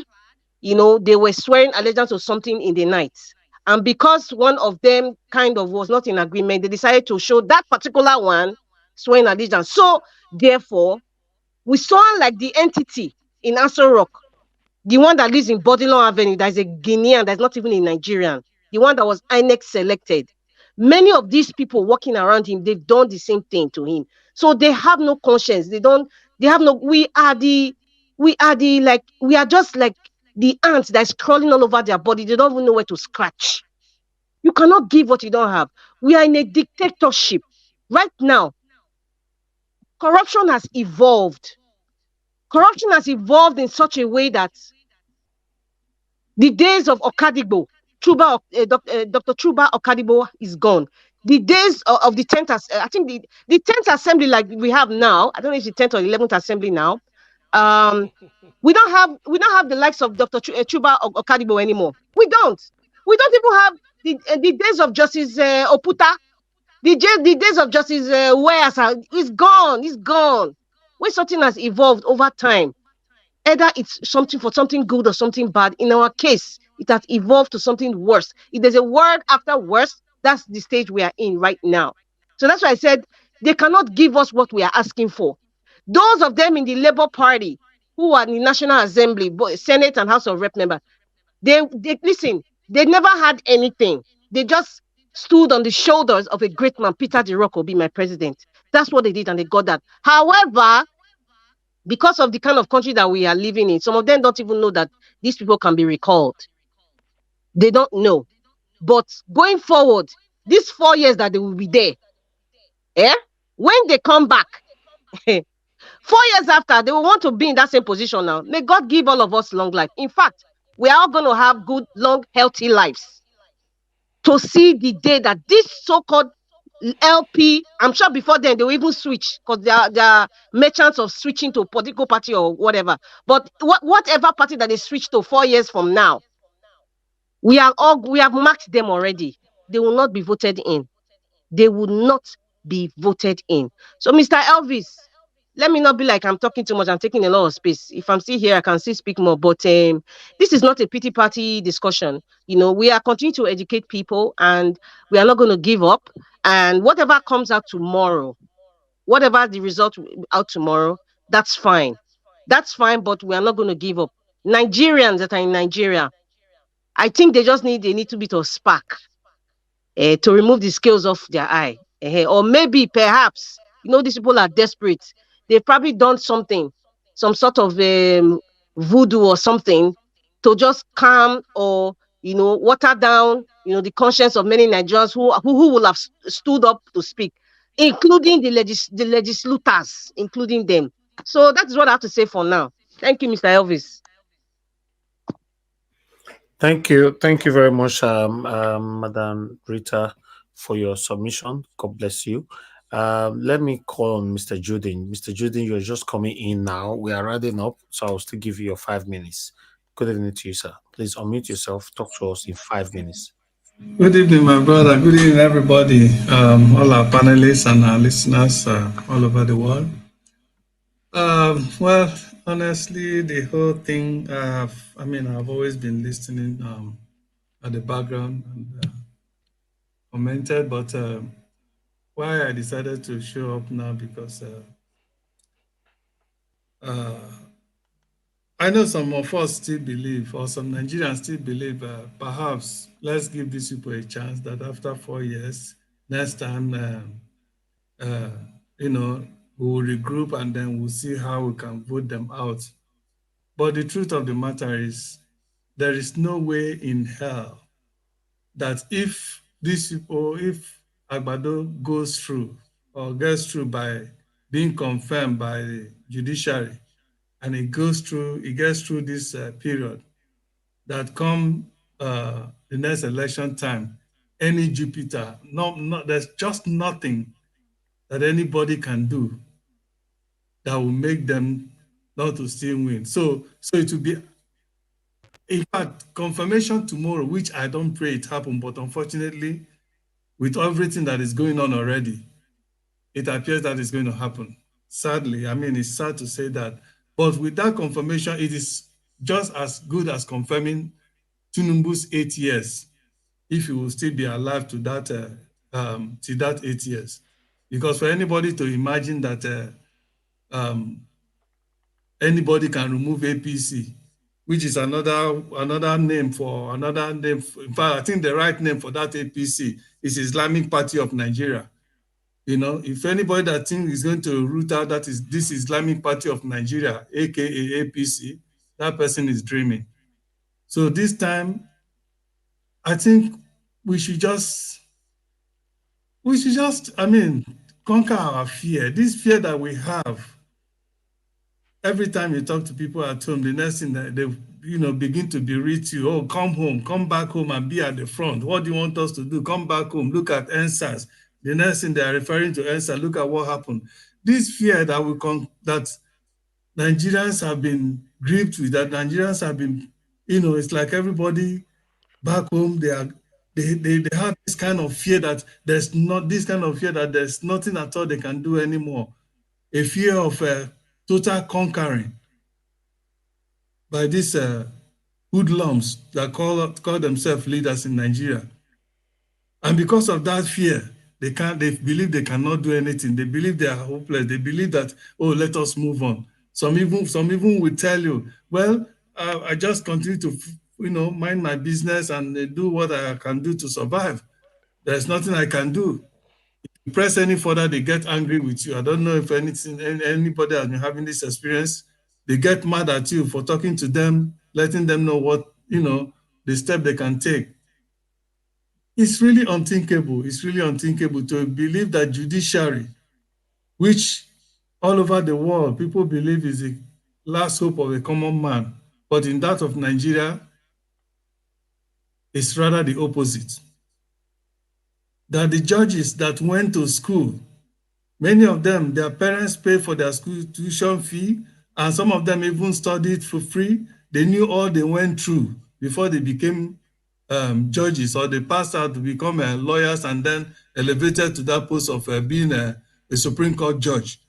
They were swearing allegiance to something in the night. And because one of them kind of was not in agreement, they decided to show that particular one swearing allegiance. So, therefore, we saw like the entity in Aso Rock, the one that lives in Bodilon Avenue, that is a Guinean, that's not even a Nigerian, the one that was INEC selected. Many of these people walking around him, they've done the same thing to him. So they have no conscience. We are just like the ants that's crawling all over their body. They don't even know where to scratch. You cannot give what you don't have. We are in a dictatorship right now. Corruption has evolved. Corruption has evolved in such a way that the days of Okadigbo, Dr. Chuba Okadigbo is gone. The days of the 10th, I think the 10th assembly like we have now, I don't know if it's the 10th or 11th assembly now. We don't have the likes of Dr. Chuba Okadigbo anymore. We don't even have the days of Justice Oputa. The days of Justice Weyas is gone. When something has evolved over time, either it's something for something good or something bad. In our case, it has evolved to something worse. If there's a word after worse, that's the stage we are in right now. So that's why I said they cannot give us what we are asking for. Those of them in the Labour Party who are in the National Assembly, both Senate and House of Rep member, they listen, they never had anything. They just stood on the shoulders of a great man, Peter the Rock will be my president. That's what they did and they got that. However, because of the kind of country that we are living in, some of them don't even know that these people can be recalled. They don't know. But going forward, these 4 years that they will be there, when they come back, 4 years after, they will want to be in that same position now. May God give all of us long life. In fact, we are all going to have good, long, healthy lives to see the day that this so-called LP, I'm sure before then they will even switch because they are merchants of switching to a political party or whatever. But whatever party that they switch to 4 years from now, we have marked them already. They will not be voted in. They will not be voted in. So, Mr. Elvis, let me not be like I'm talking too much. I'm taking a lot of space. If I'm still here, I can still speak more. But this is not a pity party discussion. We are continuing to educate people and we are not going to give up. And whatever comes out tomorrow, whatever the result out tomorrow, that's fine. That's fine, but we are not going to give up. Nigerians that are in Nigeria, I think they just need a little bit of spark to remove the scales off their eye. Or maybe, perhaps, these people are desperate. They've probably done something, some sort of voodoo or something to just calm or, water down, the conscience of many Nigerians who will have stood up to speak, including the legislators, including them. So that's what I have to say for now. Thank you, Mr. Elvis. Thank you very much, Madam Rita, for your submission. God bless you. Let me call on Mr. Judin. Mr. Judin, you're just coming in now. We are rounding up, so I'll still give you your 5 minutes. Good evening to you, sir. Please unmute yourself. Talk to us in 5 minutes. Good evening, my brother. Good evening, everybody. All our panelists and our listeners all over the world. Well, honestly, the whole thing, I've always been listening at the background and commented, but why I decided to show up now because I know some of us still believe, or some Nigerians still believe, perhaps let's give these people a chance that after 4 years, next time, uh, we will regroup and then we'll see how we can vote them out. But the truth of the matter is, there is no way in hell that if these people, if Agbado goes through or gets through by being confirmed by the judiciary, and it gets through this period, that come the next election time, any Jupiter, there's just nothing that anybody can do that will make them not to still win. So it will be, in fact, confirmation tomorrow, which I don't pray it happen, but unfortunately, with everything that is going on already, it appears that it's going to happen. Sadly, it's sad to say that, but with that confirmation, it is just as good as confirming Tinubu's 8 years, if he will still be alive to that 8 years. Because for anybody to imagine that anybody can remove APC, which is another name. In fact, I think the right name for that APC is Islamic Party of Nigeria. If anybody that thinks is going to root out this Islamic Party of Nigeria, aka APC, that person is dreaming. So this time, I think we should just, conquer our fear. This fear that we have. Every time you talk to people at home, the next thing that they begin to berate you. Oh, come home, come back home and be at the front. What do you want us to do? Come back home, look at NSAS. The next thing they are referring to NSAS, look at what happened. This fear that Nigerians have been gripped with, that Nigerians have been, it's like everybody back home, they have this kind of fear that there's nothing at all they can do anymore. A fear of total conquering by these hoodlums that call themselves leaders in Nigeria. And because of that fear, they believe they cannot do anything. They believe they are hopeless. They believe that, oh, let us move on. Some even will tell you, well, I just continue to mind my business and do what I can do to survive. There's nothing I can do. If you press any further, they get angry with you. I don't know if anybody has been having this experience. They get mad at you for talking to them, letting them know what, the step they can take. It's really unthinkable. It's really unthinkable to believe that judiciary, which all over the world, people believe is the last hope of a common man, but in that of Nigeria, it's rather the opposite. That the judges that went to school, many of them, their parents paid for their school tuition fee, and some of them even studied for free. They knew all they went through before they became judges, or they passed out to become lawyers and then elevated to that post of being a Supreme Court judge.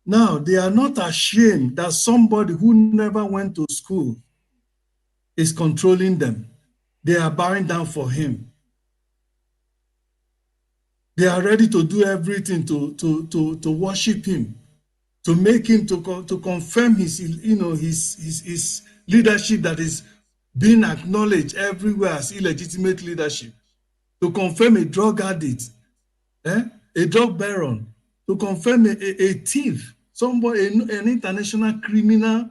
Now, they are not ashamed that somebody who never went to school is controlling them. They are bowing down for him. They are ready to do everything to worship him, to make him, to confirm his leadership that is being acknowledged everywhere as illegitimate leadership, to confirm a drug addict, a drug baron, to confirm a thief, somebody, an international criminal,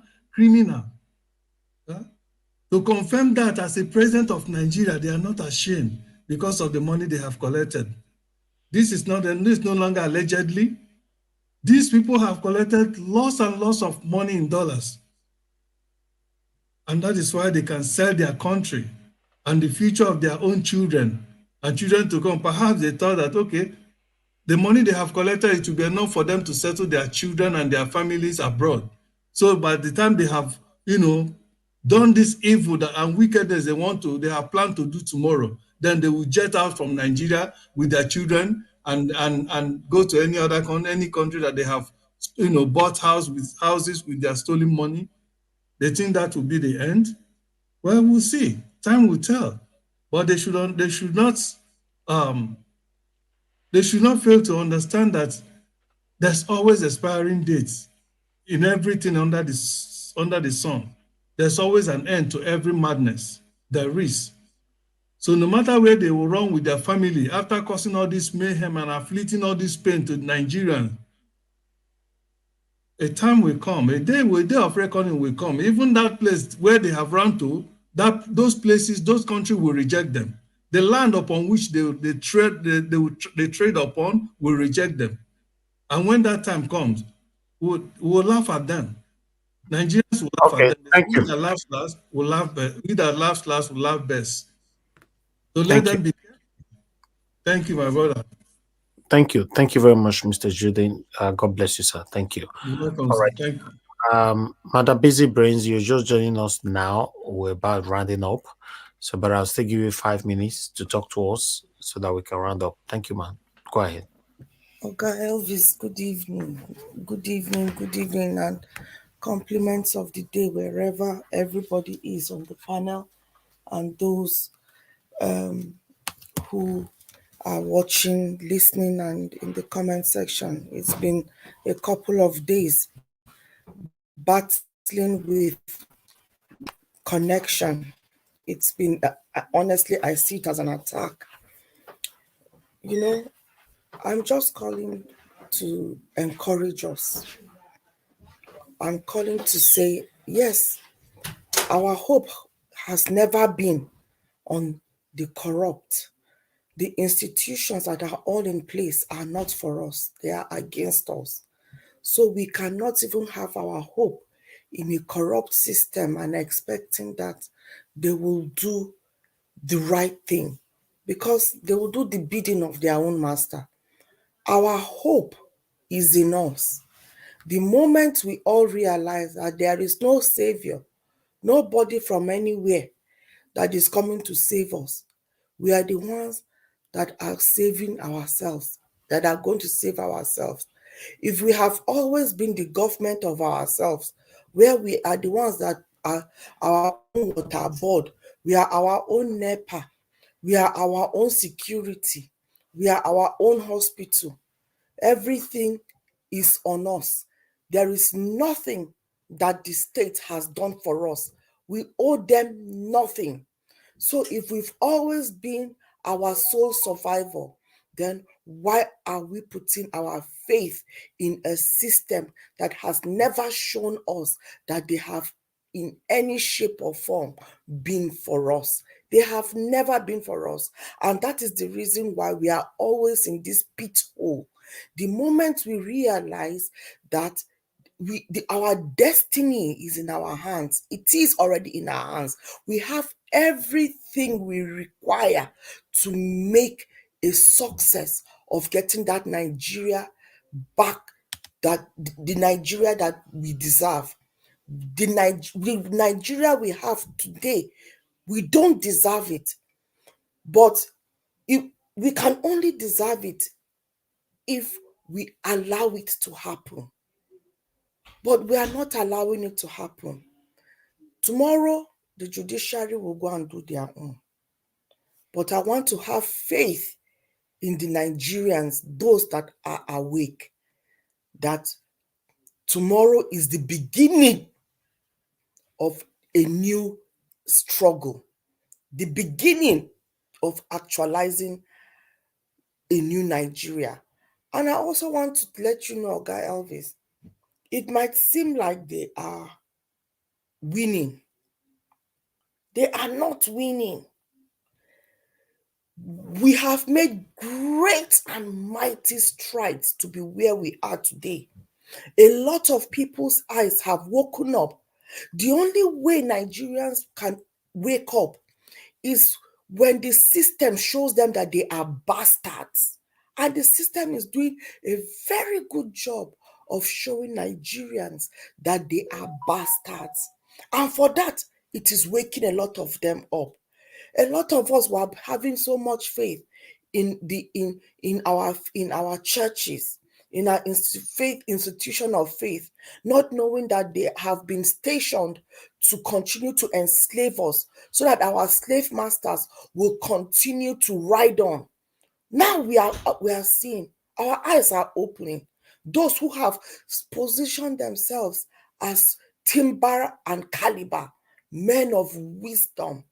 to confirm that as a president of Nigeria, they are not ashamed because of the money they have collected. This is no longer allegedly. These people have collected lots and lots of money in dollars. And that is why they can sell their country and the future of their own children and children to come. Perhaps they thought that, okay, the money they have collected, it will be enough for them to settle their children and their families abroad. So by the time they have, done this evil and wickedness they have planned to do tomorrow, then they will jet out from Nigeria with their children and go to any country that they have, bought houses with their stolen money. They think that will be the end. Well, we'll see. Time will tell. But they should not fail to understand that there's always expiring dates in everything under the sun. There's always an end to every madness. There is. So no matter where they will run with their family after causing all this mayhem and inflicting all this pain to Nigerians, a time will come, a day of reckoning will come. Even that place where they have run to, those countries will reject them. The land upon which they trade upon will reject them. And when that time comes, we'll laugh at them. Nigerians will laugh at Okay, them. thank We you. that laughs last will laugh best. We that laughs last will laugh best. So let Thank you. them be. Thank you, my brother. Thank you. Thank you very much, Mr. Juden. God bless you, sir. Thank you. You're welcome, All sir. right. Thank you. Madam Busy Brains, you're just joining us now. We're about rounding up. So, but I'll still give you 5 minutes to talk to us so that we can round up. Thank you, man. Go ahead. Okay, Elvis, good evening. Good evening, and compliments of the day wherever everybody is on the panel and those who are watching, listening, and in the comment section. It's been a couple of days battling with connection. It's been, honestly, I see it as an attack. I'm just calling to encourage us. I'm calling to say, yes, our hope has never been on the corrupt. The institutions that are all in place are not for us, they are against us. So we cannot even have our hope in a corrupt system and expecting that they will do the right thing, because they will do the bidding of their own master. Our hope is in us. The moment we all realize that there is no savior, nobody from anywhere that is coming to save us, we are the ones that are saving ourselves, that are going to save ourselves. If we have always been the government of ourselves, where we are the ones that are our own water board, we are our own NEPA, we are our own security, we are our own hospital, everything is on us. There is nothing that the state has done for us. We owe them nothing. So if we've always been our sole survivor, then why are we putting our faith in a system that has never shown us that they have in any shape or form been for us? They have never been for us. And that is the reason why we are always in this pit hole. The moment we realize that our destiny is in our hands, it is already in our hands. We have everything we require to make a success of getting that Nigeria back, that the Nigeria that we deserve. The Nigeria we have today, we don't deserve it. But we can only deserve it if we allow it to happen. But we are not allowing it to happen. Tomorrow, the judiciary will go and do their own. But I want to have faith in the Nigerians, those that are awake, that tomorrow is the beginning of a new struggle, the beginning of actualizing a new Nigeria. And I also want to let you know, Guy Elvis, it might seem like they are winning. They are not winning. We have made great and mighty strides to be where we are today. A lot of people's eyes have woken up The only way Nigerians can wake up is when the system shows them that they are bastards. And the system is doing a very good job of showing Nigerians that they are bastards. And for that, it is waking a lot of them up. A lot of us were having so much faith in our churches, in our faith institution of faith, not knowing that they have been stationed to continue to enslave us, so that our slave masters will continue to ride on. Now we are seeing, our eyes are opening. Those who have positioned themselves as timber and caliber, men of wisdom,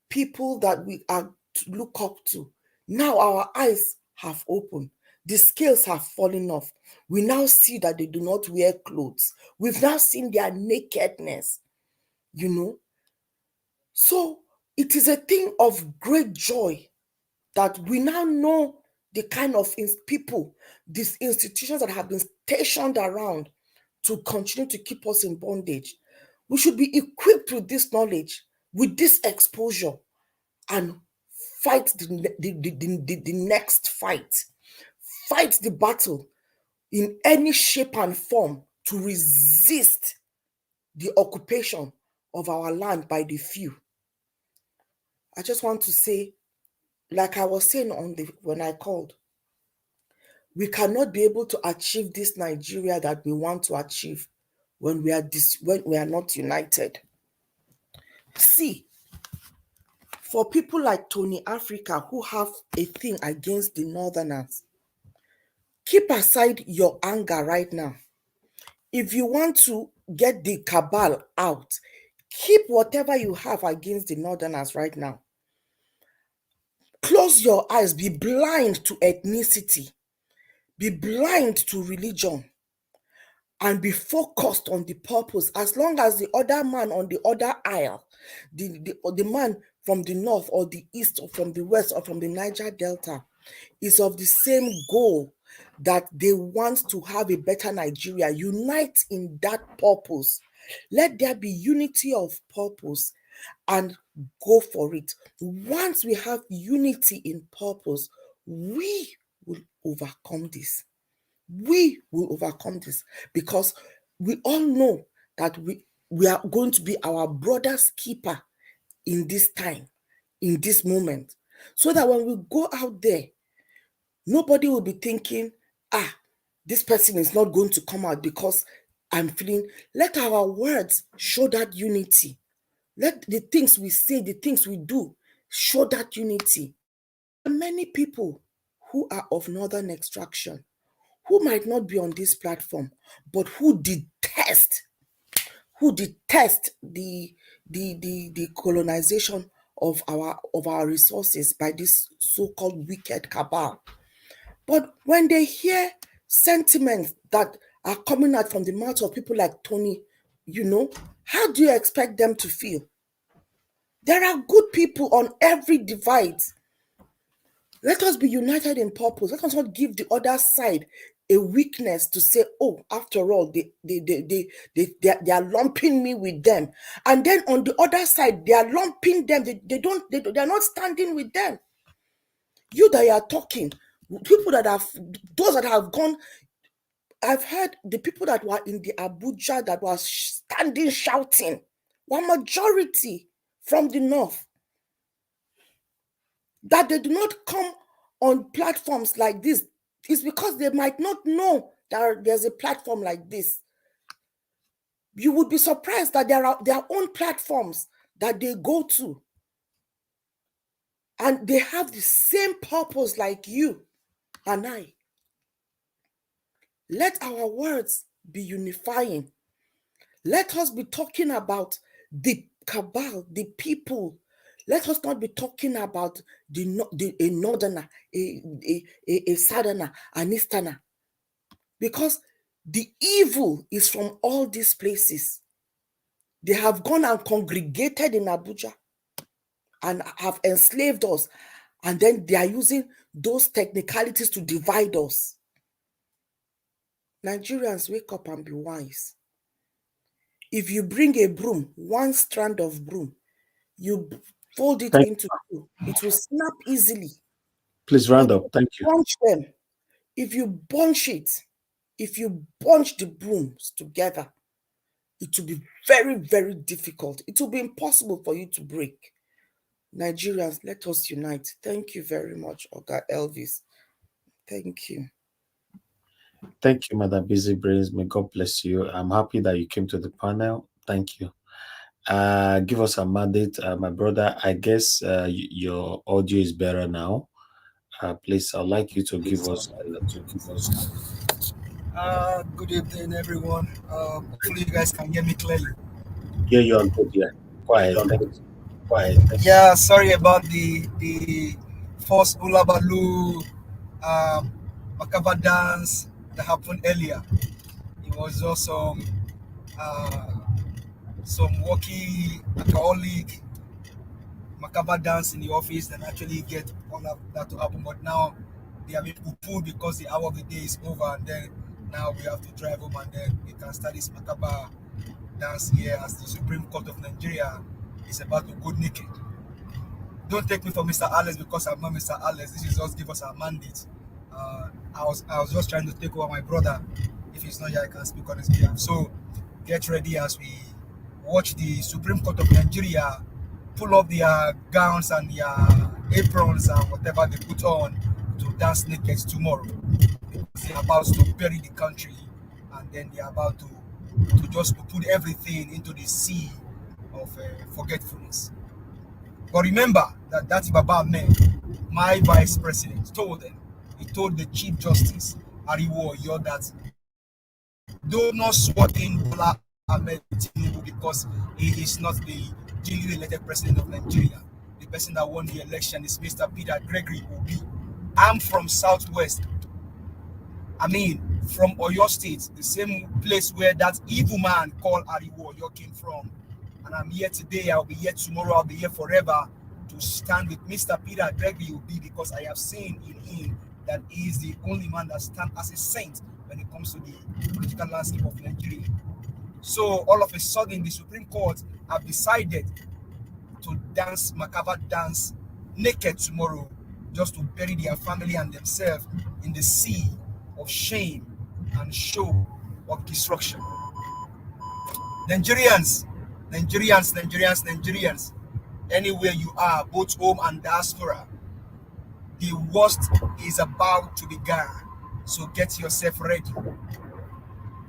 people that we are to look up to. Now our eyes have opened. The scales have fallen off. We now see that they do not wear clothes. We've now seen their nakedness, you know. So it is a thing of great joy that we now know the kind of people, these institutions that have been stationed around to continue to keep us in bondage. We should be equipped with this knowledge, with this exposure, and fight the next fight. Fight the battle in any shape and form to resist the occupation of our land by the few. I just want to say, like I was saying when I called, we cannot be able to achieve this Nigeria that we want to achieve when we are not united. See, for people like Tony Africa who have a thing against the Northerners, keep aside your anger right now. If you want to get the cabal out, keep whatever you have against the Northerners right now. Close your eyes, be blind to ethnicity, be blind to religion, and be focused on the purpose. As long as the other man on the other aisle, the man from the north or the east or from the west or from the Niger Delta, is of the same goal, that they want to have a better Nigeria, unite in that purpose. Let there be unity of purpose and go for it. Once we have unity in purpose, we will overcome this. We will overcome this, because we all know that we are going to be our brother's keeper in this time, in this moment, so that when we go out there, nobody will be thinking, this person is not going to come out because I'm feeling. Let our words show that unity. Let the things we say, the things we do, show that unity. Many people who are of northern extraction, who might not be on this platform, but who detest the colonization of our resources by this so-called wicked cabal. But when they hear sentiments that are coming out from the mouth of people like Tony, how do you expect them to feel? There are good people on every divide. Let us be united in purpose. Let us not give the other side a weakness to say, oh, after all, they are lumping me with them. And then on the other side, they are lumping them. They are not standing with them. You that are talking, those that have gone, I've heard the people that were in the Abuja that was standing shouting, were majority from the north. That they do not come on platforms like this is because they might not know that there's a platform like this. You would be surprised that there are their own platforms that they go to, and they have the same purpose like you and I. Let our words be unifying. Let us be talking about the cabal, the people. Let us not be talking about a northerner, a southerner, an easterner. Because the evil is from all these places. They have gone and congregated in Abuja and have enslaved us. And then they are using those technicalities to divide us. Nigerians, wake up and be wise. If you bring a broom, one strand of broom, you fold it Thank into two, it will snap easily. Please round up. Thank you. Bunch them. If you bunch it, if you bunch the brooms together, it will be very, very difficult. It will be impossible for you to break. Nigerians, let us unite. Thank you very much, Oga Elvis. Thank you. Thank you, Madam Busy Brains. May God bless you. I'm happy that you came to the panel. Thank you. Give us a mandate, my brother. I guess your audio is better now. Please, I'd like you to give us. Good evening, everyone. Hopefully, you guys can hear me clearly. Yeah, you are good. Yeah, quiet. Thank you. Yeah, sorry about the first hula baloo Makaba dance that happened earlier. It was just some wacky alcoholic Makaba dance in the office that actually get all of that to happen. But now they have been poo because the hour of the day is over, and then now we have to drive home, and then we can start this Makaba dance here as the Supreme Court of Nigeria is about to go naked. Don't take me for Mr. Alex because I'm not Mr. Alex. This is just give us our mandate. I was just trying to take over my brother. If he's not here, I can speak on his behalf. So get ready as we watch the Supreme Court of Nigeria pull up their gowns and their aprons and whatever they put on to dance naked tomorrow. Because they're about to bury the country, and then they're about to just put everything into the sea of forgetfulness. But remember that Baba man, my vice president, told them, he told the Chief Justice, Ariwoola, that do not swear in Bola Ahmed Tinubu because he is not the duly elected president of Nigeria. The person that won the election is Mr. Peter Gregory Obi. I'm from Southwest. I mean, from Oyo State, the same place where that evil man called Ariwoola came from. And I'm here today, I'll be here tomorrow, I'll be here forever to stand with Mr. Peter Gregory Obi because I have seen in him that he is the only man that stands as a saint when it comes to the political landscape of Nigeria. So all of a sudden, the Supreme Court have decided to dance Makaba dance naked tomorrow just to bury their family and themselves in the sea of shame and show of destruction. Nigerians, anywhere you are, both home and diaspora, the worst is about to begin. So get yourself ready.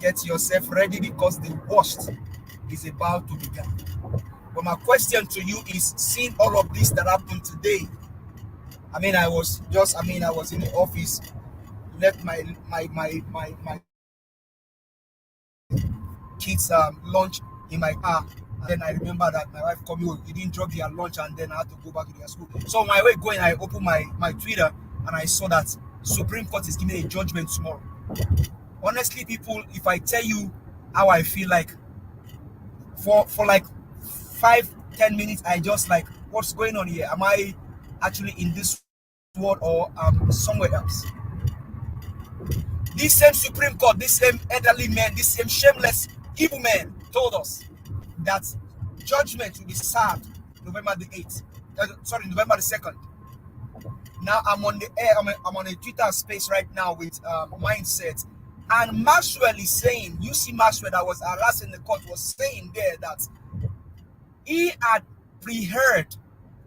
Get yourself ready because the worst is about to begin. But my question to you is, seeing all of this that happened today, I was in the office, left my kids lunch in my car. And then I remember that my wife called me, you didn't drop their lunch, and then I had to go back to their school. So on my way going, I opened my Twitter and I saw that Supreme Court is giving a judgment tomorrow. Honestly, people, if I tell you how I feel, like for like 5-10 minutes, I just like, what's going on here? Am I actually in this world or somewhere else? This same Supreme Court, this same elderly man, this same shameless evil man told us that judgment will be served November the 8th. November the 2nd. Now I'm on the air, I'm on a Twitter space right now with Mindset. And Maxwell is saying, Maxwell that was harassing the court was saying there that he had pre-heard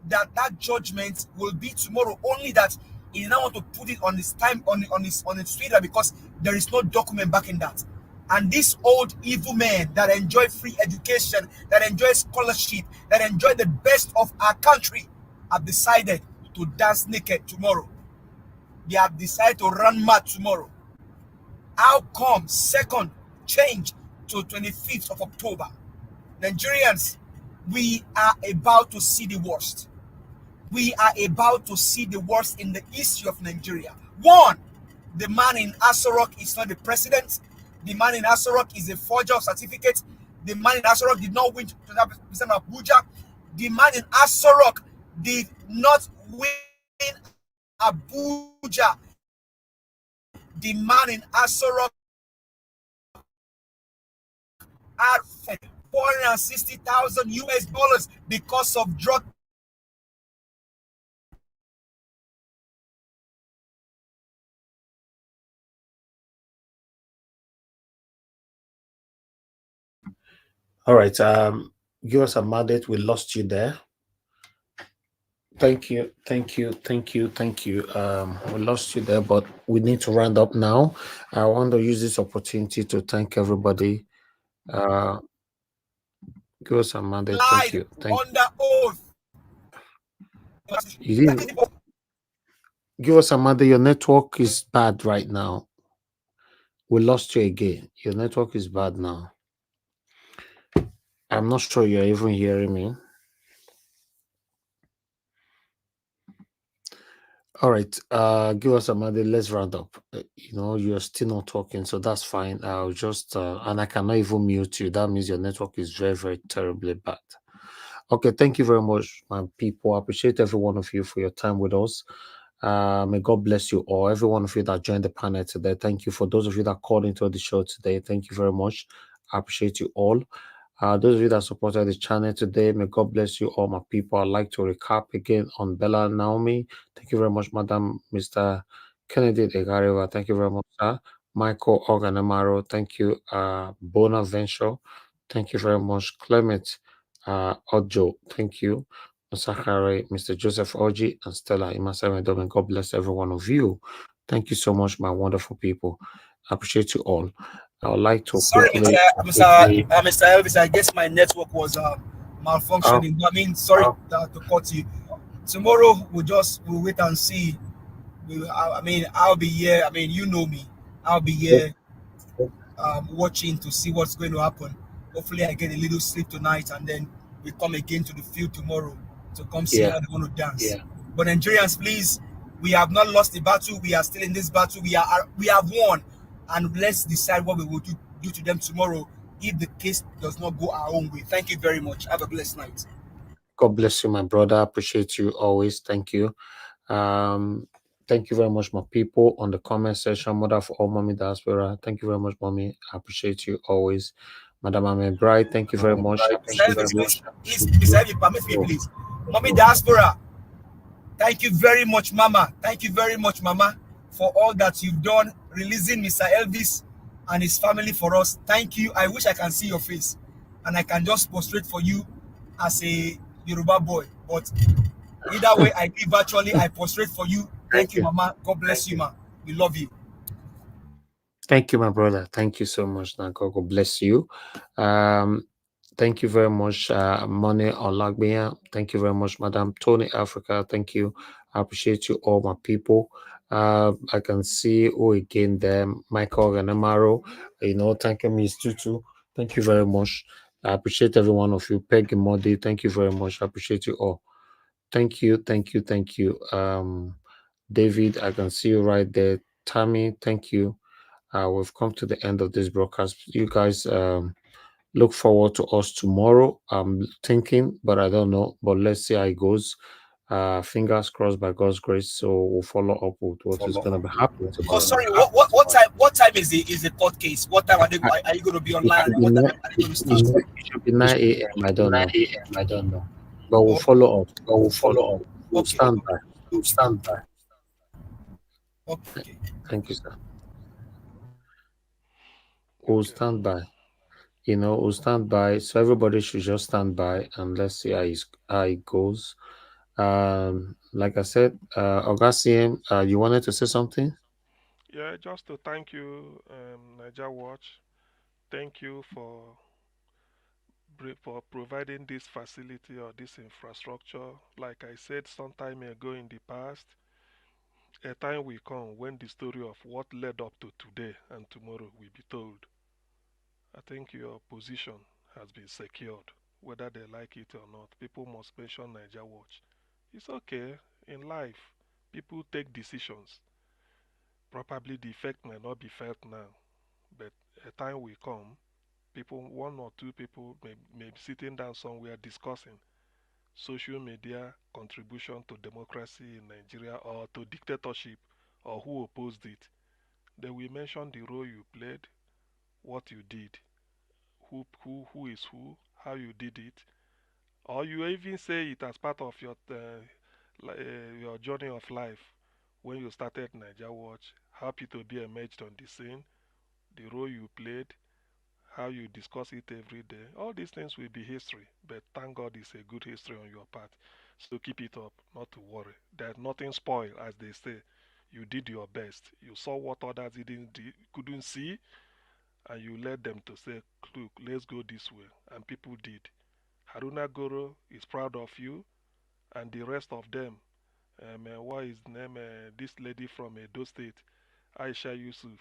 that judgment will be tomorrow, only that he now want to put it on his time on his Twitter because there is no document backing that. And this old evil man that enjoy free education, that enjoy scholarship, that enjoy the best of our country, have decided to dance naked tomorrow. They have decided to run mad tomorrow. How come second change to 25th of October? Nigerians, we are about to see the worst. We are about to see the worst in the history of Nigeria. One, the man in Asorok is not the president. The man in Asorok is a forger of certificates. The man in Asorok did not win 20% of Abuja. The man in Asorok did not win Abuja. The man in Asorok 460,000 US dollars because of drug. All right. Give us a mandate. We lost you there. Thank you. We lost you there, but we need to round up now. I want to use this opportunity to thank everybody. Give us a mandate. Thank you. Under oath. You didn't give us a mandate. Your network is bad right now. We lost you again. Your network is bad now. I'm not sure you're even hearing me. All right. Give us a minute. Let's round up. You're still not talking, so that's fine. I'll just and I cannot even mute you. That means your network is very, very terribly bad. Okay, thank you very much, my people. I appreciate every one of you for your time with us. May God bless you all. Every one of you that joined the panel today, thank you. For those of you that called into the show today, thank you very much. I appreciate you all. Those of you that supported the channel today, may God bless you all, my people. I'd like to recap again on Bella Naomi. Thank you very much, Madam Mr. Kennedy Egarewa. Thank you very much, sir. Michael Organamaro. Thank you. Bonaventure. Thank you very much. Clement Ojo. Thank you. Sakare, Mr. Joseph Oji, and Stella Imasamedo. May God bless every one of you. Thank you so much, my wonderful people. I appreciate you all. I would like to Sorry, quickly. Mr. Elvis. I guess my network was malfunctioning. I mean, sorry to cut you. Tomorrow we'll wait and see. I'll be here. I mean, you know me. I'll be here watching to see what's going to happen. Hopefully, I get a little sleep tonight, and then we come again to the field tomorrow to come see how they want to dance. Yeah. But Nigerians, please, we have not lost the battle. We are still in this battle. We have won, and let's decide what we will do to them tomorrow if the case does not go our own way. Thank you very much. Have a blessed night. God bless you, my brother. I appreciate you always. Thank you. Thank you very much, my people, on the comment section. Mother for all, Mommy Diaspora. Thank you very much, Mommy. I appreciate you always. Madam Ame Bright, thank you very much. Please, permit me, please. Mommy Diaspora, thank you very much, Mama. Thank you very much, Mama, for all that you've done, releasing Mr. Elvis and his family for us. Thank you. I wish I can see your face and I can just prostrate for you as a Yoruba boy. But either way, I did virtually. I prostrate for you. Thank you, Mama. God bless you, Ma. We love you. Thank you, my brother. Thank you so much. Now, God bless you. Thank you very much, Money Olagbia. Thank you very much, Madam Tony Africa. Thank you. I appreciate you all, my people. I can see again there, Michael Ganamaro. Thank you, Miss Tutu. Thank you very much. I appreciate every one of you. Peggy Modi, thank you very much. I appreciate you all. Thank you. David, I can see you right there. Tammy, thank you. We've come to the end of this broadcast. You guys look forward to us tomorrow. I'm thinking, but I don't know. But let's see how it goes. Fingers crossed by God's grace. So we'll follow up with what is going to be happening tomorrow. Oh, sorry. What time is the court case? What time are you going to be online? What time are you going to start? It should be 9 a.m. I don't know. But we'll follow up. We'll stand by. Okay. Thank you, sir. We'll stand by. We'll stand by. So everybody should just stand by and let's see how it goes. Like I said, Augustine, you wanted to say something? Yeah, just to thank you, Niger Watch. Thank you for providing this facility or this infrastructure. Like I said some time ago in the past, a time will come when the story of what led up to today and tomorrow will be told. I think your position has been secured, whether they like it or not. People must mention Niger Watch. It's okay in life. People take decisions. Probably the effect may not be felt now, but a time will come. People, one or two people may be sitting down somewhere discussing social media contribution to democracy in Nigeria or to dictatorship or who opposed it. They will mention the role you played, what you did, who is who, how you did it, or you even say it as part of your journey of life when you started Niger Watch. Happy to be emerged on the scene, the role you played, how you discuss it every day. All these things will be history, but thank God it's a good history on your part. So keep it up, not to worry. There's nothing spoiled, as they say. You did your best. You saw what others couldn't see, and you led them to say, look, let's go this way. And people did. Haruna Goro is proud of you, and the rest of them. What is the name? This lady from Edo State, Aisha Yusuf,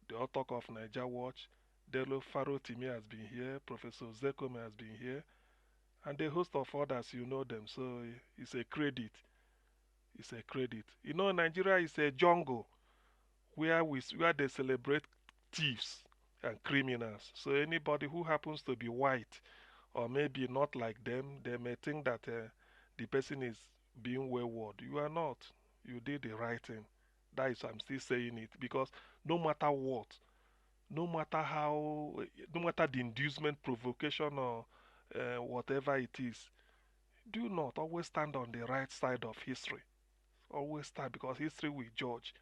the author of Niger Watch. Delo Faro Timi has been here, Professor Zekome has been here, and a host of others, you know them. So it's a credit. It's a credit. You know, Nigeria is a jungle where they celebrate thieves and criminals. So anybody who happens to be white or maybe not like them, they may think that the person is being wayward. You are not. You did the right thing. That is, I'm still saying it because no matter what, no matter how, no matter the inducement, provocation, or whatever it is, do not always stand on the right side of history. Always stand because history will judge.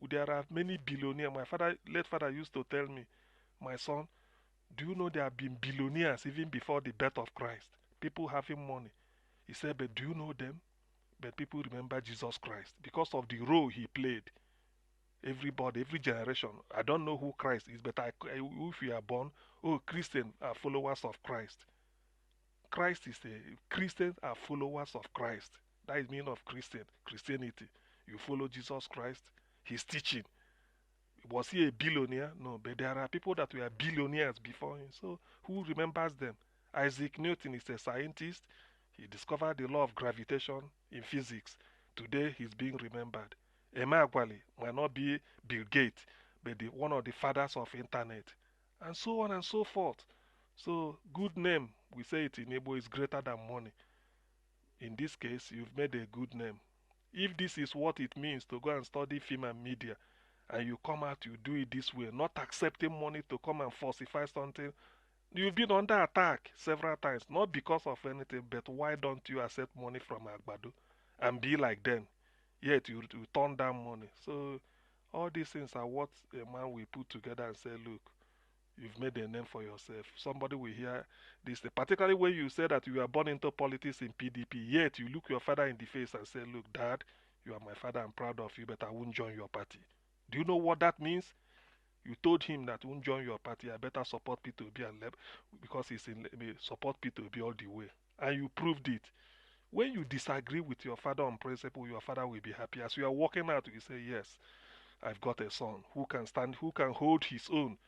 There are many billionaires. My late father used to tell me, my son, do you know there have been billionaires even before the birth of Christ? People having money. He said, but do you know them? But people remember Jesus Christ because of the role he played. Everybody, every generation. I don't know who Christ is, but if you are born, oh, Christians are followers of Christ. Christians are followers of Christ. That is meaning of Christianity. You follow Jesus Christ, his teaching. Was he a billionaire? No, but there are people that were billionaires before him. So who remembers them? Isaac Newton is a scientist. He discovered the law of gravitation in physics. Today he's being remembered. Emeagwali might not be Bill Gates, but one of the fathers of internet, and so on and so forth. So good name, we say it in Igbo, is greater than money. In this case, you've made a good name. If this is what it means to go and study film and media, and you come out, you do it this way, not accepting money to come and falsify something, you've been under attack several times, not because of anything, but why don't you accept money from Agbado and be like them? Yet you turn down money. So all these things are what a man will put together and say, look, you've made a name for yourself. Somebody will hear this, particularly when you say that you were born into politics in PDP, yet you look your father in the face and say, look, Dad, you are my father, I'm proud of you, but I won't join your party. Do you know what that means? You told him that won't join your party, I better support P2B and because he's in support P2B all the way. And you proved it. When you disagree with your father on principle, your father will be happy. As you are walking out, you say, yes, I've got a son who can stand, who can hold his own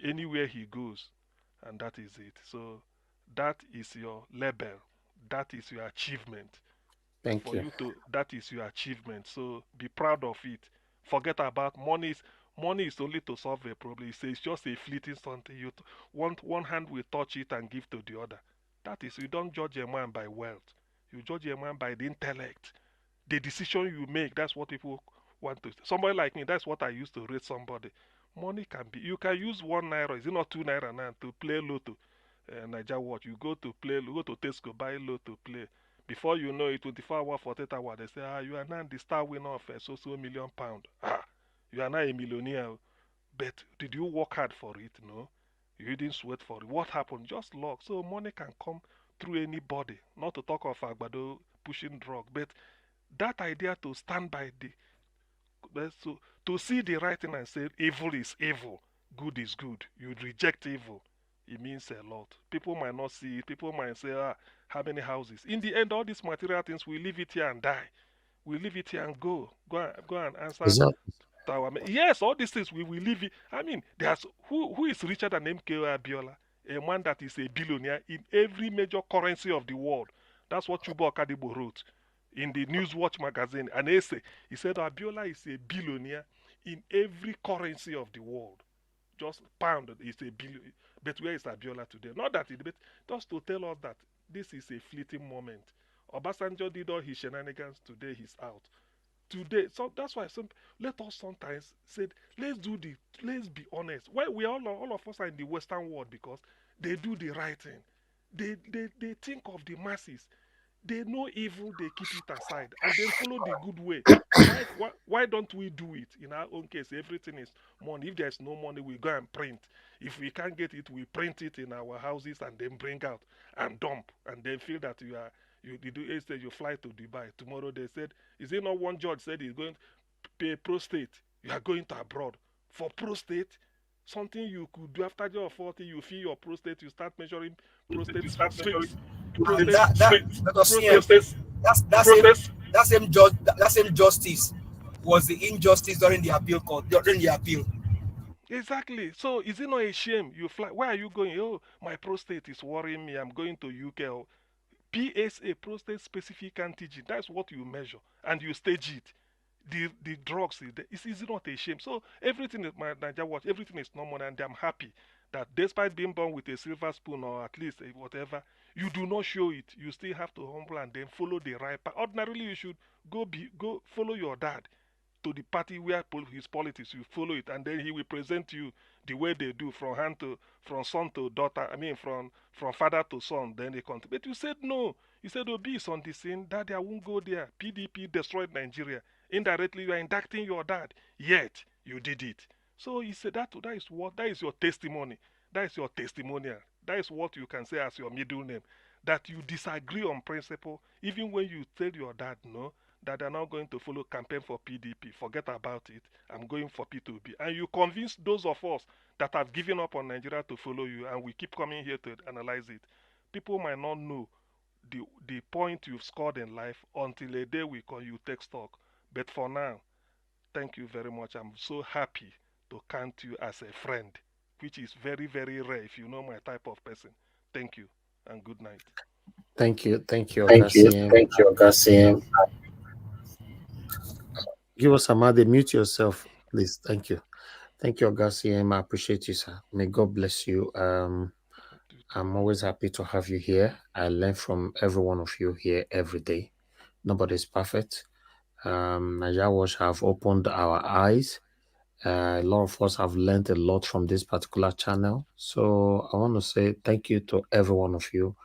anywhere he goes. And that is it. So that is your label. That is your achievement. Thank For you. you to, that is your achievement. So be proud of it. Forget about money. Money is only to solve a problem. It's just a fleeting something. Want one hand will touch it and give to the other. That is, you don't judge a man by wealth. You judge a man by the intellect. The decision you make, that's what people want to. Somebody like me, that's what I used to rate somebody. Money can be, you can use 1 naira, is it not 2 naira now, to play lotto? Niger Watch, you go to play, go to Tesco, buy lotto, play. Before you know it, 24 hours, 48 hours, they say, you are now the star winner of a so million pound. You are now a millionaire. But did you work hard for it? No. You didn't sweat for it. What happened? Just luck. So money can come through anybody. Not to talk of Agbado pushing drug, but that idea to stand by so to see the right thing and say evil is evil, good is good. You reject evil. It means a lot. People might not see it. People might say, how many houses? In the end, all these material things, we leave it here and die. We leave it here and go and answer Exactly. to our yes, all these things we will leave it. I mean, there's who is richer than MKO Abiola? A man that is a billionaire in every major currency of the world. That's what Chubo Akadibo wrote in the Newswatch magazine, an essay. He said Abiola is a billionaire in every currency of the world. Just pound is a billion. But where is Abiola today? Not that it, but just to tell us that this is a fleeting moment. Obasanjo did all his shenanigans. Today he's out. Today, so that's why let us sometimes say, let's be honest. Why we all of us are in the Western world because They do the right thing. They think of the masses. They know evil, they keep it aside and then follow the good way. Why don't we do it? In our own case, everything is money. If there's no money, we go and print. If we can't get it, we print it in our houses and then bring out and dump and then feel that you do. Instead you fly to Dubai. Tomorrow they said, is it not one judge said he's going to pay prostate? You are going to abroad for prostate. Something you could do after your 40, you feel your prostate, you start measuring prostate space. And Prostate that CM, prostate that same justice was the injustice during the appeal court, during the appeal. Exactly. So is it not a shame? You fly. Where are you going? Oh, my prostate is worrying me. I'm going to UK. Or PSA, prostate specific antigen. That's what you measure, and you stage it. The drugs is not a shame. So everything is my Niger watch. Everything is normal, and I'm happy that despite being born with a silver spoon or at least whatever, you do not show it. You still have to humble and then follow the right path. Ordinarily, you should go follow your dad to the party where his politics, you follow it, and then he will present you the way they do from son to daughter. I mean, from father to son. Then they continue. But you said no. You said Obi is on the scene. Daddy, I won't go there. PDP destroyed Nigeria. Indirectly, you are indicting your dad. Yet you did it. So he said that is your testimony. That is your testimonial. That is what you can say as your middle name. That you disagree on principle, even when you tell your dad no, that they're not going to follow campaign for PDP. Forget about it. I'm going for P2B. And you convince those of us that have given up on Nigeria to follow you, and we keep coming here to analyze it. People might not know the point you've scored in life until a day we call you take stock. But for now, thank you very much. I'm so happy to count you as a friend, which is very, very rare if you know my type of person. Thank you and good night. Thank you, Thank you. Ogasiem. Thank you, Gasim. Give us Amade, mute yourself, please. Thank you. Thank you, Ogasiem. I appreciate you, sir. May God bless you. I'm always happy to have you here. I learn from every one of you here every day. Nobody's perfect. Nigeria Watch have opened our eyes. A lot of us have learned a lot from this particular channel. So I want to say thank you to every one of you.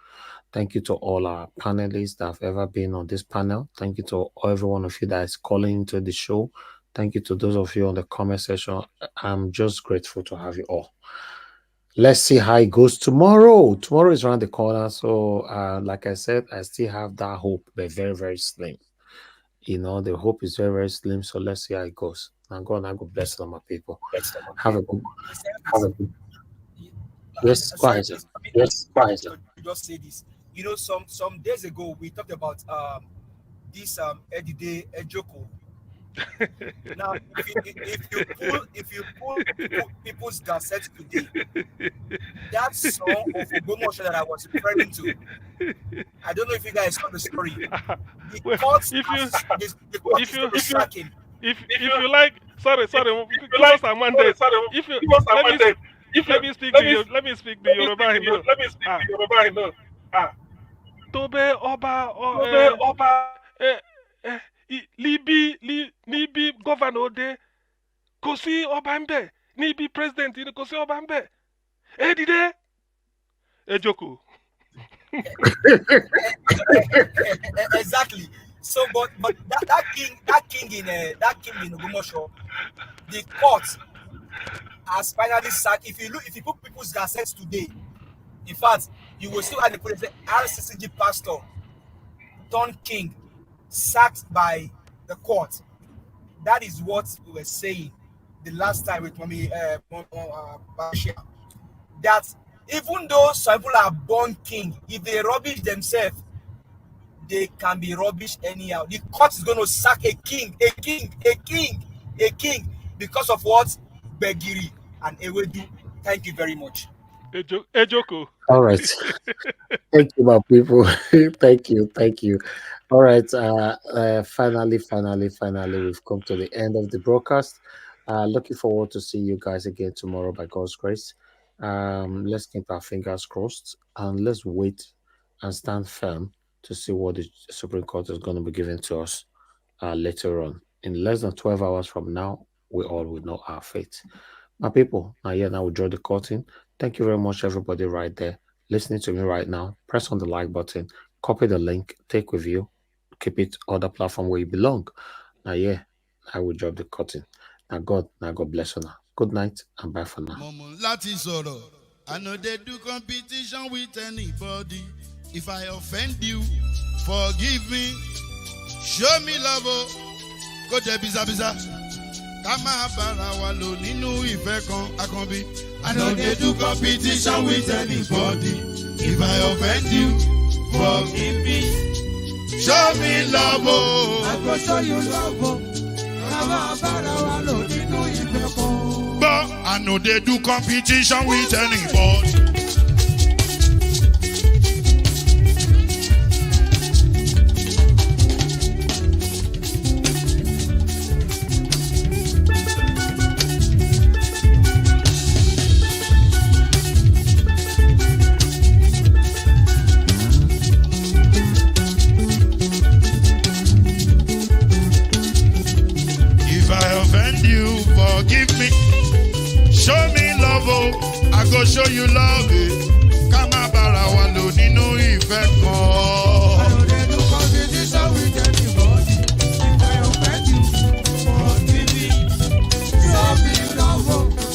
Thank you to all our panelists that have ever been on this panel. Thank you to every one of you that is calling into the show. Thank you to those of you on the comment section. I'm just grateful to have you all. Let's see how it goes tomorrow. Tomorrow is around the corner. So, like I said, I still have that hope, but very, very slim. You know, the hope is very, very slim. So let's see how it goes. And God, I go bless all my people. Have a good. Yes, go Sorry, ahead, sir. please. Yes, go ahead, To sir. just say this. You know, some days ago we talked about this Edide Ejoko. Now, if you pull people's gazettes today, that song of Ogbomoso that I was referring to, I don't know if you guys saw the story. The Well, court if you the court if is you going to sack him. if you like, sorry, give us a mandate. If you let me speak the Yoruba. I know. Tobe Oba eh, Libi governor de kò sí ọba ń bẹ̀ níbi president ni kò sí ọba ń bẹ̀ ẹ dìde ẹ jókòó. Exactly. So, but that king in Ogbomoso, the court has finally sacked. If you put people's gazettes today, in fact, you will still have the put RCCG pastor turned king sacked by the court. That is what we were saying the last time with Mommy Bashir. That even though some people are born king, if they rubbish themselves, they can be rubbish anyhow. The court is going to sack a king because of what? Begiri and Ewedu. Thank you very much. Ejoko. All right. Thank you, my people. Thank you. All right. Finally, we've come to the end of the broadcast. Looking forward to see you guys again tomorrow by God's grace. Let's keep our fingers crossed and let's wait and stand firm to see what the Supreme Court is going to be giving to us later on. In less than 12 hours from now, we all will know our fate. My people, now we draw the curtain. Thank you very much, everybody right there listening to me right now. Press on the like button, copy the link, take with you, keep it on the platform where you belong. Now, yeah, I will drop the curtain. Now, God bless you now. Good night and bye for now. I know they do competition with anybody. If I offend you, forgive me. Show me love, go there, biza. Kama bara wa lo ninu ife kan akanbi. I know they do competition with anybody. If I offend you, forgive me. Show me love, I go show you love. Kama bara wa lo ninu ife kan. But I know they do competition with anybody. Forgive me, show me love, I go show you love. Kama bara wa lo ninu ife kan. I know they do competition with anybody. If I offend you, forgive me. Show me love,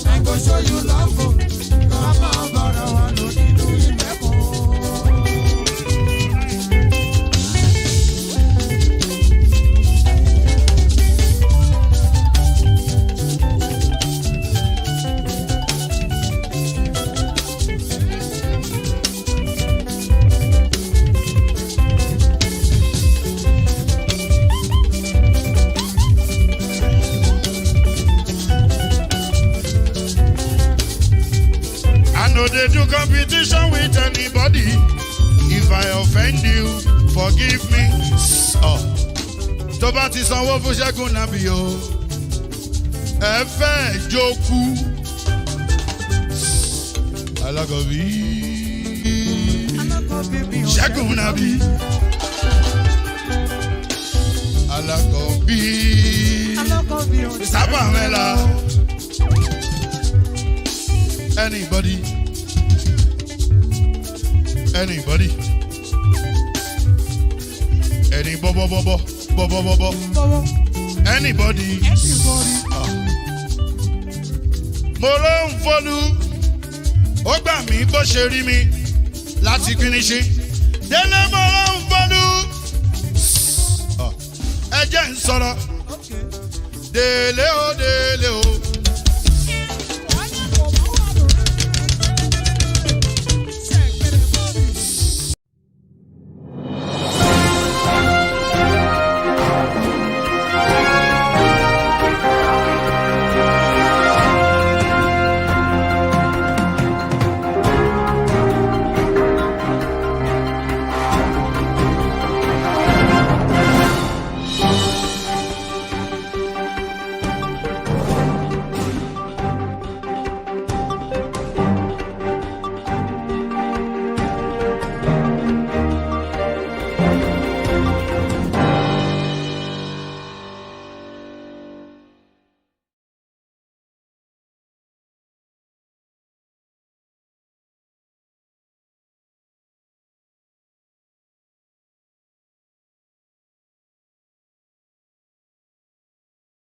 I go show you love. Kama bara wa lo ninu ife kan. No, they do competition with anybody. If I offend you, forgive me. Oh, tó bá ti sanwó fún Ṣẹ́gun Nàbí o. Ẹ fẹ́ jókù. Alákọ̀bí. Ṣẹ́gun Nàbí. Alákọ̀bí. Sábà mẹ́la. Anybody. Any bo. Anybody. Mo ló ń fọlú, ó gbà mí bó ṣe rí mi láti finishi. Délé mo ló ń fọlú, ẹ jẹ́ ń sọ̀rọ̀. Délé o.